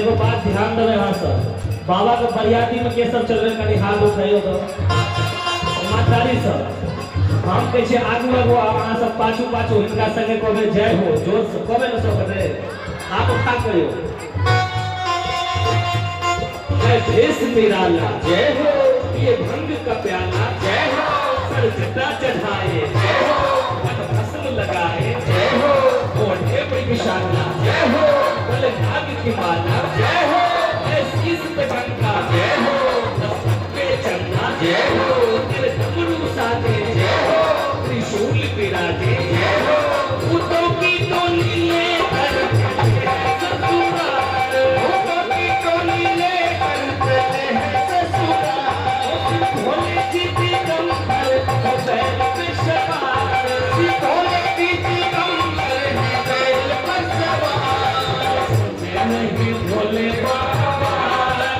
एगो बात ध्यान देवे हां सब बाबा के बरियाती में के सब चल रहे कनी हाथ उठाइयो तो मातारी सब हम कहै छै आगू लगो अहाँ सब पाछू पाछू हिनका संगे कहबे जय हो जोर से कहबे न सब करे हाथ उठा करियो जय देश निराला जय हो ये भंग का प्याला जय हो सर जिंदा चढ़ाए जय हो मन फसल लगाए जय हो ओढ़े पे विशाला जय हो गले भाग की माला जय हो शीश पे टंका जय हो पे चंगा जय हो तेरे डमरू साथे जय हो त्रिशूल विराजे जय हो उतो की टोली ले कर ससुराल उतो की टोली ले कर चले हैं ससुराल भोले जी की दम पर बैल पे सवार भोले जी की दम पर बैल पर सवार नहीं भोले बाबा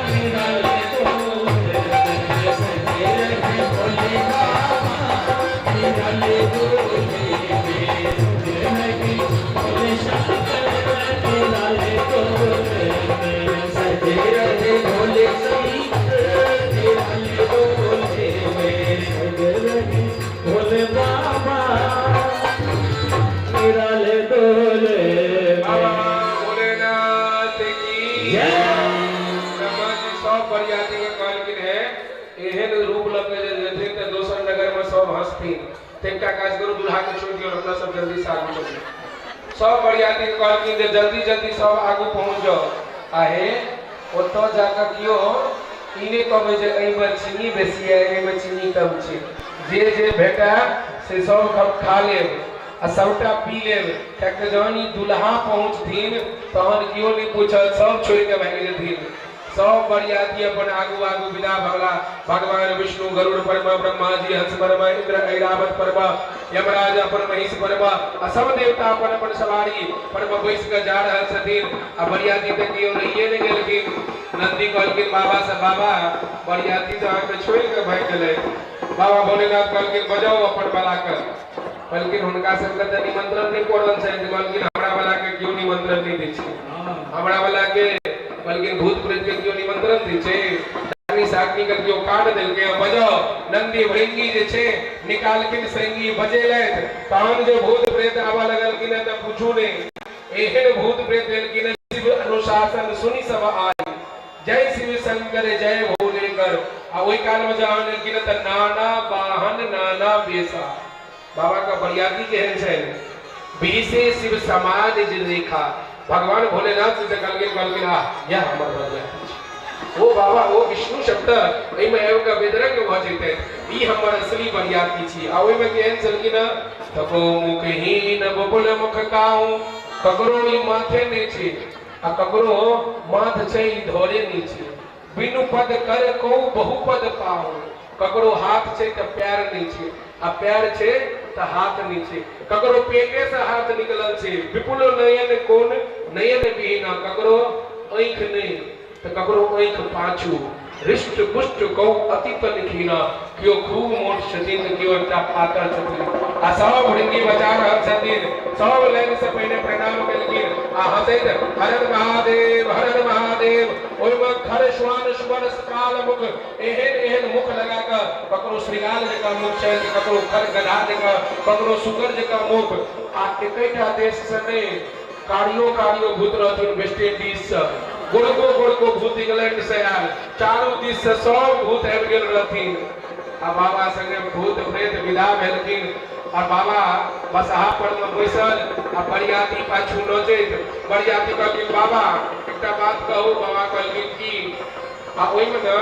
निराले दूल्हे सजे रहे भोले बाबा निराले दूल्हे नहीं भोले शंकर निराले दूल्हे सजे रहे भोले शंकर निराले दूल्हे सजे रहे भोले बाबा निराले दूल्हे बरियाती के कहलखिन है एहन रूप लगे जे त दोसर नगर में सब हंसथिन तेका काज करू दुल्हा के छोड़ दियो हमरा सब जल्दी से आगू चली सब बरियाती के कहलखिन जे जल्दी जल्दी सब आगू पहुंच जाओ आहे ओतो जाकर कियो इने कहबे जे एई में चीनी बेसी है एई में चीनी कम छै जे भेटा से सब खा लेब आ सबटा पी लेब। कियाक जहन ई दुल्हा पहुँचथिन तहन केओ नहीं पूछत, सब छोड़ के भाग जेथिन। सब बरियाती अपन आगू आगू विदा भगला। भगवान विष्णु गरुड़ पर, ब्रह्मा जी हंस पर, इंद्र ऐरावत पर, यमराज अपन महिष पर, आ सब देवता अपन अपन सवारी पर बैस के जा रहल छथिन। आ बरियाती तक केओ रहिए नहीं गेलखिन। नंदी कहलखिन बाबा से, बाबा बरियाती तो अहाँके छोड़ के भाग गेलै। बाबा भोलेनाथ कहलखिन बजाओ अपन बला के। कहलखिन हुनका सबके त निमंत्रण नहीं पड़ल छै। कहलखिन हमरा बला के क्यों निमंत्रण नहीं दै छै? हमरा बला के कहलखिन भूत प्रेत के क्यों निमंत्रण दै छै? डानी साकनी के क्यों काट देलकै? बजाओ। नंदी भृंगी जे छै निकालखिन संगी बजेलैथ। तहन जे भूत प्रेत आवा लगलखिन त पूछू नहीं। एहन भूत प्रेत देलखिन शिव अनुशासन सुनी सब आई। जय शिव शंकर जय भोलेकर। आ ओई काल में जहन लेलखिन त नाना वाहन नाना वेशा। बाबा का बरियाती केहन छै? बीसे शिव समाज जिन रेखा। भगवान भोलेनाथ से कहलखिन यह हमर बरियाती छै। ओ बाबा ओ विष्णु शब्द एहि में एगो बेदरंग भ जेतै। ई हमर असली बरियाती छी। आ ओइ में केहन छलखिन? तको मुखहीन बबुल मुख काऊ। ककरो ई माथे नै छै आ ककरो माथ छै ई धोरे नै छै। बिनु पद कर को बहुपद पाऊ। ककरो हाथ छै त पैर नै छै आ पैर छै त हाथ नहीं छे। ककरो पेटे से हाथ निकलल छे। विपुल नयन कोन नयन बिना। ककरो आँख नहीं तो ककरो आँख पाछू। हृष्ट पुष्ट कौ अति तनखीना। क्यों खूब मोट छथिन तो क्यों एकटा पातर छथिन। आ सब भृंगी बजा रहल छथिन। सब लाइन से पहले प्रणाम केलखिन आ हंसैत हर महादेव हर महादेव। ओइ में खर श्वान स्वर काल मुख एहन एहन मुख लगा के ककरो श्रृंगार जका मुख छै, ककरो खर गधा जका, ककरो सुगर जका मुख। आ एकैटा देश से नहीं कारियो कारियो भूत रहथिन वेस्ट इंडीज से। गोड़को भूत इंग्लैंड से आयल। चारों दिस से सब भूत आबि गेल रहथिन। आ बाबा संगे भूत प्रेत विदा भेलखिन। आ बाबा बसहा पर में बैसल आ बरियाती पाछू नचैत। बरियाती कहलखिन बाबा एकटा बात कहू। बाबा कहलखिन की? आ ओइ में न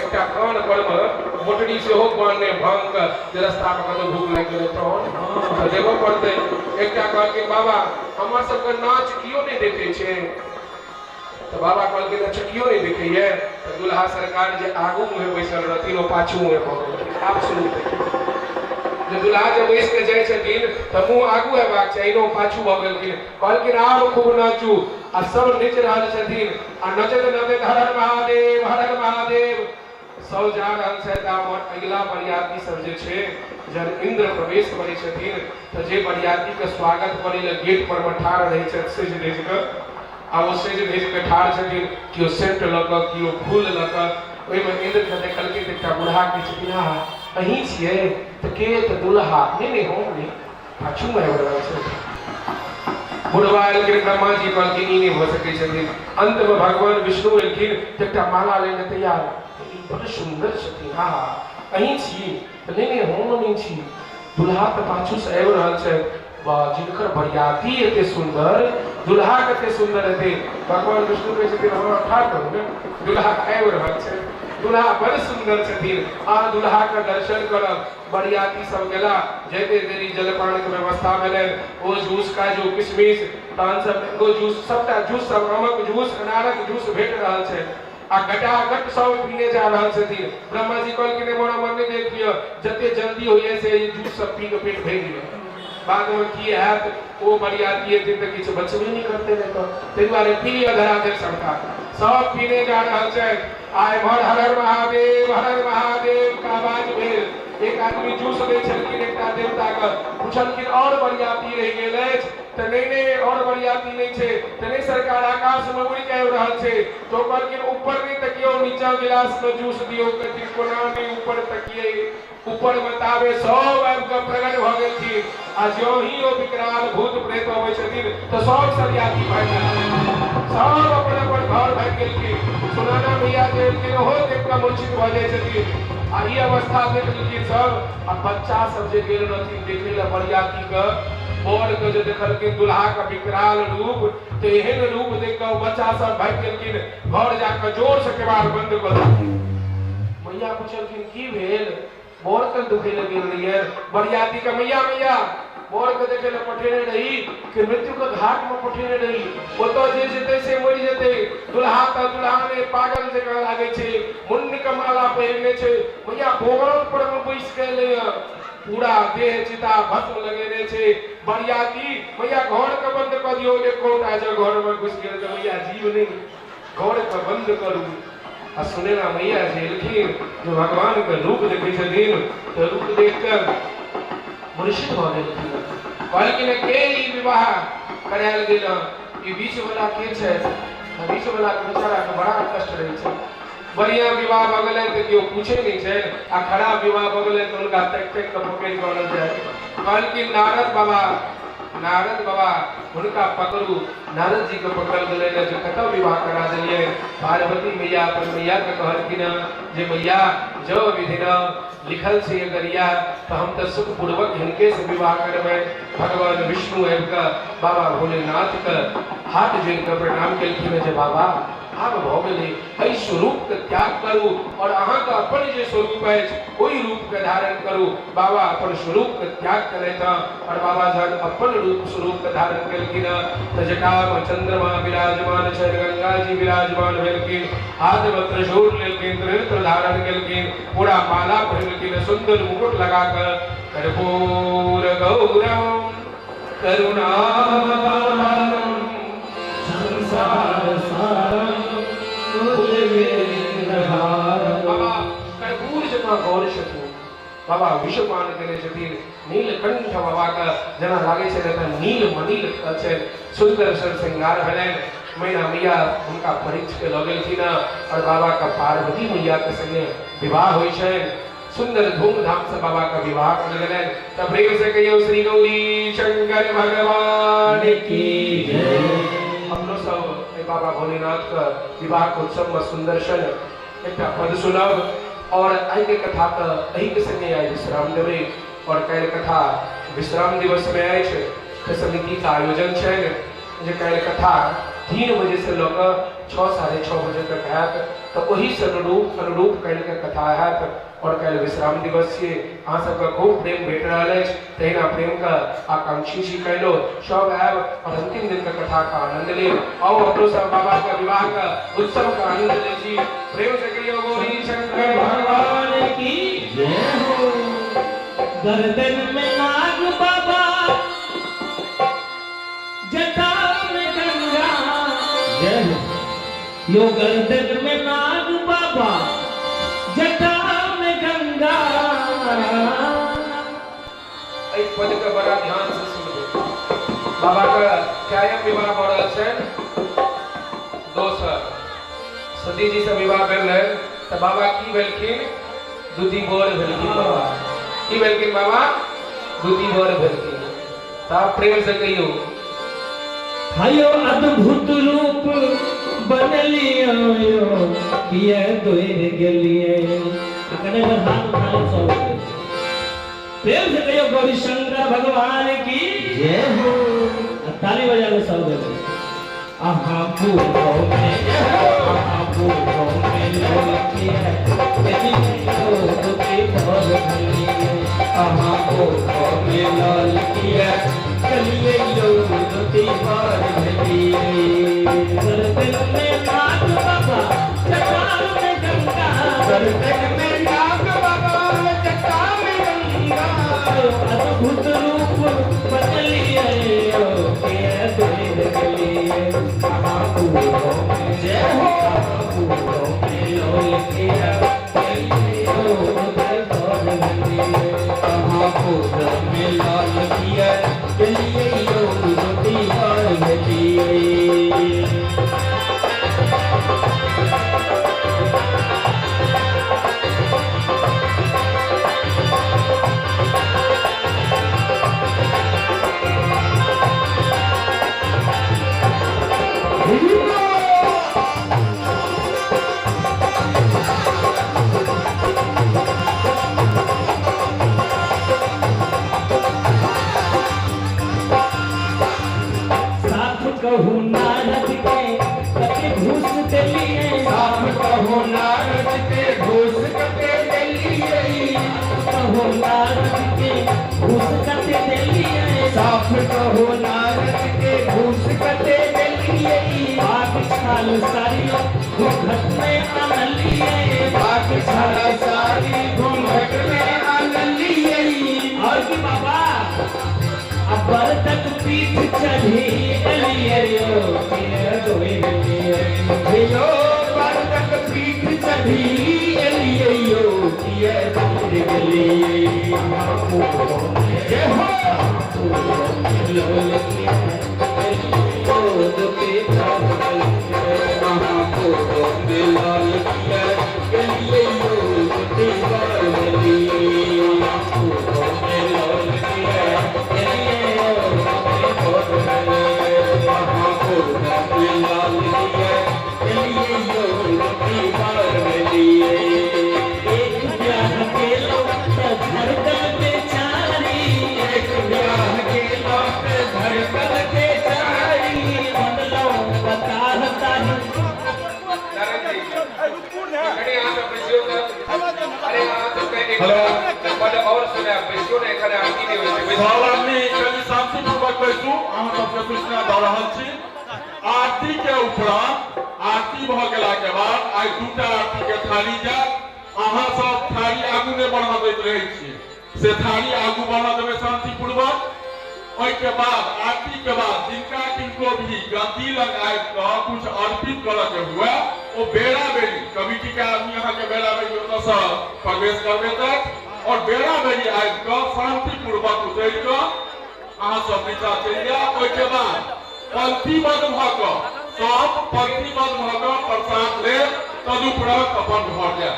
एकटा कान पर में मोटरी सेहो बांधने भांग के जे रास्ता में कतौ भूख लागि गेलै तहन देबो पड़तै। एकटा कहलखिन बाबा हमर सबके नाच कियो नहीं देखै छै। तो बाबा कहलखिन अच्छा क्यों नहीं देखिए? तो दुल्हा सरकार जे आगू में बैसल रहथिन ओ पाछू में भऽ गेल। आप सुनू जे दुल्हा जब बैस के जाय छथिन त मुंह आगू हेबाक चाही, नो पाछू भऽ गेलखिन। कहलखिन आब खूब नाचू। आ सब नच रहल छथिन आ नचैत नचैत हर हर महादेव हर हर महादेव सब जा रहल छथि। आ अगिला बरियाती सब जे छै जब इंद्र प्रवेश करै छथिन त जे बरियाती के स्वागत करै लेल गेट पर में ठाढ़ रहै छथि से जे के आ वो से भेज के ठाढ़ छथिन। किओ सेंट लऽ कऽ किओ फूल लऽ कऽ। ओहि में इंद्र के देखलकै त एकटा बूढ़ा के छथिन अहीं छियै त के त दुल्हा नहीं हम नहीं पाछू में आबि रहल छै। बुढ़वा एलखिन ब्रह्मा जी कहलखिन ई नहीं हो सकै छथिन। अंत में भगवान विष्णु एलखिन त एकटा माला लेने तैयार। ई बड़ सुंदर छथिन। अहीं छी त नहीं हम नहीं छी। दुल्हा त पाछू से आबि रहल छै। जिनकर बरियाती एते सुंदर दुल्हा कते सुंदर हेतै। भगवान विष्णु कहै छथिन हमरा ठाढ़ करू ने। दुल्हा आबि रहल छै। दुल्हा बड़ सुंदर छथिन। आ दुल्हा के दर्शन करब। बरियाती सब गेला। जते देरी जलपान के व्यवस्था भेलै ओ जूस काजू किशमिश तहन सब मैंगो जूस सबटा जूस सब आमक जूस अनारक जूस भेट रहल छै। आ गटागट सब पीने जा रहल छथिन। ब्रह्मा जी कहलखिन मोरा मन नहीं देखियो जते जल्दी होइए से ई जूस सब पी के पेट भरि गेल। बाद में की हैत ओ बरियाती एते त किछ बचबे नहीं करते ने। तो तै दुआरे पी अधरा देर सबका सब पीने जा रहल छै। आय भर हर हर महादेव का आवाज भेल। एक आदमी जूस दै छलखिन एकटा देवता के। पूछलखिन और बरियाती रहि गेल अछि त नहीं और बरियाती नहीं छै त नहीं सरकार आकाश में उड़ि के आबि रहल छै। तो कहलखिन ऊपर नहीं तकियो नीचा गिलास में जूस दियो। कहलखिन कोना नहीं ऊपर तकिए। ऊपर बतावे सब आबि के प्रकट भ गेलखिन। आ जो ही ओ विकराल भूत प्रेत अबै छथिन तो सब सरियाती भागि गेलखिन। सब अपन अपन घर भागि गेलखिन। सुनाना भैया जे एलखिन ओहो देख के मूर्छित भ जाइ छथिन। आ ई अवस्था देख लेलखिन सब। आ बच्चा सब जे गेल रहथिन देखे ले बरियाती के बर के जे देखलखिन दुल्हा के विकराल रूप तो एहन रूप देख के बच्चा सब भागि गेलखिन। घर जाके जोर से केवाड़ बंद कर देलखिन। मैया पूछलखिन की भेल? मोर के दुखे लगे रही है बरियाती का मैया मैया मोर के देखे ले पठेने रही कि मृत्यु के घाट में पठेने रही वो तो जे जते से मरी जते दुल्हा त दुल्हाने पागल जका लागे छे मुंड के माला पहनने छे मैया भोगल पर में बैस गेले पूरा देह चिता भस्म लगेने छे बरियाती मैया घर के बंद कर दियो ने कोटा जो घर में घुस गेल तो मैया जीव नहीं घर के बंद करू आ सुनेला मैया जे लेकिन जो भगवान के रूप देखे छथिन तो रूप देखकर मनुष्य हो गेल कहलखिन के ई विवाह करायल गेल ई बीच वाला के छै बीच वाला के बेचारा के बड़ा कष्ट रहे छै बढ़िया विवाह भ गेलै त केओ पूछे नहीं छै आ खराब विवाह भ गेलै त उनका तक तक के पकड़ के आनल जाय कहलखिन नारद बाबा उनका पकड़ू नारद जी को पकड़ गेलै ने जो कतौ विवाह करा देलिए पार्वती मैया अपन मैया के कहलखिन जे मैया जो विधि न लिखल से गरिया तो हम तो सुख पूर्वक हिनके से विवाह करबे भगवान विष्णु एवं बाबा भोलेनाथ के हाथ जोड़ के प्रणाम केलखिन जे बाबा आब भ गेलै एहि स्वरूप के त्याग करू और अहाँ का अपन जे स्वरूप है ओहि रूप के धारण करू बाबा अपन स्वरूप के त्याग करे था और बाबा जन अपन रूप स्वरूप के धारण केलखिन त जटा में चंद्रमा विराजमान छै गंगा जी विराजमान भेलखिन हाथ में त्रिशूल लेलखिन त्रिनेत्र धारण केलखिन पूरा माला पहिरलखिन सुंदर मुकुट लगाकर कर्पूर गौरम करुणावतारम संसार सारम बाबा कर्पूर जना गौर छथु बाबा विश्वपान करे छथिन नीलकंठ बाबा का जना लागे छै त नील मनील छै सुंदर सर श्रृंगार भेलैन मैना मैया उनका परीक्ष के लगेलखिन और बाबा का पार्वती मैया के संगे विवाह होई छै सुंदर धूमधाम से बाबा का विवाह कर गेलैन तब प्रेम से कहियो श्री गौरी शंकर भगवान की जय हम लोग सब बाबा भोलेनाथ का विवाह के उत्सव में सुंदरशन एक पद सुनब और आई के कथा का यही के संगे आई विश्राम देवे और कल कथा विश्राम दिवस में आए छे समिति का आयोजन छे जे कल कथा 3 बजे से लेकर 6 साढ़े 6 बजे तक है तो वही से अनुरूप कल के कथा है और कल विश्राम दिवस छे अहाँ सबका खूब प्रेम भेट रहल अछि तहिना प्रेम का आकांक्षी छी कैलो सब आब और अंतिम दिन का कथा का आनंद ले आओ हम सब बाबा का विवाह का उत्सव का आनंद ले जी प्रेम से कहियो गौरी शंकर भगवान की जय हो गर्दन में नाग बाबा जटा में गंगा जय हो यो गर्दन में नाग बाबा जटा में गंगा एक पद का बड़ा ध्यान से सुनो बाबा का कायम विवाह बढ़ल छै दोसर सती जी से विवाह भेल है त बाबा की भेलखिन दूधी बोर भेलखिन बाबा की भेलखिन बाबा दूधी बोर भेलखिन त प्रेम से कहियो हायो अद्भुत रूप बनलियो किए दोर गेलिए अकने पर हाथ उठा ले सब प्रेम से कहियो गौरी शंकर भगवान की जय हो ताली बजा लो सब लोग आहा पूर्वों में आहा पूर्वों में लोकी है यदि लोग के भर भली आहा पूर्वों में लोकी है चलिए लोग के भर भली गर्दन में नाग बाबा जटा में गंगा गर्दन में नाग बाबा जटा में गंगा अद्भुत रूप बदलिए के दोर गलिए पूर्वों में जय हो पूर्वों में लोकी है लोग के भर भली पूर्वों में लाल किया चलिए लोग के भर बरतक पीठ चढ़ी एलियो किया दोई गलियो बरतक पीठ चढ़ी एलियो किया दोई गलियो जय हो लोल किया तो पे महापुरो दिलाल किया एलियो दीवार गलियो लोल किया आरती के उपरांत आरती भ गेला के बाद आई दूटा आरती के थाली जात अहाँ सब थाली आगू ने बढ़ा दैत रहे छी से थाली आगू बढ़ा देबे शांतिपूर्वक ओइ के बाद आरती के बाद जिनका किनको भी गद्दी लग आबि क कुछ अर्पित करऽ के हुए ओ बेरा बेरी कमिटी के आदमी अहाँ के बेरा बेरी ओतऽ से प्रवेश करबेतैथ और बेरा बेरी आबि क शांतिपूर्वक उतरि क अहाँ सब नीचा चलि जायब। ओइ के बाद पंक्तिबद्ध भ क सब पंक्तिबद्ध भ क प्रसाद ले तदुपरांत अपन घर जायब।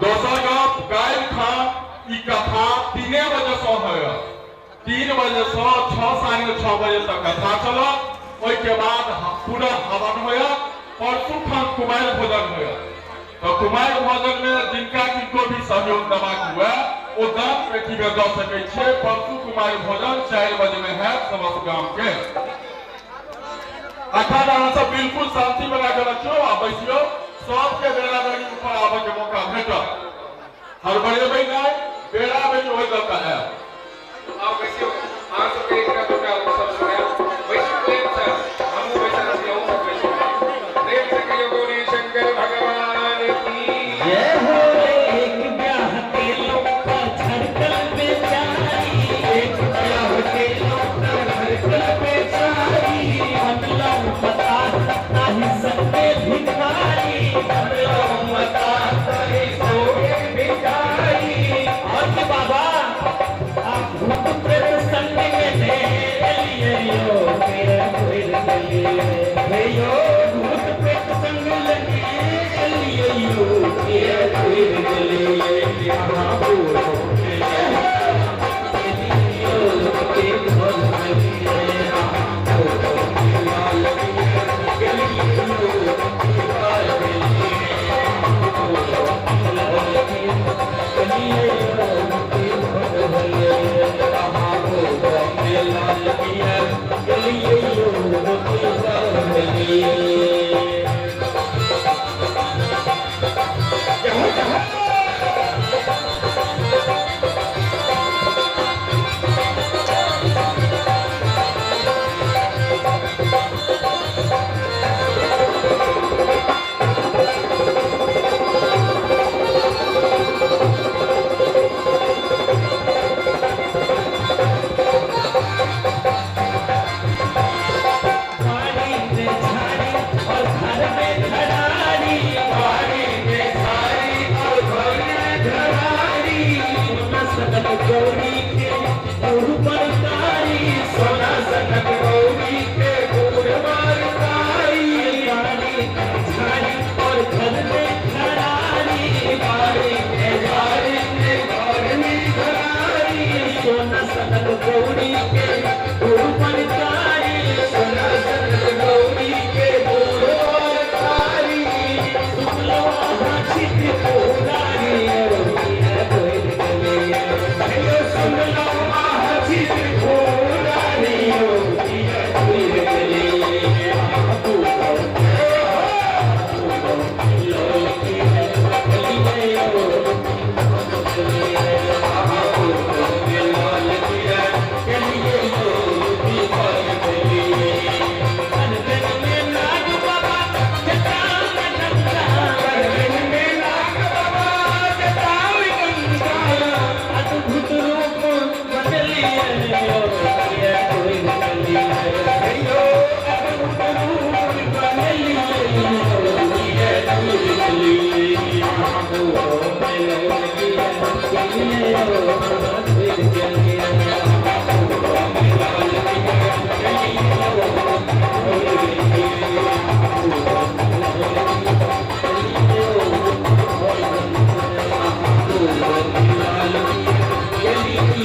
दोसर गप काल्हि खान ई कथा 3 बजे से होय 3 बजे से 6:30 बजे तक कथा चलत। ओइ के बाद पूरा हवन होय। परसू खान कुमार भोजन होय तो कुमार भोजन में जिनका किनको भी सहयोग देबाक हुए ओ दान पेटी में दऽ सकै छियै। परसू कुमार भोजन 4 बजे में है समस्त गांव के। अखन अहाँ सब बिल्कुल शांति बना के रखियो आ बैसियो सबके बेरा बेरी ऊपर आबे के मौका भेटत। हड़बड़ेबै नहीं बेरा बेरी होय दऽ के है आप बैसियो अहाँ सबके एकटा दूटा सब सुनाय बैसियो प्रेम से हमहु बैसल छी अहूँ सब बैसियो प्रेम से कहियो गौरी शंकर भगवान की जय हो। एक ब्याह के लोग छड़कल बेचारी एक ब्याह के लोग छड़कल बेचारी मतलब पता नहीं सकते भिखारी मतलब पता नहीं सोए भिखारी। और के बाबा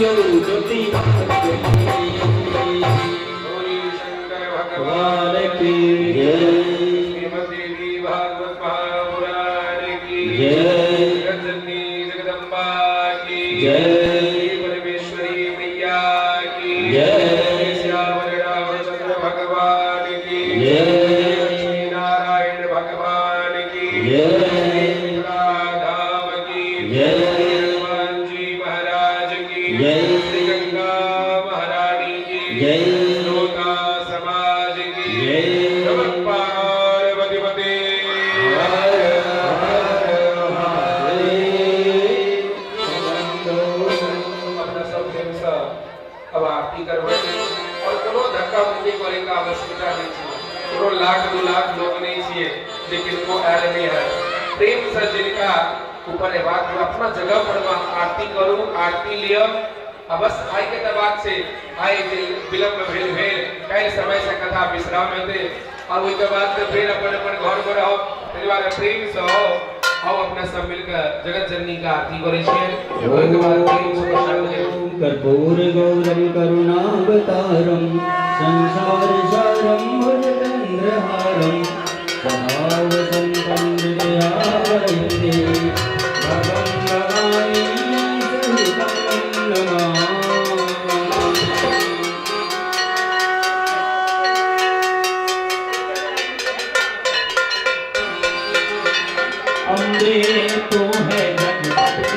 यो ज्योति गौरी शंकर भगवान की जय श्रीमद् देवी भागवत महापुराण की जय जगन्नी जगदम्बा की जय परमेश्वरी मैया की जय श्याम रामचंद्र भगवान की जय नारायण भगवान की जय धाम की जय हनुमान जी महाराज की जय श्री गंगा महारानी की जय लोका समाज की जय नमः पार्वती पते अपना सब प्रेम से अब आरती करवाए और कोनो धक्का मुक्की करे का आवश्यकता नहीं है कोनो लाख 2 लाख लोग नहीं चाहिए लेकिन वो आयल नहीं है प्रेम से जिनका ऊपर है बात अपना जगह पर मैं आरती करूं आरती लिया अब बस आई के तबाक से आए विलंब भेल कई समय से कथा विश्राम होते और उसके बाद तो फिर अपन अपन घर पर रहो परिवार प्रेम से हो आओ अपना सब मिलकर जगत जननी का आरती करे छिए ओके बाद प्रेम से प्रसन्न है कर्पूर गौरम करुणावतारम संसार सारम भुजगेन्द्रहारम सदा वसन्तं हृदयारविन्दे भगं भवानी सहितं नमामि अम्बे तो है जगत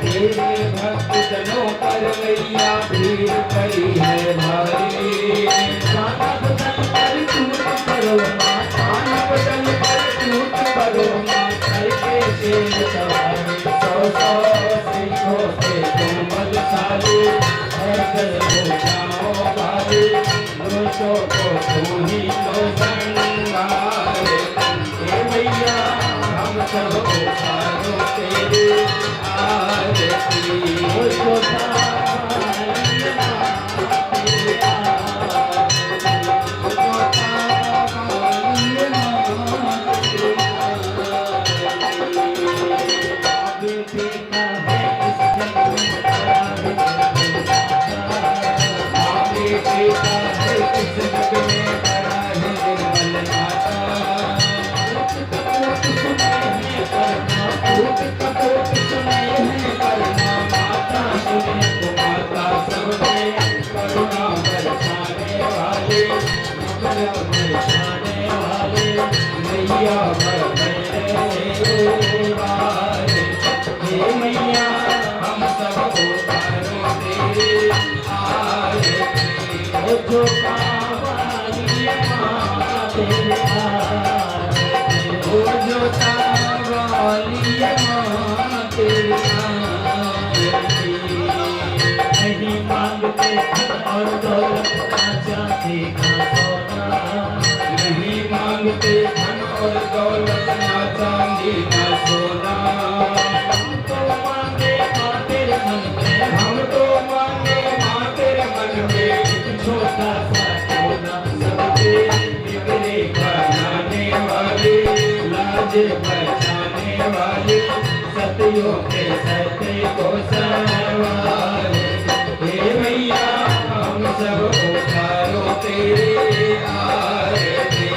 के भक्तजनों पर मैया भीड़ पड़ी है भारी खाना बदल कर टूट पड़ो माँ खाना बदल कर टूट पड़ो माँ करके शेर सवारी 100 सिखों से तुम बलशाली ऐसे हो जाओ भारी दोषों को तू ही तो संभाले हे मैया हम सब उतारो तेरे आरती हो जोता मैया हम सब उतारो तेरे आरती हो जोता वाली माँ तेरे आरती हो जोता वाली माँ तेरे आरती नहीं मांगते धन और दौलत ना चाहते ना सोना नहीं मांगते धन और दौलत ना चांदी ना सोना हम तो मांगे माँ तेरे मन में एक छोटा सा कोना सबके बिगड़े बनाने वाले लाज बचाने वाले सतियों के सहते को संवारे हे मैया हम सब उतारो तेरे आरती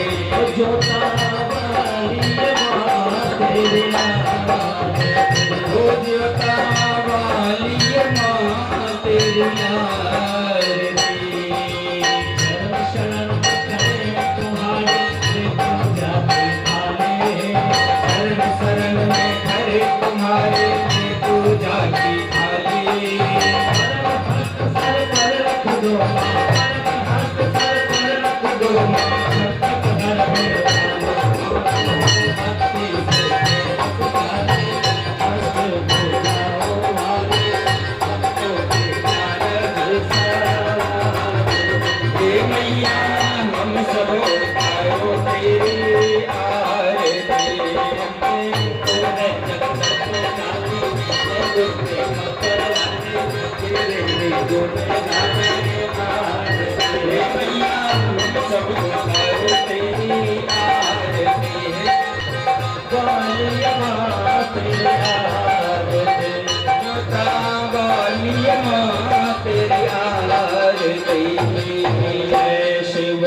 जोता वाली माँ तेरे आरती हो जोता वाली माँ तेरे आरती शरण है तुम्हारे पूजा की थाली शरण में खड़े तुम्हारे पूजा की थाली सर पर रख दो सर पर रख दो तेरी आरती पूरे जगत को गाने दुर्गे मतवाले तेरे गुण गाने आरती मैया सब कर तेरी आरती गालिया तेरी आरती गालिया तेरी आरती शिव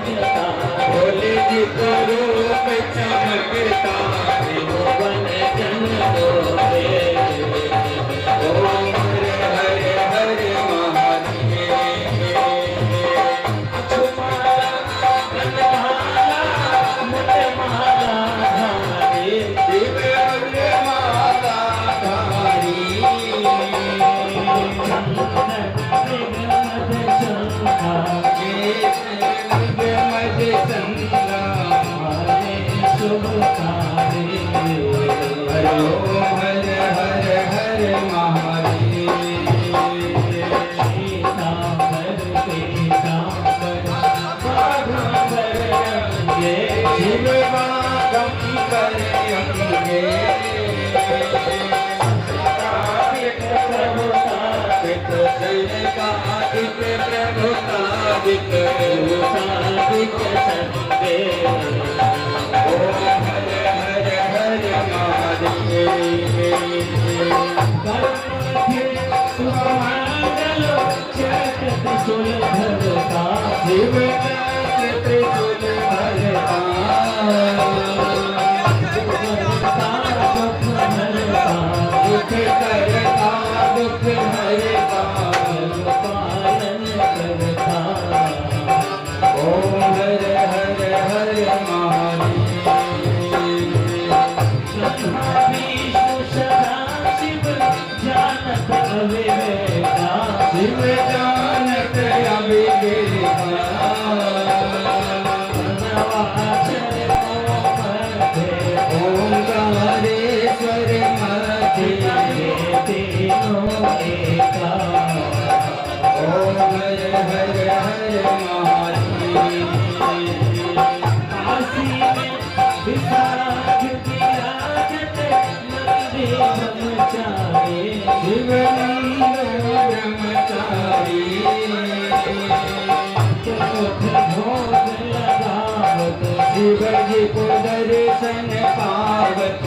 भोले जी को रूप चमकता भुवन जन बोले ओम हरे हरे महादेव छुमाला कन्हाला मुझे माला धारी शिव मुझे माला धारी शिवजी को दर्शन पावत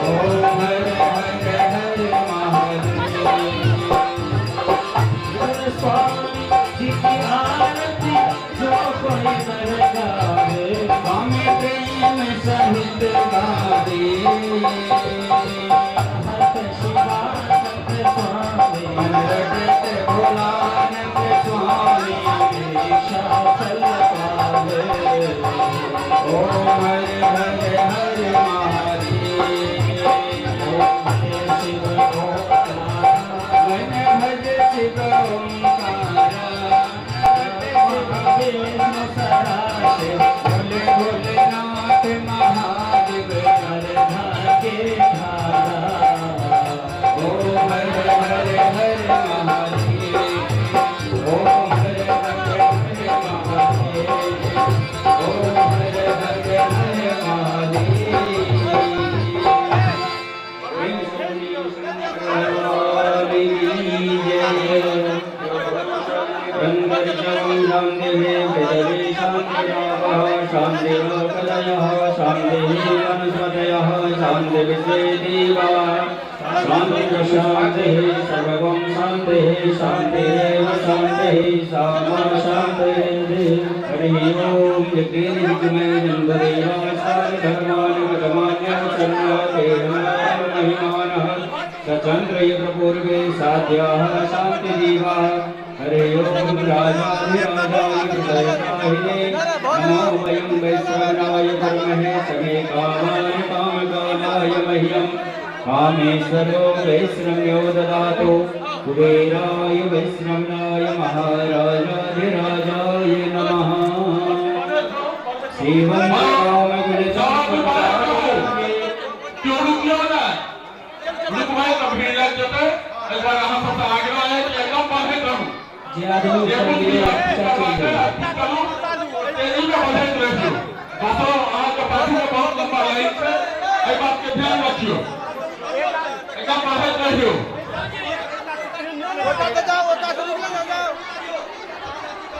ओम हर हर हर महादेव स्वामी जी की आरती जो कोई कर गावे स्वामी प्रेम सहित गावे हत शिवानंद स्वामी शान्तिरोपदयः शान्तिः वनस्पतयः शान्तिविश्वेदेवा शान्तिः सर्वं शान्तिः शान्तिरेव शान्तिः सामा शान्तिः हरिः ओं यज्ञेन यज्ञमय जन्मदेवाय धर्माणि गतमान्य महिमानः सचन्द्रयुगपूर्वे साध्याः शान्तिदीवाः हरे ओं राजाधिराजाय हृदयकाहिने नमो वयं वैश्वानाय कुर्महे समे कामाय कामकालाय मह्यम् कामेश्वरो वैश्रम्यो ददातु कुबेराय वैश्रम्याय महाराजाधिराजाय नमः शिवं क्यों रुक गया ना रुक भाई तो भीड़ लग जाता है एक बार हम सबसे आगे आए कि एकदम बाहर करूं ये कुछ भी करूं तेजी में बढ़े रहियो बसो आज का पाछू में बहुत लंबा लाइन है एक बात के ध्यान रखियो एकदम बाहर रहियो ओटा से जाओ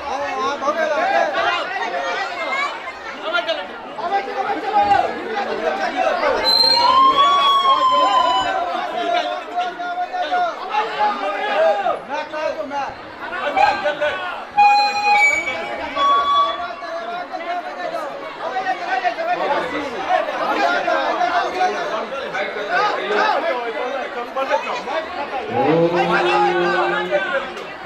आओ आप हो गए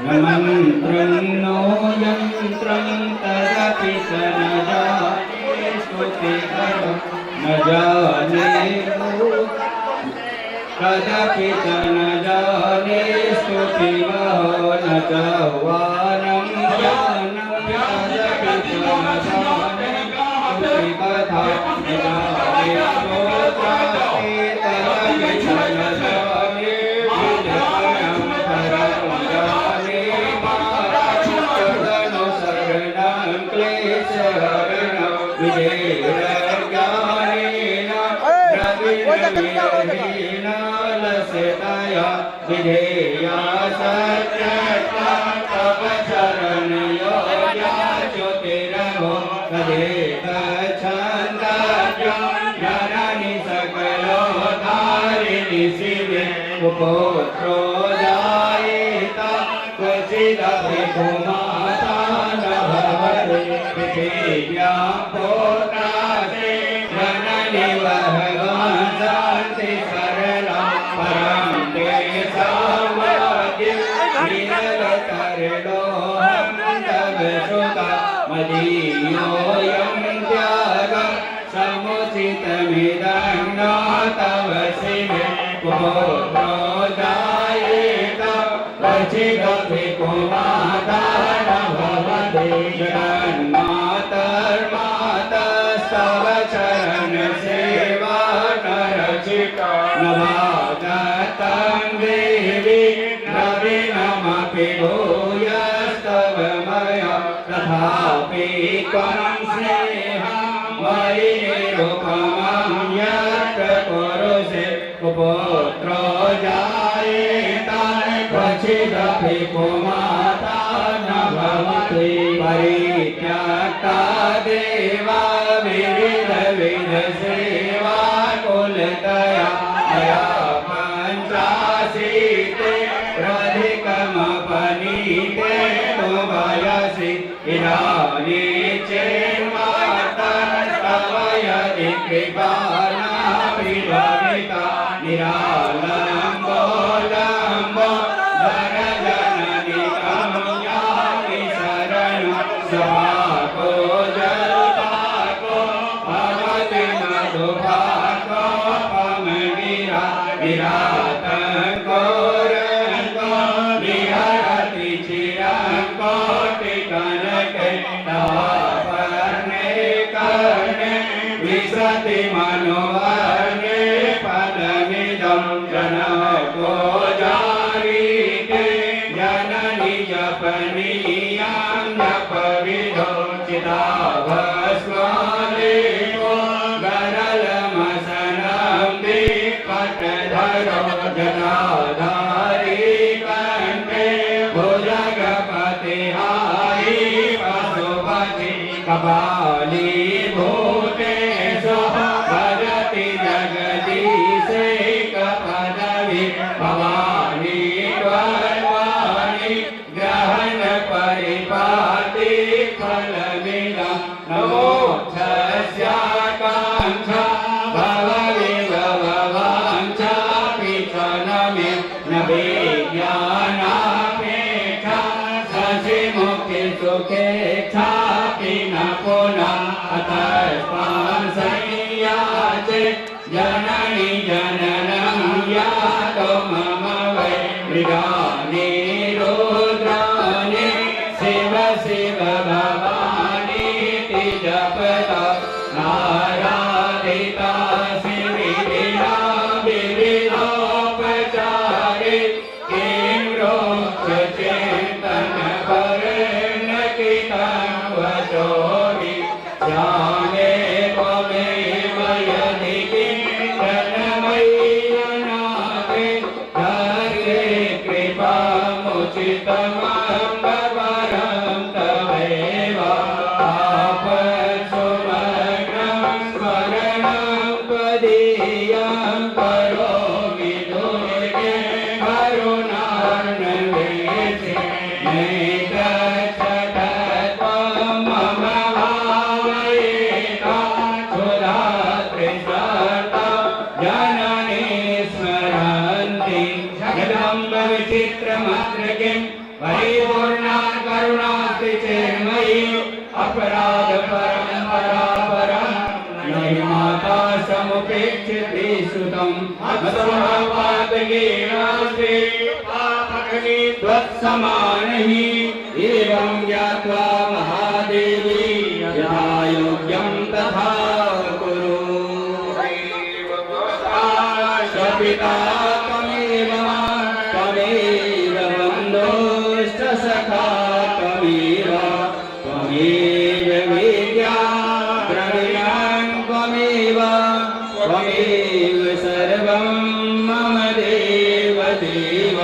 मंत्रं नो यंत्रं तदपि स न जाने स्तुतिकरं न जाने तदपि स न जाने स्तुतिमहो न च वानं ज्ञानं तदपि स न जाने स्तुतिकथा न जाने स्तोत्राणि तदपि स न जाने विधेया सत्यता तव चरण योग्या ज्योतिरभो कदे गच्छन्त्यं जननि सकलोद्धारिणि शिवे पुत्रो जायेत क्वचिदपि कुमाता न भवति पृथिव्यां पोत्रासे जननि वहवान् शान्ति सरला परं ते सामग्र्यं निरलकरणोऽहं तव श्रुता मदीयोऽयं त्यागः समुचितमिदं न तव शिवे पुत्रो जायेत क्वचिदपि कुमाता न भवति जगन्मातर्मातस्तव चरण सेवा नरचिका नवागतं देवी नवीनमपि भूयस्तव मया तथापि त्वं स्नेहं मयि निरुपमं यत्र कुरुषे पुत्रो जायेत क्वचिदपि कुमाता न भवति परित्यक्ता देवा विविध सेवा कुलतया मया पञ्चाशीते अधिकमपनीते तु वयसि इदानीं चेन्मातस्तव यदि कृपा नाभिभविता निरालम्बो लम्बो धनजननि कम्यामि शरणं स्वाको जल्पाको भवति मधुभाको पमगिरा विरातको रङ्गो विहरति चिरङ्को टिकनके तापर्णे कर्णे विशति मनोवर्णे पदमिदं जनको जारीते जननि जपनीयां जपविदो चिताभस्मलेपो गरलमसनं दीपटधरो जटाधारी कण्ठे भुजगपतिहारी पशुपति कपाली विज्ञानापेक्षा शशि मुक्ति सुखेक्षा पिना पुनः अतस्मान् संयाचे जननी जननं यातो मम वै मृगानि रुद्राणि शिव शिव भवानी जपता नाराधिता शिविरा विविधोपचारे किं चिंतन करण कितं वचोरि जाने त्वमेव यदि किञ्चनमय्यनाथे धर्ये कृपामुचितमम्बवरं तमेव आपत्सुमग्नं स्मरणं त्वदीयं करोमि दुर्गे करुणार्णवेशे नैतच्छतत्वं मम भावयेता सुधात्रिसर्ता जननी स्मरन्ति जगदम्ब विचित्रमत्र किं परिपूर्णा करुणास्ति चेन्मयि अपराध परं नहि माता समुपेक्षते सुतं मत्समपातगेनास्ति पापकनि त्वत्समानहि एवं ज्ञात्वा महादेवी यथा योग्यं तथा कुरु पिता त्वमेव बन्धुश्च सखा त्वमेव विद्या द्रविणं त्वमेव सर्वं मम देव देव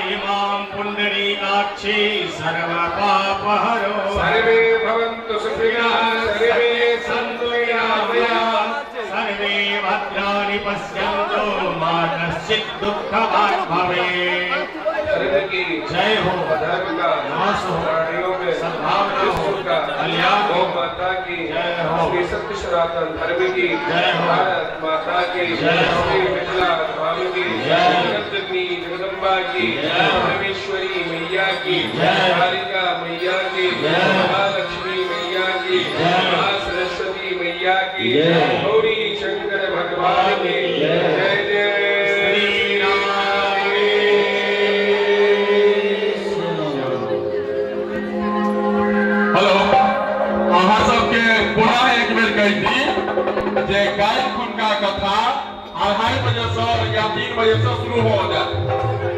इमां पुण्डरीकाक्षी सर्वपापहरो सर्वे भवन्तु सुखिनः सर्वे सन्तु निरामयाः सर्वे भद्राणि पश्यन्तु मा कश्चित् दुःखभाग् भवेत्। सर्वे की जय हो। धर्म का नाश हो। प्राणियों में सद्भावना हो। विश्व का कल्याण हो। गौ माता की जय हो। श्री सत्य सनातन धर्म की जय हो। भारत माता की जय हो। श्री मिथिला स्वामी की जय हो। जगतजननी जगदम्बा की जय हो। परमेश्वरी मैया की जय हो। कालिका मैया की जय हो। महालक्ष्मी मैया की जय हो। सरस्वती मैया की जय हो। गौरी शंकर भगवान की जय हो। जय जय श्री राम। हेलो अहाँ सबके पुनः एक बेर कहि दी जे काल्हि खुनका कथा 2:30 बजे से या 3 बजे से शुरू हो जाए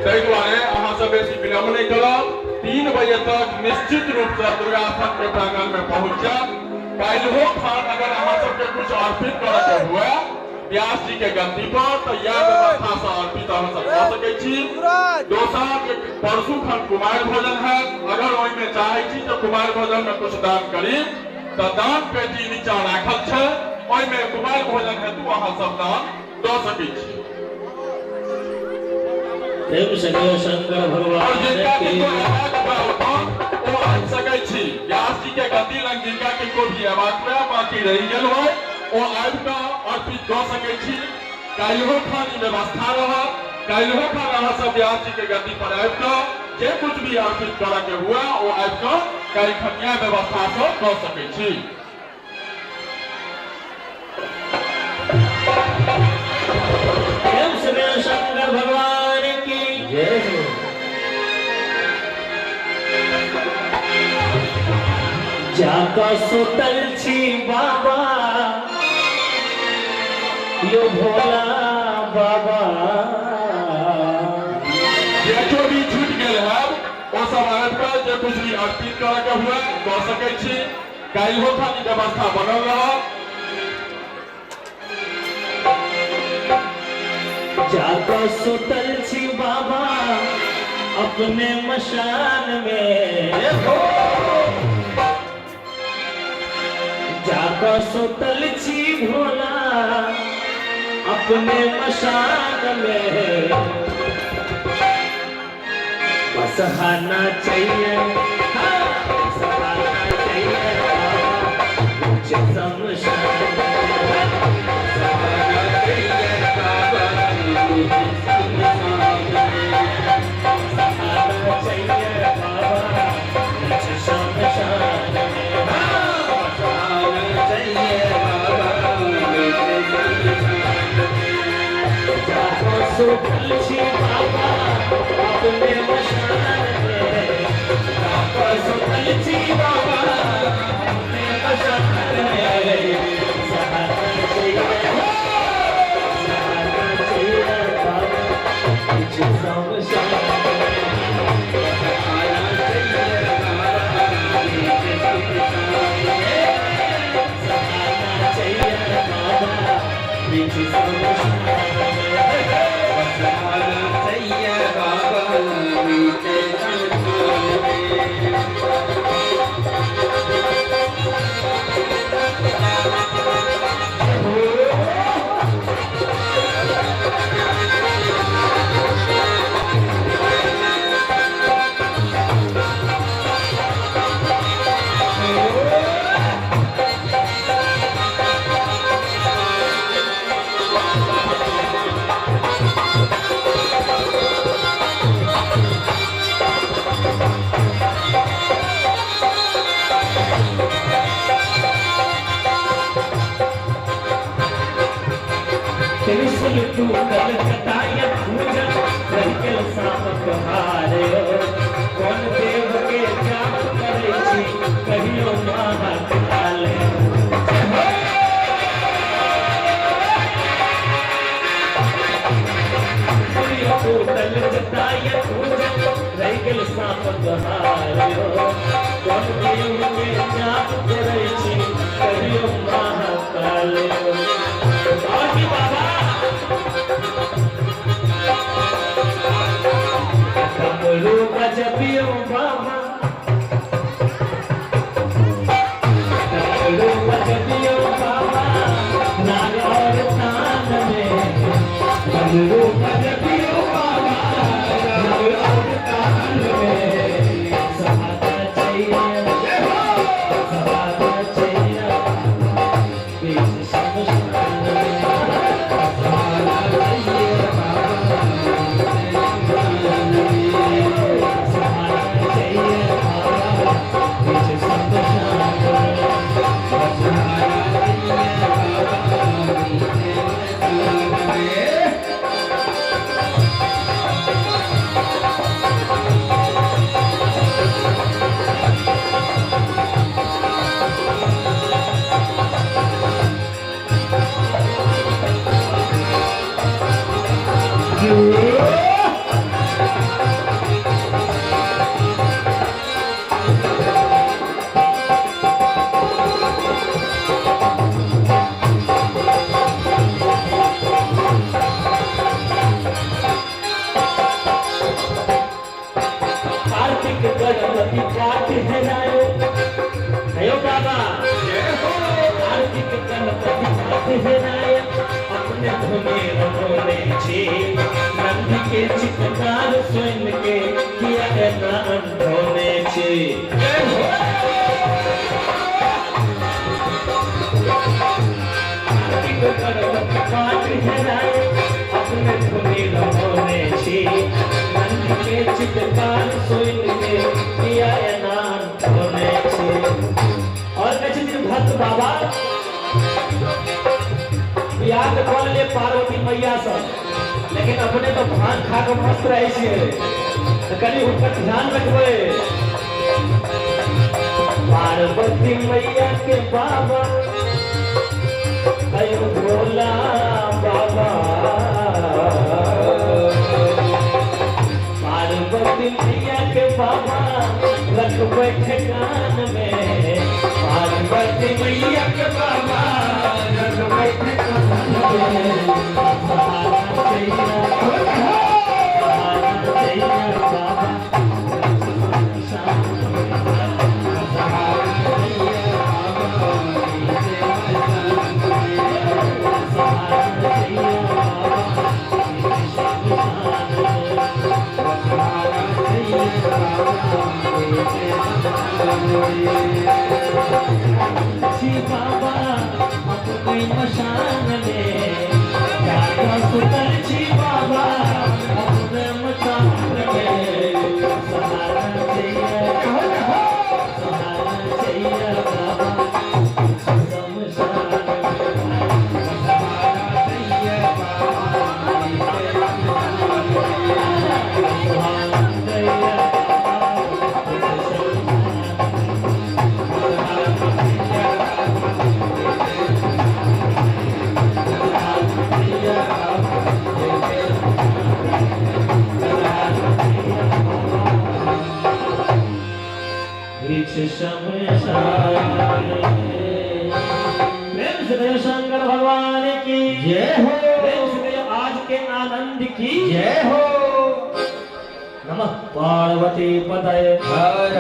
ताहि दुआरे अहाँ सब बेसी विलम्ब नहीं करब 3 बजे तक निश्चित रूप से दुर्गा स्थान के प्रांगण में पहुंच जाब काल्हो खान अगर अहाँ सबके कुछ अर्पित करे के हुए व्यास जी के गद्दी पर तो यह व्यवस्था से अर्पित अहाँ सब कर सकै छी दोसर परसू खन कुमार भोजन है अगर ओहि में चाहे छी तो कुमार भोजन में कुछ दान करी तो दान पेटी नीचा राखल छै ओहि में कुमार भोजन हेतु अहाँ सब दान दऽ सकै छी प्रेम से गौ शंकर और भगवान जिनका की किनको आवाज हुआ होता वो आबि सकै छी व्यास जी के गद्दी लग जिनका किनको भी आवाज हुआ बाकी रहि गेल हो वो आबि कऽ अर्पित कऽ सकै छी काल्हो खान ई व्यवस्था रहत काल्हो खान अहाँ सब व्यास जी के गद्दी पर आबि कऽ जे कुछ भी अर्पित करऽ के हुआ वो आबि कऽ काल्हि खनिया व्यवस्था से कऽ सकै छी प्रेम से गौ शंकर भगवान की जय हो। जाका सुतल छी बाबा यो भोला बाबा जे जो भी छूट गेल है वो सब आबि कऽ जे कुछ भी अर्पित करऽ के हुए कऽ सकै छी काल्हो खान ई व्यवस्था बनल रहत जाका सुतल छी बाबा अपने मशान में हो जाका सुतल छी भोला अपने मशान में बस हाना चाहिए हाँ, बस हाना चाहिए बाबा, मुझे शमशान में। तुलसी बाबा अपने मशान में, तुलसी बाबा अपने मशान में, सहारा चाहिए बाबा बीच शमशान में, सहारा चाहिए बाबा बीच शमशान में, सहारा चाहिए बाबा बीच शमशान में, सहारा चाहिए बाबा बीच शमशान में। त्रिशूल तू कलकताया पूजन रहिके सामक हारे, कौन देव के जाप करे छी कहियो महाकाल। त्रिशूल तू कलकताया पूजन रहिके सामक हारे, कौन देव के जाप करे छी कहियो महाकाल। बाबा कमरू गजबियो बाबा, कमरू गजबियो बाबा नाग और तान में, कमरू गजबियो बाबा नाग और तान में, सहारा चाहिए सहारा चाहिए बीच शमशान में, सहारा चाहिए बाबा सहारा चाहिए बाबा बीच शमशान में, सहारा चाहिए बाबा बीच शमशान में। कार्तिक गणपति काट है रायो, अयो बाबा कार्तिक गणपति काट है रायो, अपने धुने रमोने छे, नंदी के चित्कार स्वयं के किया है नाम धोने छे। कार्तिक गणपति काट है रायो, अपने धुने रमोने छे, नंदी के चित्कार स्वयं के किया है नाम धोने छे। और कछु दिन भक्त बाबा बियाह के कॉल ले पार्वती मैया सब, लेकिन अपने तो भान खा के मस्त रहे छे, तो कनी ऊपर ध्यान रखबे। पार्वती मैया के बाबा अयो भोला बाबा, पार्वती मैया के बाबा रखबे ठिकान में, पार्वती मैया के बाबा रखबे ठिकान में, सहारा चाहिए बाबा शमशान में, सहारा चाहिए बाबा शमशान में, सहारा सच्चिदानंद की जय हो। नमः पार्वती पतये हर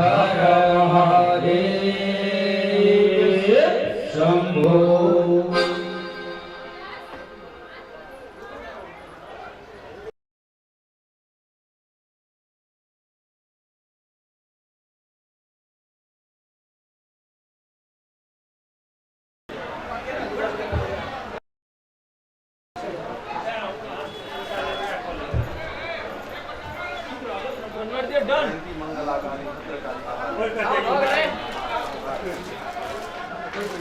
हर महादेव शंभो। डन